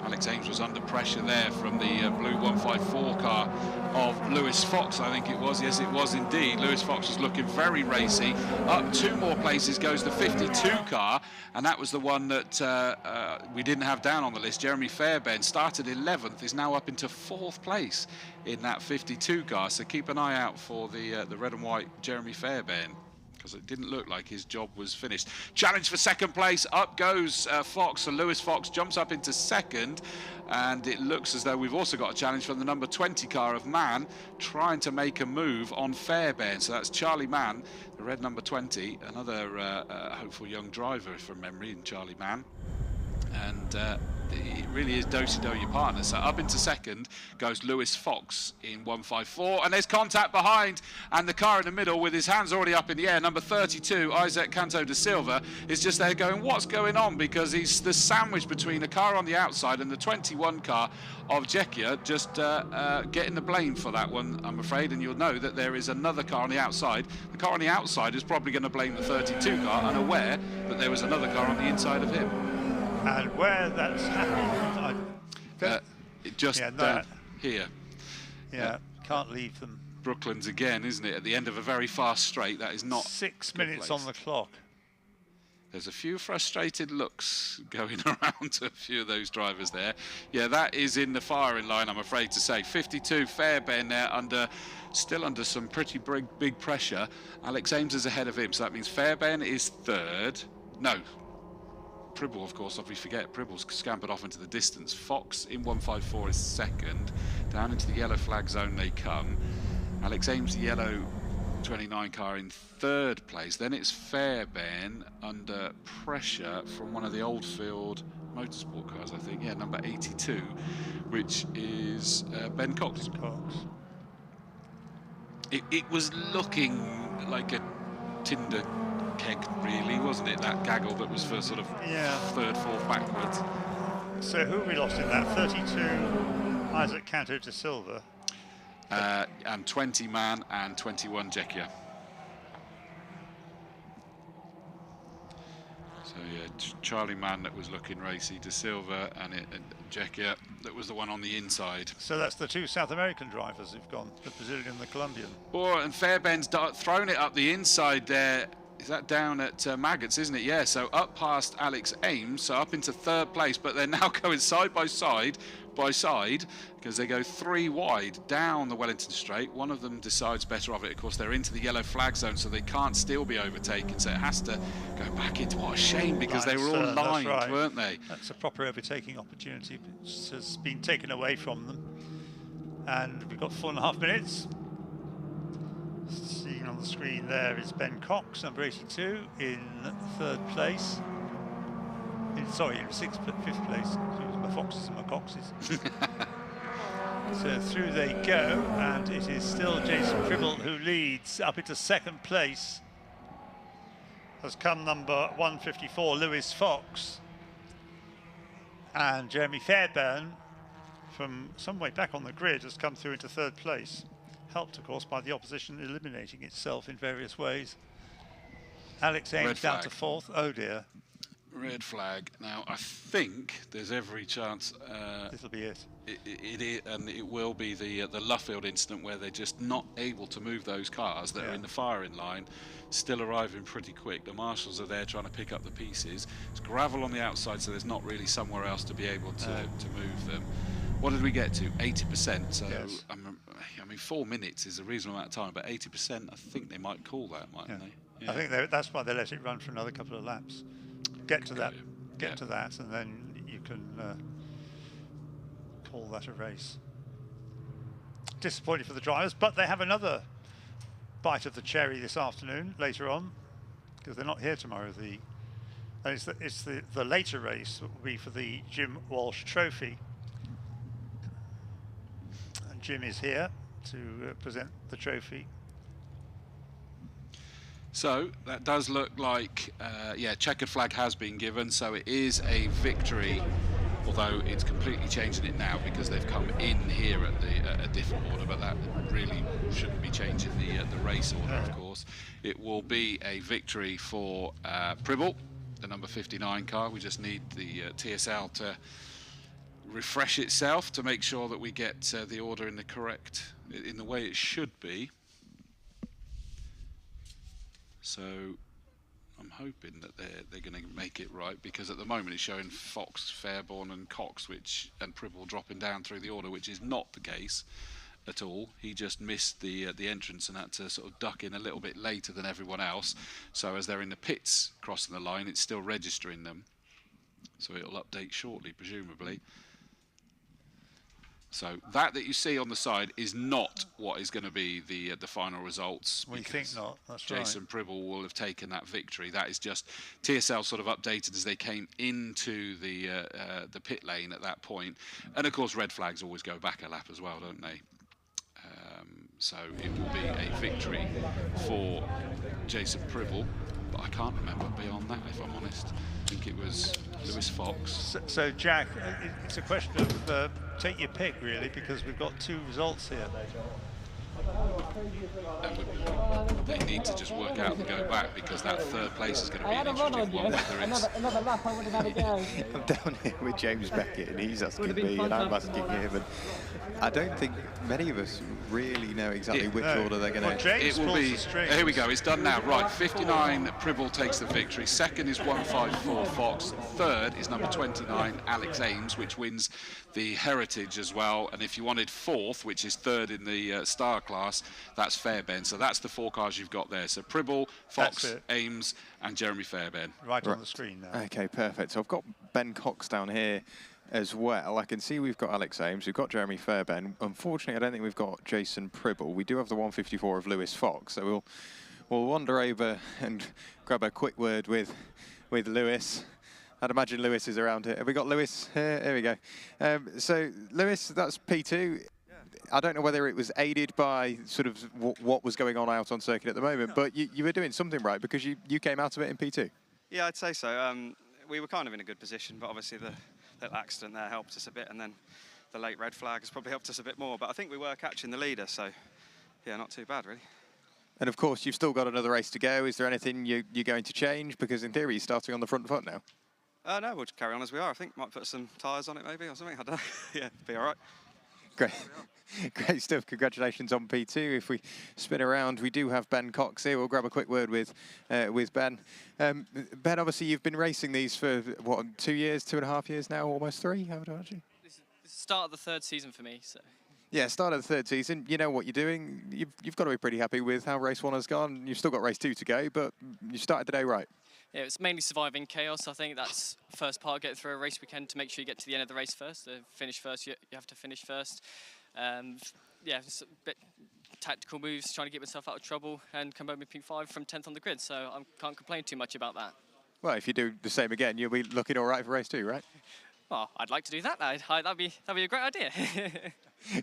Alex Ames was under pressure there from the blue 154 car of Lewis Fox, I think it was. Yes, it was indeed. Lewis Fox was looking very racy. Up 2 more places goes the 52 car, and that was the one that we didn't have down on the list. Jeremy Fairbairn started 11th, is now up into 4th place in that 52 car. So keep an eye out for the red and white Jeremy Fairbairn, because it didn't look like his job was finished. Challenge for second place. Up goes Fox, and Lewis Fox jumps up into second, and it looks as though we've also got a challenge from the number 20 car of Mann, trying to make a move on Fairbairn. So that's Charlie Mann, the red number 20, another hopeful young driver from memory in Charlie Mann. And it really is do-si-do your partner. So up into second goes Lewis Fox in 154, and there's contact behind, and the car in the middle with his hands already up in the air, number 32 Isaac Canto da Silva, is just there going, what's going on? Because he's the sandwich between a car on the outside and the 21 car of Jekia, just getting the blame for that one, I'm afraid. And you'll know that there is another car on the outside. The car on the outside is probably going to blame the 32 car, unaware that there was another car on the inside of him. And where that's happened, just here. Yeah, can't leave them. Brooklands again, isn't it? At the end of a very fast straight, that is not 6 minutes on the clock. There's a few frustrated looks going around to a few of those drivers there. Yeah, that is in the firing line, I'm afraid to say. 52 Fairbairn there, still under some pretty big pressure. Alex Ames is ahead of him, so that means Fairbairn is third. No. Pribble, of course, if we forget, Pribble's scampered off into the distance. Fox in 154 is second. Down into the yellow flag zone they come. Alex Ames, the yellow 29 car, in third place. Then it's Fairbairn under pressure from one of the Oldfield Motorsport cars, I think. Yeah, number 82, which is Ben Cox. It was looking like a Tinder keg, really, wasn't it? That gaggle that was for sort of third, fourth backwards. So who we lost in that? 32 Isaac Canto da Silva. And 20 Mann and 21 Jekia. So yeah, Charlie Mann that was looking racy, da Silva, and Jekia that was the one on the inside. So that's the two South American drivers who've gone, the Brazilian and the Colombian. Oh, and Fairbairn's thrown it up the inside there. Is that down at Maggots, isn't it? Yeah, so up past Alex Ames, so up into third place, but they're now going side by side, because they go three wide down the Wellington Straight. One of them decides better of it. Of course, they're into the yellow flag zone, so they can't still be overtaken, so it has to go back into. What a shame, because they were all lined, right, weren't they? That's a proper overtaking opportunity, which has been taken away from them. And we've got 4.5 minutes. Seen on the screen there is Ben Cox, number 82, in third place. In 5th place. My Foxes and my Coxes. So through they go, and it is still Jason Pribble who leads. Up into second place has come number 154, Lewis Fox. And Jeremy Fairbairn, from some way back on the grid, has come through into third place. Helped, of course, by the opposition eliminating itself in various ways. Alex Ames down to fourth. Oh dear. Red flag. Now, I think there's every chance. This'll be it. And it will be the Luffield incident where they're just not able to move those cars that are in the firing line, still arriving pretty quick. The marshals are there trying to pick up the pieces. It's gravel on the outside, so there's not really somewhere else to be able to move them. What did we get to? 80%. So yes. I mean, 4 minutes is a reasonable amount of time, but 80%, I think they might call that, mightn't they? Yeah. I think that's why they let it run for another couple of laps. Get to that, and then you can call that a race. Disappointing for the drivers, but they have another bite of the cherry this afternoon later on, because they're not here tomorrow. It's the later race that will be for the Jim Walsh Trophy. And Jim is here to present the trophy. So that does look like, checkered flag has been given, so it is a victory, although it's completely changing it now because they've come in here at a different order, but that really shouldn't be changing the race order, of course. It will be a victory for Pribble, the number 59 car. We just need the TSL to refresh itself to make sure that we get the order in the way it should be. So I'm hoping that they're going to make it right, because at the moment it's showing Fox, Fairbairn and Cox and Pribble dropping down through the order, which is not the case. at all. He just missed the entrance and had to sort of duck in a little bit later than everyone else. So as they're in the pits crossing the line, it's still registering them. So it'll update shortly, presumably. So that you see on the side is not what is going to be the final results. We think not. That's Jason right. Pribble will have taken that victory. That is just TSL sort of updated as they came into the pit lane at that point. And of course, red flags always go back a lap as well, don't they? So it will be a victory for Jason Pribble. But I can't remember beyond that, if I'm honest. I think it was Lewis Fox. So Jack, it's a question of take your pick, really, because we've got 2 results here. And they need to just work out and go back, because that third place is going to be an interesting one. Another lap, I would have had a go. I'm down here with James Beckett, and he's asking me, and I'm asking him. And I don't think many of us really know exactly which order they're going to. It will be. Here we go. It's done now. Right. 59. Pribble takes the victory. Second is 154 Fox. Third is number 29 Alex Ames, which wins the Heritage as well. And if you wanted fourth, which is third in the Star class, that's Fairbairn. So that's the 4 cars you've got there. So Pribble, Fox, Ames, and Jeremy Fairbairn. Right on the screen now. Okay, perfect. So I've got Ben Cox down here as well. I can see we've got Alex Ames, we've got Jeremy Fairbairn. Unfortunately, I don't think we've got Jason Pribble. We do have the 154 of Lewis Fox, so we'll wander over and grab a quick word with Lewis. I'd imagine Lewis is around here. Have we got Lewis here? Here we go. So Lewis, that's P2. I don't know whether it was aided by sort of what was going on out on circuit at the moment, but you were doing something right, because you came out of it in P2. Yeah, I'd say so. We were kind of in a good position, but obviously the little accident there helped us a bit, and then the late red flag has probably helped us a bit more. But I think we were catching the leader, so yeah, not too bad really. And of course, you've still got another race to go. Is there anything you're going to change? Because in theory, you're starting on the front foot now. No, we'll carry on as we are. I think might put some tyres on it maybe or something. I don't know. Yeah, be all right. Great. Great stuff. Congratulations on P2. If we spin around, we do have Ben Cox here. We'll grab a quick word with Ben. Ben, obviously, you've been racing these for, what, 2 years, 2.5 years now, almost 3, how would I imagine? This is the start of the 3rd season for me, so. Yeah, start of the 3rd season. You know what you're doing. You've got to be pretty happy with how race 1 has gone. You've still got race 2 to go, but you started the day right. Yeah, it's mainly surviving chaos. I think that's the first part, get through a race weekend to make sure you get to the end of the race first. To finish first, you have to finish first. Yeah, it's a bit tactical moves, trying to get myself out of trouble and come home with P5 from 10th on the grid, so I can't complain too much about that. Well, if you do the same again, you'll be looking all right for race 2, right? Well, I'd like to do that. That'd be a great idea.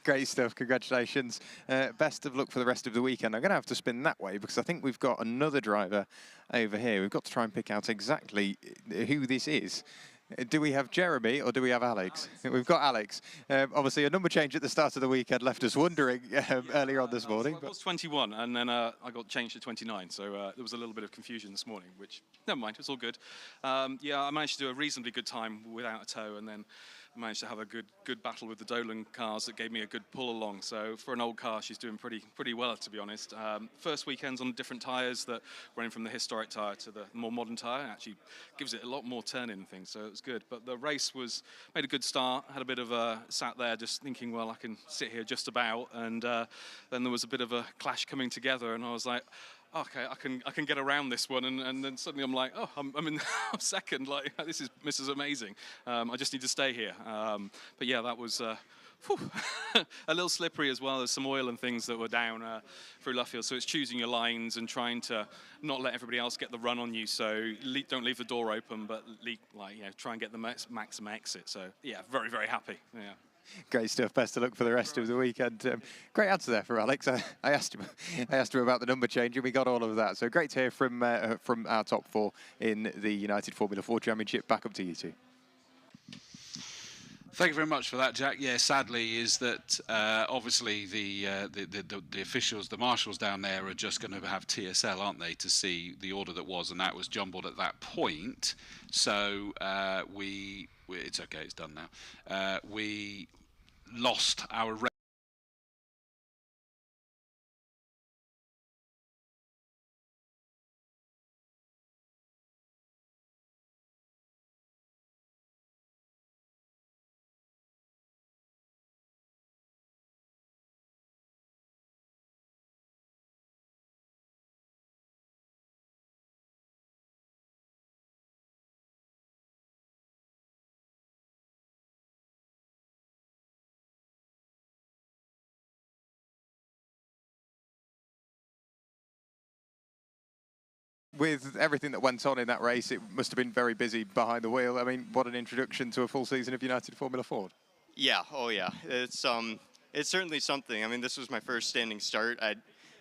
Great stuff. Congratulations. Best of luck for the rest of the weekend. I'm going to have to spin that way because I think we've got another driver over here. We've got to try and pick out exactly who this is. Do we have Jeremy or do we have Alex? We've got Alex. Obviously, a number change at the start of the weekend left us wondering earlier on this morning. I was 21, and then I got changed to 29, so there was a little bit of confusion this morning, which, never mind, it's all good. Yeah, I managed to do a reasonably good time without a tow, and then I managed to have a good battle with the Dolan cars that gave me a good pull along. So for an old car, she's doing pretty well, to be honest. First weekend's on different tyres that running from the historic tyre to the more modern tyre. Actually gives it a lot more turning and things, so it was good. But the race made a good start. Had a bit of a sat there just thinking, well, I can sit here just about. And then there was a bit of a clash coming together, and I was like, okay, I can get around this one, and then suddenly I'm like, oh, I'm in I'm second. Like this is amazing. I just need to stay here. But yeah, that was a little slippery as well. There's some oil and things that were down through Luffield, so it's choosing your lines and trying to not let everybody else get the run on you. So don't leave the door open, but try and get the maximum exit. So yeah, very happy. Yeah. Great stuff. Best of luck for the rest of the weekend. Great answer there for Alex. I asked him about the number change, and we got all of that. So great to hear from our top 4 in the United Formula 4 Championship. Back up to you two. Thank you very much for that, Jack. Yeah, sadly is that obviously the officials, the marshals down there are just going to have TSL, aren't they, to see the order that was, and that was jumbled at that point. So it's okay, it's done now. We lost our with everything that went on in that race, it must have been very busy behind the wheel. I mean, what an introduction to a full season of United Formula Ford. Yeah, oh yeah, it's certainly something. I mean, this was my first standing start. I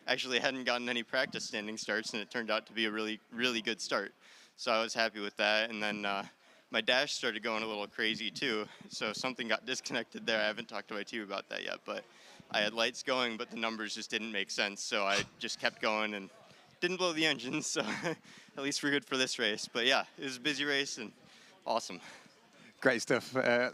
actually hadn't gotten any practice standing starts, and it turned out to be a really, really good start. So I was happy with that. And then my dash started going a little crazy too, so something got disconnected there. I haven't talked to my team about that yet, but I had lights going, but the numbers just didn't make sense, so I just kept going and didn't blow the engine, so at least we're good for this race. But yeah, it was a busy race and awesome. Great stuff.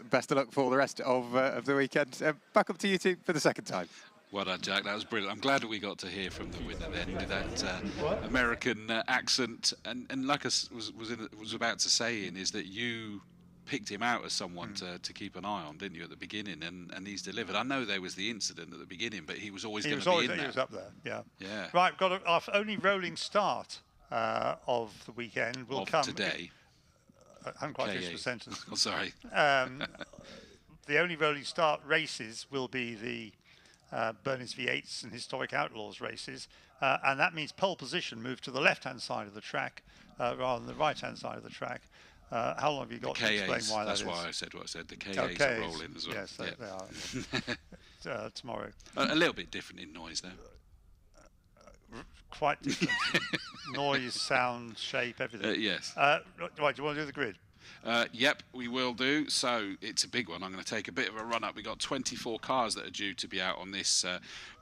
Best of luck for the rest of the weekend. Back up to you two for the second time. Well done, Jack. That was brilliant. I'm glad that we got to hear from the winner then with that American accent. And like I was about to say, is that you picked him out as someone to keep an eye on, didn't you, at the beginning? And he's delivered. I know there was the incident at the beginning, but he was always going to be in there. He was up there, yeah. Yeah. Right, got our only rolling start of the weekend will come today. I haven't quite finished the sentence. Oh, sorry. The only rolling start races will be the Bernese V8s and Historic Outlaws races, and that means pole position moved to the left-hand side of the track rather than the right-hand side of the track. How long have you got to explain why that is? That's why I said what I said. The KAs are rolling as well. Yes, they are tomorrow. A little bit different in noise, though. Quite different. Noise, sound, shape, everything. Yes. Right, do you want to do the grid? Yep, we will do. So it's a big one. I'm going to take a bit of a run up. We've got 24 cars that are due to be out on this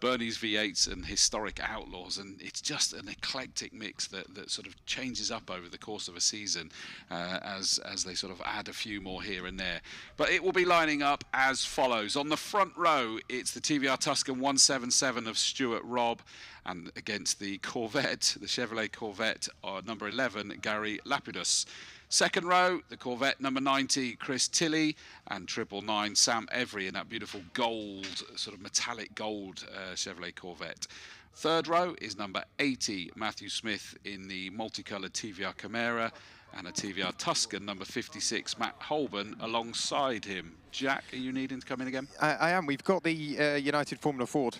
Bernese V8s and Historic Outlaws, and it's just an eclectic mix that sort of changes up over the course of a season as they sort of add a few more here and there. But it will be lining up as follows. On the front row, it's the TVR Tuscan 177 of Stuart Robb, and against the Corvette, the Chevrolet Corvette, number 11, Gary Lapidus. Second row, the Corvette number 90, Chris Tilley, and 999, Sam Every, in that beautiful gold, sort of metallic gold Chevrolet Corvette. Third row is number 80, Matthew Smith, in the multicoloured TVR Camara, and a TVR Tuscan number 56, Matt Holborn, alongside him. Jack, are you needing to come in again? I am. We've got the United Formula Ford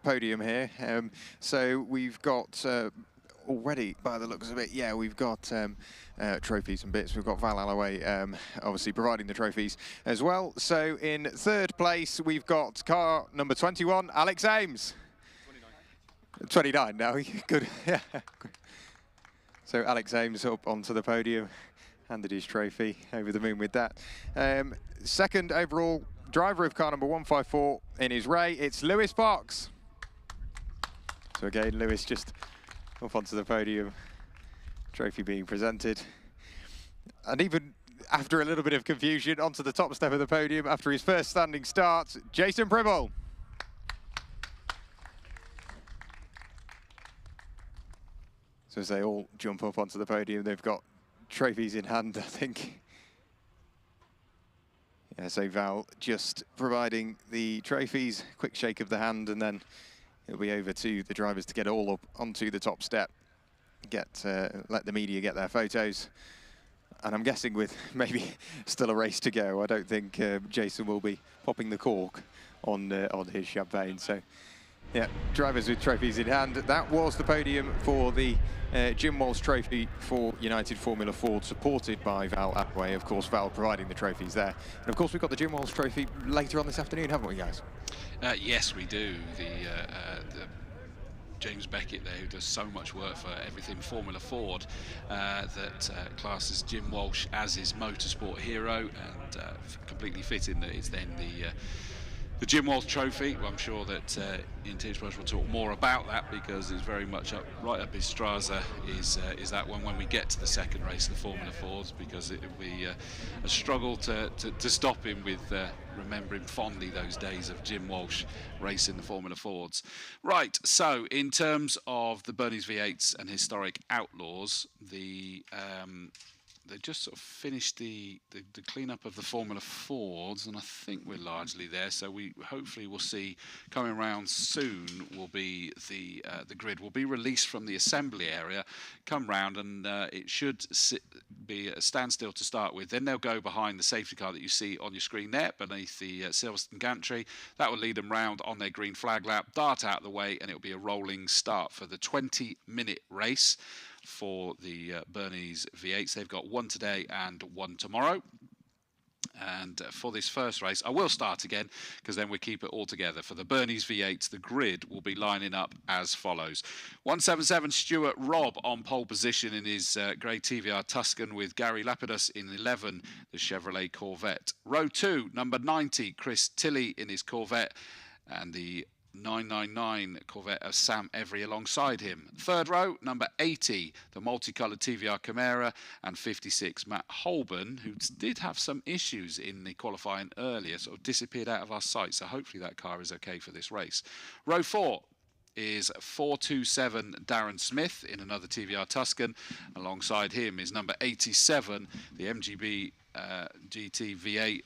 podium here. So we've got already, by the looks of it, yeah, we've got trophies and bits. We've got Val Alloway obviously providing the trophies as well. So in third place, we've got car number 21, Alex Ames. 29 now. Good. Yeah. So Alex Ames up onto the podium, handed his trophy, over the moon with that. Second overall driver of car number 154 in his Ray, it's Lewis Fox. So again, Lewis just up onto the podium, trophy being presented. And even after a little bit of confusion, onto the top step of the podium after his first standing start, Jason Pribble. So as they all jump up onto the podium, they've got trophies in hand, I think. Yeah, so Val just providing the trophies, quick shake of the hand, and then it'll be over to the drivers to get all up onto the top step, let the media get their photos. And I'm guessing with maybe still a race to go, I don't think Jason will be popping the cork on his champagne. So yeah, drivers with trophies in hand. That was the podium for the Jim Walsh Trophy for United Formula Ford, supported by Val Alloway. Of course, Val providing the trophies there. And of course, we've got the Jim Walsh Trophy later on this afternoon, haven't we, guys? Yes, we do. The James Beckett there, who does so much work for everything Formula Ford, that classes Jim Walsh as his motorsport hero, and completely fitting that it's then the Jim Walsh Trophy. Well, I'm sure that Ian Tinsborough will talk more about that, because it's very much right up his straza is that one when we get to the second race of the Formula Fords, because it will be a struggle to stop him with remembering fondly those days of Jim Walsh racing the Formula Fords. Right, so in terms of the Bernese V8s and Historic Outlaws, they just sort of finished the cleanup of the Formula Fords, and I think we're largely there. So we hopefully will see coming around soon will be the grid will be released from the assembly area, come round, and it should be a standstill to start with. Then they'll go behind the safety car that you see on your screen there, beneath the Silverstone gantry. That will lead them round on their green flag lap, dart out of the way, and it'll be a rolling start for the 20-minute race. for the Bernese V8s. They've got one today and one tomorrow. And for this first race, I will start again because then we keep it all together. For the Bernese V8s, the grid will be lining up as follows. 177 Stuart Robb on pole position in his grey TVR Tuscan, with Gary Lapidus in 11, the Chevrolet Corvette. Row 2, number 90, Chris Tilley in his Corvette, and the 999 Corvette of Sam Every alongside him. Third row, number 80, the multicoloured TVR Camara, and 56, Matt Holborn, who did have some issues in the qualifying earlier, sort of disappeared out of our sight, so hopefully that car is okay for this race. Row 4 is 427 Darren Smith in another TVR Tuscan. Alongside him is number 87, the MGB GT V8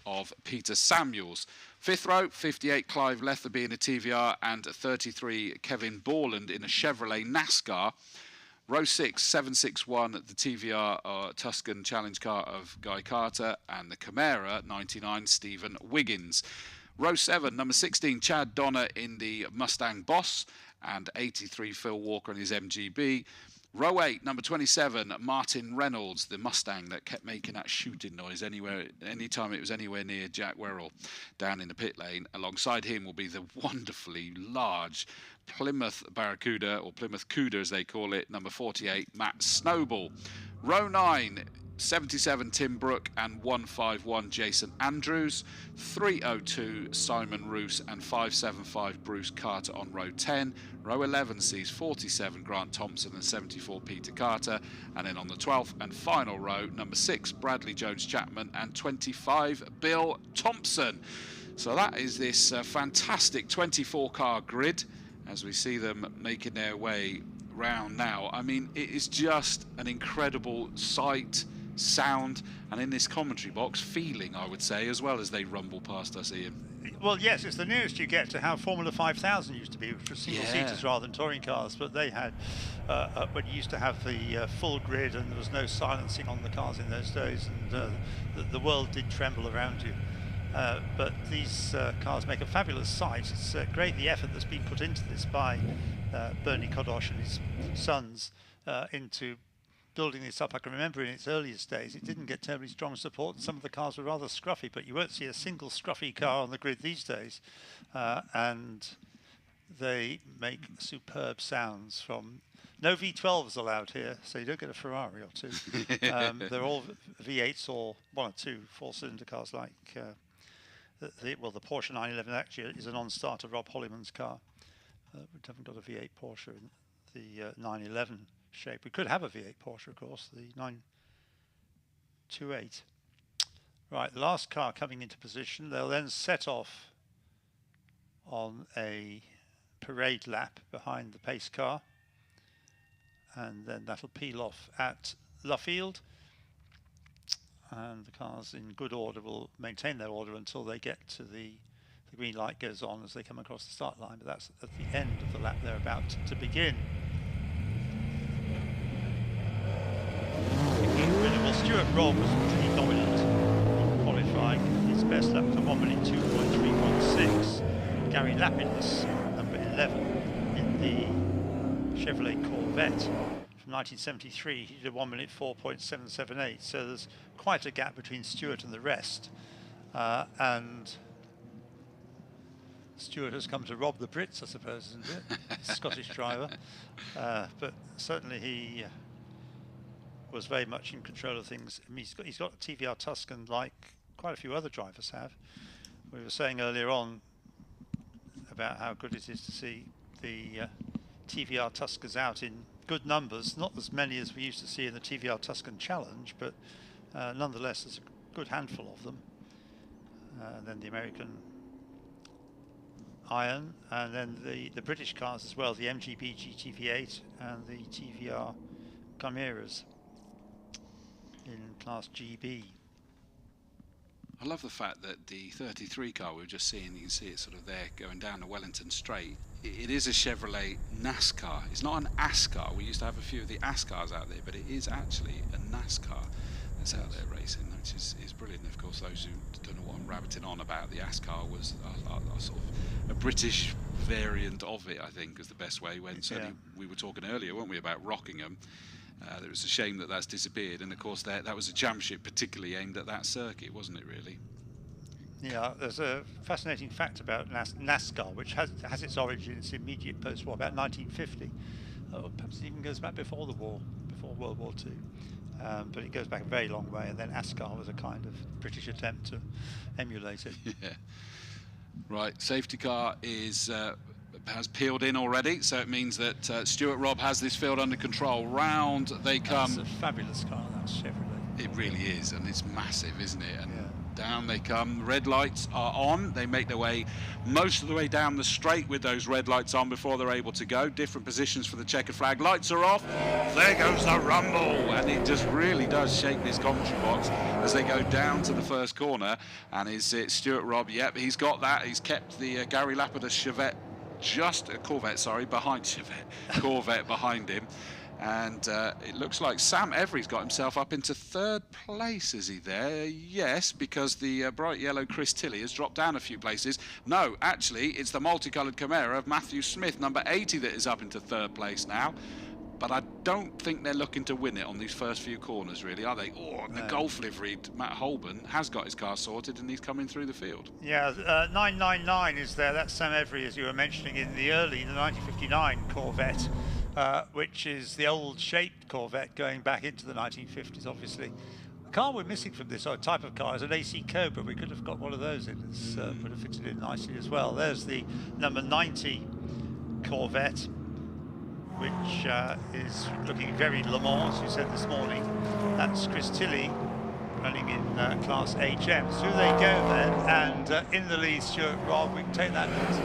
of Peter Samuels. Fifth row, 58 Clive Letherby in a TVR, and 33 Kevin Borland in a Chevrolet NASCAR. Row 6, 761, the TVR Tuscan challenge car of Guy Carter, and the Camara 99 Stephen Wiggins. Row 7, number 16 Chad Donner in the Mustang Boss, and 83 Phil Walker in his MGB. Row 8, number 27, Martin Reynolds, the Mustang that kept making that shooting noise anytime it was anywhere near Jack Werrell down in the pit lane. Alongside him will be the wonderfully large Plymouth Barracuda, or Plymouth Cuda as they call it, number 48, Matt Snowball. Row 9, 77 Tim Brook and 151 Jason Andrews, 302 Simon Roos and 575 Bruce Carter on row 10. Row 11 sees 47 Grant Thompson and 74 Peter Carter, and then on the 12th and final row, number 6 Bradley Jones Chapman and 25 Bill Thompson. So that is this fantastic 24 car grid as we see them making their way round now. I mean, it is just an incredible sight, sound, and in this commentary box, feeling, I would say, as well as they rumble past us, Ian. Well, yes, it's the nearest you get to how Formula 5000 used to be, which was single-seaters rather than touring cars, but they had, when you used to have the full grid and there was no silencing on the cars in those days, and the world did tremble around you. But these cars make a fabulous sight. It's great the effort that's been put into this by Bernie Kodosh and his sons into building this up. I can remember in its earliest days it didn't get terribly strong support, and some of the cars were rather scruffy, but you won't see a single scruffy car on the grid these days, and they make superb sounds. From no V12s allowed here, so you don't get a Ferrari or two. They're all V8s or one or two four-cylinder cars, like the Porsche 911 actually is a non-starter, Rob Holliman's car. We haven't got a V8 Porsche in the 911 shape. We could have a V8 Porsche, of course, the 928. Right, the last car coming into position. They'll then set off on a parade lap behind the pace car, and then that'll peel off at Luffield, and the cars in good order will maintain their order until they get to the green light goes on as they come across the start line, but that's at the end of the lap they're about to begin. Well, Stuart Robb was pretty dominant in qualifying. His best lap was a 1 minute 2.316. Gary Lapidus, number 11 in the Chevrolet Corvette from 1973, he did a 1 minute 4.778. So there's quite a gap between Stuart and the rest, and Stuart has come to rob the Brits, I suppose, isn't it? Scottish driver, but certainly he was very much in control of things. I mean, he's got a TVR Tuscan like quite a few other drivers have. We were saying earlier on about how good it is to see the TVR Tuscans out in good numbers, not as many as we used to see in the TVR Tuscan Challenge, but nonetheless there's a good handful of them. Then the American Iron, and then the British cars as well, the MGB GTV8 and the TVR Chimeras in Class GB. I love the fact that the 33 car we were just seeing, you can see it sort of there going down the Wellington Straight. It is a Chevrolet NASCAR. It's not an ASCAR. We used to have a few of the ASCARs out there, but it is actually a NASCAR. that's out there racing, which is brilliant. Of course, those who don't know what I'm rabbiting on about, the ASCAR was a sort of a British variant of it, I think, is the best way. When certainly we were talking earlier, weren't we, about Rockingham? It was a shame that that's disappeared, and of course that was a championship particularly aimed at that circuit, wasn't it, really? Yeah, there's a fascinating fact about NASCAR, which has its origins immediate post-war, about 1950. Perhaps it even goes back before the war, before World War II. But it goes back a very long way, and then ASCAR was a kind of British attempt to emulate it. Yeah. Right, safety car has peeled in already, so it means that Stuart Robb has this field under control. Round they come. That's a fabulous car, that Chevrolet. It really is, and it's massive, isn't it? And down they come. Red lights are on. They make their way most of the way down the straight with those red lights on before they're able to go. Different positions for the checkered flag. Lights are off. There goes the rumble, and it just really does shake this commentary box as they go down to the first corner. And is it Stuart Robb? Yep, he's got that. He's kept the Gary Lapidus Corvette behind him. And it looks like Sam Every's got himself up into third place, is he there? Yes, because the bright yellow Chris Tilley has dropped down a few places. No, actually, it's the multicoloured Chimera of Matthew Smith, number 80, that is up into third place now. But I don't think they're looking to win it on these first few corners, really, are they? Oh, and the Golf liveried Matt Holborn has got his car sorted, and he's coming through the field. Yeah, 999 is there. That's Sam Every, as you were mentioning, in the 1959 Corvette. Which is the old shaped Corvette going back into the 1950s, obviously. The car we're missing from this type of car is an AC Cobra. We could have got one of those in. It would have fitted in nicely as well. There's the number 90 Corvette, which is looking very Le Mans, as you said this morning. That's Chris Tilley running in Class HM. Through they go then, and in the lead, Stuart Robb. We can take that as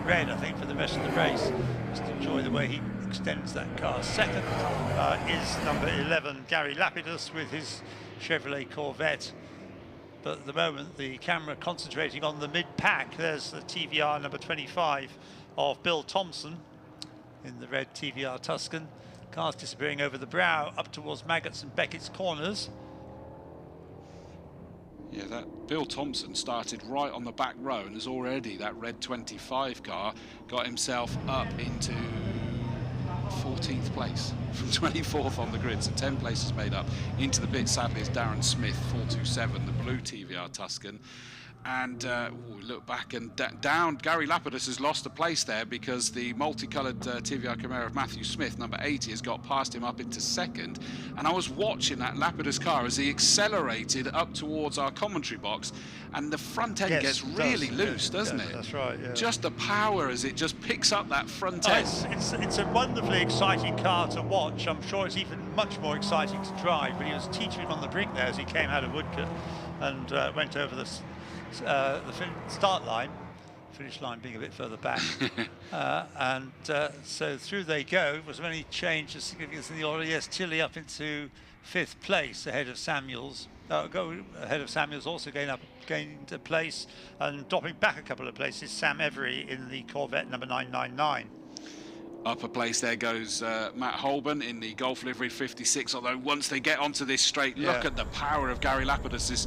red, I think, for the rest of the race. Just enjoy the way he extends that car. Second is number 11, Gary Lapidus, with his Chevrolet Corvette. But at the moment, the camera concentrating on the mid-pack. There's the TVR number 25 of Bill Thompson in the red TVR Tuscan. Cars disappearing over the brow up towards Maggots and Beckett's corners. Yeah, that Bill Thompson started right on the back row, and has already, that red 25 car, got himself up into 14th place from 24th on the grid, so 10 places made up. Into the pit, sadly, is Darren Smith, 427, the blue TVR Tuscan. And we look back and down, Gary Lapidus has lost a place there because the multicoloured TVR Chimera of Matthew Smith, number 80, has got past him up into second. And I was watching that Lapidus car as he accelerated up towards our commentary box, and the front end gets really loose, doesn't it? That's right, yeah. Just the power as it just picks up that front end. It's a wonderfully exciting car to watch. I'm sure it's even much more exciting to drive, but he was teetering on the brink there as he came out of Woodcote and went over the start line, finish line being a bit further back. So through they go. Was there any change of significance in the order? Yes, Tilley up into 5th place ahead of Samuels. Ahead of Samuels, also gained a place, and dropping back a couple of places, Sam Every in the Corvette number 999. Up a place there goes Matt Holborn in the Golf livery 56, although once they get onto this straight, look at the power of Gary Lapidus.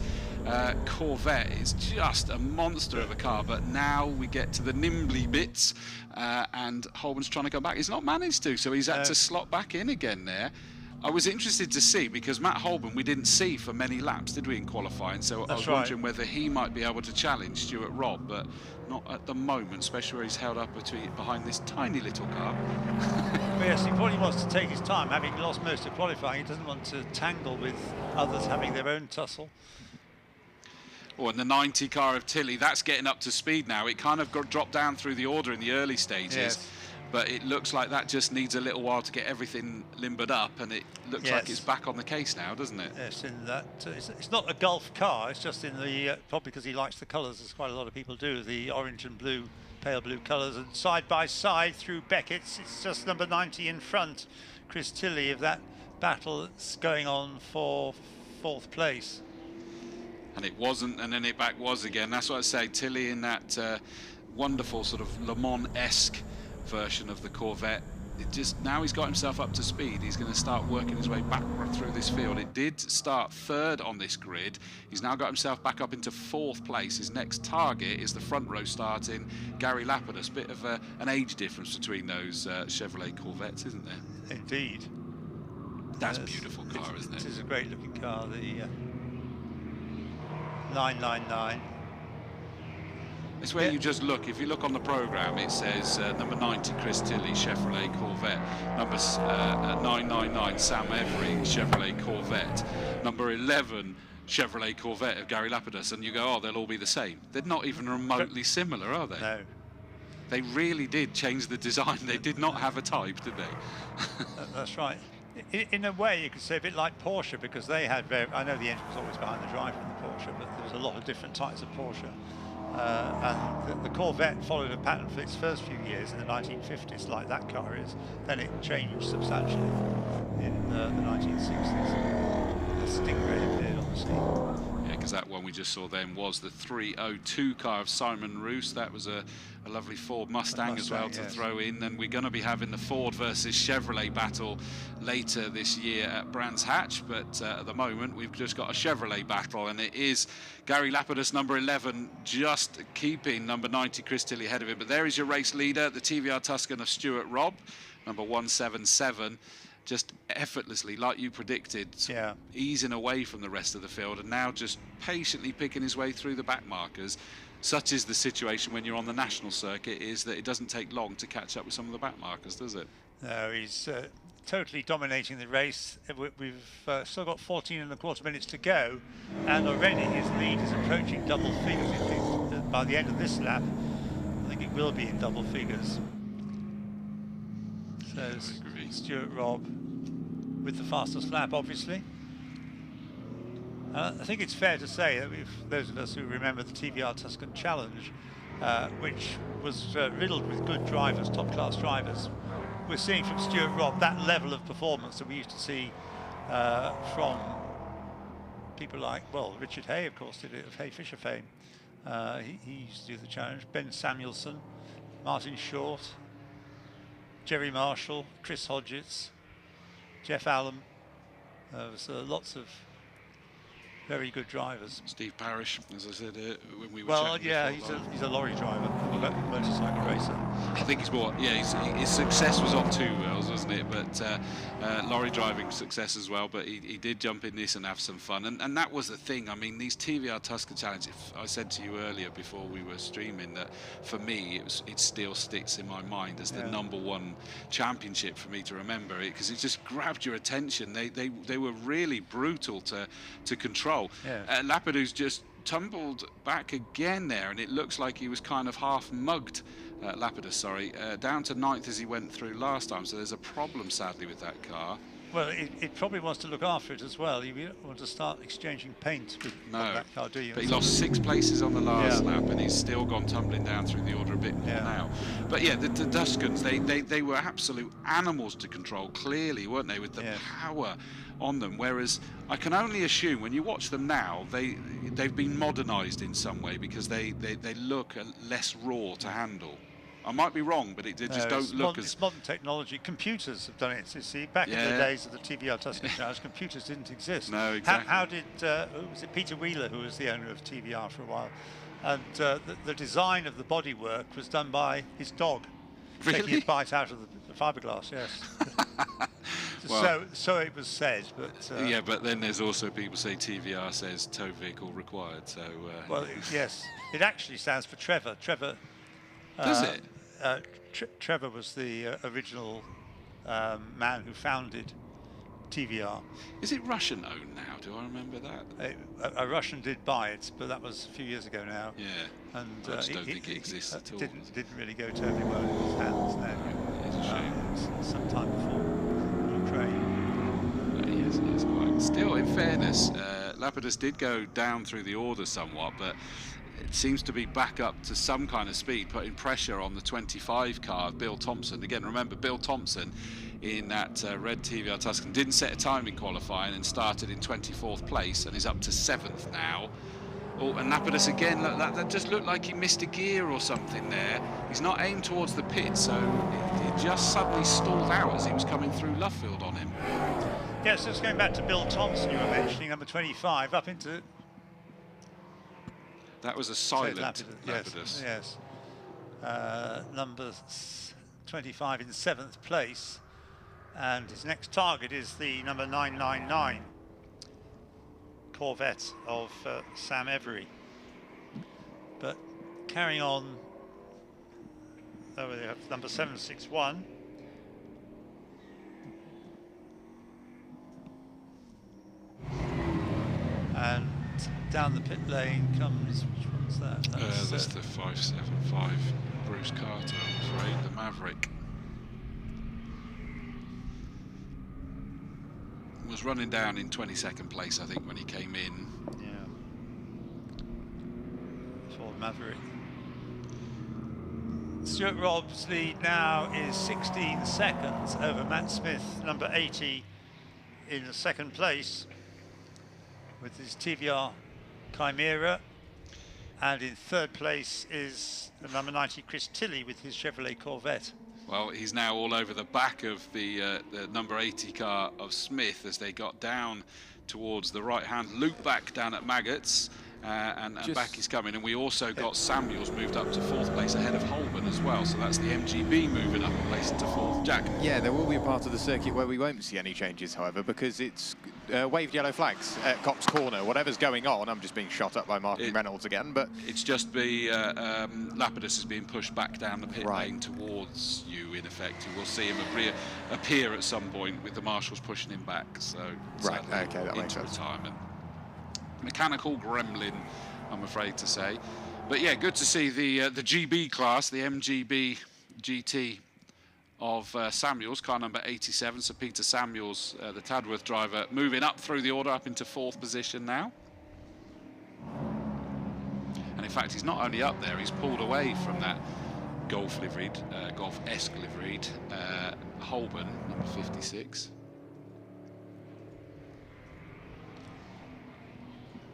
Corvette is just a monster of a car, but now we get to the nimbly bits, and Holborn's trying to go back. He's not managed to, so he's had to slot back in again there. I was interested to see, because Matt Holborn we didn't see for many laps, did we, in qualifying? So I was wondering whether he might be able to challenge Stuart Robb, but not at the moment, especially where he's held up behind this tiny little car. Yes, he probably wants to take his time. Having lost most of qualifying, he doesn't want to tangle with others having their own tussle. Oh, and the 90 car of Tilley, that's getting up to speed now. It kind of got dropped down through the order in the early stages. But it looks like that just needs a little while to get everything limbered up, and it looks like it's back on the case now, doesn't it? Yes, in that it's not a Gulf car. It's just in the probably because he likes the colours, as quite a lot of people do, the orange and blue, pale blue colours, and side by side through Beckett's. It's just number 90 in front, Chris Tilley, of that battle that's going on for 4th place. And it wasn't, and then it back was again. That's what I say. Tilley in that wonderful sort of Le Mans-esque version of the Corvette, now he's got himself up to speed. He's going to start working his way back through this field. It did start third on this grid. He's now got himself back up into 4th place. His next target is the front row starting Gary Lapidus. Bit of an age difference between those Chevrolet Corvettes, isn't there? Indeed. That's a beautiful car, isn't it? It is a great looking car, the 999. It's where you just look. If you look on the programme, it says number 90 Chris Tilley Chevrolet Corvette, number 999 Sam Every Chevrolet Corvette, number 11 Chevrolet Corvette of Gary Lapidus, and you go, oh, they'll all be the same. They're not even remotely similar, are they? No. They really did change the design. They did not have a type, did they? That's right. In a way, you could say a bit like Porsche, because they had I know the engine was always behind the drive in the Porsche, but there was a lot of different types of Porsche. And the Corvette followed a pattern for its first few years in the 1950s, like that car is. Then it changed substantially in the 1960s. The Stingray appeared on the scene. Yeah, because that one we just saw then was the 302 car of Simon Roos. That was a lovely Ford Mustang as well to throw in. And we're going to be having the Ford versus Chevrolet battle later this year at Brands Hatch. But at the moment, we've just got a Chevrolet battle, and it is Gary Lapidus, number 11, just keeping number 90 Chris Tilley ahead of him. But there is your race leader, the TVR Tuscan of Stuart Robb, number 177. Just effortlessly, like you predicted, easing away from the rest of the field, and now just patiently picking his way through the back markers. Such is the situation when you're on the national circuit, is that it doesn't take long to catch up with some of the back markers, does it? No, he's totally dominating the race. We've still got 14.25 minutes to go, and already his lead is approaching double figures. By the end of this lap, I think it will be in double figures. So Stuart Robb with the fastest lap, obviously. I think it's fair to say that those of us who remember the TVR Tuscan Challenge, which was riddled with good drivers, top-class drivers, we're seeing from Stuart Robb that level of performance that we used to see from people like, well, Richard Hay, of course, did it, of Hay Fisher fame. He used to do the challenge. Ben Samuelson, Martin Short, Jerry Marshall, Chris Hodgetts, Jeff Allen. There was lots of very good drivers. Steve Parrish, as I said when we were chatting before, he's a lorry driver, motorcycle racer. I think he's more, his success was on 2 wheels, wasn't it? But lorry driving success as well, but he did jump in this and have some fun. And that was the thing. I mean, these TVR Tuscan Challenges, I said to you earlier before we were streaming that for me, it still sticks in my mind as the #1 championship for me to remember it, because it just grabbed your attention. They were really brutal to control. Lapidus just tumbled back again there, and it looks like he was kind of half mugged, Lapidus, sorry, down to 9th as he went through last time, so there's a problem sadly with that car. Well, it probably wants to look after it as well. You don't want to start exchanging paint with that car, do you? But he lost 6 places on the last lap, and he's still gone tumbling down through the order a bit more now. But yeah, the Tuscans, they were absolute animals to control, clearly, weren't they, with the power on them, whereas I can only assume when you watch them now, they've been modernised in some way, because they look less raw to handle. I might be wrong, but they just don't look as... It's modern technology. Computers have done it. You see, back in the days of the TVR Tuscan Challenge, computers didn't exist. No, exactly. How did, was it Peter Wheeler, who was the owner of TVR for a while, and the design of the bodywork was done by his dog, taking a bite out of the fiberglass, yes. Well, so it was said, but... yeah, but then there's also people say TVR says tow vehicle required, so... well, yes, it actually stands for Trevor. Trevor... Does it? Trevor was the original man who founded TVR. Is it Russian owned now? Do I remember that? A Russian did buy it, but that was a few years ago now. Yeah. And I just don't think it exists at all. Didn't really go terribly well in his hands now. It's a shame. Sometime before Ukraine. Yes, quite. Still, in fairness, Lapidus did go down through the order somewhat, but it seems to be back up to some kind of speed, putting pressure on the 25 car of Bill Thompson. Again, remember, Bill Thompson in that red TVR Tuscan didn't set a time in qualifying and started in 24th place and is up to 7th now. Oh, and Lapidus again, that just looked like he missed a gear or something there. He's not aimed towards the pit, so it just suddenly stalled out as he was coming through Luffield on him. Yes, just going back to Bill Thompson, you were mentioning, number 25, up into... That was a silent Lapidus. Yes. Number 25 in 7th place. And his next target is the number 999 Corvette of Sam Every. But carrying on, over there, number 761. And down the pit lane comes, which one's that? That's the 575 Bruce Carter, I'm afraid, the Maverick. Was running down in 22nd place, I think, when he came in. Yeah. Ford Maverick. Stuart Robb's lead now is 16 seconds over Matt Smith, number 80, in the 2nd place with his TVR Chimera. And in 3rd place is the number 90 Chris Tilley with his Chevrolet Corvette. Well, he's now all over the back of the number 80 car of Smith as they got down towards the right-hand loop back down at Maggots, and back he's coming. And we also got Samuels moved up to 4th place ahead of Holman as well, so that's the MGB moving up a place into 4th. Jack? Yeah, there will be a part of the circuit where we won't see any changes, however, because it's waved yellow flags at Cops Corner. Whatever's going on, I'm just being shot up by Martin Reynolds again, but... It's just Lapidus is being pushed back down the pit lane towards you, in effect. You will see him appear at some point with the marshals pushing him back, so... Right, okay, that makes sense. Retirement. Mechanical gremlin, I'm afraid to say. But yeah, good to see the GB class, the MGB GT of Samuels, car number 87, Sir Peter Samuels, the Tadworth driver, moving up through the order, up into 4th position now. And in fact, he's not only up there, he's pulled away from that Golf-liveried, Golf-esque liveried Holborn, number 56.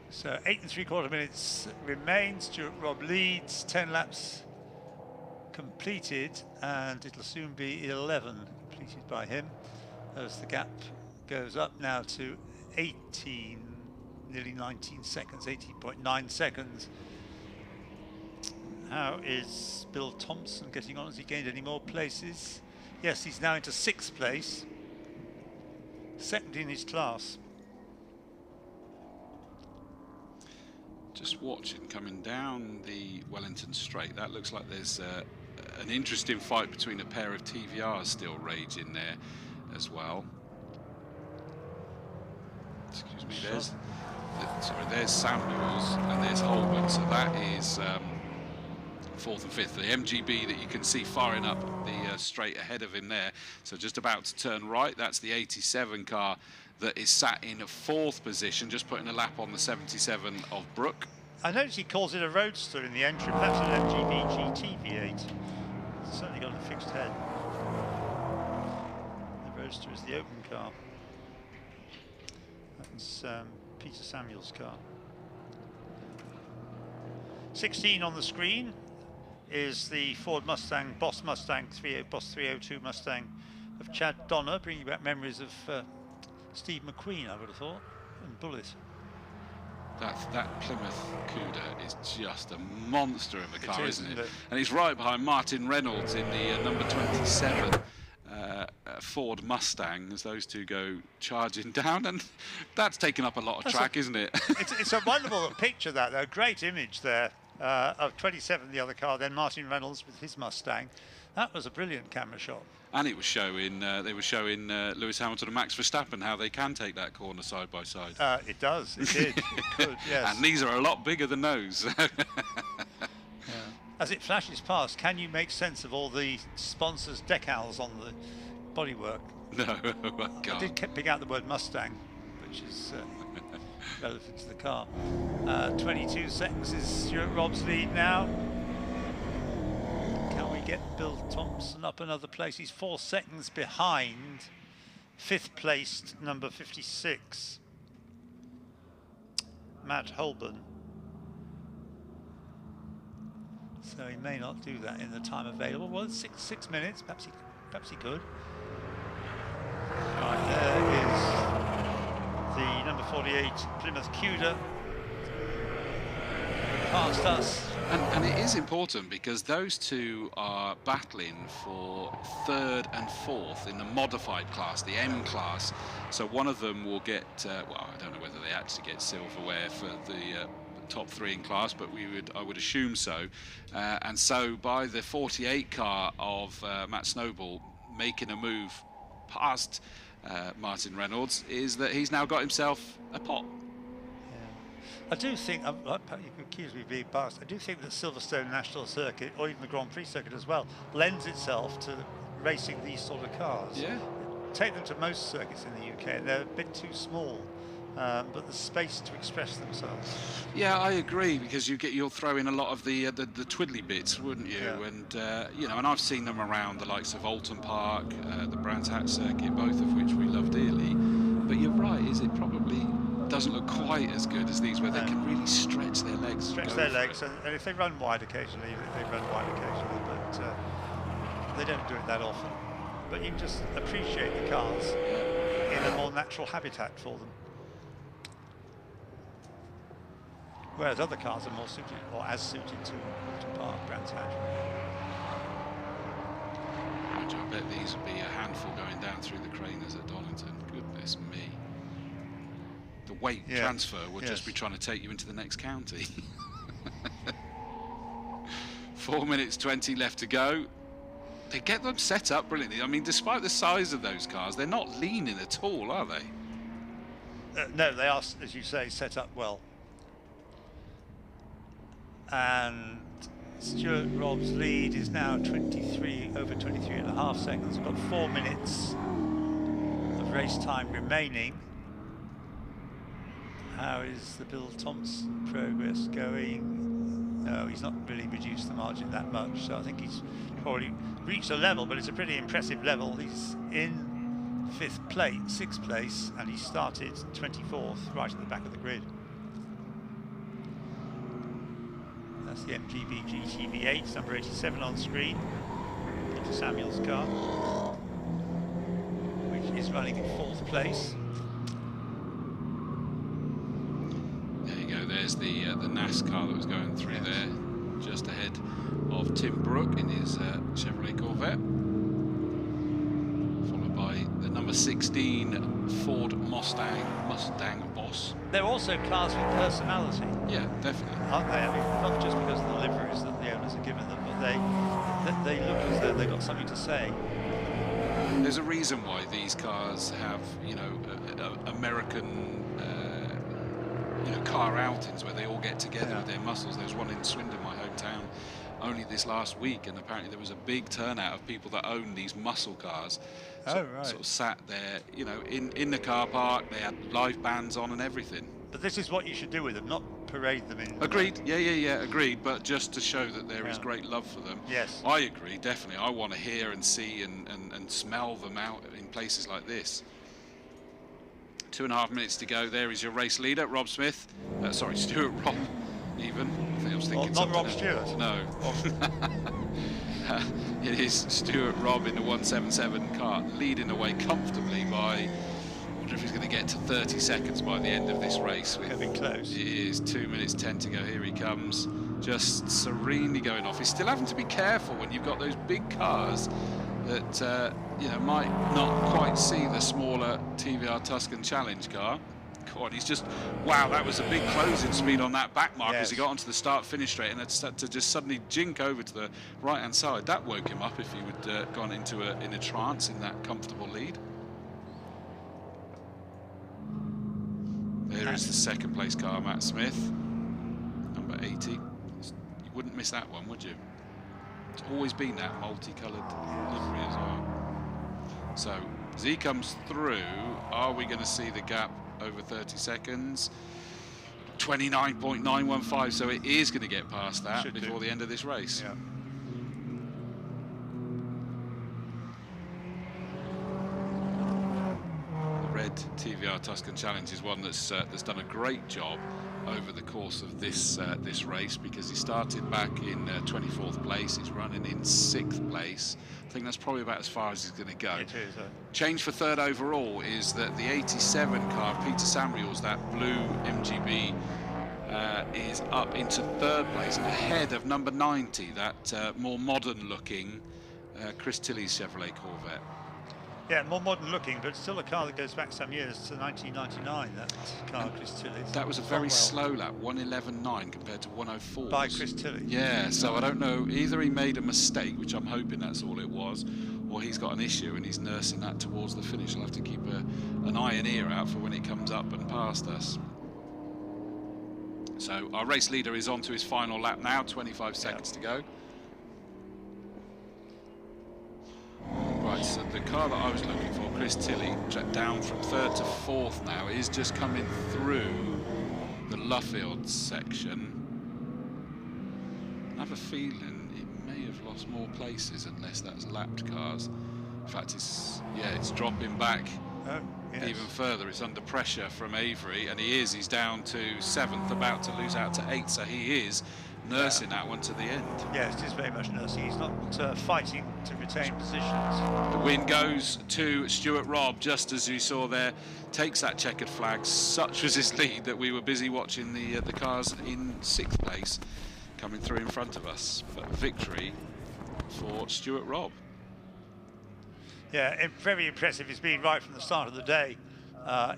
So 8 3/4 minutes remain. Stuart Robb leads, 10 laps completed, and it'll soon be 11 completed by him as the gap goes up now to 18, nearly 19 seconds, 18.9 seconds. How is Bill Thompson getting on? Has he gained any more places? Yes, he's now into 6th place, 2nd in his class. Just watching coming down the Wellington Straight, that looks like there's an interesting fight between a pair of TVRs still raging there as well. Excuse me, there's Samuels and there's Holman, so that is 4th and 5th. The MGB that you can see firing up the straight ahead of him there, so just about to turn right, that's the 87 car that is sat in a 4th position, just putting a lap on the 77 of Brook. I notice he calls it a roadster in the entry, perhaps an MGB GT V8. It's certainly got a fixed head. The roadster is the open car. That's Peter Samuel's car. 16 on the screen is the Ford Mustang, Boss Mustang, Boss 302 Mustang of Chad Donner, bringing back memories of Steve McQueen, I would have thought, and Bullet. That Plymouth Cuda is just a monster of a car, isn't it? And he's right behind Martin Reynolds in the number 27 Ford Mustang as those two go charging down, and that's taken up a lot of track, isn't it? It's a wonderful picture, that, though. Great image there of 27, the other car, then Martin Reynolds with his Mustang. That was a brilliant camera shot. And it was showing, they were showing Lewis Hamilton and Max Verstappen how they can take that corner side by side. It does, it did, it could, yes. And these are a lot bigger than those. Yeah. As it flashes past, can you make sense of all the sponsors' decals on the bodywork? No, I can't. I did pick out the word Mustang, which is relevant to the car. 22 seconds is Stuart Robb's lead now. Can we get Bill Thompson up another place? He's 4 seconds behind 5th placed number 56, Matt Holborn. So he may not do that in the time available. Well, it's 6 minutes. Perhaps he could. Right, there is the number 48 Plymouth Cuda. Past us. And it is important because those two are battling for 3rd and 4th in the modified class, the M class. So one of them will get, well, I don't know whether they actually get silverware for the top 3 in class, but I would assume so. And so by the 48 car of Matt Snowball making a move past Martin Reynolds, is that he's now got himself a pot. I do think, you can accuse me of being biased, I do think that Silverstone National Circuit, or even the Grand Prix circuit as well, lends itself to racing these sort of cars. Yeah. Take them to most circuits in the UK, and they're a bit too small, but there's space to express themselves. Yeah, I agree, because you'll throw in a lot of the twiddly bits, wouldn't you? Yeah. And you know, and I've seen them around the likes of Alton Park, the Brands Hatch circuit, both of which we love dearly. But you're right, it probably doesn't look quite as good as these, where they can really stretch their legs. And if they run wide occasionally, but they don't do it that often. But you can just appreciate the cars in a more natural habitat for them. Whereas other cars are more suited, or as suited to Alton Park, Brands Hatch. I bet these would be a handful going down through the craners at Donington. Goodness me. The weight transfer will just be trying to take you into the next county. 4 minutes 20 left to go. They get them set up brilliantly. I mean, despite the size of those cars, they're not leaning at all, are they? No, they are, as you say, set up well. And Stuart Robb's lead is now over 23 and a half seconds. We've got 4 minutes of race time remaining. How is the Bill Thompson progress going? No, he's not really reduced the margin that much, so I think he's probably reached a level, but it's a pretty impressive level. He's in 6th place, and he started 24th, right at the back of the grid. That's the MGB GTV8, number 87 on screen. Peter Samuel's car, which is running in 4th place. There's the NASCAR that was going through there, just ahead of Tim Brooke in his Chevrolet Corvette, followed by the number 16 Ford Mustang Boss. They're also cars with personality. Yeah, definitely. Aren't they? I mean, not just because of the liveries that the owners have given them, but they look as though they've got something to say. There's a reason why these cars have, you know, American car outings where they all get together with their muscles. There was one in Swindon, my hometown, only this last week, and apparently there was a big turnout of people that own these muscle cars. Sort of sat there, you know, in the car park. They had live bands on and everything. But this is what you should do with them, not parade them in. Agreed. Yeah. Agreed. But just to show that there is great love for them. Yes. I agree. Definitely. I want to hear and see and smell them out in places like this. 2.5 minutes to go. There is your race leader, Rob Smith. Sorry, Stuart Robb. Even. I think I was thinking not Rob Stewart. No. It is Stuart Robb in the 177 car, leading away comfortably by. I wonder if he's going to get to 30 seconds by the end of this race. Getting close. It is 2 minutes 10 to go. Here he comes, just serenely going off. He's still having to be careful when you've got those big cars that you know, might not quite see the smaller TVR Tuscan Challenge car. God, he's just, wow, that was a big closing speed on that back mark as he got onto the start-finish straight, and it's to just suddenly jink over to the right-hand side. That woke him up if he would gone into in a trance in that comfortable lead. There is the second place car, Matt Smith, number 80. You wouldn't miss that one, would you? It's always been that multicoloured livery as well. So as he comes through, are we going to see the gap over 30 seconds? 29.915, so it is going to get past that before the end of this race. Yeah. The red TVR Tuscan Challenge is one that's done a great job over the course of this this race, because he started back in 24th place. He's running in 6th place. I think that's probably about as far as he's going to go. It is. Change for 3rd overall is that the 87 car, Peter Samuels, that blue MGB, is up into 3rd place, ahead of number 90, that more modern-looking Chris Tilley's Chevrolet Corvette. Yeah, more modern looking, but still a car that goes back some years to 1999, that car, Chris Tilley's. That was a very slow lap, 1:11.9 compared to 1:04. By Chris Tilley. Yeah, so I don't know, either he made a mistake, which I'm hoping that's all it was, or he's got an issue and he's nursing that towards the finish. I'll have to keep an eye and ear out for when it comes up and past us. So our race leader is on to his final lap now, 25 seconds to go. Right, so the car that I was looking for, Chris Tilley, down from 3rd to 4th now, is just coming through the Luffield section. I have a feeling it may have lost more places unless that's lapped cars. In fact, it's dropping back even further. It's under pressure from Avery, and he's down to 7th, about to lose out to 8th, so he is nursing that one to the end. Yes, it is very much nursing. He's not fighting to retain positions. The win goes to Stuart Robb, just as you saw there, takes that checkered flag. Such was his lead that we were busy watching the cars in 6th place coming through in front of us. But victory for Stuart Robb. Yeah, very impressive. He's been right from the start of the day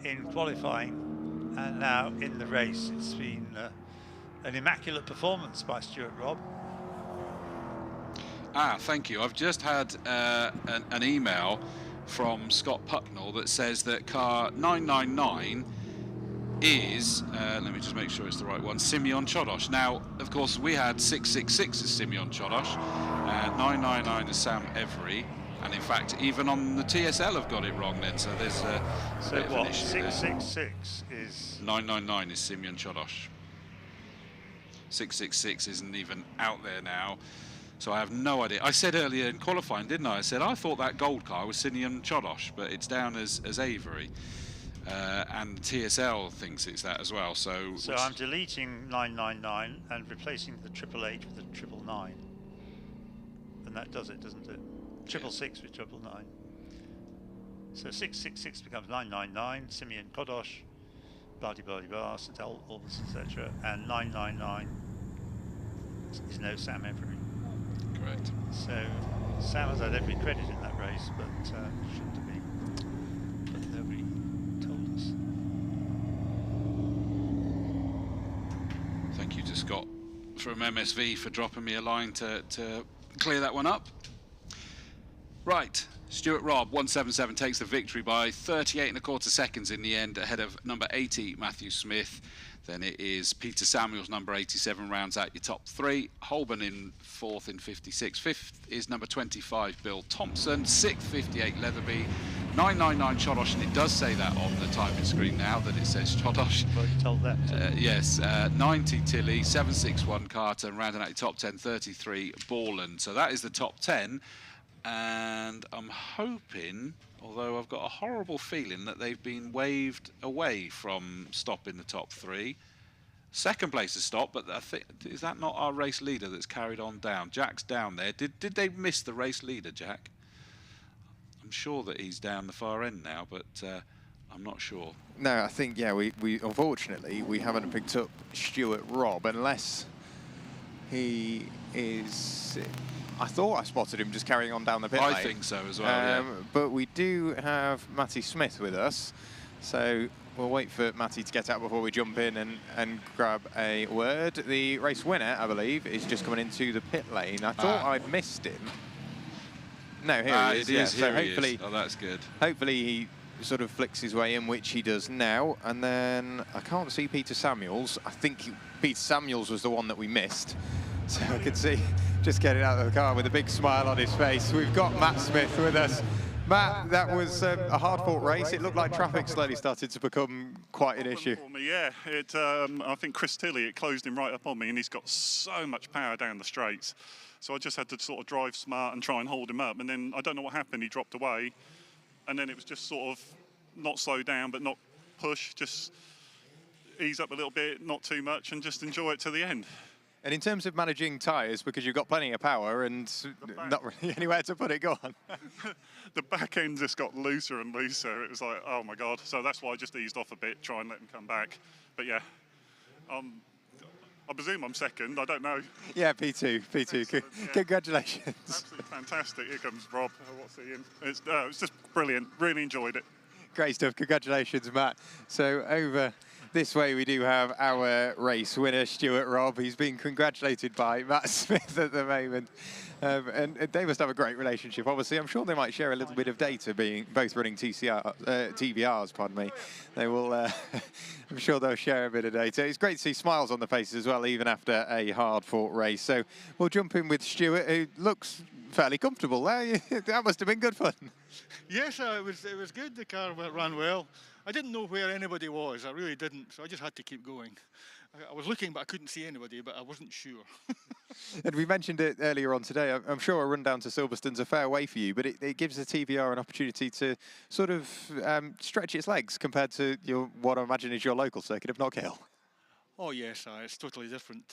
in qualifying, and now in the race. It's been an immaculate performance by Stuart Robb. Thank you. I've just had an email from Scott Pucknell that says that car 999 is, let me just make sure it's the right one, Simeon Chodosh. Now, of course, we had 666 as Simeon Chodosh, 999 is Sam Every, and in fact, even on the TSL have got it wrong then, so there's a bit of an issue 666 is... 999 is Simeon Chodosh. 666 isn't even out there now, so I have no idea. I said earlier in qualifying, didn't I? I said I thought that gold car was Simeon Chodosh, but it's down as Avery, and TSL thinks it's that as well. So I'm deleting 999 and replacing the 888 with the 999, and that does it, doesn't it? 666 with 999. So 666 becomes 999. Simeon Chodosh, blah blah blah, St Albans, etc. And 999 is no Sam Every. Correct. So Sam has had every credit in that race, but shouldn't have been. But nobody told us. Thank you to Scott from MSV for dropping me a line to clear that one up. Right, Stuart Robb, 177, takes the victory by 38.25 seconds in the end, ahead of number 80, Matthew Smith. Then it is Peter Samuels, number 87, rounds out your top 3. Holborn in 4th in 56. 5th is number 25, Bill Thompson. 6th, 58, Leatherby. 999, Chodosh, and it does say that on the timing screen now, that it says Chodosh. Well, you told that. Yes, 90, Tilley. 761, Carter, and rounding out your top 10, 33, Borland. So that is the top 10. And I'm hoping, although I've got a horrible feeling, that they've been waved away from stopping the top 3. Second place is stopped, but I think, is that not our race leader that's carried on down? Jack's down there. Did they miss the race leader, Jack? I'm sure that he's down the far end now, but I'm not sure. No, I think, yeah, we unfortunately, we haven't picked up Stuart Robb, unless he is... I thought I spotted him just carrying on down the pit lane. I think so as well, yeah. But we do have Matty Smith with us, so we'll wait for Matty to get out before we jump in and grab a word. The race winner, I believe, is just coming into the pit lane. I thought I'd missed him. No, here he is. Yeah, so hopefully, oh, that's good. Hopefully he sort of flicks his way in, which he does now. And then I can't see Peter Samuels. I think Peter Samuels was the one that we missed. So I could see, just getting out of the car with a big smile on his face. We've got Matt Smith with us. Matt, that was a hard-fought race. It looked like traffic slowly started to become quite an issue. For me, yeah. I think Chris Tilley, it closed him right up on me, and he's got so much power down the straights. So I just had to sort of drive smart and try and hold him up. And then I don't know what happened. He dropped away, and then it was just sort of not slow down, but not push, just ease up a little bit, not too much, and just enjoy it to the end. And in terms of managing tyres, because you've got plenty of power and not really anywhere to put it, go on. The back end just got looser and looser. It was like, oh my God. So that's why I just eased off a bit, try and let them come back. But yeah, I presume I'm second, I don't know. Yeah, P2. Yeah. Congratulations. Absolutely fantastic. Here comes Rob. What's he in? It's just brilliant. Really enjoyed it. Great stuff. Congratulations, Matt. So over this way we do have our race winner, Stuart Robb. He's being congratulated by Matt Smith at the moment. And they must have a great relationship, obviously. I'm sure they might share a little bit of data, being both running TVRs, pardon me. They will, I'm sure they'll share a bit of data. It's great to see smiles on the faces as well, even after a hard-fought race. So we'll jump in with Stuart, who looks fairly comfortable there. That must have been good fun. Yes, it was good. The car ran well. I didn't know where anybody was. I really didn't, so I just had to keep going. I was looking, but I couldn't see anybody, but I wasn't sure. And we mentioned it earlier on today. I'm sure a run down to Silverstone's a fair way for you, but it gives the TVR an opportunity to sort of stretch its legs compared to what I imagine is your local circuit of Knockhill. Oh yes, it's totally different.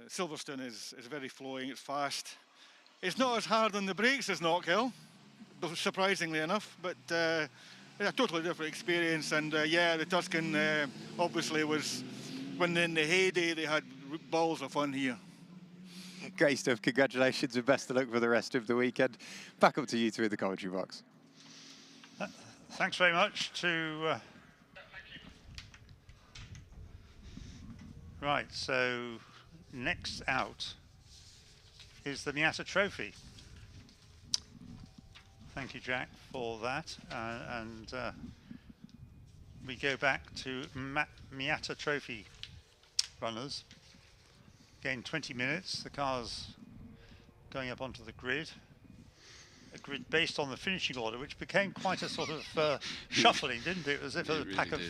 Silverstone is very flowing, it's fast. It's not as hard on the brakes as Knockhill, surprisingly enough, but it's a totally different experience. And yeah, the Tuscan obviously was, when in the heyday, they had balls of fun here. Great stuff. Congratulations and best of luck for the rest of the weekend. Back up to you two in the commentary box. Thanks very much to... Right, so next out is the Miata Trophy. Thank you, Jack, for that. We go back to Miata Trophy runners. Again, 20 minutes. The car's going up onto the grid. A grid based on the finishing order, which became quite a sort of shuffling, didn't it? As if a pack of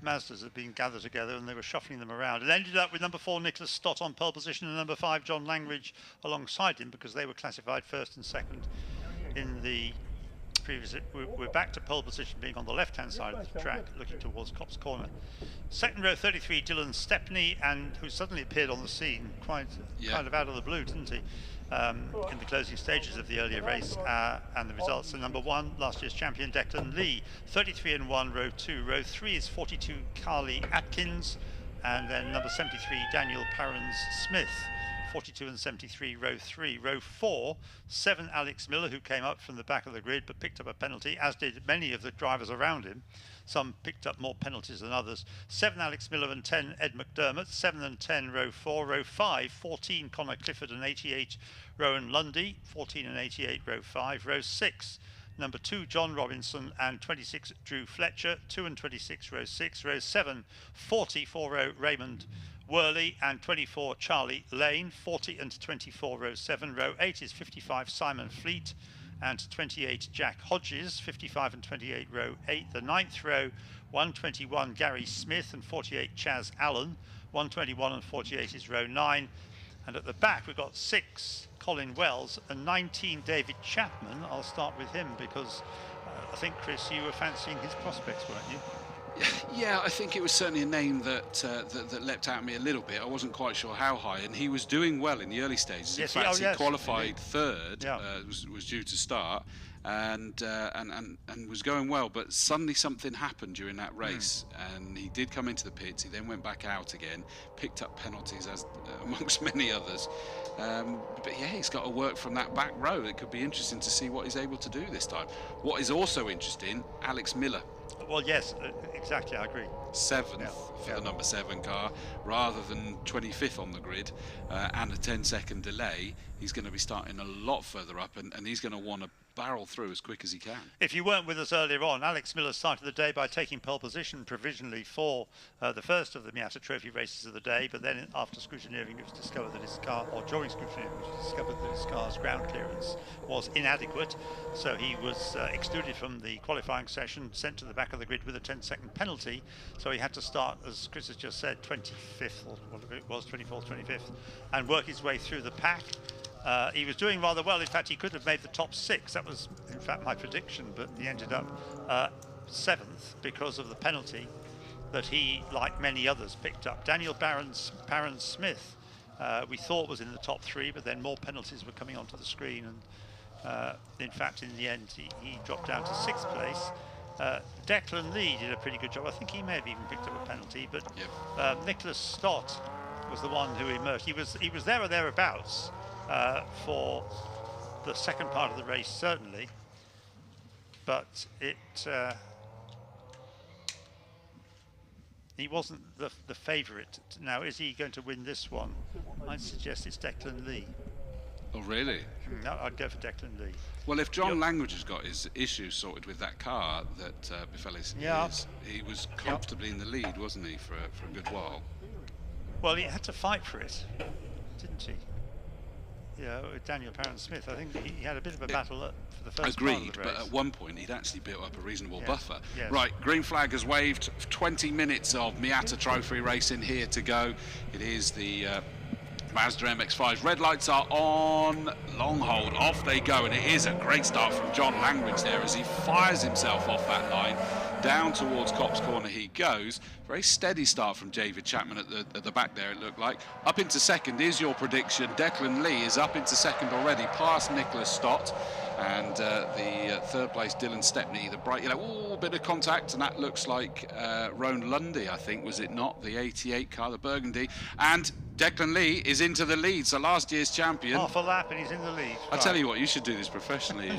Mazdas had been gathered together and they were shuffling them around. It ended up with number 4, Nicholas Stott on pole position, and number 5, John Langridge, alongside him, because they were classified first and second in the previous. We're back to pole position being on the left-hand side of the track, looking towards Copse Corner. Second row, 33, Dylan Stepney, and who suddenly appeared on the scene, kind of out of the blue, didn't he? In the closing stages of the earlier race, and the results. So number 1, last year's champion Declan Lee, 33 and 1, row 2. Row 3 is 42, Carly Atkins, and then number 73, Daniel Parens Smith, 42 and 73, row 3. Row 4, 7, Alex Miller, who came up from the back of the grid but picked up a penalty, as did many of the drivers around him. Some picked up more penalties than others. 7, Alex Miller, and 10, Ed McDermott. 7 and 10, row 4. Row 5, 14, Connor Clifford, and 88, Rowan Lundy. 14 and 88, row 5. Row 6, number 2, John Robinson, and 26, Drew Fletcher. 2 and 26, row 6. Row 7, 40, 4 row, Raymond Worley, and 24, Charlie Lane. 40 and 24, row 7. Row 8 is 55, Simon Fleet, and 28, Jack Hodges. 55 and 28, row 8. The 9th row, 121, Gary Smith, and 48, Chaz Allen. 121 and 48 is row 9. And at the back we've got 6, Colin Wells, and 19, David Chapman. I'll start with him because I think, Chris, you were fancying his prospects, weren't you? Yeah, I think it was certainly a name that leapt out at me a little bit. I wasn't quite sure how high, and he was doing well in the early stages. In fact, he qualified third, was due to start, and was going well. But suddenly something happened during that race, and he did come into the pits. He then went back out again, picked up penalties as amongst many others. But yeah, he's got to work from that back row. It could be interesting to see what he's able to do this time. What is also interesting, Alex Miller. Well, yes, exactly, I agree. 7th for the number 7 car, rather than 25th on the grid, and a 10-second delay. He's going to be starting a lot further up, and he's going to want to barrel through as quick as he can. If you weren't with us earlier on, Alex Miller started the day by taking pole position provisionally for the first of the Miata Trophy races of the day, but then after scrutineering it was discovered that his car, or during scrutineering it was discovered that his car's ground clearance was inadequate, so he was excluded from the qualifying session, sent to the back of the grid with a 10-second penalty, so he had to start, as Chris has just said, 25th, or whatever it was, 24th, 25th, and work his way through the pack. He was doing rather well. In fact, he could have made the top 6. That was, in fact, my prediction, but he ended up 7th because of the penalty that he, like many others, picked up. Daniel Parron-Smith, we thought was in the top 3, but then more penalties were coming onto the screen, and in fact, in the end, he dropped down to 6th place. Declan Lee did a pretty good job. I think he may have even picked up a penalty, but Nicholas Stott was the one who emerged. He was there or thereabouts for the second part of the race, certainly, but he wasn't the favourite. Now, is he going to win this one? I'd suggest it's Declan Lee. Oh, really? No, I'd go for Declan Lee. Well, if John Langridge has got his issues sorted with that car that Biffelis is, he was comfortably in the lead, wasn't he, for a good while? Well, he had to fight for it, didn't he? Yeah, with Daniel Parron-Smith. I think he had a bit of a battle for the first part of the race. But at one point he'd actually built up a reasonable buffer. Yes. Right, green flag has waved. 20 minutes of Miata Trophy racing here to go. It is the Mazda MX-5. Red lights are on, long hold, off they go, and it is a great start from John Langridge there as he fires himself off that line. Down towards Copse Corner he goes. Very steady start from David Chapman at the back there, it looked like. Up into second is your prediction. Declan Lee is up into second already, past Nicholas Stott. And the third place, Dylan Stepney, the bright yellow, bit of contact, and that looks like Roan Lundy, I think, was it not? The 88 car, the Burgundy. And Declan Lee is into the lead, so last year's champion. Half a lap and he's in the lead. I tell you what, you should do this professionally.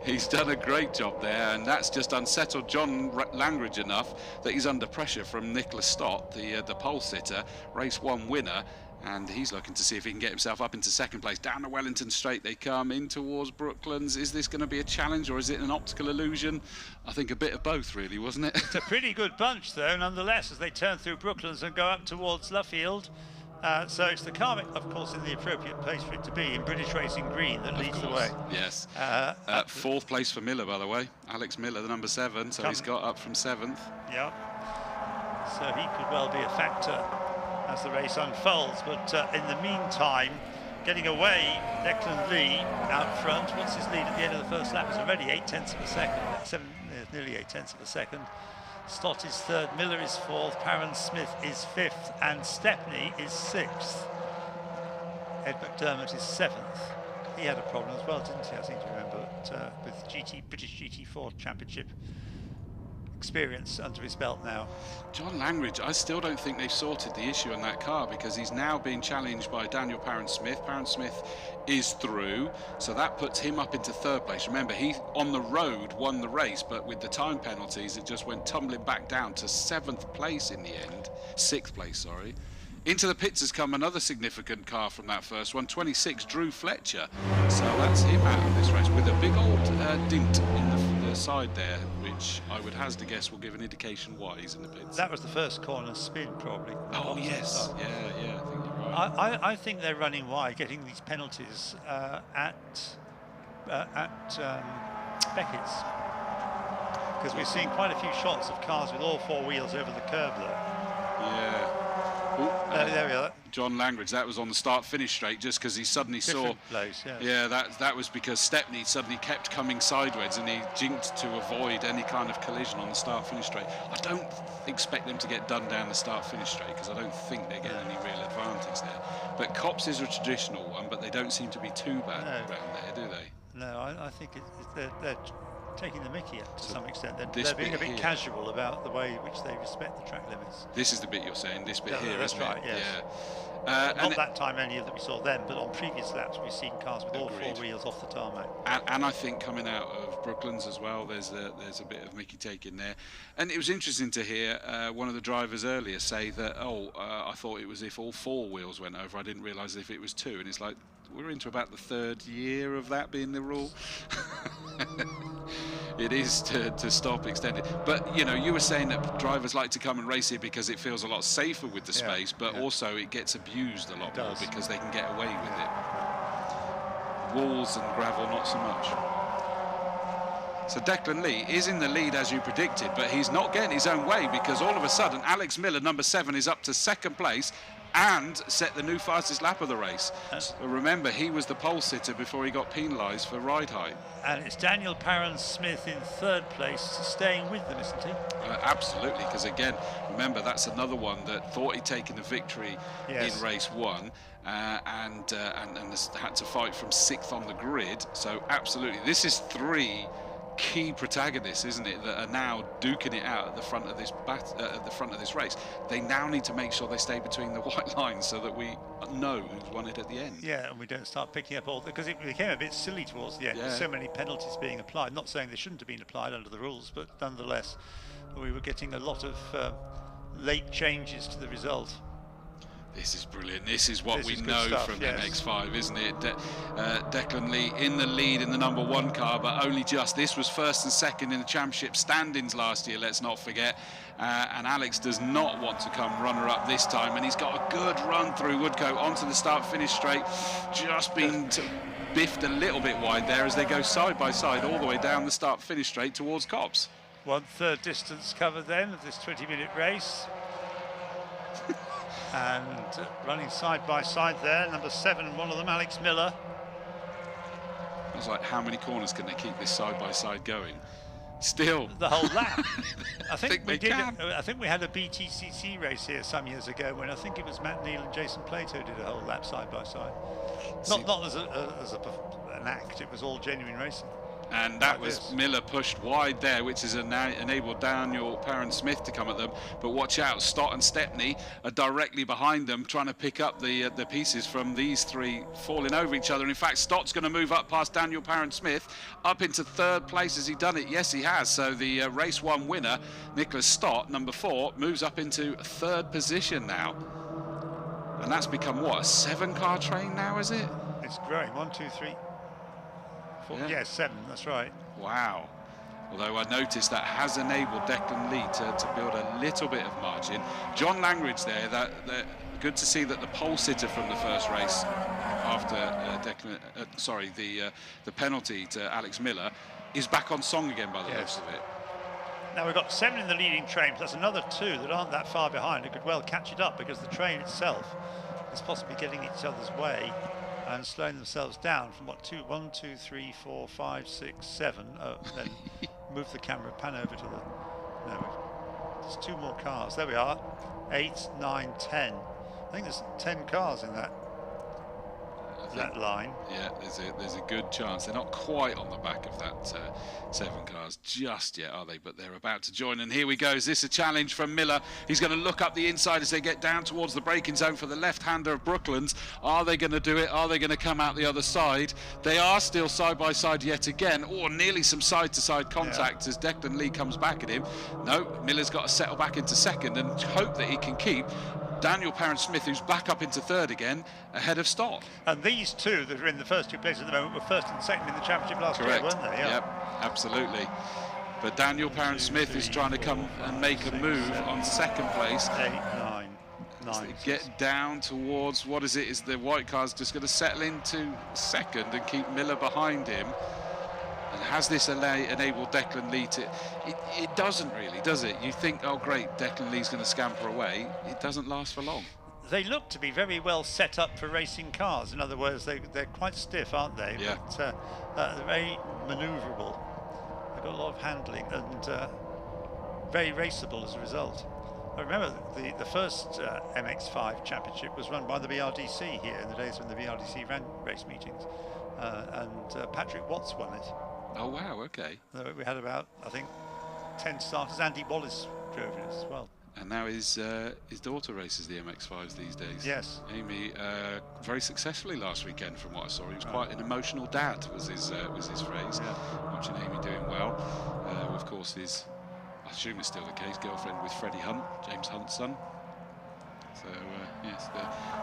He's done a great job there, and that's just unsettled John Langridge enough that he's under pressure from Nicholas Stott, the pole sitter, race 1 winner. And he's looking to see if he can get himself up into second place. Down the Wellington Straight they come in towards Brooklands. Is this going to be a challenge or is it an optical illusion? I think a bit of both, really, wasn't it? It's a pretty good bunch, though, nonetheless, as they turn through Brooklands and go up towards Luffield. So it's the car, of course, in the appropriate place for it to be, in British Racing Green, that leads the way. Yes. 4th place for Miller, by the way. Alex Miller, the number 7, so he's got up from 7th. Yeah. So he could well be a factor as the race unfolds, but in the meantime, getting away, Declan Lee out front. What's his lead at the end of the first lap? It's already 8/10 of a second, nearly 8/10 of a second. Stott is 3rd, Miller is 4th, Parron-Smith is 5th, and Stepney is 6th. Ed McDermott is 7th. He had a problem as well, didn't he? I seem to remember, with British GT4 Championship experience under his belt now. John Langridge, I still don't think they've sorted the issue on that car, because he's now being challenged by Daniel Parron-Smith. Parron-Smith is through, so that puts him up into 3rd place. Remember, he on the road won the race, but with the time penalties it just went tumbling back down to 7th place in the end. 6th place, sorry. Into the pits has come another significant car from that first one, 26, Drew Fletcher. So that's him out of this race with a big old dint in the side there, which I would hazard a guess will give an indication why he's in the pits. That was the first corner spin, probably. Oh, yes. Yeah, I think you're right. I think they're running wide, getting these penalties at Beckett's. Because we're seeing quite a few shots of cars with all 4 wheels over the curb there. Yeah. There we are. John Langridge, that was on the start-finish straight, just because he suddenly Different saw... place, yes. Yeah, that was because Stepney suddenly kept coming sideways and he jinked to avoid any kind of collision on the start-finish straight. I don't expect them to get done down the start-finish straight, because I don't think they get any real advantage there. But Copse is a traditional one, but they don't seem to be too bad around there, do they? No, I think they're taking the mickey to some extent. They're this being a bit here. Casual about the way in which they respect the track limits. This is the bit you're saying, this bit here, that's isn't right, it? yes. Yeah. Not that time any that we saw then, but on previous laps we've seen cars with all 4 wheels off the tarmac. And I think coming out of Brooklands as well, there's a bit of mickey taking there. And it was interesting to hear one of the drivers earlier say that, I thought it was if all 4 wheels went over, I didn't realise if it was 2. And it's like, we're into about the 3rd year of that being the rule. It is to stop extended. But, you were saying that drivers like to come and race here because it feels a lot safer with the space, but also it gets abused a lot more because they can get away with it. Walls and gravel, not so much. So Declan Lee is in the lead as you predicted, but he's not getting his own way, because all of a sudden Alex Miller, number 7, is up to second place and set the new fastest lap of the race. Remember, he was the pole sitter before he got penalised for ride height. And it's Daniel Parron-Smith in 3rd place, staying with them, isn't he? Absolutely, because again, remember, that's another one that thought he'd taken the victory in race 1 and had to fight from 6th on the grid. So absolutely, this is 3 key protagonists, isn't it, that are now duking it out at the front of this race. They now need to make sure they stay between the white lines so that we know who's won it at the end. Yeah, and we don't start picking up all, because it became a bit silly towards the end. Yeah. So many penalties being applied. Not saying they shouldn't have been applied under the rules, but nonetheless, we were getting a lot of late changes to the result. This is brilliant. This is what we know from MX-5, isn't it? Declan Lee in the lead in the number 1 car, but only just. This was 1st and 2nd in the championship standings last year, let's not forget. And Alex does not want to come runner-up this time, and he's got a good run through Woodcote onto the start-finish straight. Just been biffed a little bit wide there as they go side by side all the way down the start-finish straight towards Copse. 1/3 distance covered then of this 20-minute race. And running side by side there, number 7, one of them, Alex Miller. I was like, how many corners can they keep this side by side going? Still, the whole lap. I think they can. I think we had a BTCC race here some years ago when I think it was Matt Neal and Jason Plato did a whole lap side by side. Not as an act. It was all genuine racing. And that was Miller pushed wide there, which has enabled Daniel Parron-Smith to come at them. But watch out, Stott and Stepney are directly behind them, trying to pick up the pieces from these 3 falling over each other. In fact, Stott's going to move up past Daniel Parron-Smith, up into 3rd place. Has he done it? Yes, he has. So the race 1 winner, Nicholas Stott, number 4, moves up into 3rd position now. And that's become, what, a 7-car train now, is it? It's growing. 1, 2, 3. 4, yeah, 7, that's right. Wow. Although I noticed that has enabled Declan Lee to build a little bit of margin. John Langridge there, good to see that the pole sitter from the first race after the penalty to Alex Miller is back on song again by the looks of it. Now we've got 7 in the leading train, plus another 2 that aren't that far behind who could well catch it up, because the train itself is possibly getting each other's way and slowing themselves down from 1, 2, 3, 4, 5, 6, 7. Then move the camera, pan over to the. No, there's 2 more cars. There we are. 8, 9, 10. I think there's 10 cars in that line. Yeah, there's a good chance. They're not quite on the back of that 7 cars just yet, are they? But they're about to join. And here we go. Is this a challenge from Miller? He's going to look up the inside as they get down towards the braking zone for the left-hander of Brooklands. Are they going to do it? Are they going to come out the other side? They are still side by side yet again. Or nearly some side-to-side contact as Declan Lee comes back at him. No, Miller's got to settle back into 2nd and hope that he can keep Daniel Parron-Smith, who's back up into 3rd again, ahead of Stott. And these 2 that are in the first 2 places at the moment were 1st and 2nd in the championship last year, weren't they? Yeah. Yep, absolutely. But Daniel Parron-Smith is trying to come and make a move on 2nd place. 8, 9, 9. Get down towards, what is it? Is the white car's just going to settle into 2nd and keep Miller behind him? And has this enabled Declan Lee to... It doesn't really, does it? You think, oh great, Declan Lee's going to scamper away. It doesn't last for long. They look to be very well set up for racing cars. In other words, they're quite stiff, aren't they? Yeah. But they're very manoeuvrable. They've got a lot of handling and very raceable as a result. I remember the first MX-5 championship was run by the BRDC here in the days when the BRDC ran race meetings. And Patrick Watts won it. Oh wow, okay. We had about, I think, 10 starters. Andy Wallace drove it as well. And now his daughter races the MX-5s these days. Yes. Amy, very successfully last weekend from what I saw. He was quite an emotional dad, was his phrase. Yeah. Watching Amy doing well. Of course, I assume it's still the case, girlfriend with Freddie Hunt, James Hunt's son. So, yes,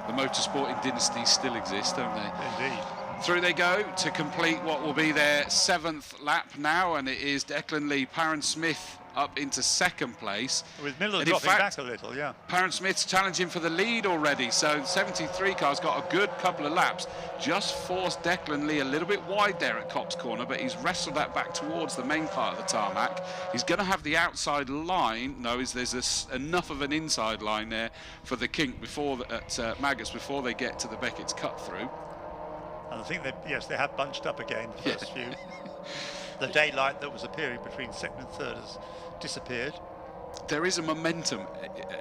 the motorsporting dynasties still exist, don't they? Indeed. Through they go to complete what will be their 7th lap now, and it is Declan Lee, Parron-Smith up into second place. With Miller And dropping in back fact, a little, yeah. Parent Smith's challenging for the lead already, so 73 car's got a good couple of laps. Just forced Declan Lee a little bit wide there at Copse Corner, but he's wrestled that back towards the main part of the tarmac. He's going to have the outside line. No, there's enough of an inside line there for the kink before at Maggots before they get to the Beckett's cut through. And I think they have bunched up again the first few. The daylight that was appearing between second and third has disappeared. There is a momentum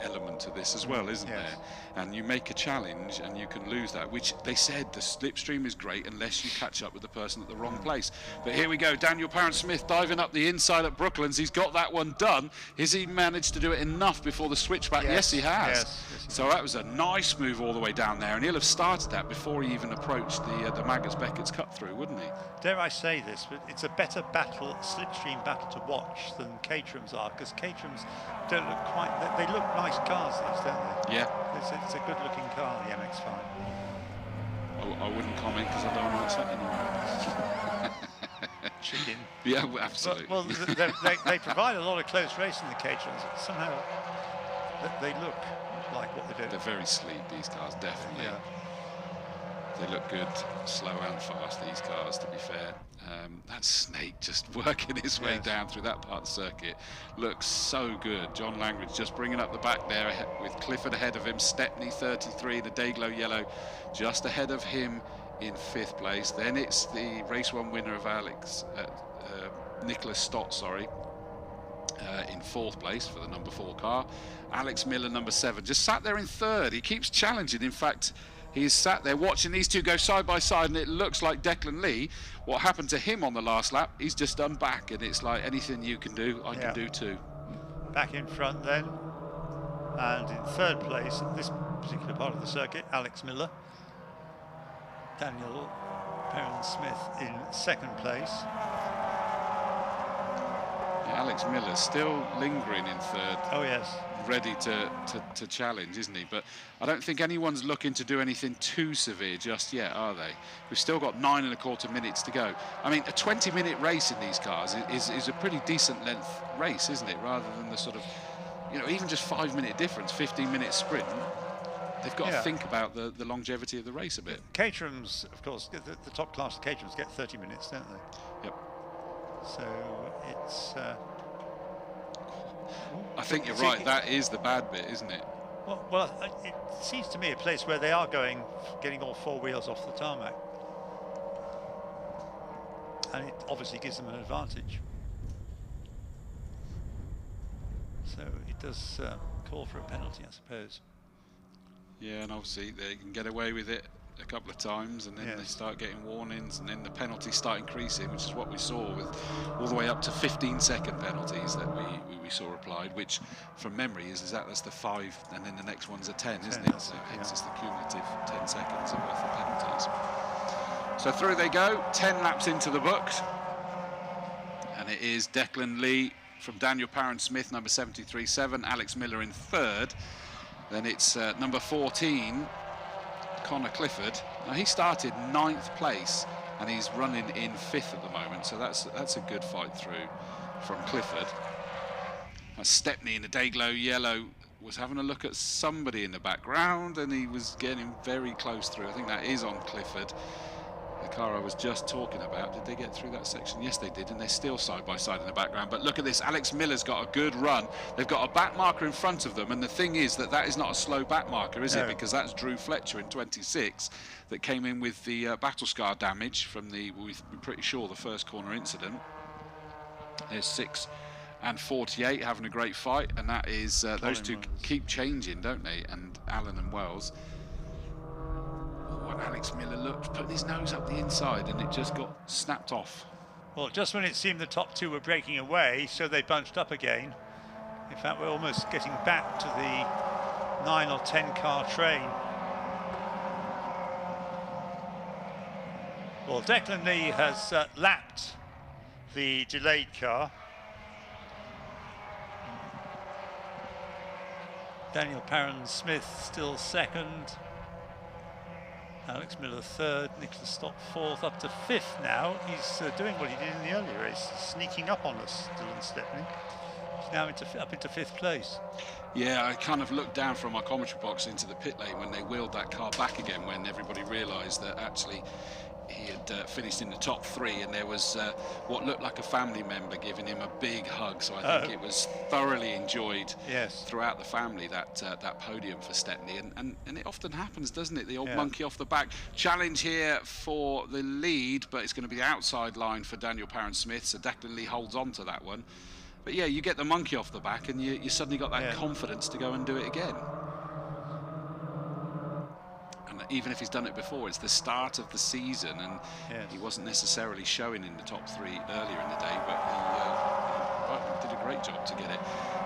element to this as well, isn't Yes. there? And you make a challenge and you can lose that, which they said the slipstream is great unless you catch up with the person at the wrong place. But here we go, Daniel Parent-Smith diving up the inside at Brooklands. He's got that one done. Has he managed to do it enough before the switchback? Yes, he has. Yes, so that was a nice move all the way down there, and he'll have started that before he even approached the Maggots Beckett's cut through, wouldn't he? Dare I say this, but it's a better battle, slipstream battle to watch than Caterham's are, because Caterham's don't look quite, they look nice cars, these, don't they? Yeah. It's a good-looking car, the MX-5. I wouldn't comment because I don't want to upset anyone. Chicken. Yeah, absolutely. Well, they provide a lot of close racing, the Caterhams. Somehow, they look like what they do. They're very sleek, these cars, definitely. Yeah. They look good, slow and fast, these cars, to be fair. That Snake just working his way down through that part of the circuit looks so good. John Langridge just bringing up the back there with Clifford ahead of him. Stepney 33, the Dayglow Yellow just ahead of him in 5th place. Then it's the race 1 winner of Nicholas Stott, in 4th place for the number 4 car. Alex Miller, number 7, just sat there in 3rd. He keeps challenging. In fact, he's sat there watching these two go side by side, and it looks like Declan Lee, what happened to him on the last lap, he's just done back, and it's like anything you can do, I can do too. Back in front then, and in 3rd place at this particular part of the circuit, Alex Miller. Daniel Perrin-Smith in 2nd place. Yeah, Alex Miller's still lingering in 3rd. Oh yes. Ready to challenge, isn't he? But I don't think anyone's looking to do anything too severe just yet, are they? We've still got 9 1/4 minutes to go. I mean, a 20-minute race in these cars is a pretty decent length race, isn't it? Rather than the sort of, even just 5-minute difference, 15-minute sprint. They've got to think about the longevity of the race a bit. Caterham's, of course, the top class of Caterham's get 30 minutes, don't they? Yep. So it's... I think you're right, that is the bad bit, isn't it? Well, it seems to me a place where they are getting all 4 wheels off the tarmac. And it obviously gives them an advantage. So it does call for a penalty, I suppose. Yeah, and obviously they can get away with it a couple of times, and then they start getting warnings, and then the penalties start increasing, which is what we saw with all the way up to 15-second penalties that we saw applied, which from memory that's the 5, and then the next one's a 10, isn't it? So hence it's the cumulative 10 seconds worth of penalties. So through they go, 10 laps into the books, and it is Declan Lee from Daniel Parent-Smith, number 73.7, Alex Miller in 3rd. Then it's number 14, Connor Clifford. Now he started 9th place and he's running in 5th at the moment, so that's a good fight through from Clifford. Stepney in the Dayglow Yellow was having a look at somebody in the background, and he was getting very close through. I think that is on Clifford, the car I was just talking about. Did they get through that section? Yes, they did, and they're still side by side in the background. But look at this, Alex Miller's got a good run. They've got a back marker in front of them, and the thing is that is not a slow back marker, is it? Because that's Drew Fletcher in 26 that came in with the battle scar damage from we're pretty sure, the first corner incident. There's 6 and 48 having a great fight, and that is those two keep changing, don't they? And Allen and Wells. And Alex Miller looked, putting his nose up the inside, and it just got snapped off. Well, just when it seemed the top 2 were breaking away, so they bunched up again. In fact, we're almost getting back to the 9 or 10 car train. Well, Declan Lee has lapped the delayed car. Daniel Parent-Smith still 2nd. Alex Miller 3rd, Nicholas Stott 4th, up to 5th now. He's doing what he did in the earlier race, sneaking up on us, Dylan Stepney. He's now up into 5th place. Yeah, I kind of looked down from my commentary box into the pit lane when they wheeled that car back again, when everybody realised that actually he had finished in the top 3, and there was what looked like a family member giving him a big hug. So I think it was thoroughly enjoyed throughout the family, that podium for Stepney, and it often happens, doesn't it? The old monkey off the back. Challenge here for the lead, but it's going to be the outside line for Daniel Parent-Smith, so Declan Lee holds on to that one. But yeah, you get the monkey off the back and you suddenly got that confidence to go and do it again. And even if he's done it before, it's the start of the season, and he wasn't necessarily showing in the top 3 earlier in the day, but he did a great job to get it.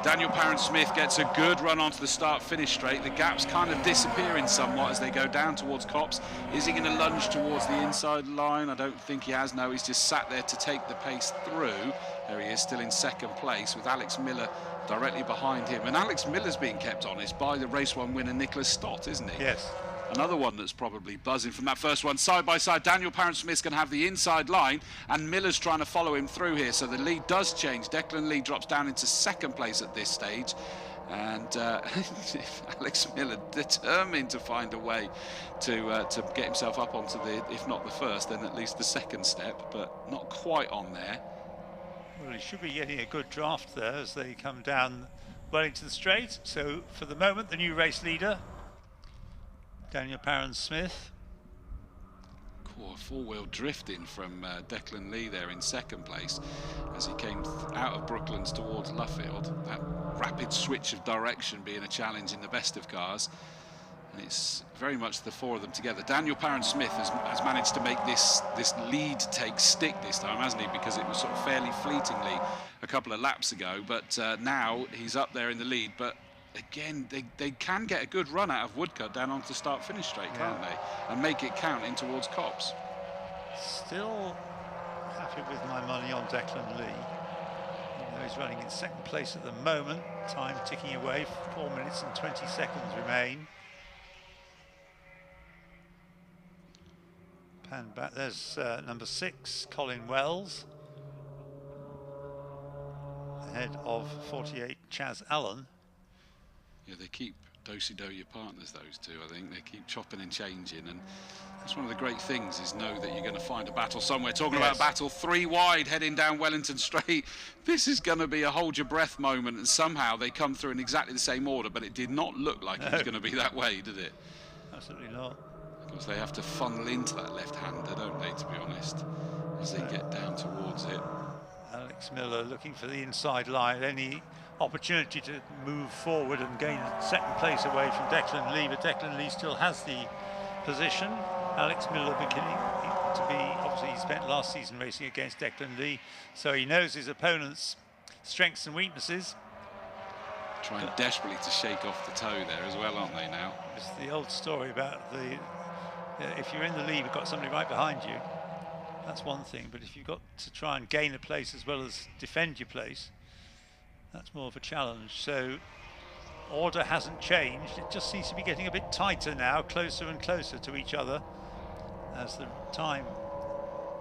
Daniel Parent-Smith gets a good run onto the start-finish straight. The gap's kind of disappearing somewhat as they go down towards Copse. Is he going to lunge towards the inside line? I don't think he has. No, he's just sat there to take the pace through. There he is, still in 2nd place with Alex Miller directly behind him. And Alex Miller's being kept honest by the Race 1 winner Nicholas Stott, isn't he? Yes. Another one that's probably buzzing from that first one. Side by side, Daniel Parent-Smith's going to have the inside line, and Miller's trying to follow him through here. So the lead does change. Declan Lee drops down into 2nd place at this stage. And Alex Miller determined to find a way to get himself up onto the, if not the first, then at least the 2nd step, but not quite on there. Well, he should be getting a good draft there as they come down Wellington Straight. So for the moment, the new race leader, Daniel Parent-Smith. Cool, 4-wheel drifting from Declan Lee there in 2nd place as he came out of Brooklands towards Luffield. That rapid switch of direction being a challenge in the best of cars. And it's very much the 4 of them together. Daniel Parent-Smith has managed to make this lead take stick this time, hasn't he? Because it was sort of fairly fleetingly a couple of laps ago, but now he's up there in the lead. But again, they can get a good run out of Woodcut down onto start-finish straight, can't they? And make it count in towards Copse. Still happy with my money on Declan Lee. Even though he's running in 2nd place at the moment. Time ticking away, 4 minutes and 20 seconds remain. Pan back, there's number 6, Colin Wells. Ahead of 48, Chaz Allen. Yeah, they keep do-si-do your partners, those two, I think. They keep chopping and changing, and that's one of the great things, is know that you're going to find a battle somewhere. Talking about a battle, 3 wide heading down Wellington Straight. This is going to be a hold-your-breath moment, and somehow they come through in exactly the same order, but it did not look like it was going to be that way, did it? Absolutely not. Because they have to funnel into that left-hander, don't they, to be honest, as they get down towards it. Alex Miller looking for the inside line. Any opportunity to move forward and gain 2nd place away from Declan Lee, but Declan Lee still has the position. Alex Miller beginning to be, obviously he spent last season racing against Declan Lee, so he knows his opponent's strengths and weaknesses. Trying desperately to shake off the toe there as well, aren't they now? It's the old story about the, if you're in the lead, you've got somebody right behind you. That's one thing, but if you've got to try and gain a place as well as defend your place, that's more of a challenge. So order hasn't changed. It just seems to be getting a bit tighter now, closer and closer to each other as the time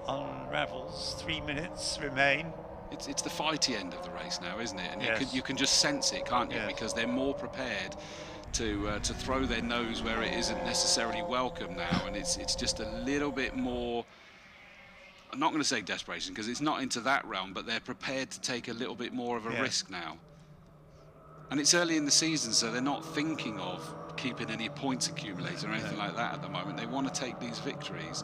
unravels. 3 minutes remain. It's the fighty end of the race now, isn't it? And you can just sense it, can't you? Because they're more prepared to throw their nose where it isn't necessarily welcome now, and it's just a little bit more. I'm not going to say desperation because it's not into that realm, but they're prepared to take a little bit more of a risk now. And it's early in the season, so they're not thinking of keeping any points accumulated or anything like that at the moment. They want to take these victories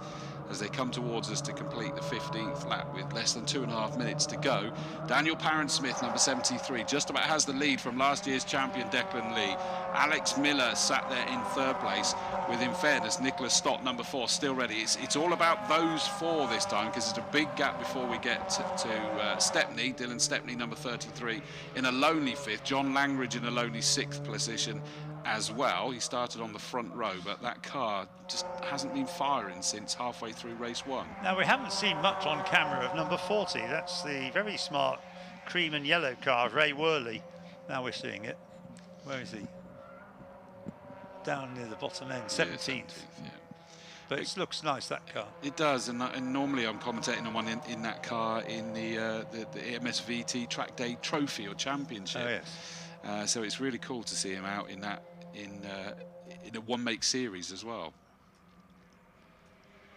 as they come towards us to complete the 15th lap with less than 2.5 minutes to go. Daniel Parent-Smith, number 73, just about has the lead from last year's champion Declan Lee. Alex Miller sat there in 3rd place with, in fairness, Nicholas Stott, number 4, still ready. It's all about those 4 this time because it's a big gap before we get to Stepney. Dylan Stepney, number 33, in a lonely 5th. John Langridge in a lonely 6th position as well. He started on the front row, but that car just hasn't been firing since halfway through race 1. Now, we haven't seen much on camera of number 40. That's the very smart cream and yellow car of Ray Worley. Now we're seeing it. Where is he? Down near the bottom end, 17th. Yeah. but it looks nice, that car. It does, and normally I'm commentating on one in that car in the MSVT Track Day Trophy or Championship. Oh yes. So it's really cool to see him out in that in a one-make series as well.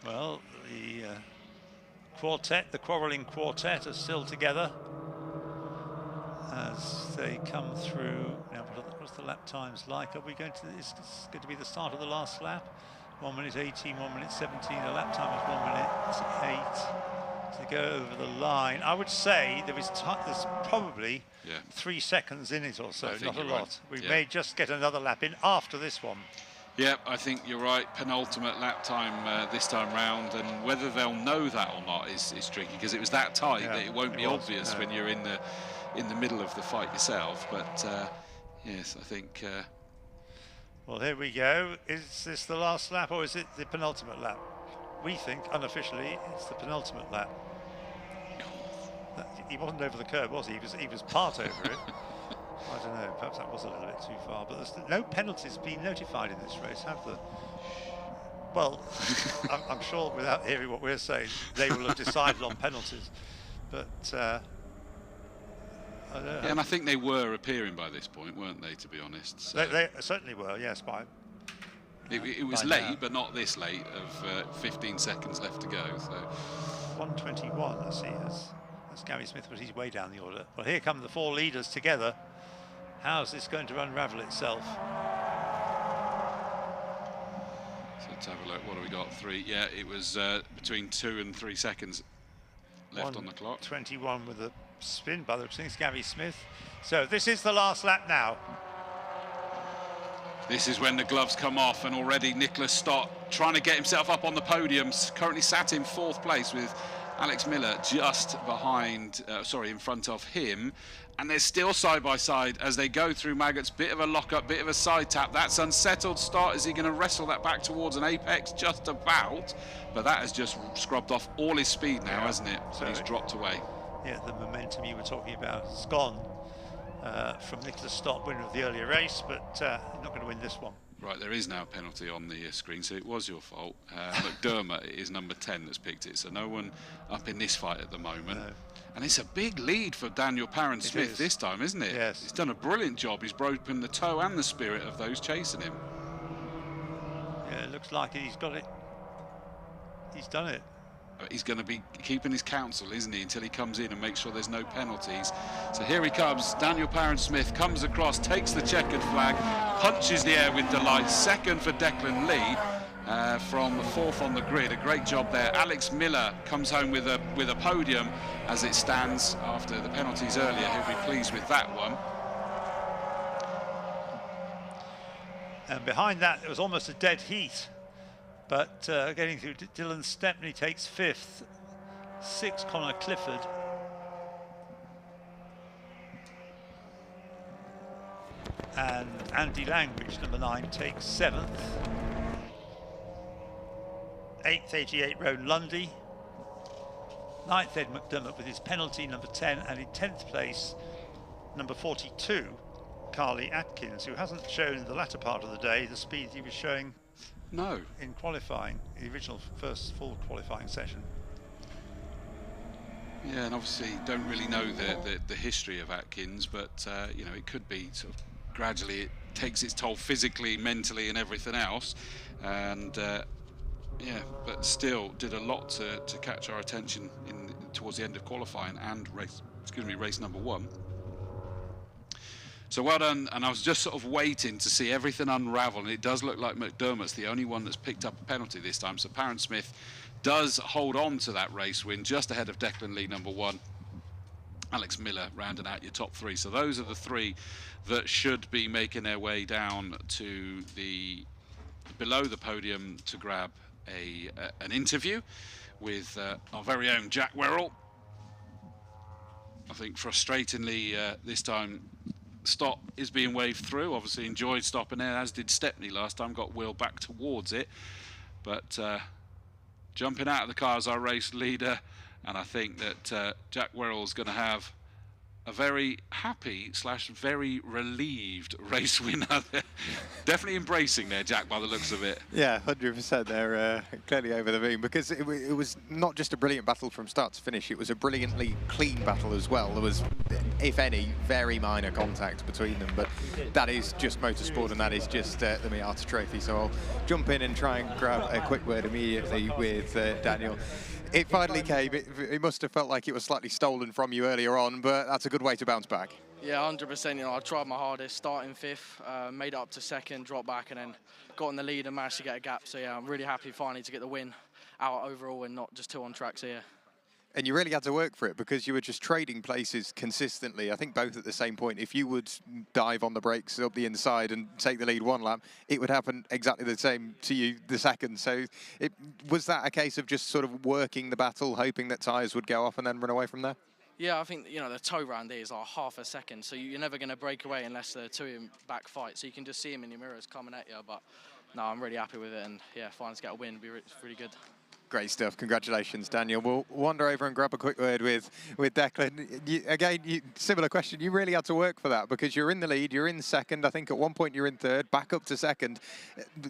Well, the quartet, the quarrelling quartet, are still together as they come through. Now, what's the lap times like? Are we going to? Is this going to be the start of the last lap? 1 minute 18, 1 minute 17. The lap time is 1 minute 8 to go over the line. I would say there's probably 3 seconds in it or so, not a lot. Right. We may just get another lap in after this one. Yeah, I think you're right. Penultimate lap time this time round, and whether they'll know that or not is tricky, because it was that tight that it won't be obvious when you're in the middle of the fight yourself. But yes, I think. Well, here we go. Is this the last lap, or is it the penultimate lap? We think unofficially it's the penultimate lap. He wasn't over the curb, was he? He was part over it. I don't know, perhaps that was a little bit too far, but there's no penalties being notified in this race, have there? Well, I'm sure without hearing what we're saying, they will have decided on penalties, but I don't know. Yeah, and I think they were appearing by this point, weren't they, to be honest? So they certainly were, yes. It was late, but not this late, of 15 seconds left to go. So 1:21, let's see, that's Gary Smith, but he's way down the order. Well, here come the 4 leaders together. How's this going to unravel itself? So let's have a look. What have we got? 3. Yeah, it was between 2 and 3 seconds left on the clock. 21 with a spin by the Gary Smith. So this is the last lap now. This is when the gloves come off, and already Nicholas Stott trying to get himself up on the podium. Currently sat in 4th place with Alex Miller just behind, in front of him. And they're still side by side as they go through Maggots. Bit of a lock-up, bit of a side tap. That's unsettled Stott. Is he going to wrestle that back towards an apex? Just about. But that has just scrubbed off all his speed now, hasn't it? So he's dropped away. Yeah, the momentum you were talking about has gone from Nicholas Stott, winner of the earlier race, but he's not going to win this one. Right, there is now a penalty on the screen, so it was your fault. McDermott is number 10 that's picked it, so no one up in this fight at the moment. No. And it's a big lead for Daniel Parent-Smith this time, isn't it? Yes. He's done a brilliant job. He's broken the toe and the spirit of those chasing him. Yeah, it looks like he's got it. He's done it. He's going to be keeping his counsel, isn't he, until he comes in and makes sure there's no penalties. So here he comes. Daniel Parent-Smith comes across, takes the checkered flag, punches the air with delight. 2nd for Declan Lee. From 4th on the grid, a great job there. Alex Miller comes home with a podium as it stands after the penalties earlier. He'll be pleased with that one. And behind that, it was almost a dead heat. But getting through, Dylan Stepney takes 5th. 6th, Connor Clifford. And Andy Langridge, number 9, takes 7th. 8th, 88, Rowan Lundy. 9th, Ed McDermott with his penalty, number 10. And in 10th place, number 42, Carly Atkins, who hasn't shown in the latter part of the day the speed he was showing in qualifying, the original first full qualifying session. Yeah, and obviously don't really know the history of Atkins, but you know, it could be sort of gradually it takes its toll physically, mentally and everything else. And yeah, but still did a lot to catch our attention towards the end of qualifying and race number 1. So well done, and I was just sort of waiting to see everything unravel, and it does look like McDermott's the only one that's picked up a penalty this time. So Parent-Smith does hold on to that race win, just ahead of Declan Lee, number 1. Alex Miller rounding out your top 3. So those are the 3 that should be making their way down to below the podium to grab an interview with our very own Jack Werrell. I think frustratingly this time Stott is being waved through. Obviously enjoyed stopping there, as did Stepney last time, got Will back towards it. But jumping out of the car as our race leader, and I think that Jack Werrell's going to have a very happy / very relieved race winner. Definitely embracing there, Jack, by the looks of it. Yeah, 100%. They're clearly over the moon, because it was not just a brilliant battle from start to finish, it was a brilliantly clean battle as well. There was, if any, very minor contact between them, but that is just motorsport, and that is just the Miata Trophy. So I'll jump in and try and grab a quick word immediately with Daniel. It finally came. It must have felt like it was slightly stolen from you earlier on, but that's a good way to bounce back. Yeah, 100%. You know, I tried my hardest, starting 5th, made it up to 2nd, dropped back, and then got in the lead and managed to get a gap. So yeah, I'm really happy finally to get the win out overall and not just 2 on track. So yeah. And you really had to work for it, because you were just trading places consistently. I think both at the same point. If you would dive on the brakes up the inside and take the lead 1 lap, it would happen exactly the same to you the second. So was that a case of just sort of working the battle, hoping that tyres would go off and then run away from there? Yeah, I think, you know, the toe round here is like half a second, so you're never going to break away unless the 2 in back fight. So you can just see him in your mirrors coming at you. But no, I'm really happy with it, and yeah, finally to get a win, it's really good. Great stuff. Congratulations, Daniel. We'll wander over and grab a quick word with Declan. Similar question. You really had to work for that, because you're in the lead, you're in 2nd. I think at one point you're in 3rd, back up to 2nd.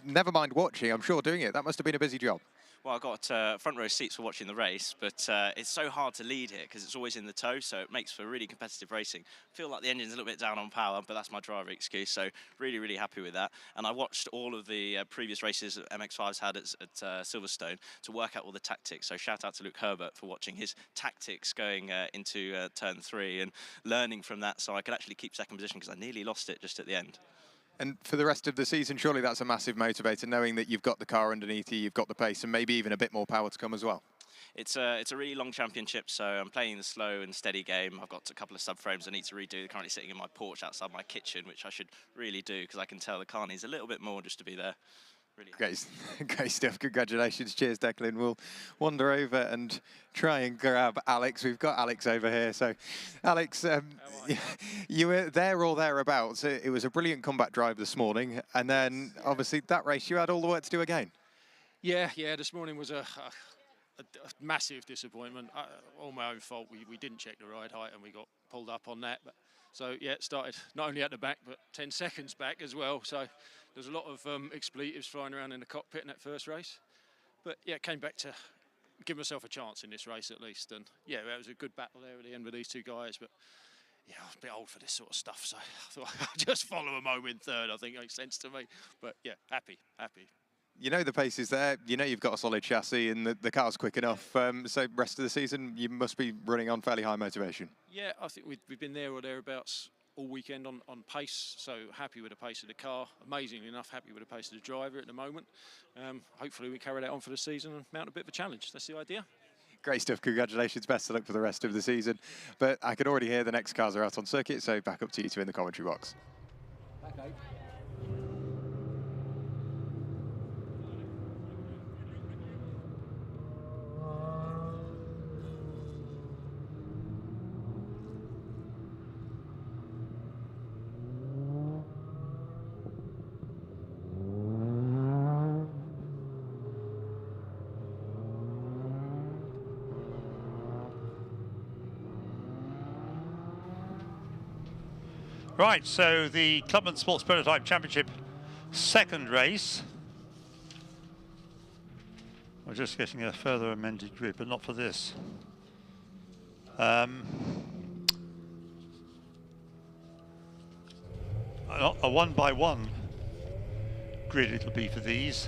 Never mind watching, I'm sure, doing it. That must have been a busy job. Well, I got front row seats for watching the race, but it's so hard to lead here because it's always in the toe, so it makes for really competitive racing. I feel like the engine's a little bit down on power, but that's my driver excuse, so really, really happy with that. And I watched all of the previous races that MX-5's had at Silverstone to work out all the tactics, so shout out to Luke Herbert for watching his tactics going into turn 3 and learning from that, so I could actually keep 2nd position because I nearly lost it just at the end. And for the rest of the season, surely that's a massive motivator, knowing that you've got the car underneath you, you've got the pace, and maybe even a bit more power to come as well. It's a really long championship, so I'm playing the slow and steady game. I've got a couple of subframes I need to redo. They're currently sitting in my porch outside my kitchen, which I should really do, because I can tell the car needs a little bit more just to be there. Really Great stuff. Congratulations. Cheers, Declan. We'll wander over and try and grab Alex. We've got Alex over here. So, Alex, you were there or thereabouts. It was a brilliant comeback drive this morning. And then, obviously, that race, you had all the work to do again. Yeah, this morning was a massive disappointment. All my own fault. We didn't check the ride height and we got pulled up on that. But, so, yeah, it started not only at the back, but 10 seconds back as well. So there's a lot of expletives flying around in the cockpit in that first race. But, yeah, came back to give myself a chance in this race at least. And, yeah, it was a good battle there at the end with these 2 guys. But, yeah, I was a bit old for this sort of stuff. So I thought I'd just follow them home in 3rd. I think it makes sense to me. But, yeah, happy. You know the pace is there. You know you've got a solid chassis and the car's quick enough. So rest of the season, you must be running on fairly high motivation. Yeah, I think we've been there or thereabouts all weekend on pace. So happy with the pace of the car. Amazingly enough, happy with the pace of the driver at the moment. Hopefully we carry that on for the season and mount a bit of a challenge. That's the idea. Great stuff. Congratulations. Best of luck for the rest of the season. But I can already hear the next cars are out on circuit, so back up to you two in the commentary box. Okay. Right, so the Clubman Sports Prototype Championship 2nd race. We're just getting a further amended grid, but not for this. A 1x1 grid it'll be for these,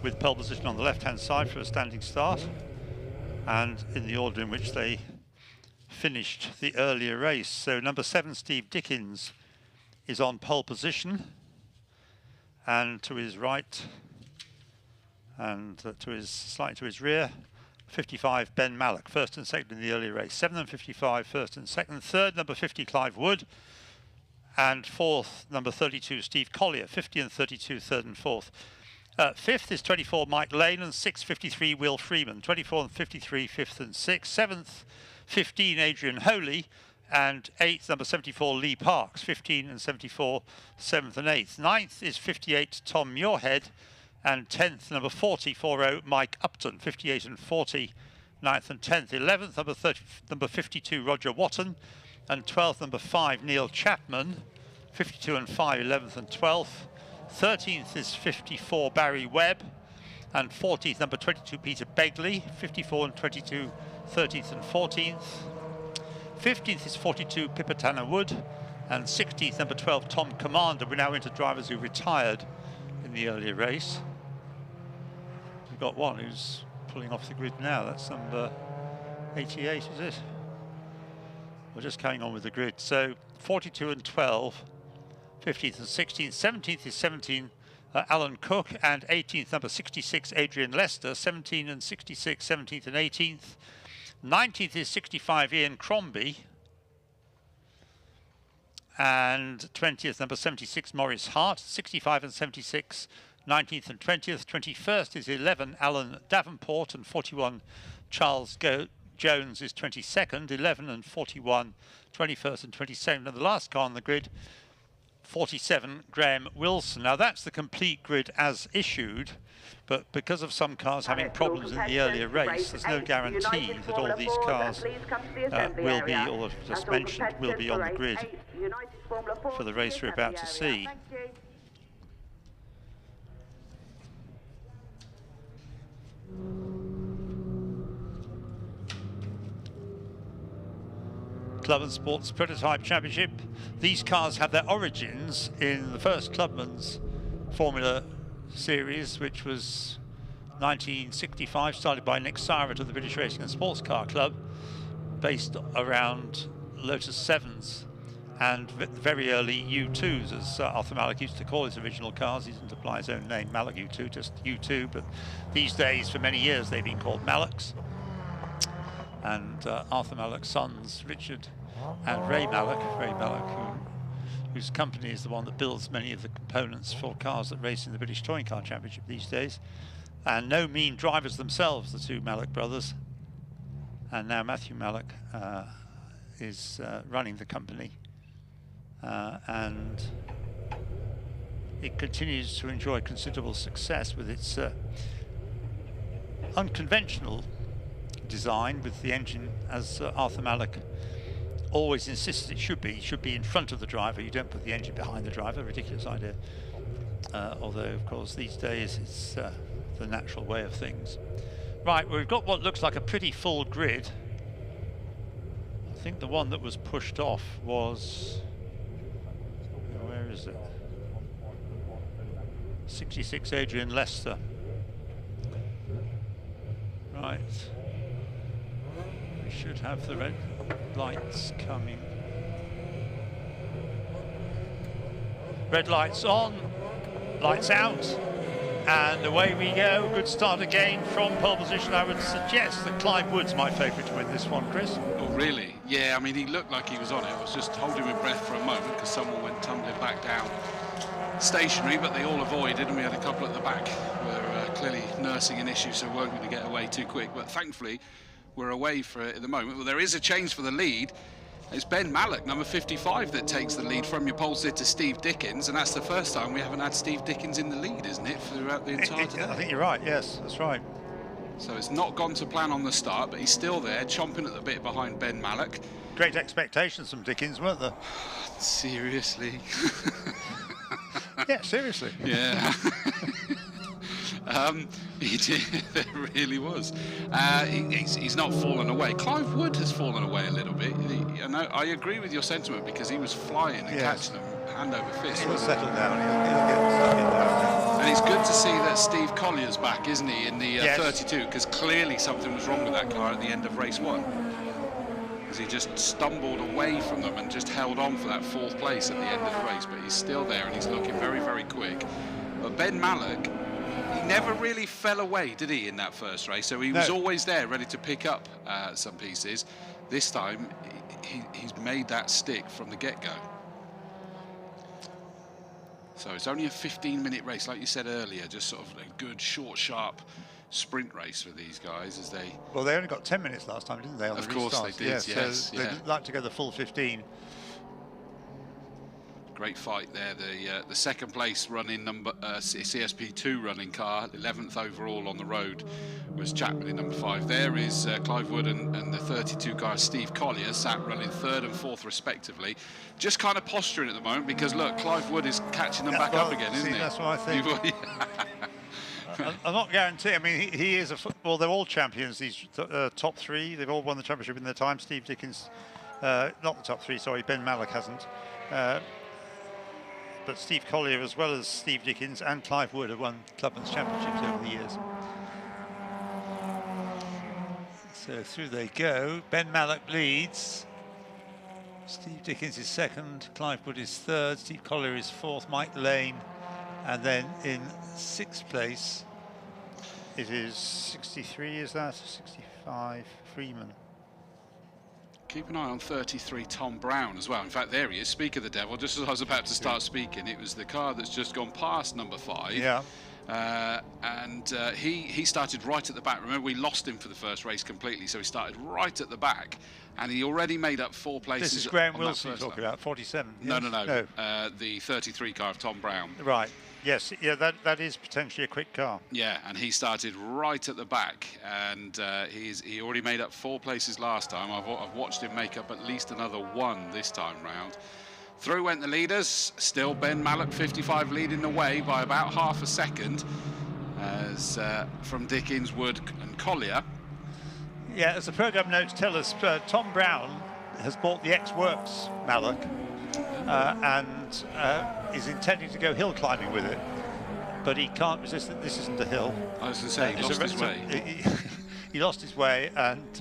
with pole position on the left-hand side for a standing start, and in the order in which they finished the earlier race. So number 7, Steve Dickens, is on pole position, and to his right and slightly to his rear, 55 Ben Mallock, 1st and 2nd in the earlier race. 7 and 55, 1st and 2nd. 3rd, number 50, Clive Wood, and 4th, number 32, Steve Collier. 50 and 32, 3rd and 4th. 5th is 24, Mike Lane, and 6th, 53, Will Freeman. 24 and 53, 5th and 6th. 7th, 15, Adrian Holy, and 8th, number 74, Lee Parks. 15 and 74, 7th and 8th. 9th is 58, Tom Muirhead, and 10th, number 40, 40, Mike Upton. 58 and 40, 9th and 10th. 11th, number 52, Roger Watton, and 12th, number 5, Neil Chapman. 52 and 5, 11th and 12th. 13th is 54, Barry Webb, and 14th, number 22, Peter Begley. 54 and 22, 13th and 14th. 15th is 42, Pipitana Wood, and 16th, number 12, Tom Commander. We're now into drivers who retired in the earlier race. We've got one who's pulling off the grid now. That's number 88, is it? We're just carrying on with the grid. So 42 and 12, 15th and 16th. 17th is 17, Alan Cook, and 18th, number 66, Adrian Lester. 17 and 66, 17th and 18th. 19th is 65, Ian Crombie. And 20th, number 76, Maurice Hart. 65 and 76, 19th and 20th. 21st is 11, Alan Davenport, and 41, Charles Jones is 22nd. 11 and 41, 21st and 22nd. And the last car on the grid, 47, Graham Wilson. Now that's the complete grid as issued, but because of some cars having problems in the earlier race, there's no guarantee that all these cars will be, or as just mentioned, will be on the grid for the race we're about to see. Clubman Sports Prototype Championship. These cars have their origins in the first Clubman's Formula Series, which was 1965, started by Nick Syrett of the British Racing and Sports Car Club, based around Lotus 7s and very early U2s, as Arthur Mallock used to call his original cars. He didn't apply his own name, Mallock U2, just U2, but these days, for many years, they've been called Mallocks. And Arthur Mallock's sons, Richard and Ray Mallock, whose company is the one that builds many of the components for cars that race in the British Touring Car Championship these days. And no mean drivers themselves, the two Mallock brothers. And now Matthew Mallock is running the company. And it continues to enjoy considerable success with its unconventional design, with the engine, as Arthur Mallock always insisted it should be in front of the driver. You don't put the engine behind the driver, ridiculous idea. Although of course these days it's the natural way of things. Right, we've got what looks like a pretty full grid. I think the one that was pushed off was, where is it? 66, Adrian Lester. Right. We should have the red lights coming. Red lights on, lights out, and away we go. Good start again from pole position. I would suggest that Clive Wood's my favourite to win this one, Chris. Oh, really? Yeah, I mean, he looked like he was on it. I was just holding my breath for a moment because someone went tumbling back down stationary, but they all avoided, and we had a couple at the back who were clearly nursing an issue, so weren't going to get away too quick. But thankfully, we're away for it at the moment. Well, there is a change for the lead. It's Ben Mallock, number 55, that takes the lead from your pole sit to Steve Dickens, and that's the first time we haven't had Steve Dickens in the lead, isn't it, throughout the entire day? I think you're right, yes, that's right. So it's not gone to plan on the start, but he's still there, chomping at the bit behind Ben Mallock. Great expectations from Dickens, weren't there? Seriously? Yeah, seriously. Yeah. He did, it really was. He's not fallen away. Clive Wood has fallen away a little bit. I agree with your sentiment, because he was flying and catching them hand over fist. He'll settle down. He'll get stuck in there. And it's good to see that Steve Collier's back, isn't he, in the 32, because clearly something was wrong with that car at the end of race 1. Because he just stumbled away from them and just held on for that 4th place at the end of the race. But he's still there, and he's looking very, very quick. But Ben Mallock, he never really fell away, did he, in that first race? So he was always there, ready to pick up some pieces. This time, he's made that stick from the get-go. So it's only a 15-minute race, like you said earlier, just sort of a good, short, sharp sprint race for these guys as they... Well, they only got 10 minutes last time, didn't they? On of the course restarts? they did, yes. So they'd like to go the full 15. Great fight there. The second place running CSP2 running car, 11th overall on the road, was Chapman in number 5. There is Clive Wood and the 32 car Steve Collier sat running 3rd and 4th respectively. Just kind of posturing at the moment because look, Clive Wood is catching them back up again, isn't he? That's what I think. I'm not guaranteeing. I mean, he is well, they're all champions. These top 3, they've all won the championship in their time. Steve Dickens, not the top 3, sorry, Ben Mallock hasn't. But Steve Collier, as well as Steve Dickens and Clive Wood, have won Clubman's championships over the years. So through they go. Ben Mallock leads. Steve Dickens is 2nd. Clive Wood is 3rd. Steve Collier is 4th. Mike Lane. And then in 6th place, it is 63, is that? 65, Freeman. Keep an eye on 33 Tom Brown as well. In fact, there he is, speak of the devil. Just as I was about to start speaking, it was the car that's just gone past number 5. Yeah. He started right at the back. Remember, we lost him for the first race completely, so he started right at the back, and he already made up 4 places. This is Graham Wilson you're talking about, 47. No, yes? no. The 33 car of Tom Brown. Right. Yes, yeah, that is potentially a quick car. Yeah, and he started right at the back, and he already made up 4 places last time. I've watched him make up at least another 1 this time round. Through went the leaders. Still Ben Mallock, 55, leading the way by about half a second, as from Dickens, Wood, and Collier. Yeah, as the programme notes tell us, Tom Brown has bought the X-Works Mallock and is intending to go hill climbing with it, but he can't resist it. This isn't a hill. I was going to say, he lost his way. He lost his way and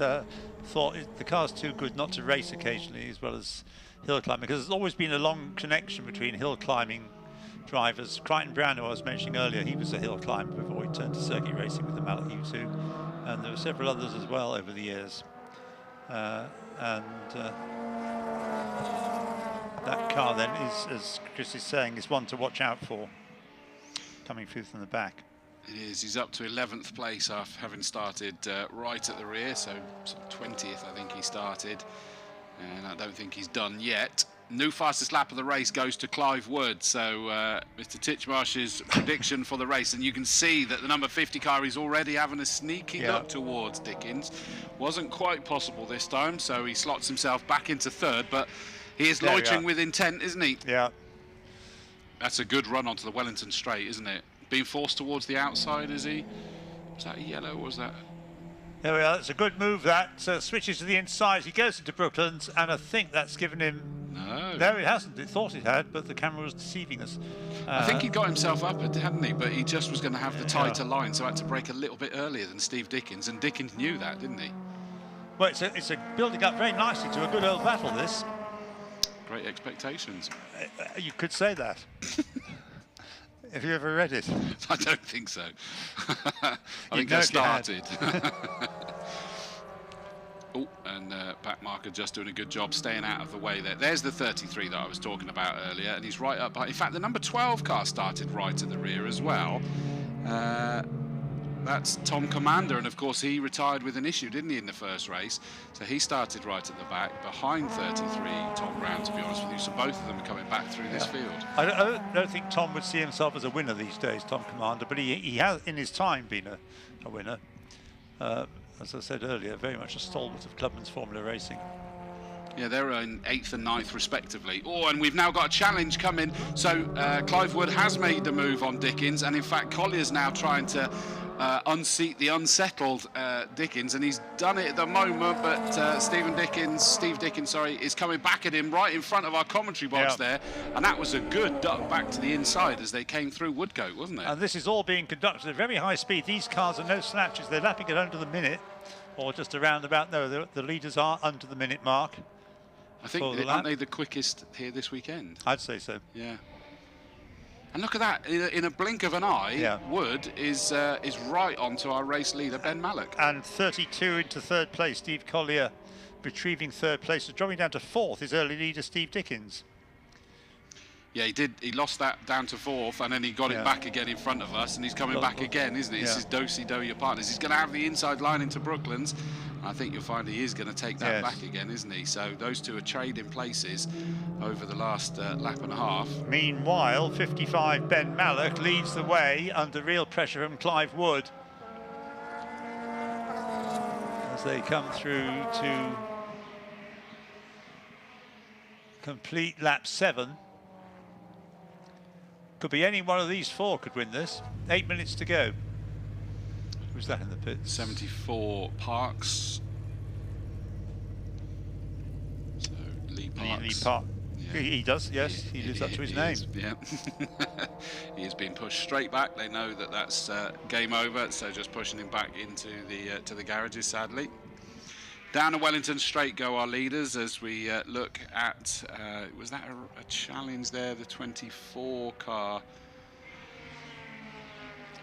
thought the car's too good not to race occasionally as well as hill climbing, because there's always been a long connection between hill climbing drivers. Crichton Brown, who I was mentioning earlier, he was a hill climber before he turned to circuit racing with the Mallock U2, and there were several others as well over the years. That car then is, as Chris is saying, is one to watch out for, coming through from the back. It is. He's up to 11th place after having started right at the rear, so 20th I think he started, and I don't think he's done yet. New fastest lap of the race goes to Clive Wood, so Mr. Titchmarsh's prediction for the race, and you can see that the number 50 car is already having a sneaky look towards Dickens. Wasn't quite possible this time, so he slots himself back into 3rd, but he is loitering with intent, isn't he? Yeah. That's a good run onto the Wellington straight, isn't it? Being forced towards the outside, is he? Was that a yellow, or was that? There we are, that's a good move that. Switches to the inside, he goes into Brooklands, and I think that's given him... No, it hasn't. It thought it had, but the camera was deceiving us. I think he got himself up, hadn't he? But he just was going to have the tighter line, so had to brake a little bit earlier than Steve Dickens, and Dickens knew that, didn't he? Well, it's a building up very nicely to a good old battle, this. Great expectations. You could say that. Have you ever read it? I don't think so. I think I started. Oh, and back marker just doing a good job staying out of the way there. There's the 33 that I was talking about earlier, and he's right up. In fact, the number 12 car started right at the rear as well. That's Tom Commander, and of course he retired with an issue, didn't he, in the first race? So he started right at the back, behind 33 Tom Brown, to be honest with you. So both of them are coming back through this field. I don't think Tom would see himself as a winner these days, Tom Commander, but he has in his time been a winner. As I said earlier, very much a stalwart of Clubman's Formula Racing. Yeah, they're in 8th and 9th respectively. Oh, and we've now got a challenge coming. So Clive Wood has made the move on Dickens, and in fact Collier's now trying to unseat the unsettled Dickens, and he's done it at the moment, but Steve Dickens, is coming back at him right in front of our commentary box there, and that was a good duck back to the inside as they came through Woodcote, wasn't it? And this is all being conducted at very high speed. These cars are no slouches. They're lapping it under the minute, or just around about. No, the leaders are under the minute mark. I think, aren't they the quickest here this weekend? I'd say so. Yeah. And look at that, in a blink of an eye, Wood is right onto our race leader, Ben Mallock. And 32 into 3rd place, Steve Collier retrieving 3rd place, so dropping down to 4th, his early leader, Steve Dickens. Yeah, he lost that down to 4th, and then he got it back again in front of us, and he's coming back again, isn't he? This is do-si-do your partners. He's going to have the inside line into Brooklands, I think you'll find he is going to take that back again, isn't he? So those two are trading places over the last lap and a half. Meanwhile, 55 Ben Mallock leads the way under real pressure from Clive Wood as they come through to complete lap 7. Could be any one of these four could win this. 8 minutes to go. Who's that in the pits? 74 Parks. So Lee Parks. Lee Park. Yeah. He does, yes. He lives up to his name. Yeah. He has been pushed straight back. They know that that's game over, so just pushing him back into the to the garages, sadly. Down to Wellington Straight go our leaders as we look at, was that a challenge there, the 24 car?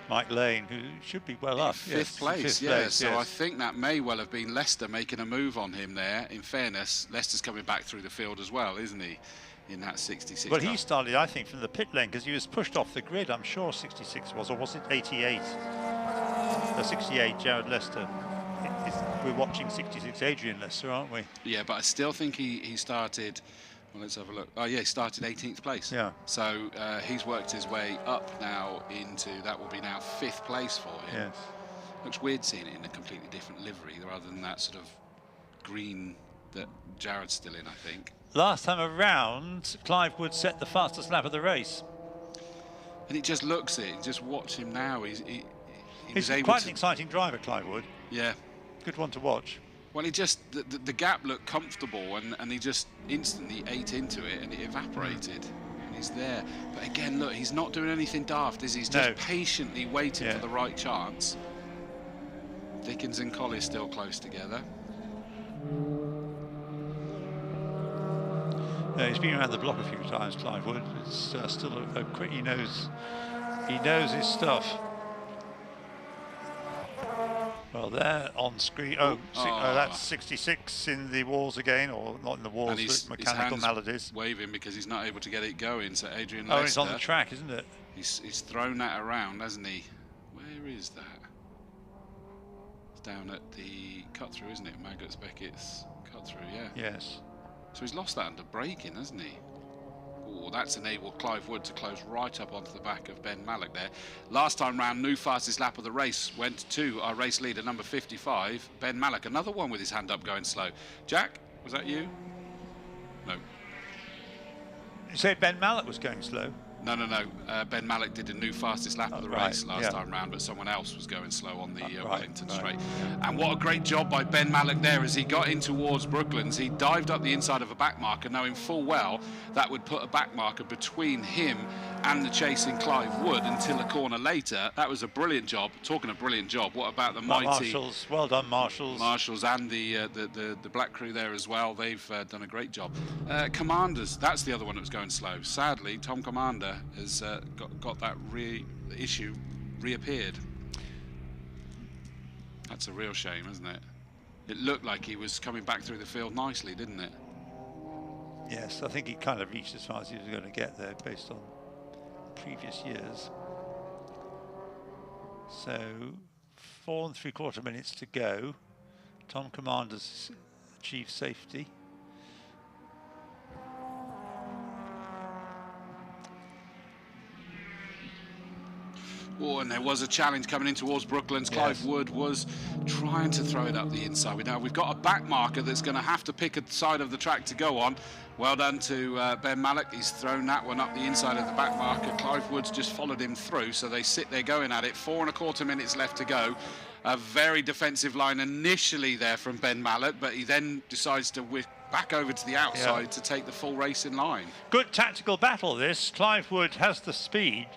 Mike Lane, who should be well up. Fifth place, so I think that may well have been Leicester making a move on him there. In fairness, Leicester's coming back through the field as well, isn't he, in that 66 Well, car. he started, I think, from the pit lane because he was pushed off the grid, I'm sure 66 was, or was it 88? 68, Jared Leicester. We're watching 66 Adrian Leicester, aren't we? Yeah, but I still think he started, well, let's have a look. Oh yeah, he started 18th place. Yeah. So he's worked his way up now into, that will be now 5th place for him. Yes. Looks weird seeing it in a completely different livery rather than that sort of green that Jared's still in, I think. Last time around, Clive Wood set the fastest lap of the race. And it just looks it, just watch him now. He's quite an exciting driver, Clive Wood. Yeah. Good one to watch. Well, he just, the gap looked comfortable and he just instantly ate into it and it evaporated. And he's there. But again, look, he's not doing anything daft, is he? He's just patiently waiting for the right chance. Dickens and Collie still close together. He's been around the block a few times, Clive Wood. It's still a quick, he knows his stuff. Well, there on screen. That's 66 in the walls again, or not in the walls, but mechanical maladies. Waving because he's not able to get it going. So Adrian Leicester. Oh, it's on the track, isn't it? He's thrown that around, hasn't he? Where is that? It's down at the cut through, isn't it? Maggots Beckett's cut through, yeah. Yes. So he's lost that under braking, hasn't he? Oh, that's enabled Clive Wood to close right up onto the back of Ben Mallock there. Last time round, new fastest lap of the race went to our race leader, number 55, Ben Mallock. Another one with his hand up going slow. Jack, was that you? No. You said Ben Mallock was going slow? No. Ben Mallock did a new fastest lap of the race last time round, but someone else was going slow on the Wellington Straight. And what a great job by Ben Mallock there as he got in towards Brooklands. He dived up the inside of a back marker, knowing full well that would put a back marker between him and the chasing Clive Wood until a corner later. That was a brilliant job. Talking a brilliant job, what about the mighty Marshals? Well done, Marshals. Marshals and the black crew there as well. They've done a great job. Commanders, that's the other one that was going slow. Sadly, Tom Commander has got that issue reappeared. That's a real shame, isn't it? It looked like he was coming back through the field nicely, didn't it? Yes, I think he kind of reached as far as he was going to get there based on previous years. So 4 3/4 minutes to go. Tom Commander's achieved safety. Oh, and there was a challenge coming in towards Brooklands. Clive Wood was trying to throw it up the inside. We've got a back marker that's going to have to pick a side of the track to go on. Well done to Ben Mallock. He's thrown that one up the inside of the back marker. Clive Wood's just followed him through, so they sit there going at it. 4 1/4 minutes left to go. A very defensive line initially there from Ben Mallock, but he then decides to whip back over to the outside to take the full race in line. Good tactical battle this. Clive Wood has the speed.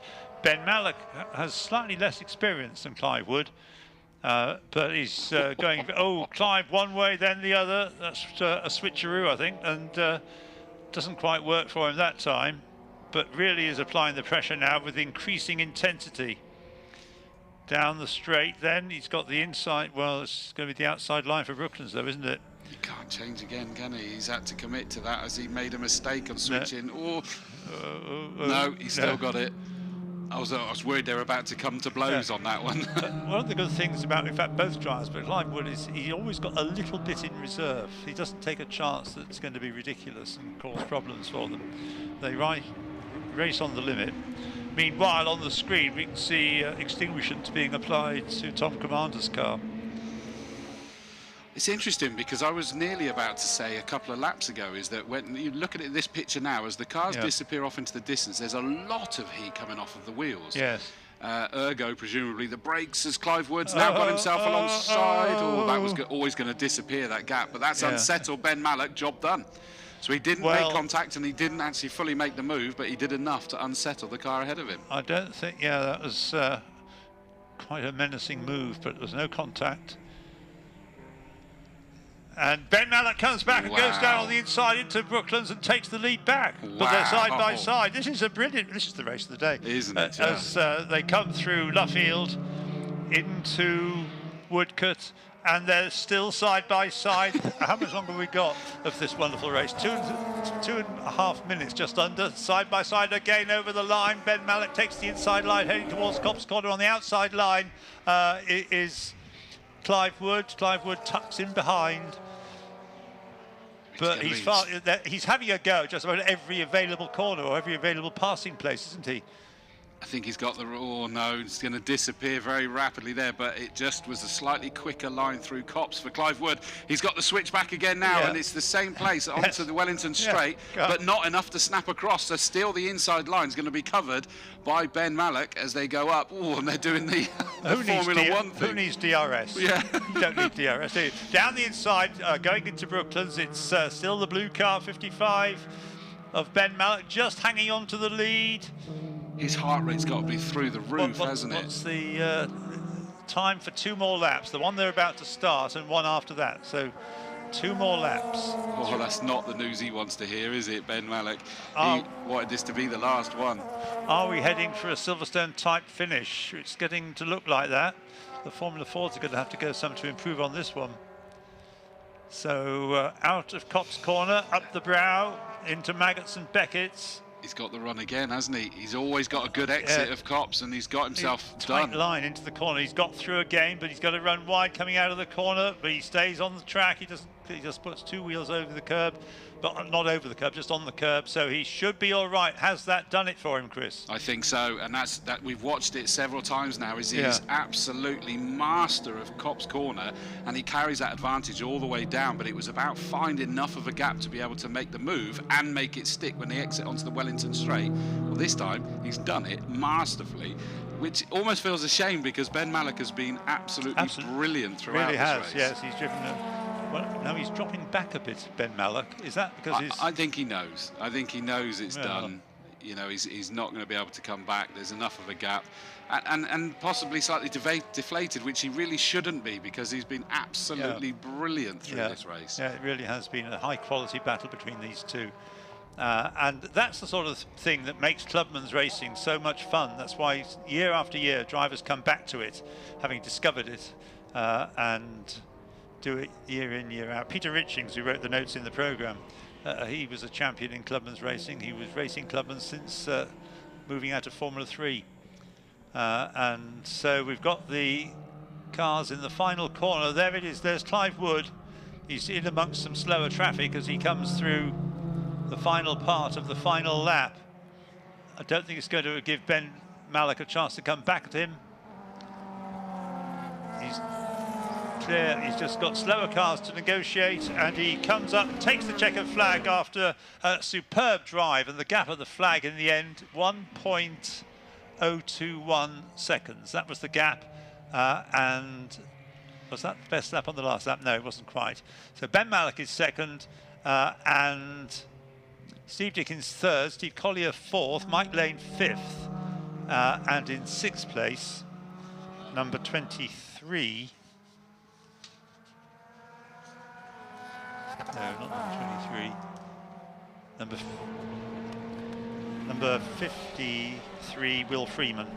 Ben Mallock has slightly less experience than Clive Wood, but he's going, Clive one way, then the other. That's a switcheroo, I think, and doesn't quite work for him that time, but really is applying the pressure now with increasing intensity. Down the straight, then he's got the inside, well, it's going to be the outside line for Brooklands though, isn't it? He can't change again, can he? He's had to commit to that as he made a mistake on switching. No, he's still got it. I was worried they were about to come to blows on that one. One of the good things about, in fact, both drivers, but Clive Wood, is he always got a little bit in reserve. He doesn't take a chance that's going to be ridiculous and cause problems for them. They race on the limit. Meanwhile, on the screen, we can see extinguishants being applied to Tom Commander's car. It's interesting because I was nearly about to say a couple of laps ago is that when you look at this picture now, as the cars disappear off into the distance, there's a lot of heat coming off of the wheels. Yes. Ergo, presumably, the brakes as Clive Wood's now got himself alongside. Oh, that was always going to disappear, that gap. But that's unsettled Ben Malek, job done. So he didn't make contact and he didn't actually fully make the move, but he did enough to unsettle the car ahead of him. I don't think, that was quite a menacing move, but there was no contact. And Ben Malek comes back and goes down on the inside into Brooklands and takes the lead back. But they're side by side. This is the race of the day. Isn't it? As they come through Luffield into Woodcote, and they're still side by side. How much longer have we got of this wonderful race? 2.5 minutes, just under. Side by side again over the line. Ben Malek takes the inside line, heading towards Copse Corner. On the outside line is Clive Wood. Clive Wood tucks in behind. But he's having a go just about every available corner or every available passing place, isn't he? I think he's got the... Oh, no, it's going to disappear very rapidly there, but it just was a slightly quicker line through Copse for Clive Wood. He's got the switch back again now, and it's the same place onto the Wellington straight, but not enough to snap across. So still the inside line is going to be covered by Ben Malek as they go up. Oh, and they're doing the Formula One thing. Who needs DRS? Yeah. You don't need DRS, do you? Down the inside, going into Brooklands, it's still the blue car, 55 of Ben Malek, just hanging on to the lead. His heart rate's got to be through the roof, hasn't it? What's the time for 2 more laps? The one they're about to start and one after that. So 2 more laps. Oh, that's not the news he wants to hear, is it, Ben Malek? He wanted this to be the last one. Are we heading for a Silverstone type finish? It's getting to look like that. The Formula Fords are going to have to go some to improve on this one. So out of Copse Corner, up the brow, into Maggots and Beckett's. He's got the run again, hasn't he? He's always got a good exit of Copse, and he's got himself done. Tight line into the corner. He's got through again, but he's got to run wide coming out of the corner. But he stays on the track. He just puts 2 wheels over the curb, but not over the curb, just on the curb. So he should be all right. Has that done it for him, Chris? I think so, and that's we've watched it several times now. He's absolutely master of Copse Corner, and he carries that advantage all the way down. But it was about finding enough of a gap to be able to make the move and make it stick when they exit onto the Wellington straight. Well, this time he's done it masterfully, which almost feels a shame because Ben Malek has been absolutely brilliant throughout this race. Yes, he's driven. Well, now he's dropping back a bit, Ben Malek. Is that because he's... I think he knows. I think he knows it's done. You know, he's not going to be able to come back. There's enough of a gap. And possibly slightly deflated, which he really shouldn't be because he's been absolutely brilliant through this race. Yeah, it really has been a high-quality battle between these two. And that's the sort of thing that makes Clubman's racing so much fun. That's why year after year drivers come back to it, having discovered it, and do it year in, year out. Peter Richings, who wrote the notes in the programme, he was a champion in Clubman's racing. He was racing Clubman since moving out of Formula 3. And so we've got the cars in the final corner. There it is. There's Clive Wood. He's in amongst some slower traffic as he comes through the final part of the final lap. I don't think it's going to give Ben Malek a chance to come back at him. He's clear. He's just got slower cars to negotiate, and he comes up, takes the checkered flag after a superb drive, and the gap of the flag in the end, 1.021 seconds. That was the gap, and was that the best lap on the last lap? No, it wasn't quite. So Ben Malek is second, and Steve Dickens third, Steve Collier fourth, Mike Lane fifth, and in sixth place, number 23. No, not number 23. Number 53, Will Freeman.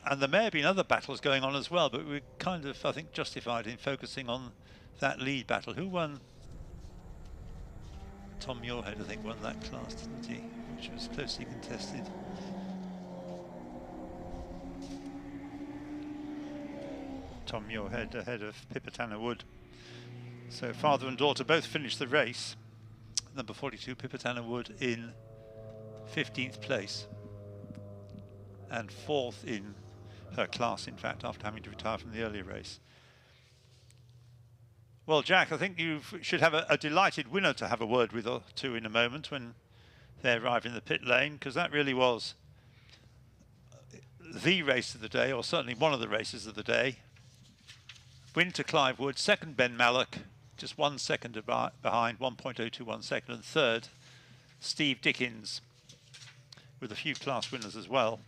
And there may have been other battles going on as well, but we're kind of, I think, justified in focusing on that lead battle. Who won? Tom Muirhead, I think, won that class, didn't he? Which was closely contested. Tom Muirhead ahead of Pippa Tanner-Wood. So father and daughter both finished the race. Number 42 Pippa Tanner-Wood in 15th place and 4th in her class, in fact, after having to retire from the earlier race. Well, Jack, I think you should have a delighted winner to have a word with or two in a moment when they arrive in the pit lane, because that really was the race of the day, or certainly one of the races of the day. Win to Clive Wood, second Ben Mallock, just 1 second behind, 1.021 second, and third Steve Dickens, with a few class winners as well.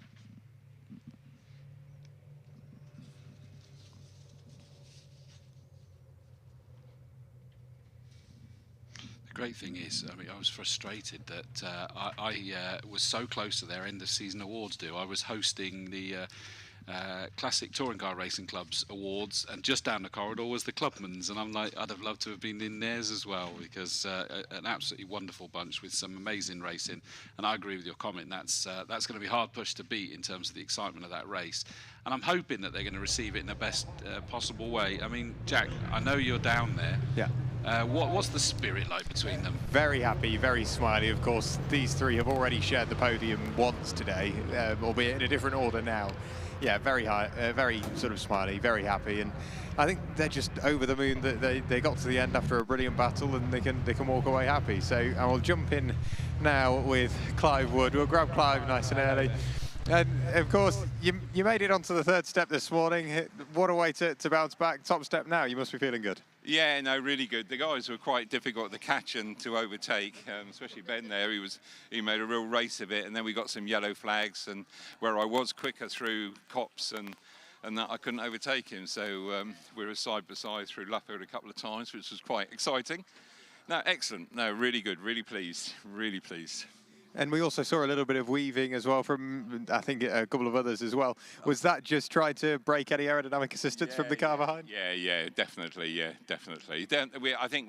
The great thing is, I mean, I was frustrated that I was so close to their end of season awards due. I was hosting the Classic Touring Car Racing Club's awards, and just down the corridor was the Clubman's, and I'm like, I'd have loved to have been in theirs as well, because an absolutely wonderful bunch with some amazing racing. And I agree with your comment, that's going to be hard push to beat in terms of the excitement of that race. And I'm hoping that they're going to receive it in the best possible way. I mean, Jack, I know you're down there. Yeah. What's the spirit like between them? Very happy, very smiley. Of course, these three have already shared the podium once today, albeit in a different order now. Yeah, very high, very sort of smiley, very happy, and I think they're just over the moon that they got to the end after a brilliant battle, and they can walk away happy. So I will jump in now with Clive Wood. We'll grab Clive nice and early. And of course, you made it onto the third step this morning. What a way to bounce back. Top step now, you must be feeling good. Yeah, no, really good. The guys were quite difficult to catch and to overtake, especially Ben there. He made a real race of it, and then we got some yellow flags, and where I was quicker through Cops and that I couldn't overtake him. So we were side by side through Luffield a couple of times, which was quite exciting. No, excellent. No, really good. Really pleased. Really pleased. And we also saw a little bit of weaving as well from, I think, a couple of others as well. Was that just trying to break any aerodynamic assistance from the car behind? Yeah, definitely. I think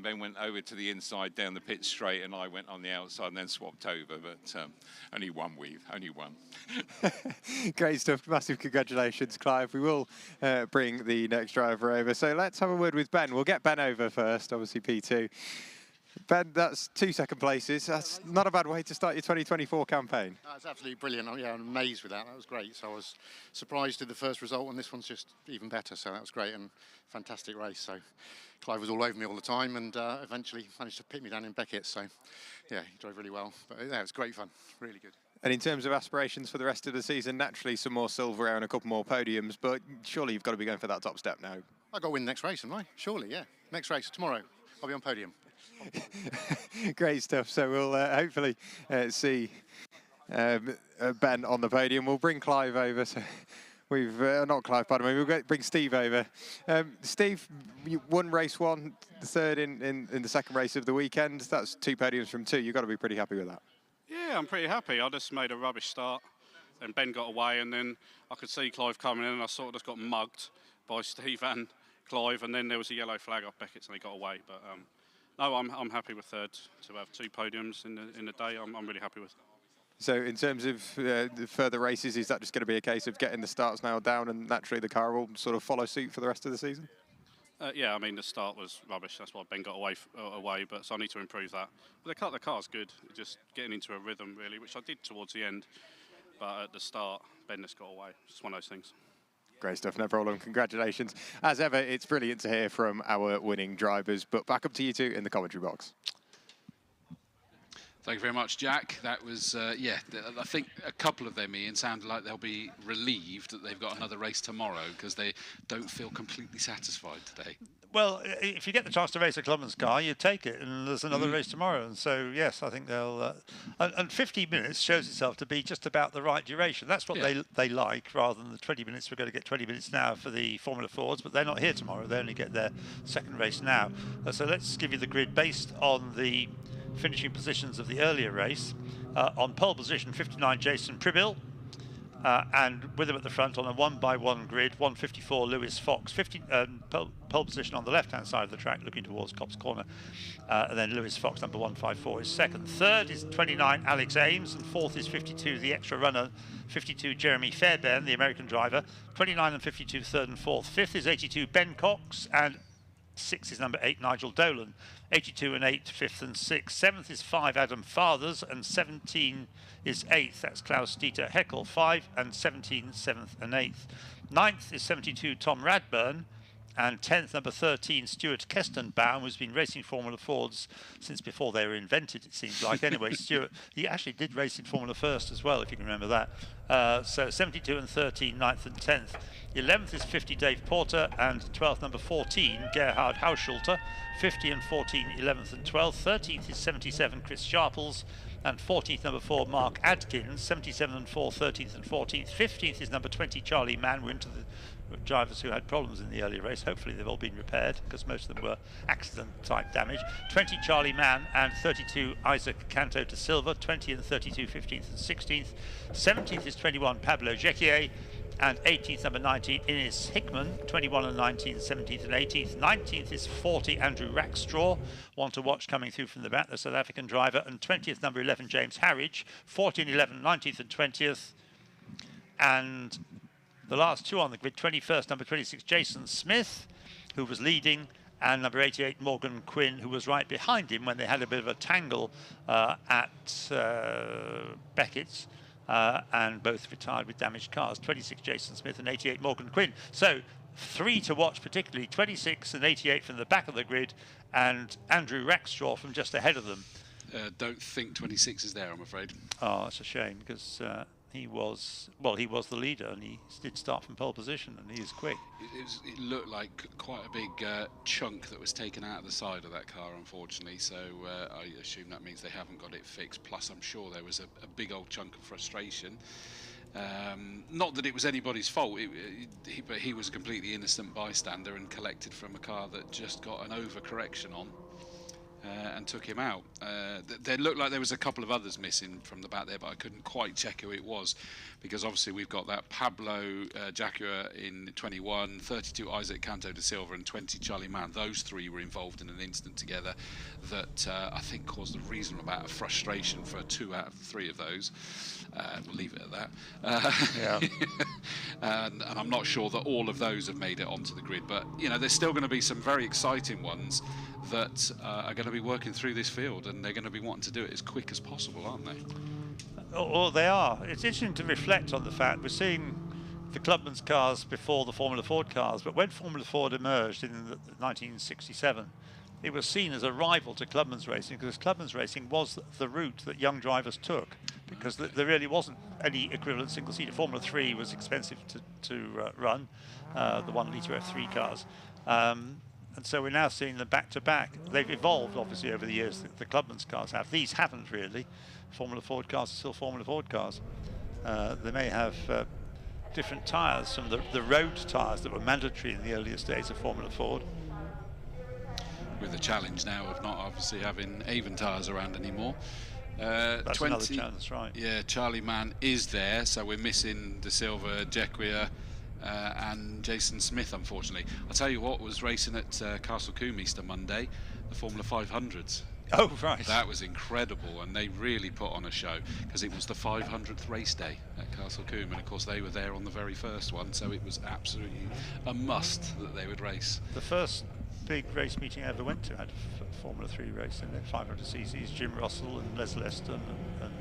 Ben went over to the inside down the pit straight, and I went on the outside and then swapped over. But only one weave, only one. Great stuff. Massive congratulations, Clive. We will bring the next driver over. So let's have a word with Ben. We'll get Ben over first, obviously P2. Ben, that's 2 second places. That's not a bad way to start your 2024 campaign. That's absolutely brilliant. Yeah, I'm amazed with that. That was great. So I was surprised at the first result, and this one's just even better. So that was great and fantastic race. So Clive was all over me all the time, and eventually managed to pick me down in Beckett. So yeah, he drove really well. But yeah, it was great fun. Really good. And in terms of aspirations for the rest of the season, naturally some more silverware and a couple more podiums, but surely you've got to be going for that top step now. I've got to win next race, haven't I? Surely, yeah. Next race, tomorrow, I'll be on podium. Great stuff. So we'll hopefully see Ben on the podium. We'll bring Clive over. So we've not Clive, pardon me. We'll bring Steve over. Steve, you won race one, the third in the second race of the weekend. That's 2 podiums from 2. You've got to be pretty happy with that. Yeah, I'm pretty happy. I just made a rubbish start, and Ben got away, and then I could see Clive coming in, and I sort of just got mugged by Steve and Clive, and then there was a yellow flag off Beckett's, and he got away. But no, I'm happy with third. To have 2 podiums in the day, I'm really happy with. So in terms of the further races, is that just going to be a case of getting the starts nailed down, and naturally the car will sort of follow suit for the rest of the season? Yeah, I mean, the start was rubbish. That's why Ben got away, but so I need to improve that. But the car's good. Just getting into a rhythm, really, which I did towards the end. But at the start, Ben just got away. Just one of those things. Great stuff, no problem. Congratulations. As ever, it's brilliant to hear from our winning drivers. But back up to you two in the commentary box. Thank you very much, Jack. That was, yeah, I think a couple of them, Ian, sounded like they'll be relieved that they've got another race tomorrow because they don't feel completely satisfied today. Well, if you get the chance to race a Clubman's car, you take it, and there's another race tomorrow. And so, yes, I think they'll... and 15 minutes shows itself to be just about the right duration. That's what they like, rather than the 20 minutes. We're going to get 20 minutes now for the Formula Fords, but they're not here tomorrow. They only get their second race now. So let's give you the grid based on the finishing positions of the earlier race. On pole position, 59, Jason Pribill. And with him at the front on a 1x1 grid, 154 Lewis Fox, pole position on the left-hand side of the track, looking towards Copse Corner. And then Lewis Fox, number 154, is second. Third is 29 Alex Ames, and fourth is 52, the extra runner, 52 Jeremy Fairbairn, the American driver. 29 and 52, third and fourth. Fifth is 82 Ben Cox, and 6 is number 8 Nigel Dolan. 82 and 8, 5th and 6th. 7th is 5 Adam Fathers, and 17 is 8th. That's Klaus Dieter Heckel. 5 and 17, 7th and 8th. 9th is 72 Tom Radburn, and 10th, number 13, Stuart Kestenbaum, who's been racing Formula Fords since before they were invented, it seems like. Anyway, Stuart, he actually did race in Formula First as well, if you can remember that. So 72 and 13, 9th and 10th. 11th is 50 Dave Porter, and 12th, number 14, Gerhard Hauschulter. 50 and 14, 11th and 12th. 13th is 77 Chris Sharples, and 14th, number 4, Mark Adkins. 77 and 4, 13th and 14th. 15th is number 20, Charlie Mann. We're into the drivers who had problems in the earlier race. Hopefully they've all been repaired, because most of them were accident type damage. 20 Charlie Mann, and 32 Isaac Canto de Silva. 20 and 32, 15th and 16th. 17th is 21 Pablo Jequier, and 18th, number 19, Ines Hickman. 21 and 19, 17th and 18th. 19th is 40 Andrew Rackstraw, one to watch coming through from the back, the South African driver. And 20th, number 11, James Harridge. 14, 11, 19th and 20th. And the last two on the grid, 21st, number 26, Jason Smith, who was leading, and number 88, Morgan Quinn, who was right behind him when they had a bit of a tangle at Beckett's, and both retired with damaged cars. 26, Jason Smith, and 88, Morgan Quinn. So 3 to watch, particularly 26 and 88 from the back of the grid, and Andrew Rackstraw from just ahead of them. Don't think 26 is there, I'm afraid. Oh, that's a shame, because he was the leader, and he did start from pole position, and he is quick. It looked like quite a big chunk that was taken out of the side of that car, unfortunately, so I assume that means they haven't got it fixed. Plus, I'm sure there was a big old chunk of frustration. Not that it was anybody's fault, but he was a completely innocent bystander and collected from a car that just got an overcorrection on. And took him out. There looked like there was a couple of others missing from the back there, but I couldn't quite check who it was, because obviously we've got that Pablo Jacua in 21, 32 Isaac Canto de Silva, and 20 Charlie Mann. Those three were involved in an incident together that I think caused a reasonable amount of frustration for 2 out of 3 of those. We'll leave it at that. Yeah. And I'm not sure that all of those have made it onto the grid, but you know, there's still going to be some very exciting ones that are going to be working through this field, and they're going to be wanting to do it as quick as possible, aren't they? Oh, they are. It's interesting to reflect on the fact we're seeing the Clubman's cars before the Formula Ford cars, but when Formula Ford emerged in 1967, it was seen as a rival to Clubman's racing, because Clubman's racing was the route that young drivers took, because there really wasn't any equivalent single-seater. Formula 3 was expensive to run, the 1-litre F3 cars. And so we're now seeing them back-to-back. They've evolved, obviously, over the years. The Clubman's cars have. These haven't, really. Formula Ford cars are still Formula Ford cars. They may have different tyres from the road tyres that were mandatory in the earliest days of Formula Ford. With the challenge now of not obviously having Avon tyres around anymore. That's 20, another challenge, right. Yeah, Charlie Mann is there, so we're missing De Silva, Jequia, and Jason Smith, unfortunately. I'll tell you what was racing at Castle Combe Easter Monday, the Formula 500s. Oh, right. That was incredible, and they really put on a show, because it was the 500th race day at Castle Combe, and of course they were there on the very first one, so it was absolutely a must that they would race. The first big race meeting I ever went to had a Formula 3 race in the 500cc's, Jim Russell and Les Leston, and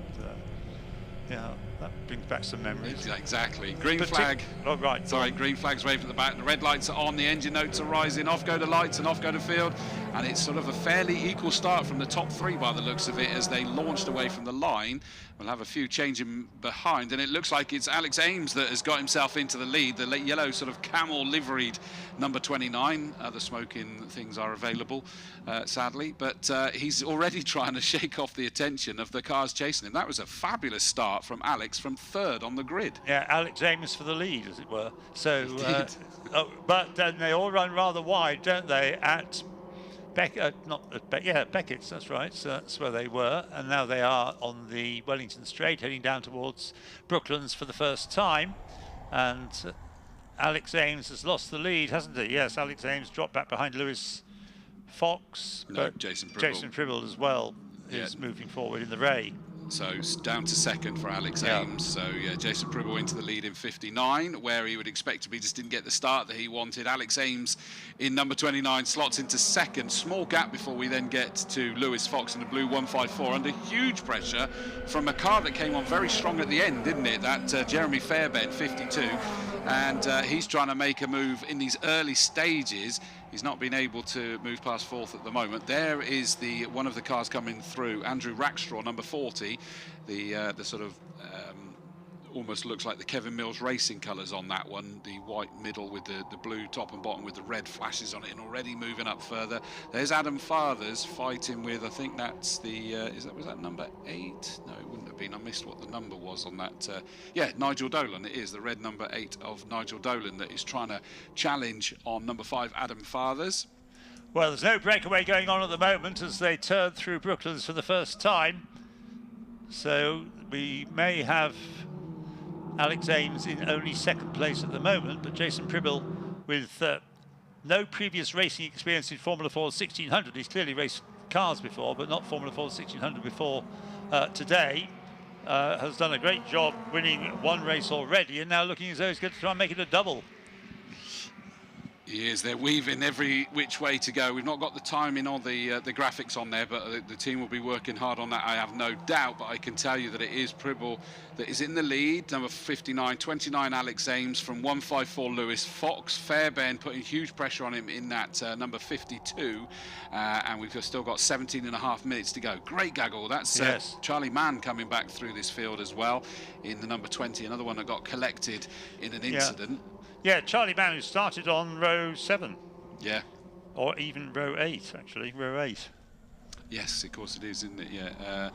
yeah, that brings back some memories. Exactly. Green flag. Oh, right. Sorry, green flag's waving at the back. The red lights are on. The engine notes are rising. Off go the lights and off go the field. And it's sort of a fairly equal start from the top 3 by the looks of it as they launched away from the line. We'll have a few changing behind, and it looks like it's Alex Ames that has got himself into the lead. The yellow sort of camel liveried number 29. Other smoking things are available, sadly, but he's already trying to shake off the attention of the cars chasing him. That was a fabulous start from Alex, from 3rd on the grid. Yeah, Alex Ames for the lead, as it were. So, but then they all run rather wide, don't they, at Beckett's, that's right. So that's where they were, and now they are on the Wellington Straight, heading down towards Brooklands for the first time. And Alex Ames has lost the lead, hasn't he? Yes, Alex Ames dropped back behind Lewis Fox, but Jason Pribble as well is moving forward in the Ray. So it's down to second for Alex Ames. So yeah, Jason Pribble into the lead in 59, where he would expect to be, just didn't get the start that he wanted. Alex Ames in number 29 slots into second. Small gap before we then get to Lewis Fox in the blue 154, under huge pressure from a car that came on very strong at the end, didn't it? That Jeremy Fairbairn, 52. And he's trying to make a move in these early stages. He's not been able to move past fourth at the moment. There is one of the cars coming through, Andrew Rackstraw, number 40, the sort of almost looks like the Kevin Mills Racing colours on that one, the white middle with the blue top and bottom with the red flashes on it, and already moving up further. There's Adam Fathers fighting with, I think that's the was that number 8? No, it wouldn't have been. I missed what the number was on that. Yeah, Nigel Dolan. It is the red number 8 of Nigel Dolan that is trying to challenge on number 5, Adam Fathers. Well, there's no breakaway going on at the moment as they turn through Brooklands for the first time. So we may have Alex Ames in only second place at the moment, but Jason Pribble, with no previous racing experience in Formula 4 1600, he's clearly raced cars before, but not Formula 4 1600 before today, has done a great job winning one race already, and now looking as though he's going to try and make it a double. He is. They're weaving every which way to go. We've not got the timing or the graphics on there, but the team will be working hard on that, I have no doubt. But I can tell you that it is Pribble that is in the lead, number 59, 29 Alex Ames from 154 Lewis Fox. Fairbairn putting huge pressure on him in that number 52, and we've still got 17.5 minutes to go. Great gaggle. That's Charlie Mann coming back through this field as well in the number 20, another one that got collected in an incident. Yeah, Charlie Mann, who started on row 7. Yeah. Or even row 8, actually, row 8. Yes, of course it is, isn't it? Yeah.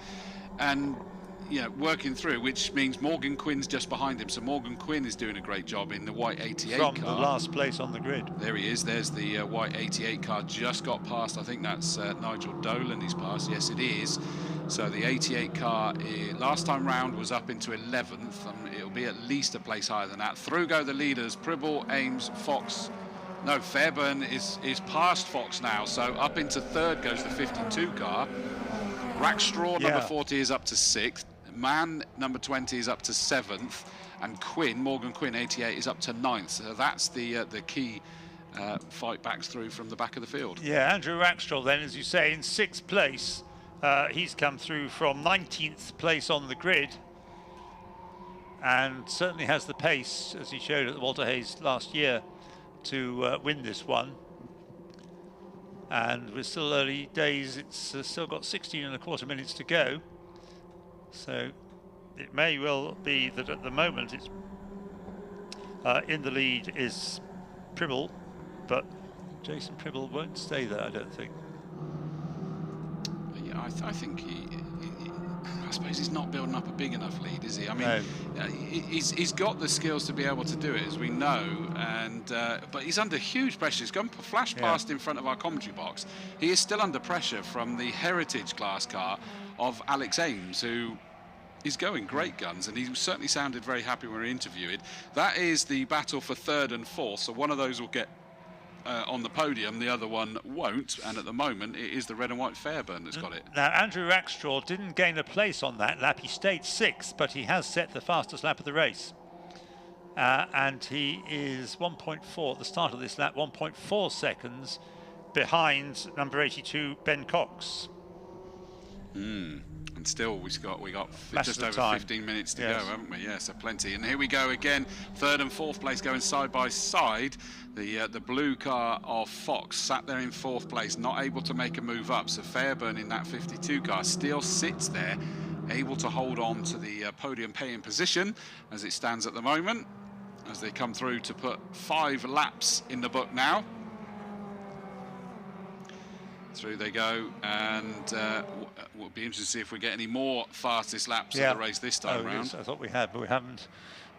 And, yeah, working through, which means Morgan Quinn's just behind him. So Morgan Quinn is doing a great job in the white 88 car. From the last place on the grid. There he is. There's the white 88 car. Just got past. I think that's Nigel Dolan he's passed. Yes, it is. So the 88 car last time round was up into 11th, and it'll be at least a place higher than that. Through go the leaders, Pribble, Ames, Fox. No, Fairbairn is past Fox now, so up into third goes the 52 car. Rackstraw, number 40, is up to 6th. Mann, number 20, is up to 7th. And Quinn, Morgan Quinn, 88, is up to 9th. So that's the key fight backs through from the back of the field. Yeah, Andrew Rackstraw then, as you say, in 6th place. He's come through from 19th place on the grid and certainly has the pace, as he showed at the Walter Hayes last year, to win this one. And we're still early days. It's still got 16.25 minutes to go. So it may well be that at the moment it's in the lead is Pribble, but Jason Pribble won't stay there, I don't think. I think I suppose he's not building up a big enough lead, is he? I mean, he's got the skills to be able to do it, as we know, and but he's under huge pressure. He's gone flash past in front of our commentary box. He is still under pressure from the Heritage class car of Alex Ames, who is going great guns, and he certainly sounded very happy when we were interviewed. That is the battle for 3rd and 4th, so one of those will get on the podium, the other one won't, and at the moment it is the red and white Fairbairn that's got it. Now Andrew Rackstraw didn't gain a place on that lap. He stayed 6th, but he has set the fastest lap of the race, and he is 1.4 at the start of this lap, 1.4 seconds behind number 82 Ben Cox. And still we got just over 15 minutes to go, haven't we? Yeah, so plenty. And here we go again, 3rd and 4th place going side by side. The blue car of Fox sat there in 4th place, not able to make a move up. So Fairbairn in that 52 car still sits there, able to hold on to the podium paying position as it stands at the moment, as they come through to put 5 laps in the book now. Through they go, and we'll be interested to see if we get any more fastest laps of the race this time round. Yes, I thought we had, but we haven't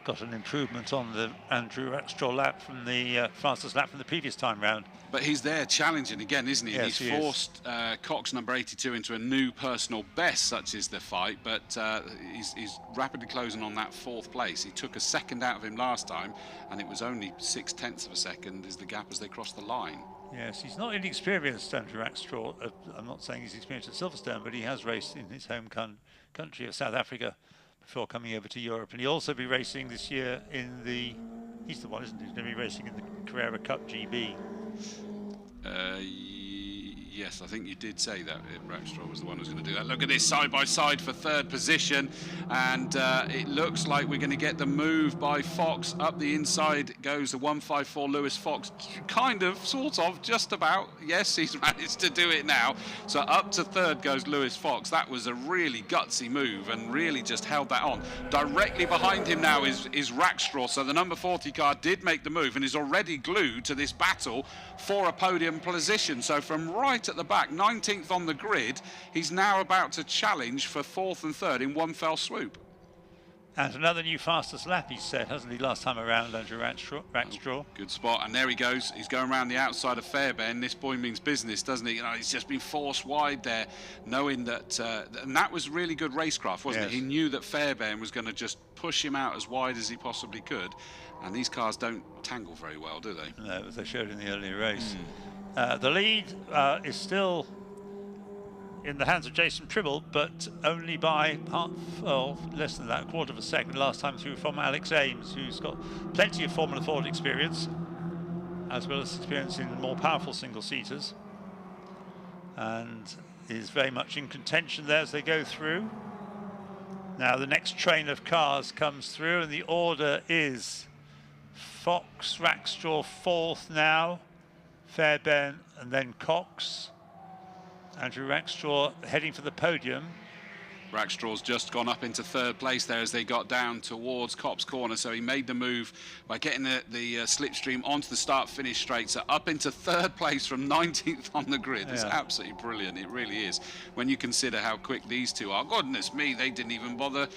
got an improvement on the Andrew Rackstraw lap from the fastest lap from the previous time round. But he's there challenging again, isn't he? Yes, He's forced Cox, number 82, into a new personal best, such is the fight, but he's rapidly closing on that 4th place. He took a second out of him last time, and it was only 0.6 of a second is the gap as they crossed the line. Yes, he's not inexperienced, Andrew Rackstraw. I'm not saying he's experienced at Silverstone, but he has raced in his home country of South Africa before coming over to Europe. And he'll also be racing this year in the... He's the one, isn't he? He's going to be racing in the Carrera Cup GB. Yes, I think you did say that. Rackstraw was the one who was going to do that. Look at this side by side for 3rd position, and it looks like we're going to get the move by Fox. Up the inside goes the 154 Lewis Fox, kind of, sort of, just about. Yes, he's managed to do it now. So up to 3rd goes Lewis Fox. That was a really gutsy move and really just held that on. Directly behind him now is Rackstraw. So the number 40 car did make the move and is already glued to this battle for a podium position. So from right at the back, 19th on the grid, he's now about to challenge for 4th and 3rd in one fell swoop. And another new fastest lap, he said, hasn't he, last time around, Andrew Rackstraw? Good spot, and there he goes. He's going around the outside of Fairbairn. This boy means business, doesn't he? You know, he's just been forced wide there, knowing that, and that was really good racecraft, wasn't it? He knew that Fairbairn was going to just push him out as wide as he possibly could, and these cars don't tangle very well, do they? No, as they showed in the earlier race. The lead is still in the hands of Jason Tribble, but only by less than that, a quarter of a second last time through from Alex Ames, who's got plenty of Formula Ford experience, as well as experience in more powerful single-seaters, and is very much in contention there as they go through. Now the next train of cars comes through, and the order is Fox, Rackstraw 4th now, Fairbairn, and then Cox. Andrew Rackstraw heading for the podium. Rackstraw's just gone up into 3rd place there as they got down towards Copse Corner, so he made the move by getting the slipstream onto the start-finish straight, so up into 3rd place from 19th on the grid. It's absolutely brilliant, it really is, when you consider how quick these two are. Goodness me, they didn't even bother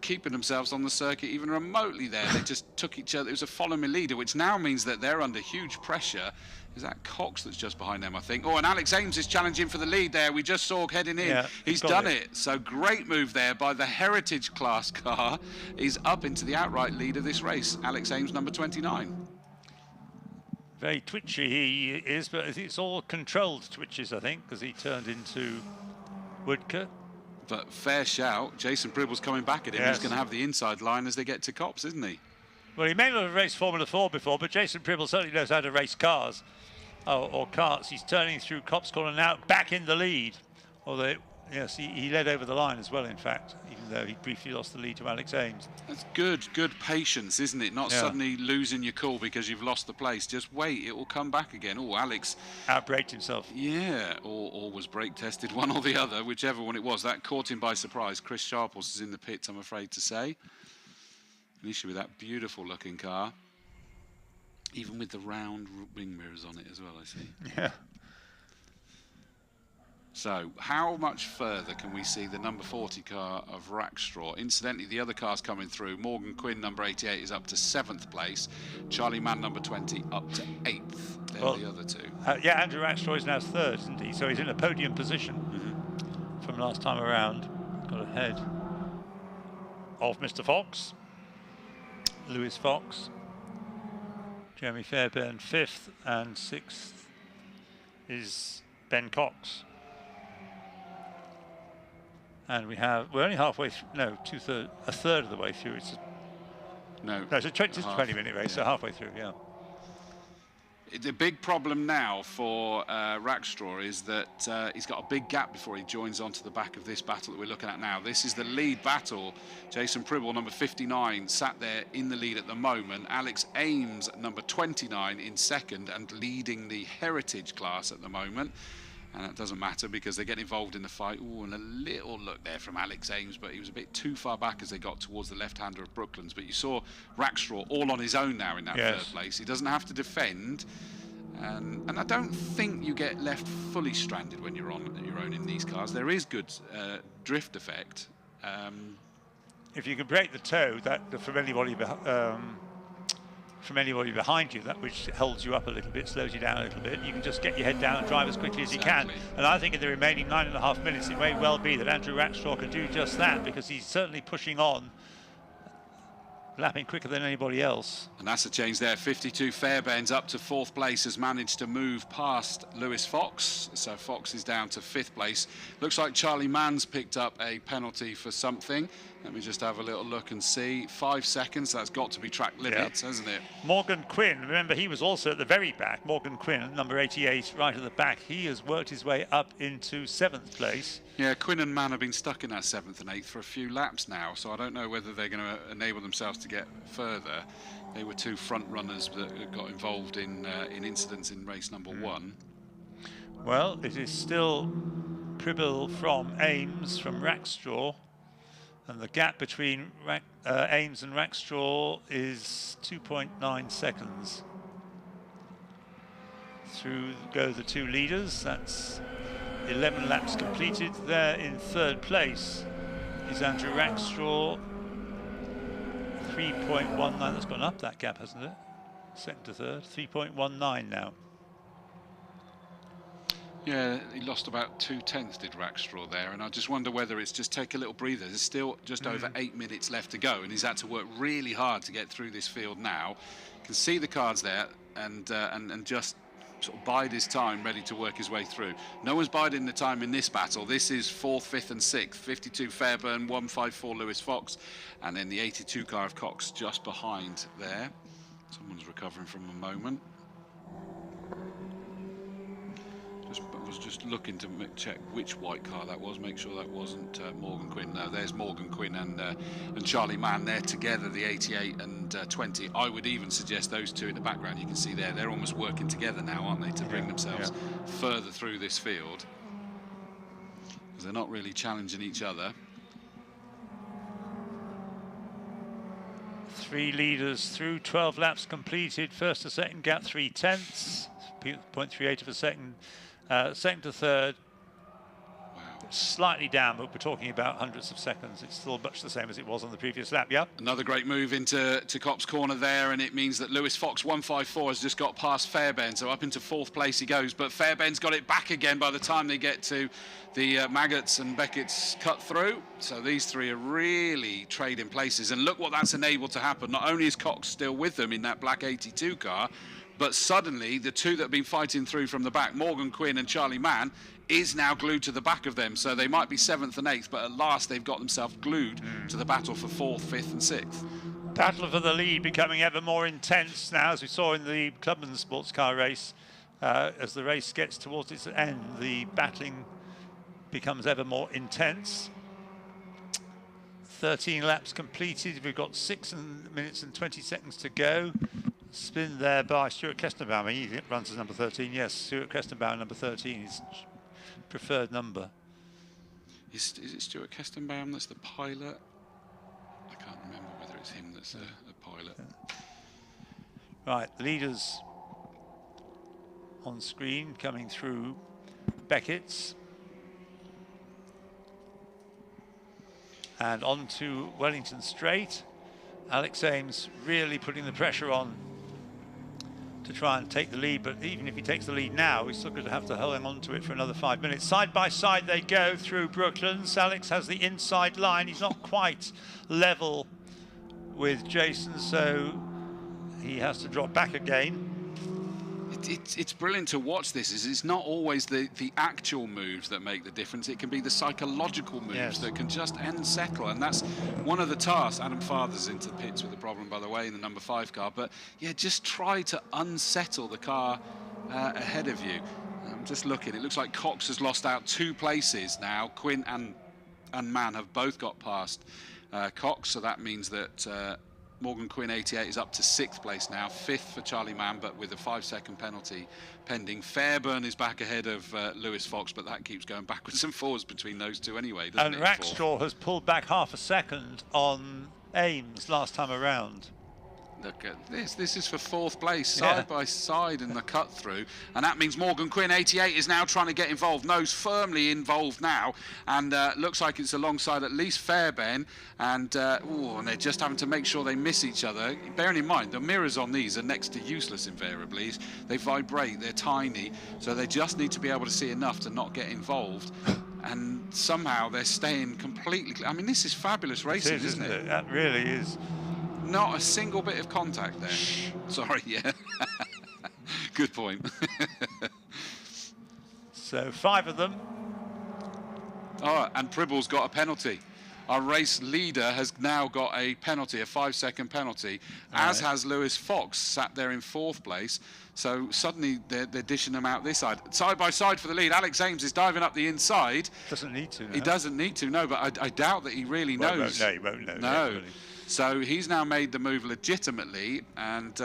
keeping themselves on the circuit even remotely there. They just took each other. It was a follow-me leader, which now means that they're under huge pressure. Is that Cox that's just behind them, I think? Oh, and Alex Ames is challenging for the lead there. We just saw heading in. Yeah, he's done it. So great move there by the Heritage class car. He's up into the outright lead of this race. Alex Ames, number 29. Very twitchy he is, but it's all controlled twitches, I think, because he turned into Woodcote. But fair shout. Jason Pribble's coming back at him. He's going to have the inside line as they get to Copse, isn't he? Well, he may not have raced Formula 4 before, but Jason Pribble certainly knows how to race cars. Or carts. He's turning through Copse Corner now, back in the lead. Although, yes, he led over the line as well, in fact, even though he briefly lost the lead to Alex Ames. That's good patience, isn't it? Not suddenly losing your cool because you've lost the place. Just wait, it will come back again. Oh, Alex outbraked himself. Yeah, or was brake tested, one or the other, whichever one it was. That caught him by surprise. Chris Sharples is in the pits, I'm afraid to say. An issue with that beautiful looking car. Even with the round wing mirrors on it as well, I see. Yeah. So, how much further can we see the number 40 car of Rackstraw? Incidentally, the other cars coming through. Morgan Quinn, number 88, is up to 7th place. Charlie Mann, number 20, up to 8th. They're the other two. Yeah, Andrew Rackstraw is now 3rd, isn't he? So he's in a podium position from last time around. Got ahead of Mr. Fox, Lewis Fox. Jeremy Fairbairn 5th, and 6th is Ben Cox. And we're only halfway through, no, a third of the way through. It's a 20 minute race, so halfway through, yeah. The big problem now for Rackstraw is that he's got a big gap before he joins onto the back of this battle that we're looking at now. This is the lead battle. Jason Pribble, number 59, sat there in the lead at the moment. Alex Ames, number 29, in 2nd and leading the Heritage class at the moment. And that doesn't matter because they get involved in the fight. Ooh, and a little look there from Alex Ames, but he was a bit too far back as they got towards the left-hander of Brooklands. But you saw Rackstraw all on his own now in that 3rd place. He doesn't have to defend. And I don't think you get left fully stranded when you're on your own in these cars. There is good drift effect. if you can break the toe, that from anybody behind you, that which holds you up a little bit, slows you down a little bit, you can just get your head down and drive as quickly as you can. And I think in the remaining 9.5 minutes, it may well be that Andrew Rackstraw can do just that, because he's certainly pushing on, lapping quicker than anybody else. And that's a change there. 52 Fairbairn's up to 4th place, has managed to move past Lewis Fox. So Fox is down to 5th place. Looks like Charlie Mann's picked up a penalty for something. Let me just have a little look and see. 5 seconds, that's got to be track limits, hasn't it? Morgan Quinn, remember he was also at the very back. Morgan Quinn, number 88, right at the back. He has worked his way up into 7th place. Yeah, Quinn and Mann have been stuck in that 7th and 8th for a few laps now, so I don't know whether they're going to enable themselves to get further. They were 2 front runners that got involved in incidents in race number 1. Well, it is still Pribble from Ames, from Rackstraw. And the gap between Ames and Rackstraw is 2.9 seconds. Through go the 2 leaders. That's 11 laps completed. There in 3rd place is Andrew Rackstraw. 3.19. That's gone up, that gap, hasn't it? 2nd to 3rd. 3.19 now. Yeah, he lost about 2/10 did Rackstraw there, and I just wonder whether it's just take a little breather. There's still just over 8 minutes left to go, and he's had to work really hard to get through this field now. You can see the cards there, and just sort of bide his time, ready to work his way through. No one's biding the time in this battle. This is 4th, 5th and 6th. 52 Fairbairn, 154 Lewis Fox, and then the 82 car of Cox just behind there. Someone's recovering from a moment. I was just looking to check which white car that was, make sure that wasn't Morgan Quinn. No, there's Morgan Quinn and Charlie Mann. They're together, the 88 and 20. I would even suggest those 2 in the background. You can see there, they're almost working together now, aren't they, to bring themselves further through this field, because they're not really challenging each other. 3 leaders through, 12 laps completed. 1st to 2nd gap 3/10, 0.38 of a second. 2nd to 3rd, slightly down, but we're talking about hundreds of seconds. It's still much the same as it was on the previous lap. Another great move into Cop's corner there, and it means that Lewis Fox 154 has just got past Fairbairn, so up into 4th place he goes, but Fairbairn's got it back again by the time they get to the Maggots and Beckett's cut through. So these 3 are really trading places, and look what that's enabled to happen. Not only is Cox still with them in that black 82 car, but suddenly the 2 that have been fighting through from the back, Morgan Quinn and Charlie Mann, is now glued to the back of them. So they might be 7th and 8th, but at last they've got themselves glued to the battle for 4th, 5th and 6th. Battle for the lead becoming ever more intense now, as we saw in the Clubman sports car race. As the race gets towards its end, the battling becomes ever more intense. 13 laps completed. We've got 6 minutes and 20 seconds to go. Spin there by Stuart Kestenbaum. He runs as number 13. Yes, Stuart Kestenbaum, number 13, his preferred number. Is it Stuart Kestenbaum that's the pilot? I can't remember whether it's him that's the pilot. Right, the leaders on screen coming through. Beckett's. And on to Wellington Straight. Alex Ames really putting the pressure on to try and take the lead, but even if he takes the lead now, he's still going to have to hold on to it for another 5 minutes. Side by side they go through Brooklands. Alex has the inside line. He's not quite level with Jason, so he has to drop back again. It's brilliant to watch this. It's not always the actual moves that make the difference. It can be the psychological moves that can just unsettle, and that's one of the tasks. Adam Father's into the pits with the problem, by the way, in the number 5 car. But yeah, just try to unsettle the car ahead of you. I'm just looking. It looks like Cox has lost out 2 places now. Quinn and Mann have both got past Cox, so that means that Morgan Quinn 88 is up to 6th place now, 5th for Charlie Mann, but with a 5-second penalty pending. Fairbairn is back ahead of Lewis Fox, but that keeps going backwards and forwards between those 2 anyway, doesn't it? And Rackstraw has pulled back half a second on Ames last time around. Look at this. This is for 4th place, side by side in the cut through. And that means Morgan Quinn, 88, is now trying to get involved. Nose firmly involved now. And looks like it's alongside at least Fairbairn. And, and they're just having to make sure they miss each other. Bearing in mind, the mirrors on these are next to useless invariably. They vibrate, they're tiny. So they just need to be able to see enough to not get involved. And somehow they're staying completely... I mean, this is fabulous racing, isn't it? That really is. Not a single bit of contact there. Sorry, yeah. Good point. So 5 of them. Oh, and Pribble's got a penalty. Our race leader has now got a penalty, a 5-second penalty, as has Lewis Fox, sat there in 4th place. So suddenly they're dishing them out this side. Side by side for the lead. Alex Ames is diving up the inside. Doesn't need to, no. He doesn't need to, no, but I doubt that he really knows. No, he won't know. No. Really. So he's now made the move legitimately, and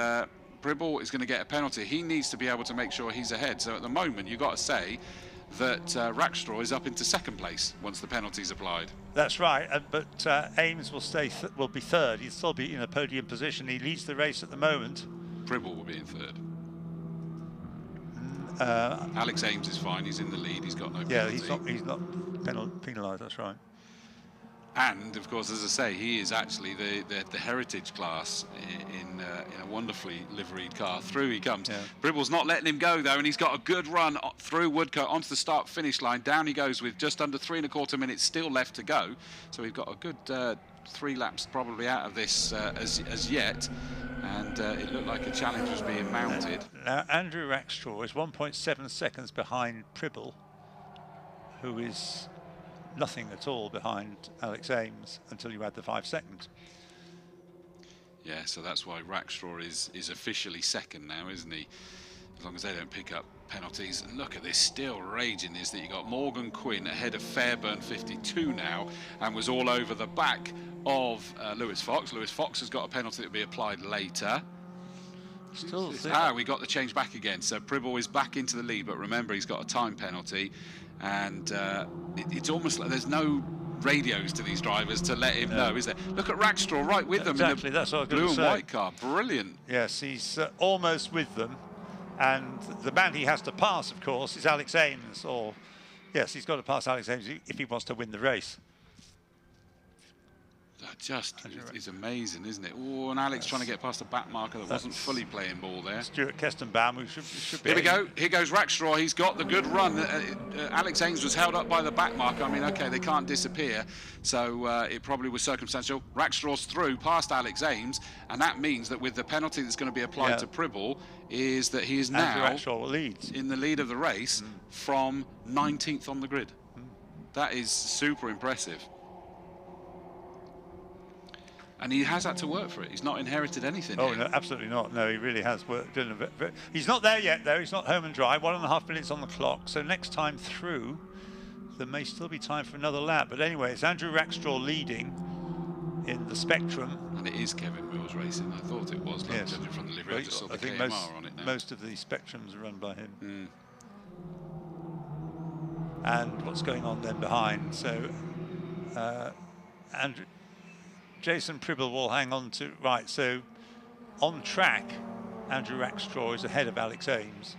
Pribble is going to get a penalty. He needs to be able to make sure he's ahead. So at the moment, you've got to say that Rackstraw is up into 2nd place once the penalty's applied. That's right, but Ames will will be 3rd. He'll still be in a podium position. He leads the race at the moment. Pribble will be in 3rd. Alex Ames is fine. He's in the lead. He's got no penalty. Yeah, he's not penalised. That's right. And of course, as I say, he is actually the heritage class in a wonderfully liveried car. Through he comes. Yeah. Bribble's not letting him go though, and he's got a good run through Woodcote onto the start-finish line. Down he goes with just under 3¼ minutes still left to go. So we've got a good 3 laps probably out of this as yet. And it looked like a challenge was being mounted. Now Andrew Rackstraw is 1.7 seconds behind Pribble, who is nothing at all behind Alex Ames until you add the 5 seconds. Yeah, so that's why Rackstraw is officially 2nd now, isn't he? As long as they don't pick up penalties. And look at this, still raging is that you got Morgan Quinn ahead of Fairbairn 52 now, and was all over the back of Lewis Fox. Lewis Fox has got a penalty that will be applied later. Still we got the change back again. So Pribble is back into the lead, but remember he's got a time penalty. And it's almost like there's no radios to these drivers to let him know, is there? Look at Rackstraw right with them. Exactly, in the that's what I was blue going and to say. white car. Brilliant. Yes, he's almost with them. And the man he has to pass, of course, is Alex Ames. Yes, he's got to pass Alex Ames if he wants to win the race. That just is amazing, isn't it? Oh, and Alex trying to get past a back marker that wasn't fully playing ball there. Stuart Kestenbaum, who should be... Here we go. Here goes Rackstraw. He's got the good run. Alex Ames was held up by the back marker. I mean, OK, they can't disappear. So it probably was circumstantial. Rackstraw's through past Alex Ames. And that means that with the penalty that's going to be applied to Pribble, is that he is now in the lead of the race from 19th on the grid. That is super impressive. And he has had to work for it. He's not inherited anything. Oh, no, absolutely not. No, he really has worked. He's not there yet, though. He's not home and dry. 1.5 minutes on the clock. So next time through, there may still be time for another lap. But anyway, it's Andrew Rackstraw leading in the Spectrum. And it is Kevin Mills racing. I thought it was, like, judging from the livery. I just saw the KMR on it now. Most of the Spectrums are run by him. And what's going on then behind? So, Jason Pribble will hang on to... Right, so on track, Andrew Rackstraw is ahead of Alex Ames.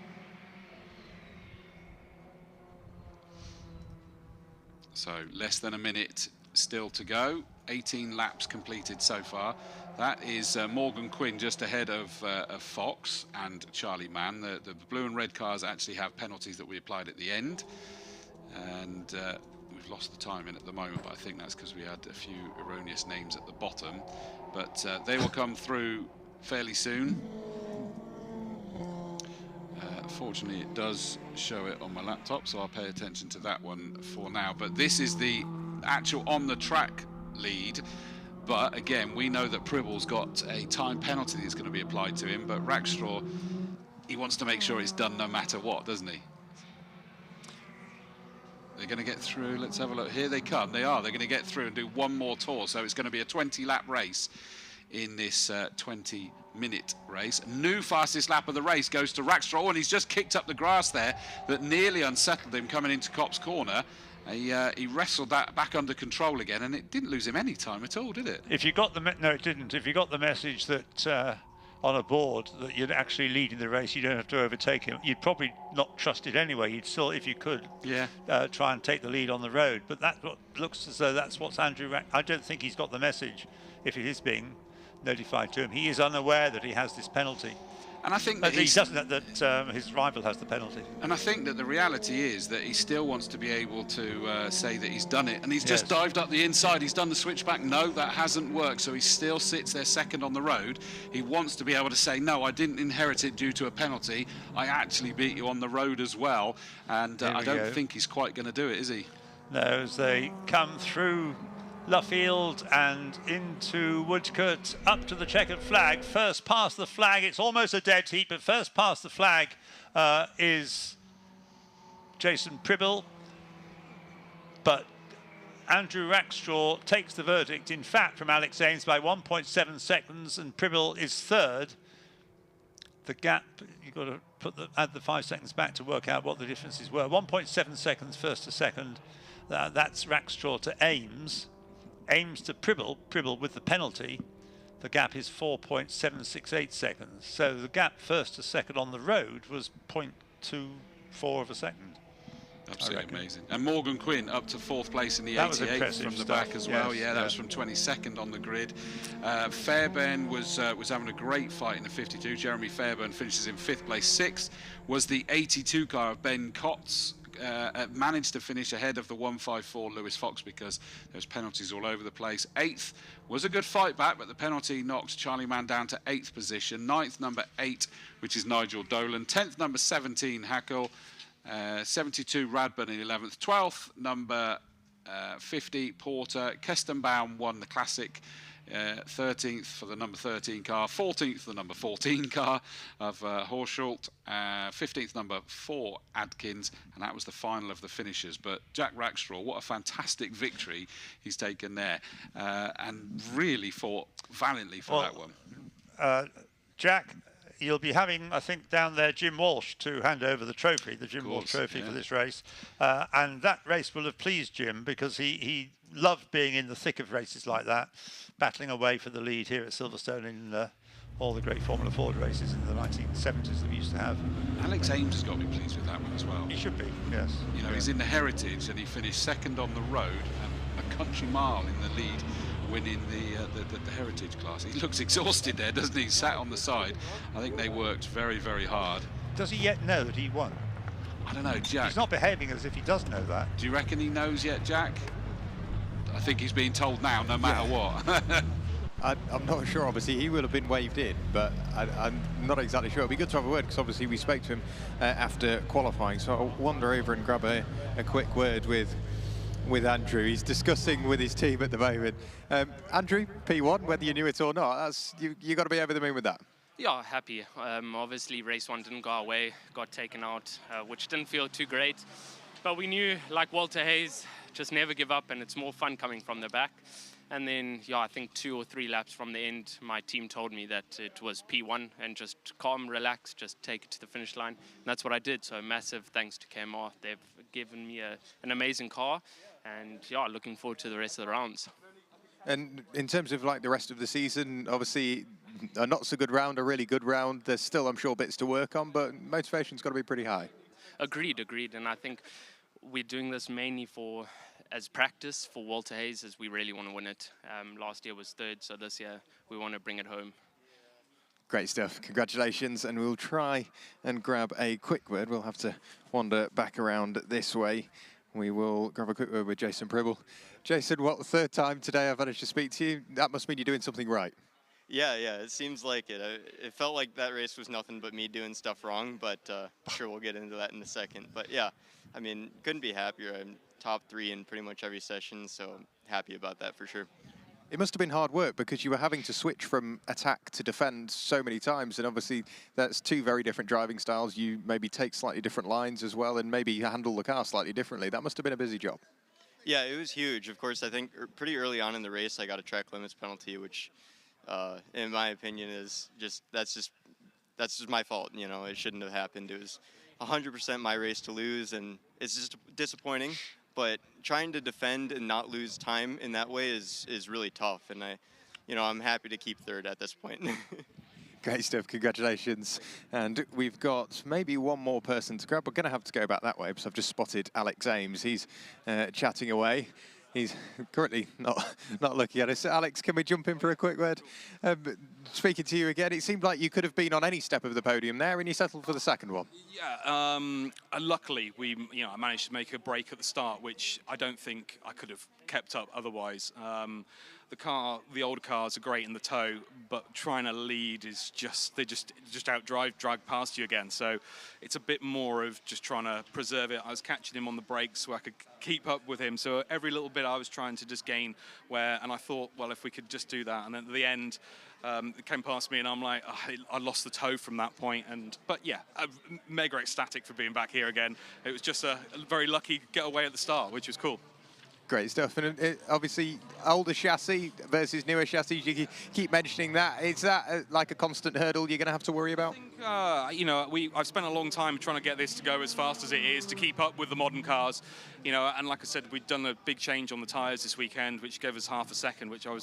So less than a minute still to go. 18 laps completed so far. That is Morgan Quinn just ahead of Fox and Charlie Mann. The blue and red cars actually have penalties that we applied at the end. And... we've lost the time in at the moment, but I think that's because we had a few erroneous names at the bottom. But they will come through fairly soon. Fortunately, it does show it on my laptop, so I'll pay attention to that one for now. But this is the actual on-the-track lead. But again, we know that Pribble's got a time penalty that's going to be applied to him. But Rackstraw, he wants to make sure it's done no matter what, doesn't he? They're going to get through. Let's have a look. Here they come. They are. They're going to get through and do one more tour. So it's going to be a 20-lap race in this 20-minute race. New fastest lap of the race goes to Rackstraw, and he's just kicked up the grass there that nearly unsettled him coming into Copse Corner. He wrestled that back under control again, and it didn't lose him any time at all, did it? If you got the no, it didn't. If you got the message that on a board that you're actually leading the race, you don't have to overtake him. You'd probably not trust it anyway. You'd still, if you could, try and take the lead on the road. But that's what looks as though that's what's I don't think he's got the message, if it is being notified to him. He is unaware that he has this penalty. And I think that he doesn't, that his rival has the penalty. And I think that the reality is that he still wants to be able to say that he's done it. And he's just dived up the inside. He's done the switchback. No, that hasn't worked. So he still sits there second on the road. He wants to be able to say, no, I didn't inherit it due to a penalty. I actually beat you on the road as well. And I don't think he's quite going to do it, is he? No, as they come through Luffield and into Woodcote, up to the checkered flag. First past the flag, it's almost a dead heat, but first past the flag is Jason Pribble. But Andrew Rackstraw takes the verdict, in fact, from Alex Ames by 1.7 seconds, and Pribble is third. The gap, you've got to add the 5 seconds back to work out what the differences were. 1.7 seconds first to second. That's Rackstraw to Ames. Ames to Pribble, Pribble with the penalty. The gap is 4.768 seconds. So the gap first to second on the road was 0.24 of a second. Absolutely amazing. And Morgan Quinn up to fourth place in the 88 from the back as well. Yeah, that was from 22nd on the grid. Fairbairn was having a great fight in the 52. Jeremy Fairbairn finishes in fifth place. Sixth was the 82 car of Ben Kotz. Managed to finish ahead of the 154 Lewis Fox because there's penalties all over the place. Eighth was a good fight back, but the penalty knocked Charlie Mann down to 8th position. Ninth, number 8, which is Nigel Dolan. 10th, number 17, Hackle. 72, Radburn in 11th. 12th, number 50, Porter. Kestenbaum won the Classic. 13th for the number 13 car, 14th for the number 14 car of Horschult, 15th number 4 Adkins, and that was the final of the finishers. But Jack Rackstraw, what a fantastic victory he's taken there, and really fought valiantly for that one. Jack, you'll be having, I think, down there Jim Walsh to hand over the trophy, the Jim Walsh Trophy for this race, and that race will have pleased Jim because he loved being in the thick of races like that, battling away for the lead here at Silverstone in all the great Formula Ford races in the 1970s that we used to have. Alex Ames has got to be pleased with that one as well. He should be, yes. You know, he's in the Heritage and he finished second on the road and a country mile in the lead, winning the Heritage class. He looks exhausted there, doesn't he? He sat on the side. I think they worked very, very hard. Does he yet know that he won? I don't know, Jack. He's not behaving as if he does know that. Do you reckon he knows yet, Jack? I think he's being told now, no matter what. I'm not sure, obviously. He will have been waved in, but I'm not exactly sure. It'd be good to have a word, because obviously we spoke to him after qualifying, so I'll wander over and grab a quick word with Andrew. He's discussing with his team at the moment. Andrew, P1, whether you knew it or not, you got to be over the moon with that. Yeah, happy. Obviously, race one didn't go our way, got taken out, which didn't feel too great. But we knew, like Walter Hayes, just never give up, and it's more fun coming from the back. And then, yeah, I think 2 or 3 laps from the end, my team told me that it was P1 and just calm, relax, just take it to the finish line. And that's what I did. So massive thanks to KMR. They've given me an amazing car, and yeah, looking forward to the rest of the rounds. And in terms of like the rest of the season, obviously a not so good round, a really good round. There's still, I'm sure, bits to work on, but motivation's got to be pretty high. Agreed. And I think we're doing this mainly as practice for Walter Hayes, as we really want to win it. Last year was 3rd, so this year we want to bring it home. Great stuff. Congratulations. And we'll try and grab a quick word. We'll have to wander back around this way. We will grab a quick word with Jason Pribble. Jason, what, the 3rd time today I've managed to speak to you? That must mean you're doing something right. Yeah, it seems like it. It felt like that race was nothing but me doing stuff wrong, but sure, we'll get into that in a second. But yeah, I mean, couldn't be happier. I'm top 3 in pretty much every session, so happy about that for sure. It must have been hard work because you were having to switch from attack to defend so many times, and obviously that's 2 very different driving styles. You maybe take slightly different lines as well, and maybe handle the car slightly differently. That must have been a busy job. Yeah, it was huge. Of course, I think pretty early on in the race, I got a track limits penalty, which, in my opinion, is that's just my fault. You know, it shouldn't have happened. It was 100% my race to lose, and it's just disappointing. But trying to defend and not lose time in that way is really tough. And I'm happy to keep 3rd at this point. Great stuff, congratulations. And we've got maybe one more person to grab. We're going to have to go back that way because I've just spotted Alex Ames. He's chatting away. He's currently not looking at us. Alex, can we jump in for a quick word? Speaking to you again, it seemed like you could have been on any step of the podium there, and you settled for the second one. Yeah, luckily I managed to make a break at the start, which I don't think I could have kept up otherwise. The older cars are great in the tow, but trying to lead is they just drag past you again. So it's a bit more of just trying to preserve it. I was catching him on the brakes so I could keep up with him. So every little bit I was trying to just gain and I thought, well, if we could just do that. And then at the end, it came past me and I'm like, oh, I lost the toe from that point. But yeah, I'm mega ecstatic for being back here again. It was just a very lucky getaway at the start, which was cool. Great stuff, and obviously older chassis versus newer chassis, you keep mentioning that. Is that like a constant hurdle you're going to have to worry about? I think, I've spent a long time trying to get this to go as fast as it is, to keep up with the modern cars, and like I said, we'd done a big change on the tyres this weekend, which gave us half a second, which I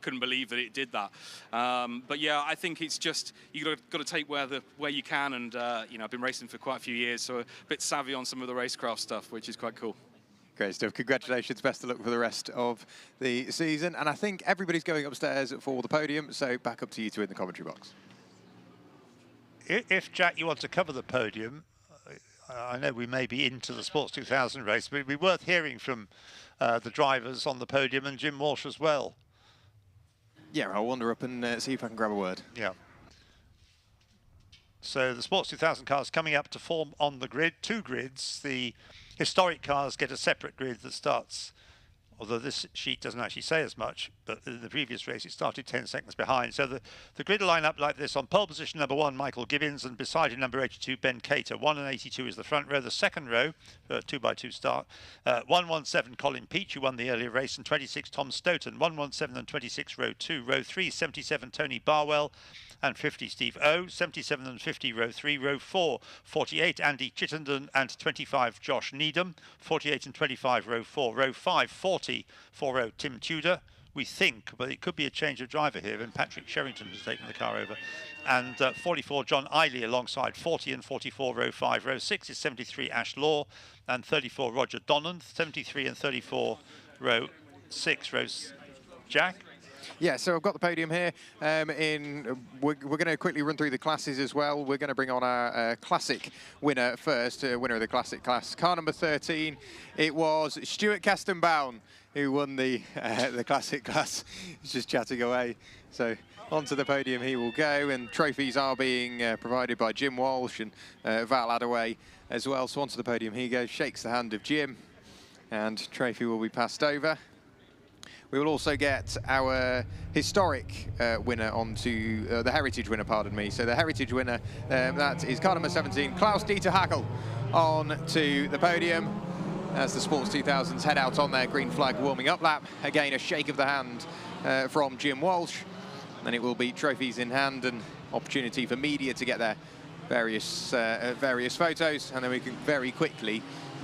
couldn't believe that it did that. But yeah, I think it's just, you've got to take where you can, and I've been racing for quite a few years, so a bit savvy on some of the racecraft stuff, which is quite cool. Great stuff. Congratulations. Best of luck for the rest of the season. And I think everybody's going upstairs for the podium, so back up to you two in the commentary box. If, Jack, you want to cover the podium, I know we may be into the Sports 2000 race, but it'd be worth hearing from the drivers on the podium and Jim Walsh as well. Yeah, I'll wander up and see if I can grab a word. Yeah. So the Sports 2000 cars coming up to form on the grid, 2 grids. The historic cars get a separate grid that starts, although this sheet doesn't actually say as much, but in the previous race it started 10 seconds behind. So the grid line up like this. On pole position number 1, Michael Gibbons, and beside him number 82, Ben Cater. 1 and 82 is the front row. The second row, 2x2 start, 117, Colin Peach, who won the earlier race, and 26, Tom Stoughton. 117 and 26, row 2. Row 3, 77, Tony Barwell, and 50, Steve O. 77 and 50, row 3. Row 4, 48, Andy Chittenden, and 25, Josh Needham. 48 and 25, row 4. Row 5, 40, 4-0, Tim Tudor. We think, but it could be a change of driver here, and Patrick Sherrington has taken the car over. And 44, John Eiley alongside 40 and 44, row 5. Row 6 is 73, Ash Law, and 34, Roger Donnan. 73 and 34, row 6, rows Jack. Yeah, so I've got the podium here. We're going to quickly run through the classes as well. We're going to bring on our classic winner first, winner of the classic class. Car number 13, it was Stuart Kestenbaum who won the classic class. He's just chatting away. So onto the podium he will go, and trophies are being provided by Jim Walsh and Val Adaway as well. So onto the podium he goes, shakes the hand of Jim, and trophy will be passed over. We will also get our historic winner onto the heritage winner, pardon me. So the heritage winner, that is car number 17, Klaus-Dieter Hackel, on to the podium as the Sports 2000s head out on their green flag warming up lap. Again, a shake of the hand from Jim Walsh. And it will be trophies in hand and opportunity for media to get their various photos. And then we can very quickly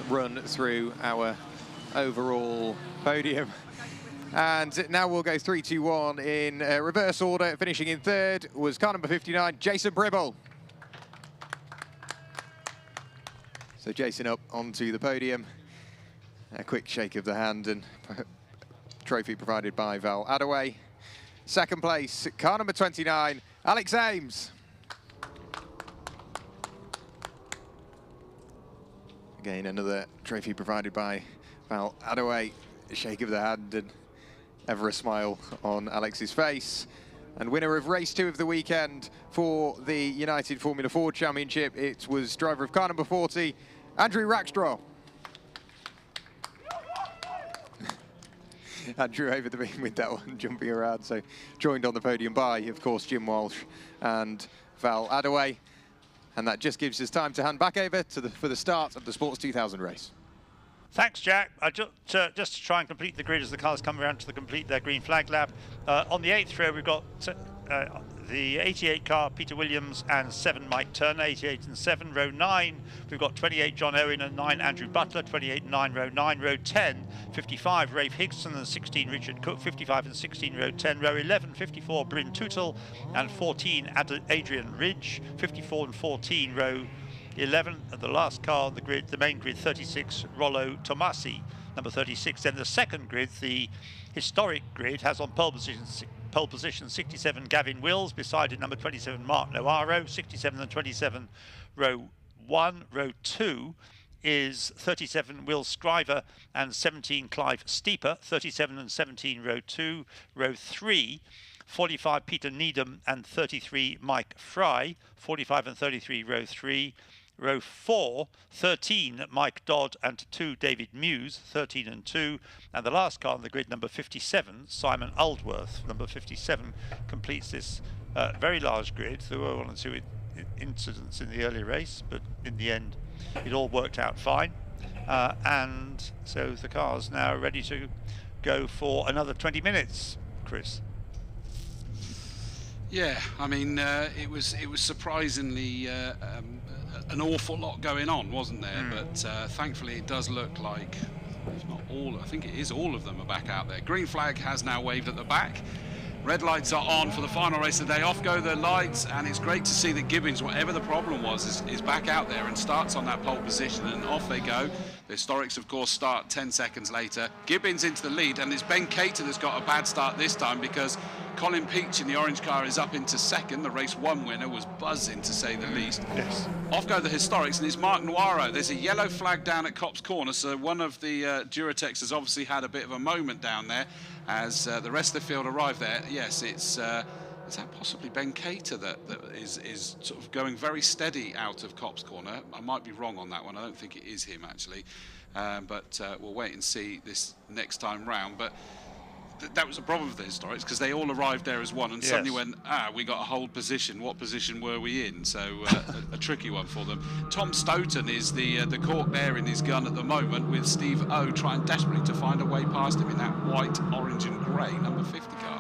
run through our overall podium. And now we'll go 3, 2, 1 in reverse order. Finishing in third was car number 59, Jason Bribble. So Jason up onto the podium. A quick shake of the hand, and trophy provided by Val Adaway. Second place, car number 29, Alex Ames. Again, another trophy provided by Val Adaway. A shake of the hand and ever a smile on Alex's face. And winner of race 2 of the weekend for the United Formula Ford Championship, it was driver of car number 40, Andrew Rackstraw. Andrew over the beam with that one, jumping around. So joined on the podium by, of course, Jim Walsh and Val Adaway. And that just gives us time to hand back over to for the start of the Sports 2000 race. Thanks, Jack. Just to try and complete the grid as the cars come around to complete their green flag lap. On the 8th row, we've got the 88 car, Peter Williams, and 7, Mike Turner. 88 and 7. Row 9, we've got 28, John Owen, and 9, Andrew Butler. 28 and 9, row 9. Row 10, 55, Rafe Higson, and 16, Richard Cook. 55 and 16, row 10. Row 11, 54, Bryn Tootle, and 14, Adrian Ridge. 54 and 14, row 11, and the last car on the grid, the main grid, 36, Rollo Tomasi, number 36. Then the second grid, the historic grid, has on pole position 67, Gavin Wills, beside it number 27, Mark Noaro. 67 and 27, row 1. Row 2 is 37, Will Scriver, and 17, Clive Steeper. 37 and 17, row 2. Row 3, 45, Peter Needham, and 33, Mike Fry. 45 and 33, row 3. Row 4, 13, Mike Dodd, and 2, David Muse. 13 and 2. And the last car on the grid, number 57, Simon Aldworth. Number 57 completes this very large grid. There were 1 or 2 incidents in the early race, but in the end it all worked out fine. And so the car's now ready to go for another 20 minutes, Chris. Yeah, I mean, it was surprisingly an awful lot going on, wasn't there? But thankfully it does look like, if not all, I think it is all of them are back out there. Green flag has now waved at the back. Red lights are on for the final race of the day. Off go the lights, and it's great to see that Gibbons, whatever the problem was, is back out there and starts on that pole position, and off they go. The Historics, of course, start 10 seconds later. Gibbons into the lead, and it's Ben Cater that's got a bad start this time, because Colin Peach in the orange car is up into second. The race 1 winner was buzzing, to say the least. Yes. Off go the Historics, and it's Mark Noiro. There's a yellow flag down at Copse Corner, so one of the Duratex has obviously had a bit of a moment down there as the rest of the field arrive there. Yes, it's is that possibly Ben Cater that is sort of going very steady out of Copse Corner? I might be wrong on that one. I don't think it is him, actually. But we'll wait and see this next time round. But that was a problem for the Historics, because they all arrived there as one and suddenly went, we got a hold position. What position were we in? So a tricky one for them. Tom Stoughton is the cork there in his gun at the moment, with Steve O trying desperately to find a way past him in that white, orange and grey number 50 car.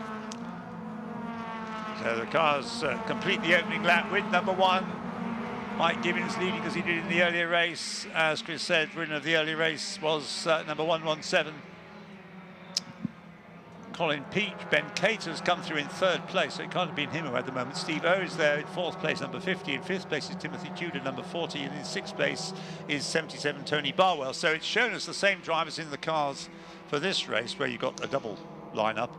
So the cars complete the opening lap with number 1. Mike Gibbons leading as he did in the earlier race. As Chris said, winner of the early race was number 117. Colin Peach. Ben Cater's come through in 3rd place, so it can't have been him who had the moment. Steve O is there in 4th place, number 50. In 5th place is Timothy Tudor, number 40. And in 6th place is 77, Tony Barwell. So it's shown us the same drivers in the cars for this race, where you got a double lineup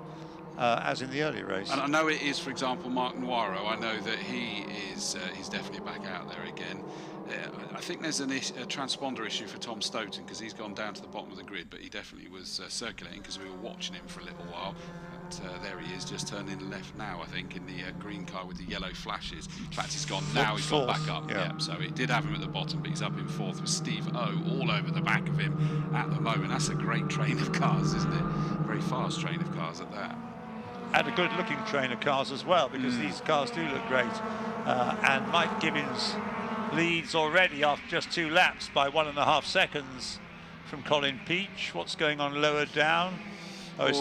as in the earlier race. And I know it is, for example, Mark Noiro. I know that he is he's definitely back out there again. I think there's a transponder issue for Tom Stoughton, because he's gone down to the bottom of the grid, but he definitely was circulating, because we were watching him for a little while. And there he is, just turning left now, I think, in the green car with the yellow flashes. In fact, he's gone now, he's gone back up. Yeah. So it did have him at the bottom, but he's up in 4th with Steve O all over the back of him at the moment. That's a great train of cars, isn't it? A very fast train of cars at that. And a good-looking train of cars as well, because these cars do look great. And Mike Gibbons leads already after just 2 laps by 1.5 seconds from Colin Peach. What's going on lower down? Oh, is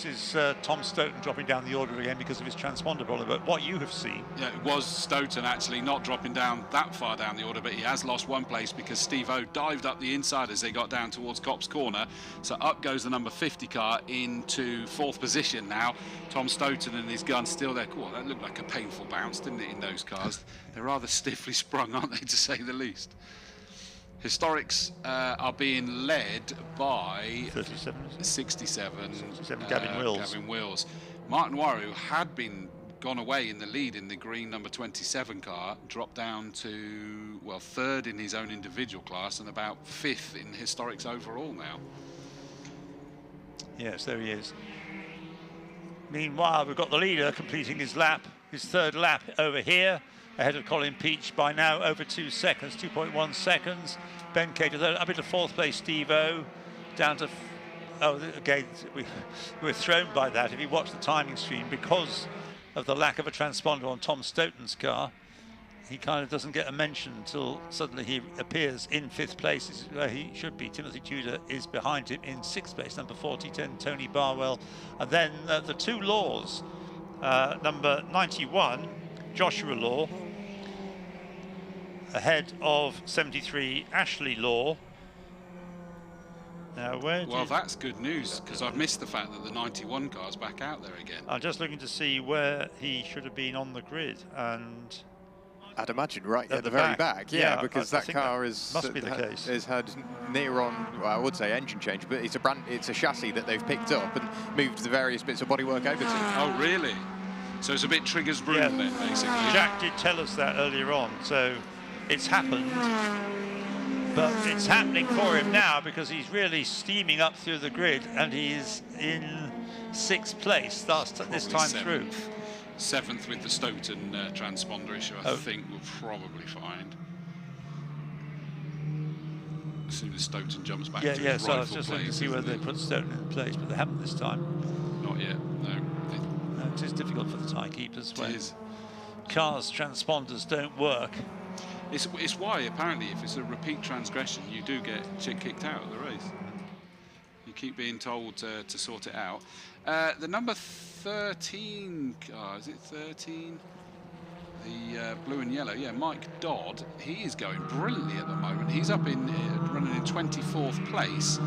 this Tom Stoughton dropping down the order again because of his transponder problem? But what you have seen... Yeah, it was Stoughton actually not dropping down that far down the order, but he has lost 1 place because Steve O dived up the inside as they got down towards Copse Corner. So up goes the number 50 car into 4th position now. Tom Stoughton and his gun still there. Cool, that looked like a painful bounce, didn't it, in those cars? They're rather stiffly sprung, aren't they, to say the least? Historics are being led by 67 Gavin Wills. Martin Waru had gone away in the lead in the green number 27 car, dropped down to, well, 3rd in his own individual class and about 5th in Historics overall now. Yes, there he is. Meanwhile, we've got the leader completing his lap, his 3rd lap over here, ahead of Colin Peach by now over 2 seconds, 2.1 seconds. Ben Cater up into 4th place, Steve O, down to, again, we were thrown by that. If you watch the timing screen, because of the lack of a transponder on Tom Stoughton's car, he kind of doesn't get a mention until suddenly he appears in 5th place, where he should be. Timothy Tudor is behind him in 6th place, number 40, 10, Tony Barwell. And then the 2 Laws number 91, Joshua Law, ahead of 73, Ashley Law. Now, well, that's good news, because I've missed the fact that the 91 car's back out there again. I'm just looking to see where he should have been on the grid, and I'd imagine right at the very back, yeah, because that car must be the case. Has had near on, well, I would say engine change, but it's a chassis that they've picked up and moved the various bits of bodywork over to. Oh, really? So it's a bit Trigger's broom then, basically. Jack did tell us that earlier on, so it's happened. But it's happening for him now because he's really steaming up through the grid, and he's in 6th place this time through. 7th with the Stoughton transponder issue, I think we'll probably find. As soon as Stoughton jumps back to his rightful so I was just looking to place, see whether they put Stoughton in place, but they haven't this time. Not yet, no. No, it is difficult for the timekeepers when cars' transponders don't work. It's why, apparently, if it's a repeat transgression, you do get kicked out of the race. You keep being told to sort it out. The number 13 car, is it 13? The blue and yellow, yeah, Mike Dodd, he is going brilliantly at the moment. He's up in running in 24th place,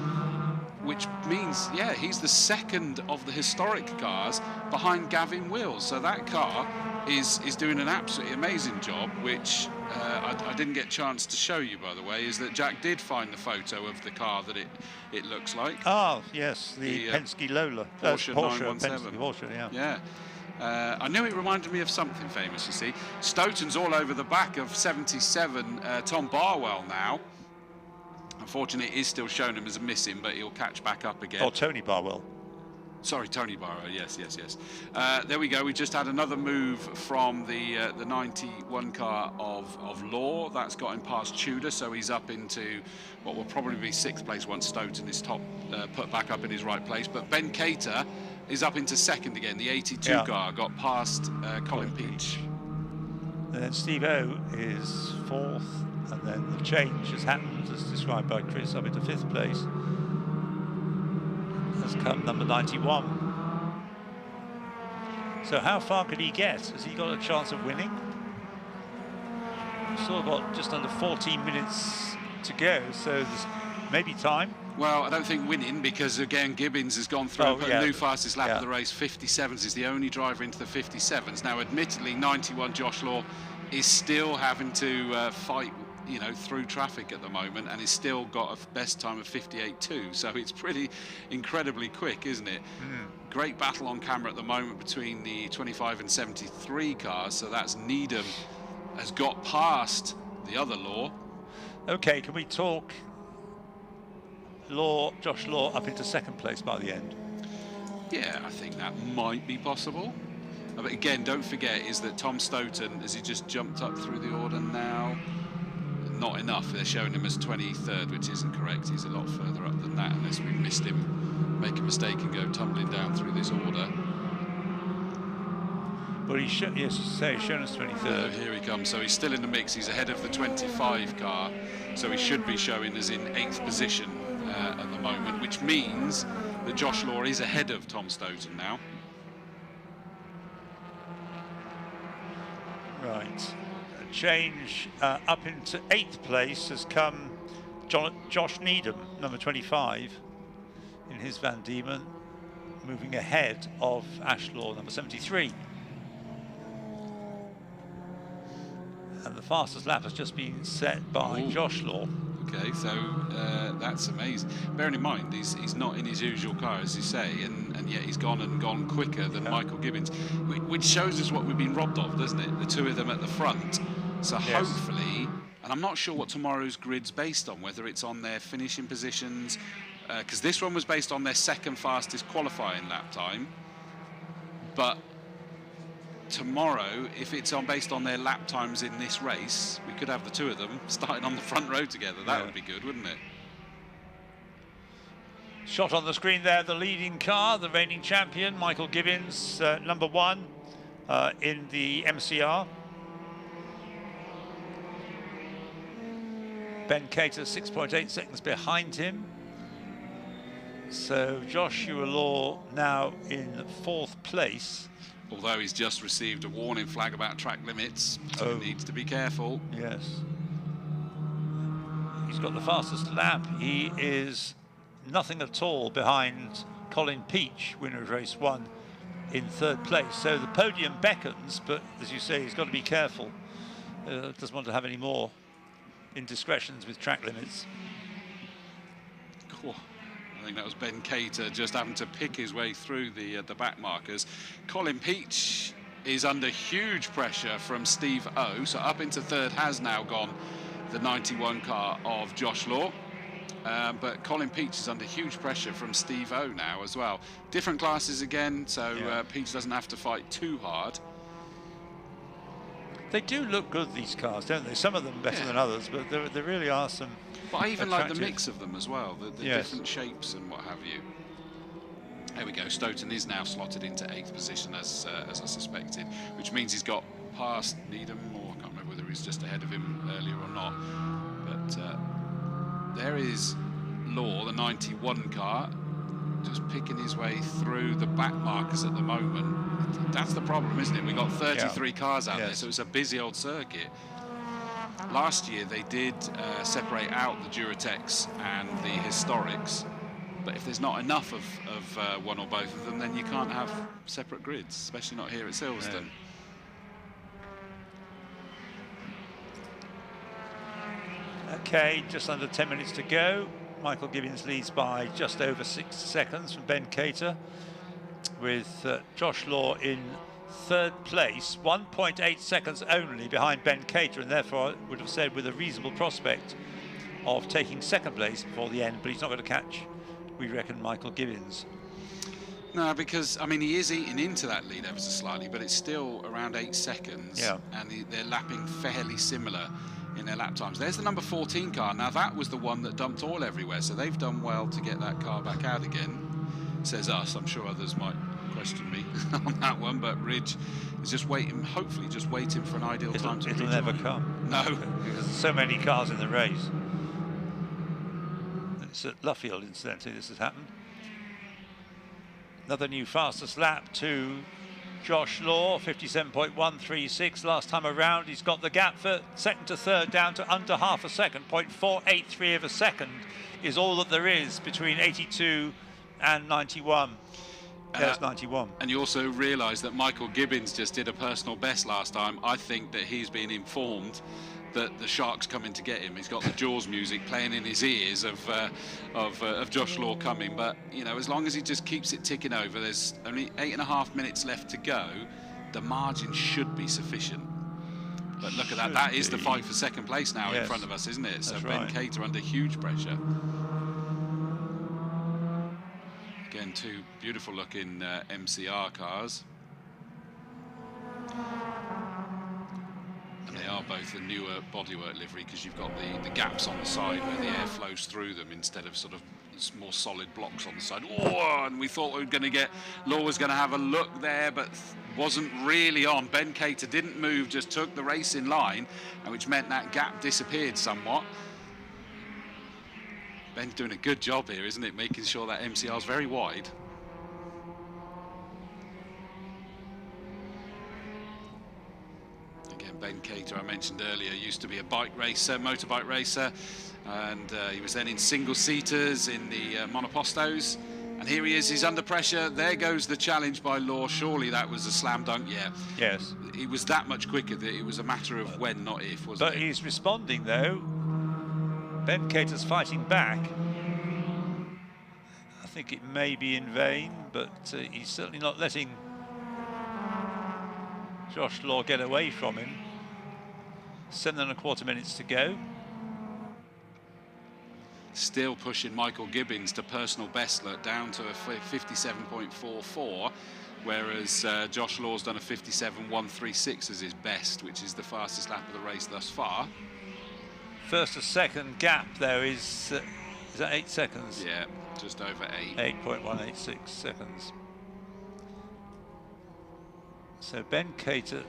which means, yeah, he's the second of the historic cars behind Gavin Wills. So that car is doing an absolutely amazing job, which I didn't get a chance to show you, by the way, is that Jack did find the photo of the car that it looks like. Oh, yes, the Penske Lola. Porsche 917. Penske Porsche, yeah. I knew it reminded me of something famous, you see. Stoughton's all over the back of 77, Tom Barwell now. Unfortunately, it is still showing him as a missing, but he'll catch back up again. Oh, Tony Barwell. Sorry, Tony Barrow, yes. There we go, we just had another move from the 91 car of Law. That's got him past Tudor, so he's up into what will probably be 6th place once Stoughton is put back up in his right place. But Ben Cater is up into 2nd again. The 82 car got past Colin Peach. And then Steve O is 4th, and then the change has happened, as described by Chris, up into 5th place. Has come number 91. So how far could he get? Has he got a chance of winning? Still got just under 14 minutes to go, so there's maybe time. Well, I don't think winning, because again Gibbons has gone through and put a new fastest lap of the race. 57s is the only driver into the 57s. Now, admittedly, 91 Josh Law is still having to fight, you know, through traffic at the moment, and he's still got a best time of 58.2, so it's pretty incredibly quick, isn't it? Great battle on camera at the moment between the 25 and 73 cars, so that's Needham has got past the other Law. Okay, can we talk Law, Josh Law up into 2nd place by the end? Yeah, I think that might be possible. But again, don't forget is that Tom Stoughton, as he just jumped up through the order now, not enough. They're showing him as 23rd, which isn't correct. He's a lot further up than that, unless we missed him make a mistake and go tumbling down through this order. But he's shown us 23rd. Here he comes. So he's still in the mix. He's ahead of the 25 car, so he should be showing us in 8th position at the moment, which means that Josh Law is ahead of Tom Stoughton now. Right. A change up into 8th place has come Josh Needham, number 25, in his Van Diemen, moving ahead of Ashlaw, number 73. And the fastest lap has just been set by Josh Law. Okay, so that's amazing. Bearing in mind, he's not in his usual car, as you say, and yet he's gone quicker than Michael Gibbons, which shows us what we've been robbed of, doesn't it? The two of them at the front. So hopefully, and I'm not sure what tomorrow's grid's based on, whether it's on their finishing positions, because this one was based on their 2nd fastest qualifying lap time, but tomorrow, if it's based on their lap times in this race, we could have the two of them starting on the front row together. That would be good, wouldn't it? Shot on the screen there, the leading car, the reigning champion, Michael Gibbons, number 1 in the MCR. Ben Cater 6.8 seconds behind him. So Joshua Law now in 4th place. although he's just received a warning flag about track limits, so he needs to be careful. Yes. He's got the fastest lap. He is nothing at all behind Colin Peach, winner of race 1, in 3rd place. So the podium beckons, but as you say, he's got to be careful. Doesn't want to have any more indiscretions with track limits. Cool. I think that was Ben Cater just having to pick his way through the back markers. Colin Peach is under huge pressure from Steve O. So up into 3rd has now gone the 91 car of Josh Law. But Colin Peach is under huge pressure from Steve O now as well. Different classes again, so Peach doesn't have to fight too hard. They do look good, these cars, don't they? Some of them better than others, but there really are some. But I even like the mix of them as well, the Yes. different shapes and what have you. There we go. Stoughton is now slotted into 8th position as I suspected, which means he's got past Needham, or I can't remember whether he's just ahead of him earlier or not. But there is Law, the 91 car, just picking his way through the back markers at the moment. That's the problem, isn't it? We've got 33 cars out there, so it's a busy old circuit. Last year they did separate out the Duratex and the Historics, but if there's not enough of one or both of them, then you can't have separate grids, especially not here at Silverstone. Okay, just under 10 minutes to go. Michael Gibbons leads by just over 6 seconds from Ben Cater, with Josh Law in 3rd place, 1.8 seconds only behind Ben Cater, and therefore I would have said with a reasonable prospect of taking 2nd place before the end, but he's not going to catch, we reckon, Michael Gibbons. No, because, I mean, he is eating into that lead ever so slightly, but it's still around 8 seconds, and they're lapping fairly similar in their lap times. There's the number 14 car. Now, that was the one that dumped oil everywhere, so they've done well to get that car back out again. Says us. I'm sure others might question me on that one, but Ridge is just waiting, hopefully just waiting for an ideal time to It'll rejoin. never come. No. Because there's so many cars in the race. It's at Luffield, incidentally, this has happened. Another new fastest lap to Josh Law, 57.136 last time around. He's got the gap for 2nd to 3rd down to under half a second. 0.483 of a second is all that there is between 82 and 91. There's 91. And you also realise that Michael Gibbons just did a personal best last time. I think that he's been informed that the Shark's coming to get him. He's got the Jaws music playing in his ears of Josh Law coming. But, you know, as long as he just keeps it ticking over, there's only 8.5 minutes left to go. The margin should be sufficient. But look at that. That is the fight for 2nd place now in front of us, isn't it? So Ben Cater under huge pressure. Again, 2 beautiful looking MCR cars. And they are both the newer bodywork livery, because you've got the gaps on the side where the air flows through them instead of sort of more solid blocks on the side. Oh, and we thought we were going to get, Law was going to have a look there, but wasn't really on. Ben Cater didn't move, just took the race in line, which meant that gap disappeared somewhat. Ben's doing a good job here, isn't it? Making sure that MCR is very wide. Again, Ben Cater, I mentioned earlier, used to be a bike racer, motorbike racer, and he was then in single-seaters in the monopostos. And here he is, he's under pressure. There goes the challenge by Law. Surely that was a slam dunk, Yes. He was that much quicker that it was a matter of when, not if, wasn't it? But he's responding, though. Ben Cater's fighting back. I think it may be in vain, but he's certainly not letting Josh Law get away from him. 7.25 minutes to go. Still pushing Michael Gibbons to personal best, look, down to a 57.44, whereas Josh Law's done a 57.136 as his best, which is the fastest lap of the race thus far. 1st to 2nd gap there is that 8 seconds? Yeah, just over 8. 8.186 seconds. So Ben Cater,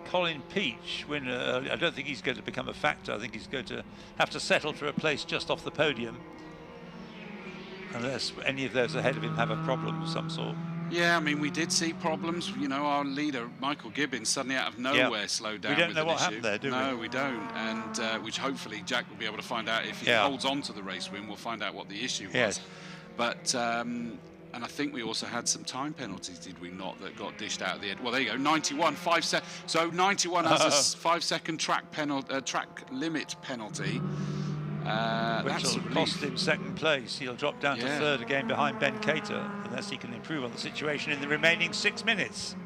Colin Peach, winner early. I don't think he's going to become a factor. I think he's going to have to settle for a place just off the podium, unless any of those ahead of him have a problem of some sort. Yeah, I mean, we did see problems. You know, our leader, Michael Gibbons, suddenly out of nowhere slowed down. We don't with know an what issue. happened there, do we? No, we don't. And which hopefully Jack will be able to find out. If he holds on to the race win, we'll find out what the issue was. Yes. But, and I think we also had some time penalties, did we not, that got dished out at the end? Well, there you go, 91, 5 seconds. So 91 has a 5-second track limit penalty. Which will cost him second place. He'll drop down to third again behind Ben Cater, unless he can improve on the situation in the remaining 6 minutes.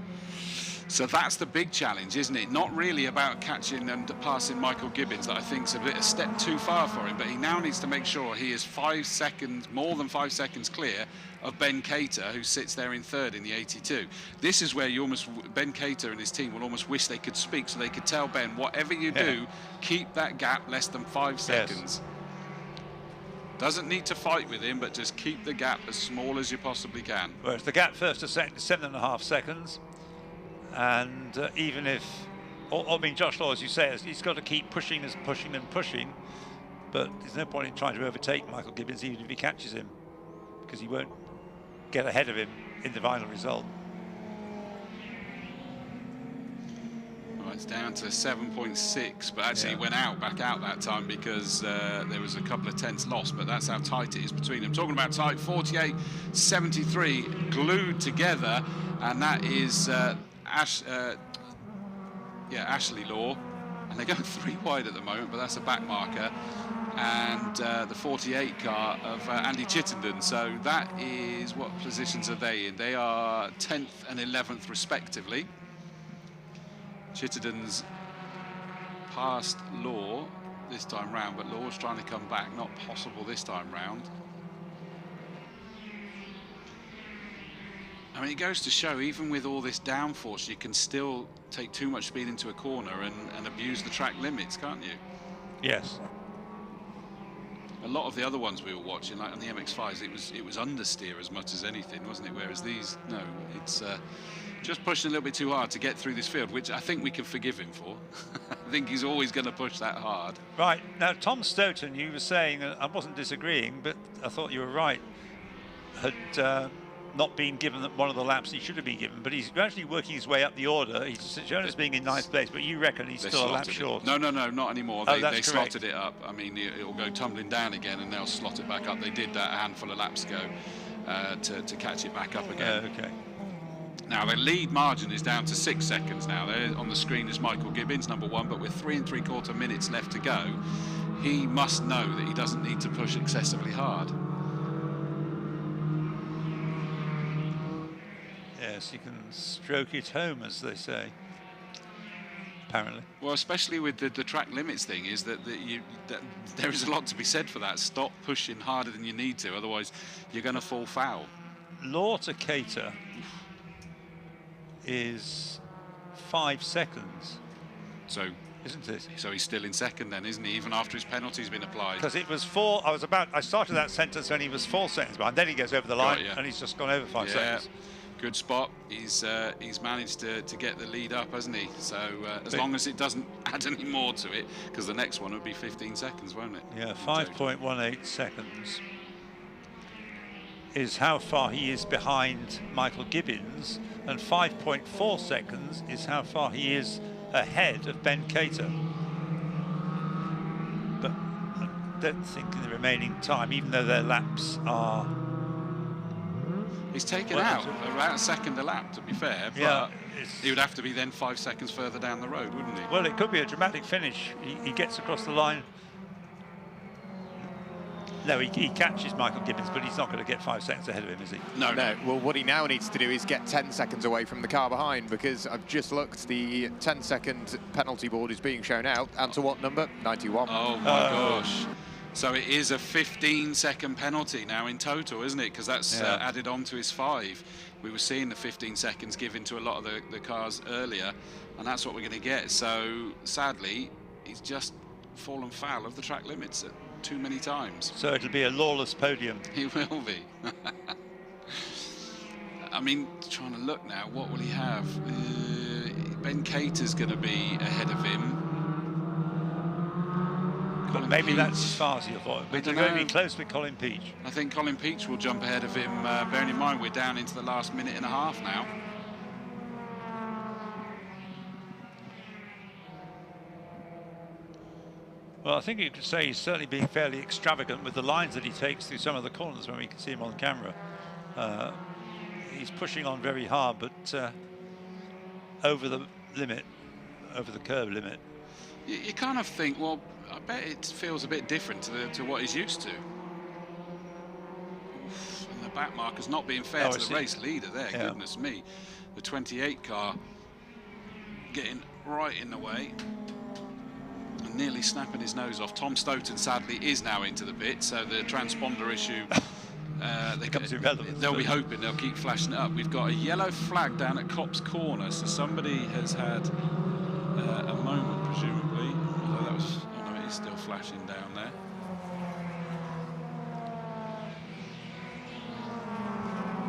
So that's the big challenge, isn't it? Not really about catching and passing Michael Gibbons, that I think is a step too far for him, but he now needs to make sure he is 5 seconds, more than 5 seconds clear of Ben Cater, who sits there in third in the 82. This is where Ben Cater and his team will almost wish they could speak, so they could tell Ben, whatever you do, keep that gap less than 5 seconds. Doesn't need to fight with him, but just keep the gap as small as you possibly can. Whereas the gap first to second is 7.5 seconds. And even if, I mean, Josh Law, as you say, he's got to keep pushing and pushing. But there's no point in trying to overtake Michael Gibbons, even if he catches him, because he won't get ahead of him in the final result. Well, it's down to 7.6, but actually it went back out that time because there was a couple of tenths lost, but that's how tight it is between them. Talking about tight, 48.73 glued together, and that is Ashley Law, and they're going 3 wide at the moment, but that's a back marker, and the 48 car of Andy Chittenden. So that is, what positions are they in? They are 10th and 11th respectively. Chittenden's passed Law this time round, but Law's trying to come back. Not possible this time round. I mean, it goes to show, even with all this downforce, you can still take too much speed into a corner and abuse the track limits, can't you? Yes. A lot of the other ones we were watching, like on the MX-5s, it was understeer as much as anything, wasn't it? Whereas these, no, it's just pushing a little bit too hard to get through this field, which I think we can forgive him for. I think he's always going to push that hard. Right, now Tom Stoughton, you were saying, I wasn't disagreeing, but I thought you were right, had not been given one of the laps he should have been given, but he's gradually working his way up the order. He's shown as being in ninth place, but you reckon he's still a lap short? No, not anymore. Oh, they slotted it up. I mean, it'll go tumbling down again, and they'll slot it back up. They did that a handful of laps ago to catch it back up again. Okay. Now, the lead margin is down to 6 seconds now. There on the screen is Michael Gibbons, number 1, but with 3 3/4 minutes left to go, he must know that he doesn't need to push excessively hard. Yes, you can stroke it home, as they say, apparently. Well, especially with the track limits thing, is that there is a lot to be said for that. Stop pushing harder than you need to, otherwise you're going to fall foul. Law to Cater is 5 seconds. So, isn't it? So he's still in second then, isn't he? Even after his penalty's been applied. Because it was 4. I started that sentence when he was 4 seconds behind. Then he goes over the line, and he's just gone over 5 seconds. Good spot. He's managed to get the lead up, hasn't he? So as long as it doesn't add any more to it, because the next one would be 15 seconds, won't it? Yeah, 5.18 seconds is how far he is behind Michael Gibbons, and 5.4 seconds is how far he is ahead of Ben Cater. But I don't think in the remaining time, even though their laps are... He's taken out about a second a lap, to be fair, but he would have to be then 5 seconds further down the road, wouldn't he? Well, it could be a dramatic finish. He gets across the line. No, he catches Michael Gibbons, but he's not going to get 5 seconds ahead of him, is he? No. Well, what he now needs to do is get 10 seconds away from the car behind, because I've just looked, the 10-second penalty board is being shown out. And to what number? 91. Oh, my gosh. So it is a 15-second penalty now in total, isn't it? Because that's added on to his 5. We were seeing the 15 seconds given to a lot of the cars earlier, and that's what we're going to get. So, sadly, he's just fallen foul of the track limits too many times. So it'll be a lawless podium. He will be. I mean, trying to look now, what will he have? Ben Cater's going to be ahead of him. But maybe that's as far as you thought. But they're going to be close with Colin Peach. I think Colin Peach will jump ahead of him, bearing in mind we're down into the last minute and a half now. Well, I think you could say he's certainly being fairly extravagant with the lines that he takes through some of the corners when we can see him on camera. He's pushing on very hard, but over the limit, over the curb limit. You kind of think, well, I bet it feels a bit different to what he's used to. Oof, and the back marker's not being fair to the race leader there, goodness me. The 28 car getting right in the way. And nearly snapping his nose off. Tom Stoughton, sadly, is now into the pit, so the transponder issue, they'll be hoping they'll keep flashing it up. We've got a yellow flag down at Copse Corner, so somebody has had a moment, presumably. Although that was, oh no, it is still flashing down there.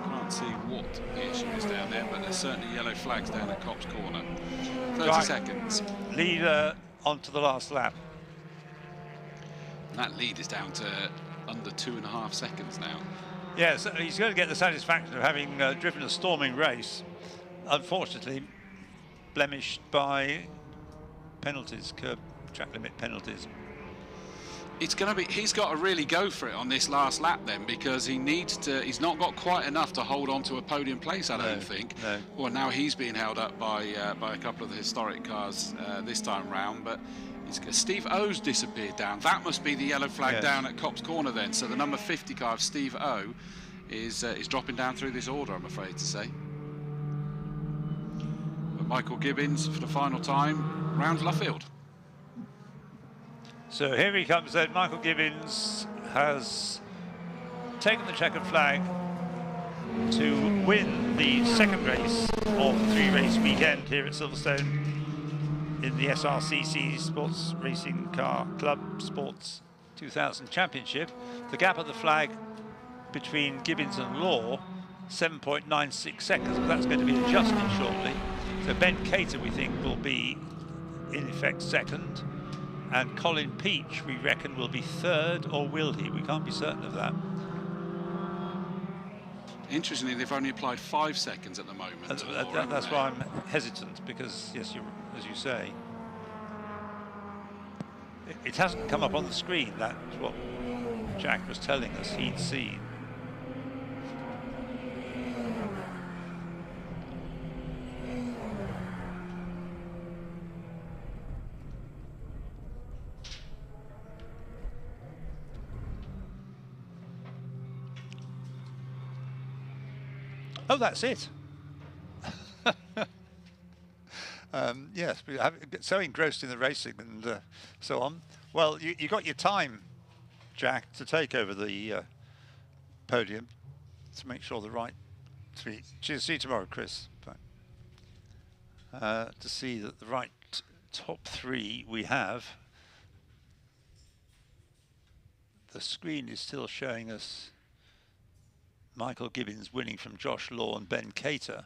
Can't see what the issue is down there, but there's certainly yellow flags down at Copse Corner. 30 seconds. Leader onto the last lap. And that lead is down to under 2.5 seconds now. Yes, he's going to get the satisfaction of having driven a storming race. Unfortunately, blemished by penalties, curb track limit penalties. It's going to be, he's got to really go for it on this last lap then, because he needs to, he's not got quite enough to hold on to a podium place, I don't think. No. Well, now he's being held up by a couple of the historic cars this time round, but Steve O's disappeared down. That must be the yellow flag down at Copse Corner then. So the number 50 car of Steve O is dropping down through this order, I'm afraid to say. But Michael Gibbons for the final time round Luffield. So here he comes then. Michael Gibbons has taken the checkered flag to win the second race of the 3-race weekend here at Silverstone in the SRCC Sports Racing Car Club Sports 2000 Championship. The gap of the flag between Gibbons and Law, 7.96 seconds, but that's going to be adjusted shortly. So Ben Cater, we think, will be in effect second. And Colin Peach, we reckon, will be third, or will he? We can't be certain of that. Interestingly, they've only applied 5 seconds at the moment. That's why I'm hesitant, because, yes, as you say, it hasn't come up on the screen. That's what Jack was telling us he'd seen. Oh, that's it. Yes, we have so engrossed in the racing and so on. Well, you got your time, Jack, to take over the podium to make sure the right three. Cheers. See you tomorrow, Chris. To see that the right top three we have. The screen is still showing us Michael Gibbons winning from Josh Law and Ben Cater.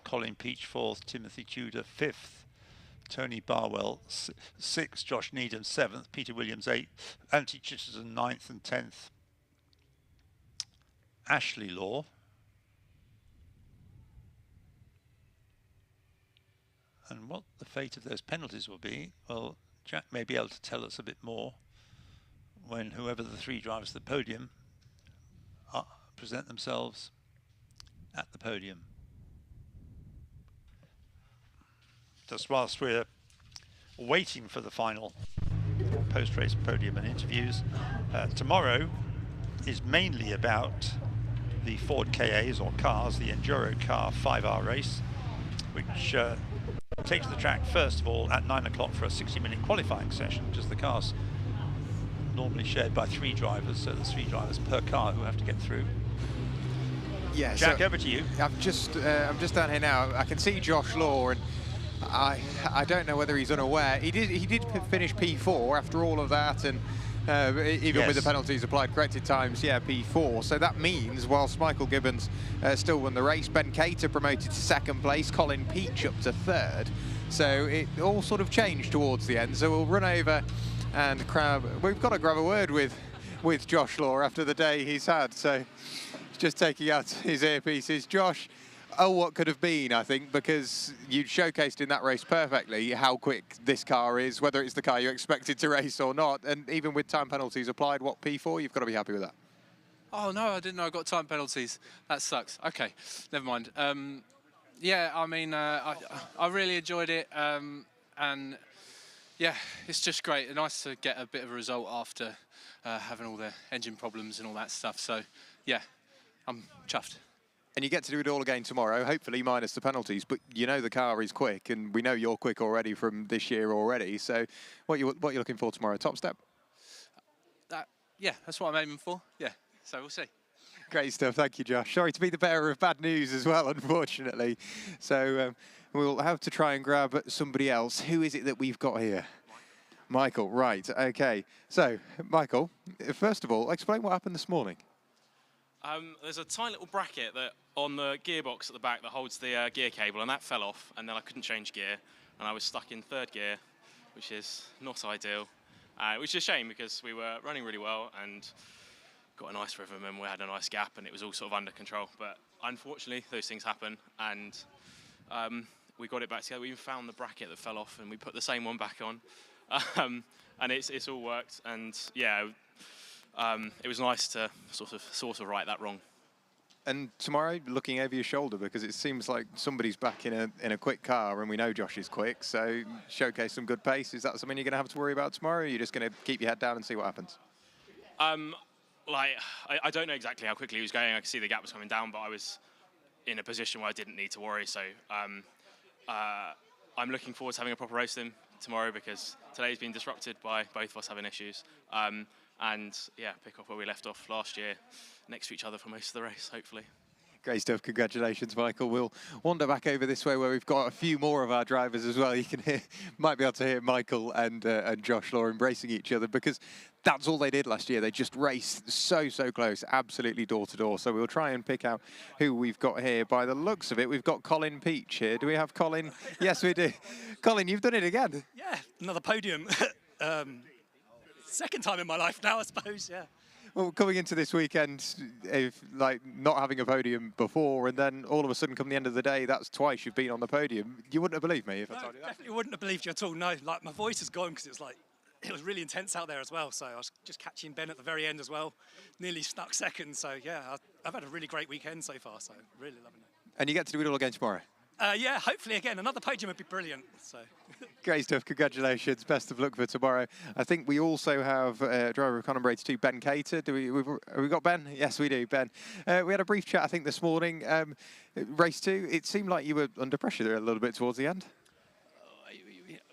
Colin Peach fourth, Timothy Tudor fifth, Tony Barwell sixth, Josh Needham seventh, Peter Williams eighth, Anthony Chittenden ninth and 10th. Ashley Law. And what the fate of those penalties will be, well, Jack may be able to tell us a bit more when whoever the three drivers at the podium present themselves at the podium. Just whilst we're waiting for the final post-race podium and interviews, tomorrow is mainly about the Ford KAs or cars, the Enduro car 5-hour race, which takes the track first of all at 9 o'clock for a 60-minute qualifying session, because the car's normally shared by 3 drivers, so there's 3 drivers per car who have to get through. Yeah, Jack, so over to you. I'm just down here now. I can see Josh Law, and I don't know whether he's unaware. He did finish P4 after all of that, and even with the penalties applied, corrected times, yeah, P4. So that means whilst Michael Gibbons still won the race, Ben Cater promoted to 2nd place, Colin Peach up to 3rd. So it all sort of changed towards the end. So we'll run over and Crab. We've got to grab a word with Josh Law after the day he's had, so he's just taking out his earpieces. Josh, oh, what could have been, I think, because you showcased in that race perfectly how quick this car is, whether it's the car you expected to race or not, and even with time penalties applied, what, P4, you've got to be happy with that. Oh, no, I didn't know I got time penalties. That sucks. Okay, never mind. Yeah, I mean, I really enjoyed it, and yeah, it's just great. Nice to get a bit of a result after having all the engine problems and all that stuff. So, yeah, I'm chuffed. And you get to do it all again tomorrow, hopefully minus the penalties, but you know the car is quick, and we know you're quick already from this year already. So what you're looking for tomorrow, top step? Yeah, that's what I'm aiming for, yeah. So we'll see. Great stuff, thank you, Josh. Sorry to be the bearer of bad news as well, unfortunately. So we'll have to try and grab somebody else. Who is it that we've got here? Michael, right, okay. So, Michael, first of all, explain what happened this morning. There's a tiny little bracket that on the gearbox at the back that holds the gear cable, and that fell off, and then I couldn't change gear, and I was stuck in third gear, which is not ideal. Which is a shame because we were running really well and got a nice rhythm and we had a nice gap and it was all sort of under control. But unfortunately, those things happen, and we got it back together. We even found the bracket that fell off and we put the same one back on, and it's all worked. And yeah, it was nice to sort of right that wrong. And tomorrow, looking over your shoulder, because it seems like somebody's back in a quick car, and we know Josh is quick, so showcase some good pace. Is that something you're going to have to worry about tomorrow, or are you just going to keep your head down and see what happens? I don't know exactly how quickly he was going. I could see the gap was coming down, but I was in a position where I didn't need to worry. So I'm looking forward to having a proper race with him tomorrow, because today's been disrupted by both of us having issues. And yeah, pick up where we left off last year, next to each other for most of the race, hopefully. Great stuff. Congratulations, Michael. We'll wander back over this way where we've got a few more of our drivers as well. You can hear, might be able to hear Michael and Josh Law embracing each other, because that's all they did last year. They just raced so close, absolutely door to door. So we'll try and pick out who we've got here. By the looks of it, we've got Colin Peach here. Do we have Colin? Yes, we do. Colin, you've done it again. Yeah, another podium. Second time in my life now, I suppose, yeah. Well, coming into this weekend, if like not having a podium before, and then all of a sudden, come the end of the day, that's twice you've been on the podium. You wouldn't have believed me if I told you that. Definitely wouldn't have believed you at all. No, like my voice is gone because it was really intense out there as well. So I was just catching Ben at the very end as well. Nearly snuck second. So yeah, I've had a really great weekend so far. So really loving it. And you get to do it all again tomorrow. Yeah, hopefully again, another podium would be brilliant. So. Great stuff, congratulations, best of luck for tomorrow. I think we also have driver of car number 82, Ben Cater. Have we got Ben? Yes, we do, Ben. We had a brief chat, I think, this morning. Race 2, it seemed like you were under pressure there a little bit towards the end.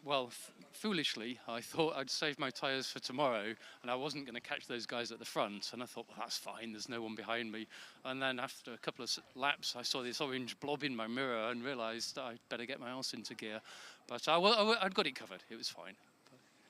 Well, foolishly, I thought I'd save my tyres for tomorrow, and I wasn't going to catch those guys at the front. And I thought, well, that's fine, there's no one behind me. And then after a couple of laps, I saw this orange blob in my mirror and realised I'd better get my arse into gear. But I'd got it covered, it was fine.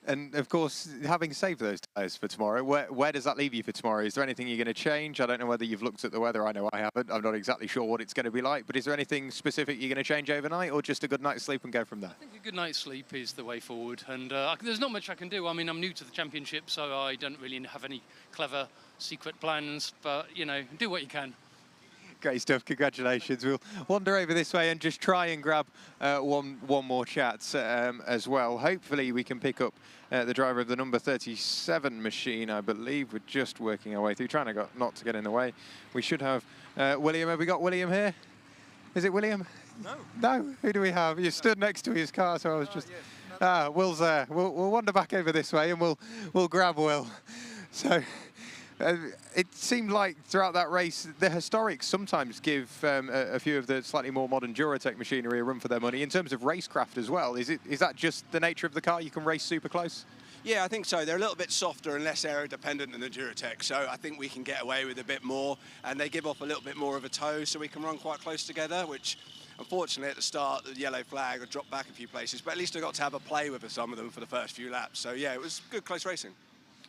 And of course, having saved those tyres for tomorrow, where does that leave you for tomorrow? Is there anything you're going to change? I don't know whether you've looked at the weather. I know I haven't. I'm not exactly sure what it's going to be like. But is there anything specific you're going to change overnight, or just a good night's sleep and go from there? I think a good night's sleep is the way forward. And there's not much I can do. I mean, I'm new to the championship, so I don't really have any clever secret plans. But, you know, do what you can. Great stuff, congratulations. We'll wander over this way and just try and grab one more chat as well. Hopefully we can pick up the driver of the number 37 machine, I believe. We're just working our way through, trying to not to get in the way. We should have William. Have we got William here? Is it William? No. No? Who do we have? You stood next to his car, so I was just... Yes. Will's there. We'll wander back over this way and we'll grab Will. So... it seemed like throughout that race, the historics sometimes give a few of the slightly more modern Duratec machinery a run for their money in terms of racecraft as well. Is that just the nature of the car? You can race super close? Yeah, I think so. They're a little bit softer and less aero-dependent than the Duratec, so I think we can get away with a bit more, and they give off a little bit more of a toe, so we can run quite close together, which unfortunately at the start, the yellow flag had dropped back a few places, but at least I got to have a play with some of them for the first few laps. So yeah, it was good close racing.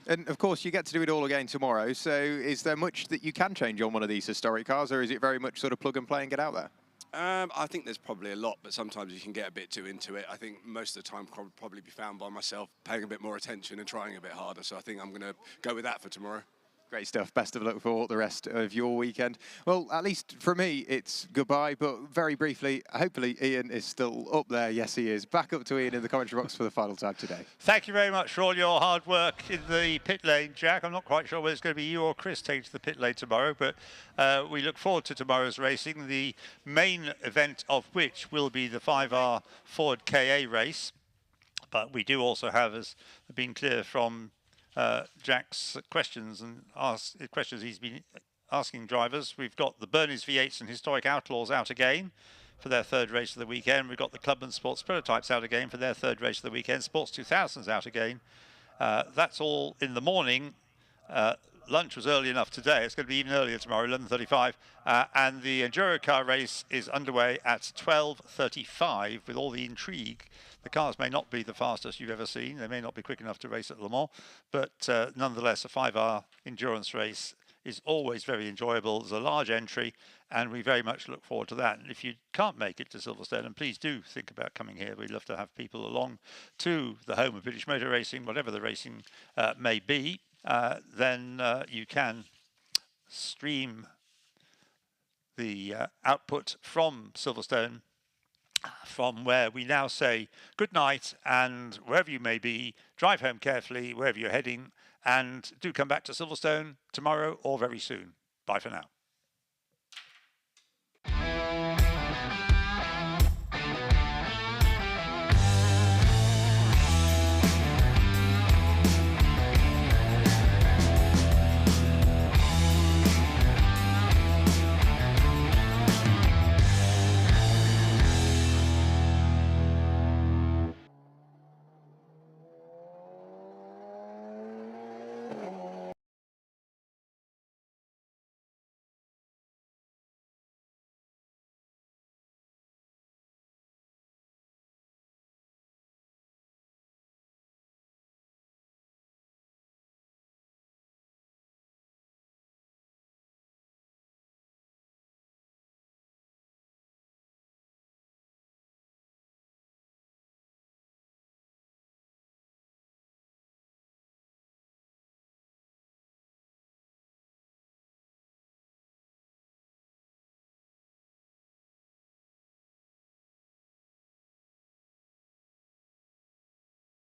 And of course, you get to do it all again tomorrow. So is there much that you can change on one of these historic cars, or is it very much sort of plug and play and get out there? I think there's probably a lot, but sometimes you can get a bit too into it. I think most of the time I'll probably be found by myself paying a bit more attention and trying a bit harder. So I think I'm going to go with that for tomorrow. Great stuff. Best of luck for the rest of your weekend. Well, at least for me, it's goodbye. But very briefly, hopefully Ian is still up there. Yes, he is. Back up to Ian in the commentary box for the final time today. Thank you very much for all your hard work in the pit lane, Jack. I'm not quite sure whether it's going to be you or Chris taking to the pit lane tomorrow, but we look forward to tomorrow's racing, the main event of which will be the 5R Ford KA race. But we do also have, as been clear from Jack's questions and questions he's been asking drivers, we've got the Bernie's V8s and Historic Outlaws out again for their third race of the weekend. We've got the Clubman Sports Prototypes out again for their third race of the weekend. Sports 2000s out again. That's all in the morning. Lunch was early enough today. It's going to be even earlier tomorrow, 11:35. And the Enduro car race is underway at 12:35 with all the intrigue. The cars may not be the fastest you've ever seen. They may not be quick enough to race at Le Mans, but nonetheless, a 5R endurance race is always very enjoyable. There's a large entry, and we very much look forward to that. And if you can't make it to Silverstone, and please do think about coming here. We'd love to have people along to the home of British motor racing, whatever the racing may be. Then you can stream the output from Silverstone, from where we now say good night, and wherever you may be, drive home carefully wherever you're heading, and do come back to Silverstone tomorrow or very soon. Bye for now.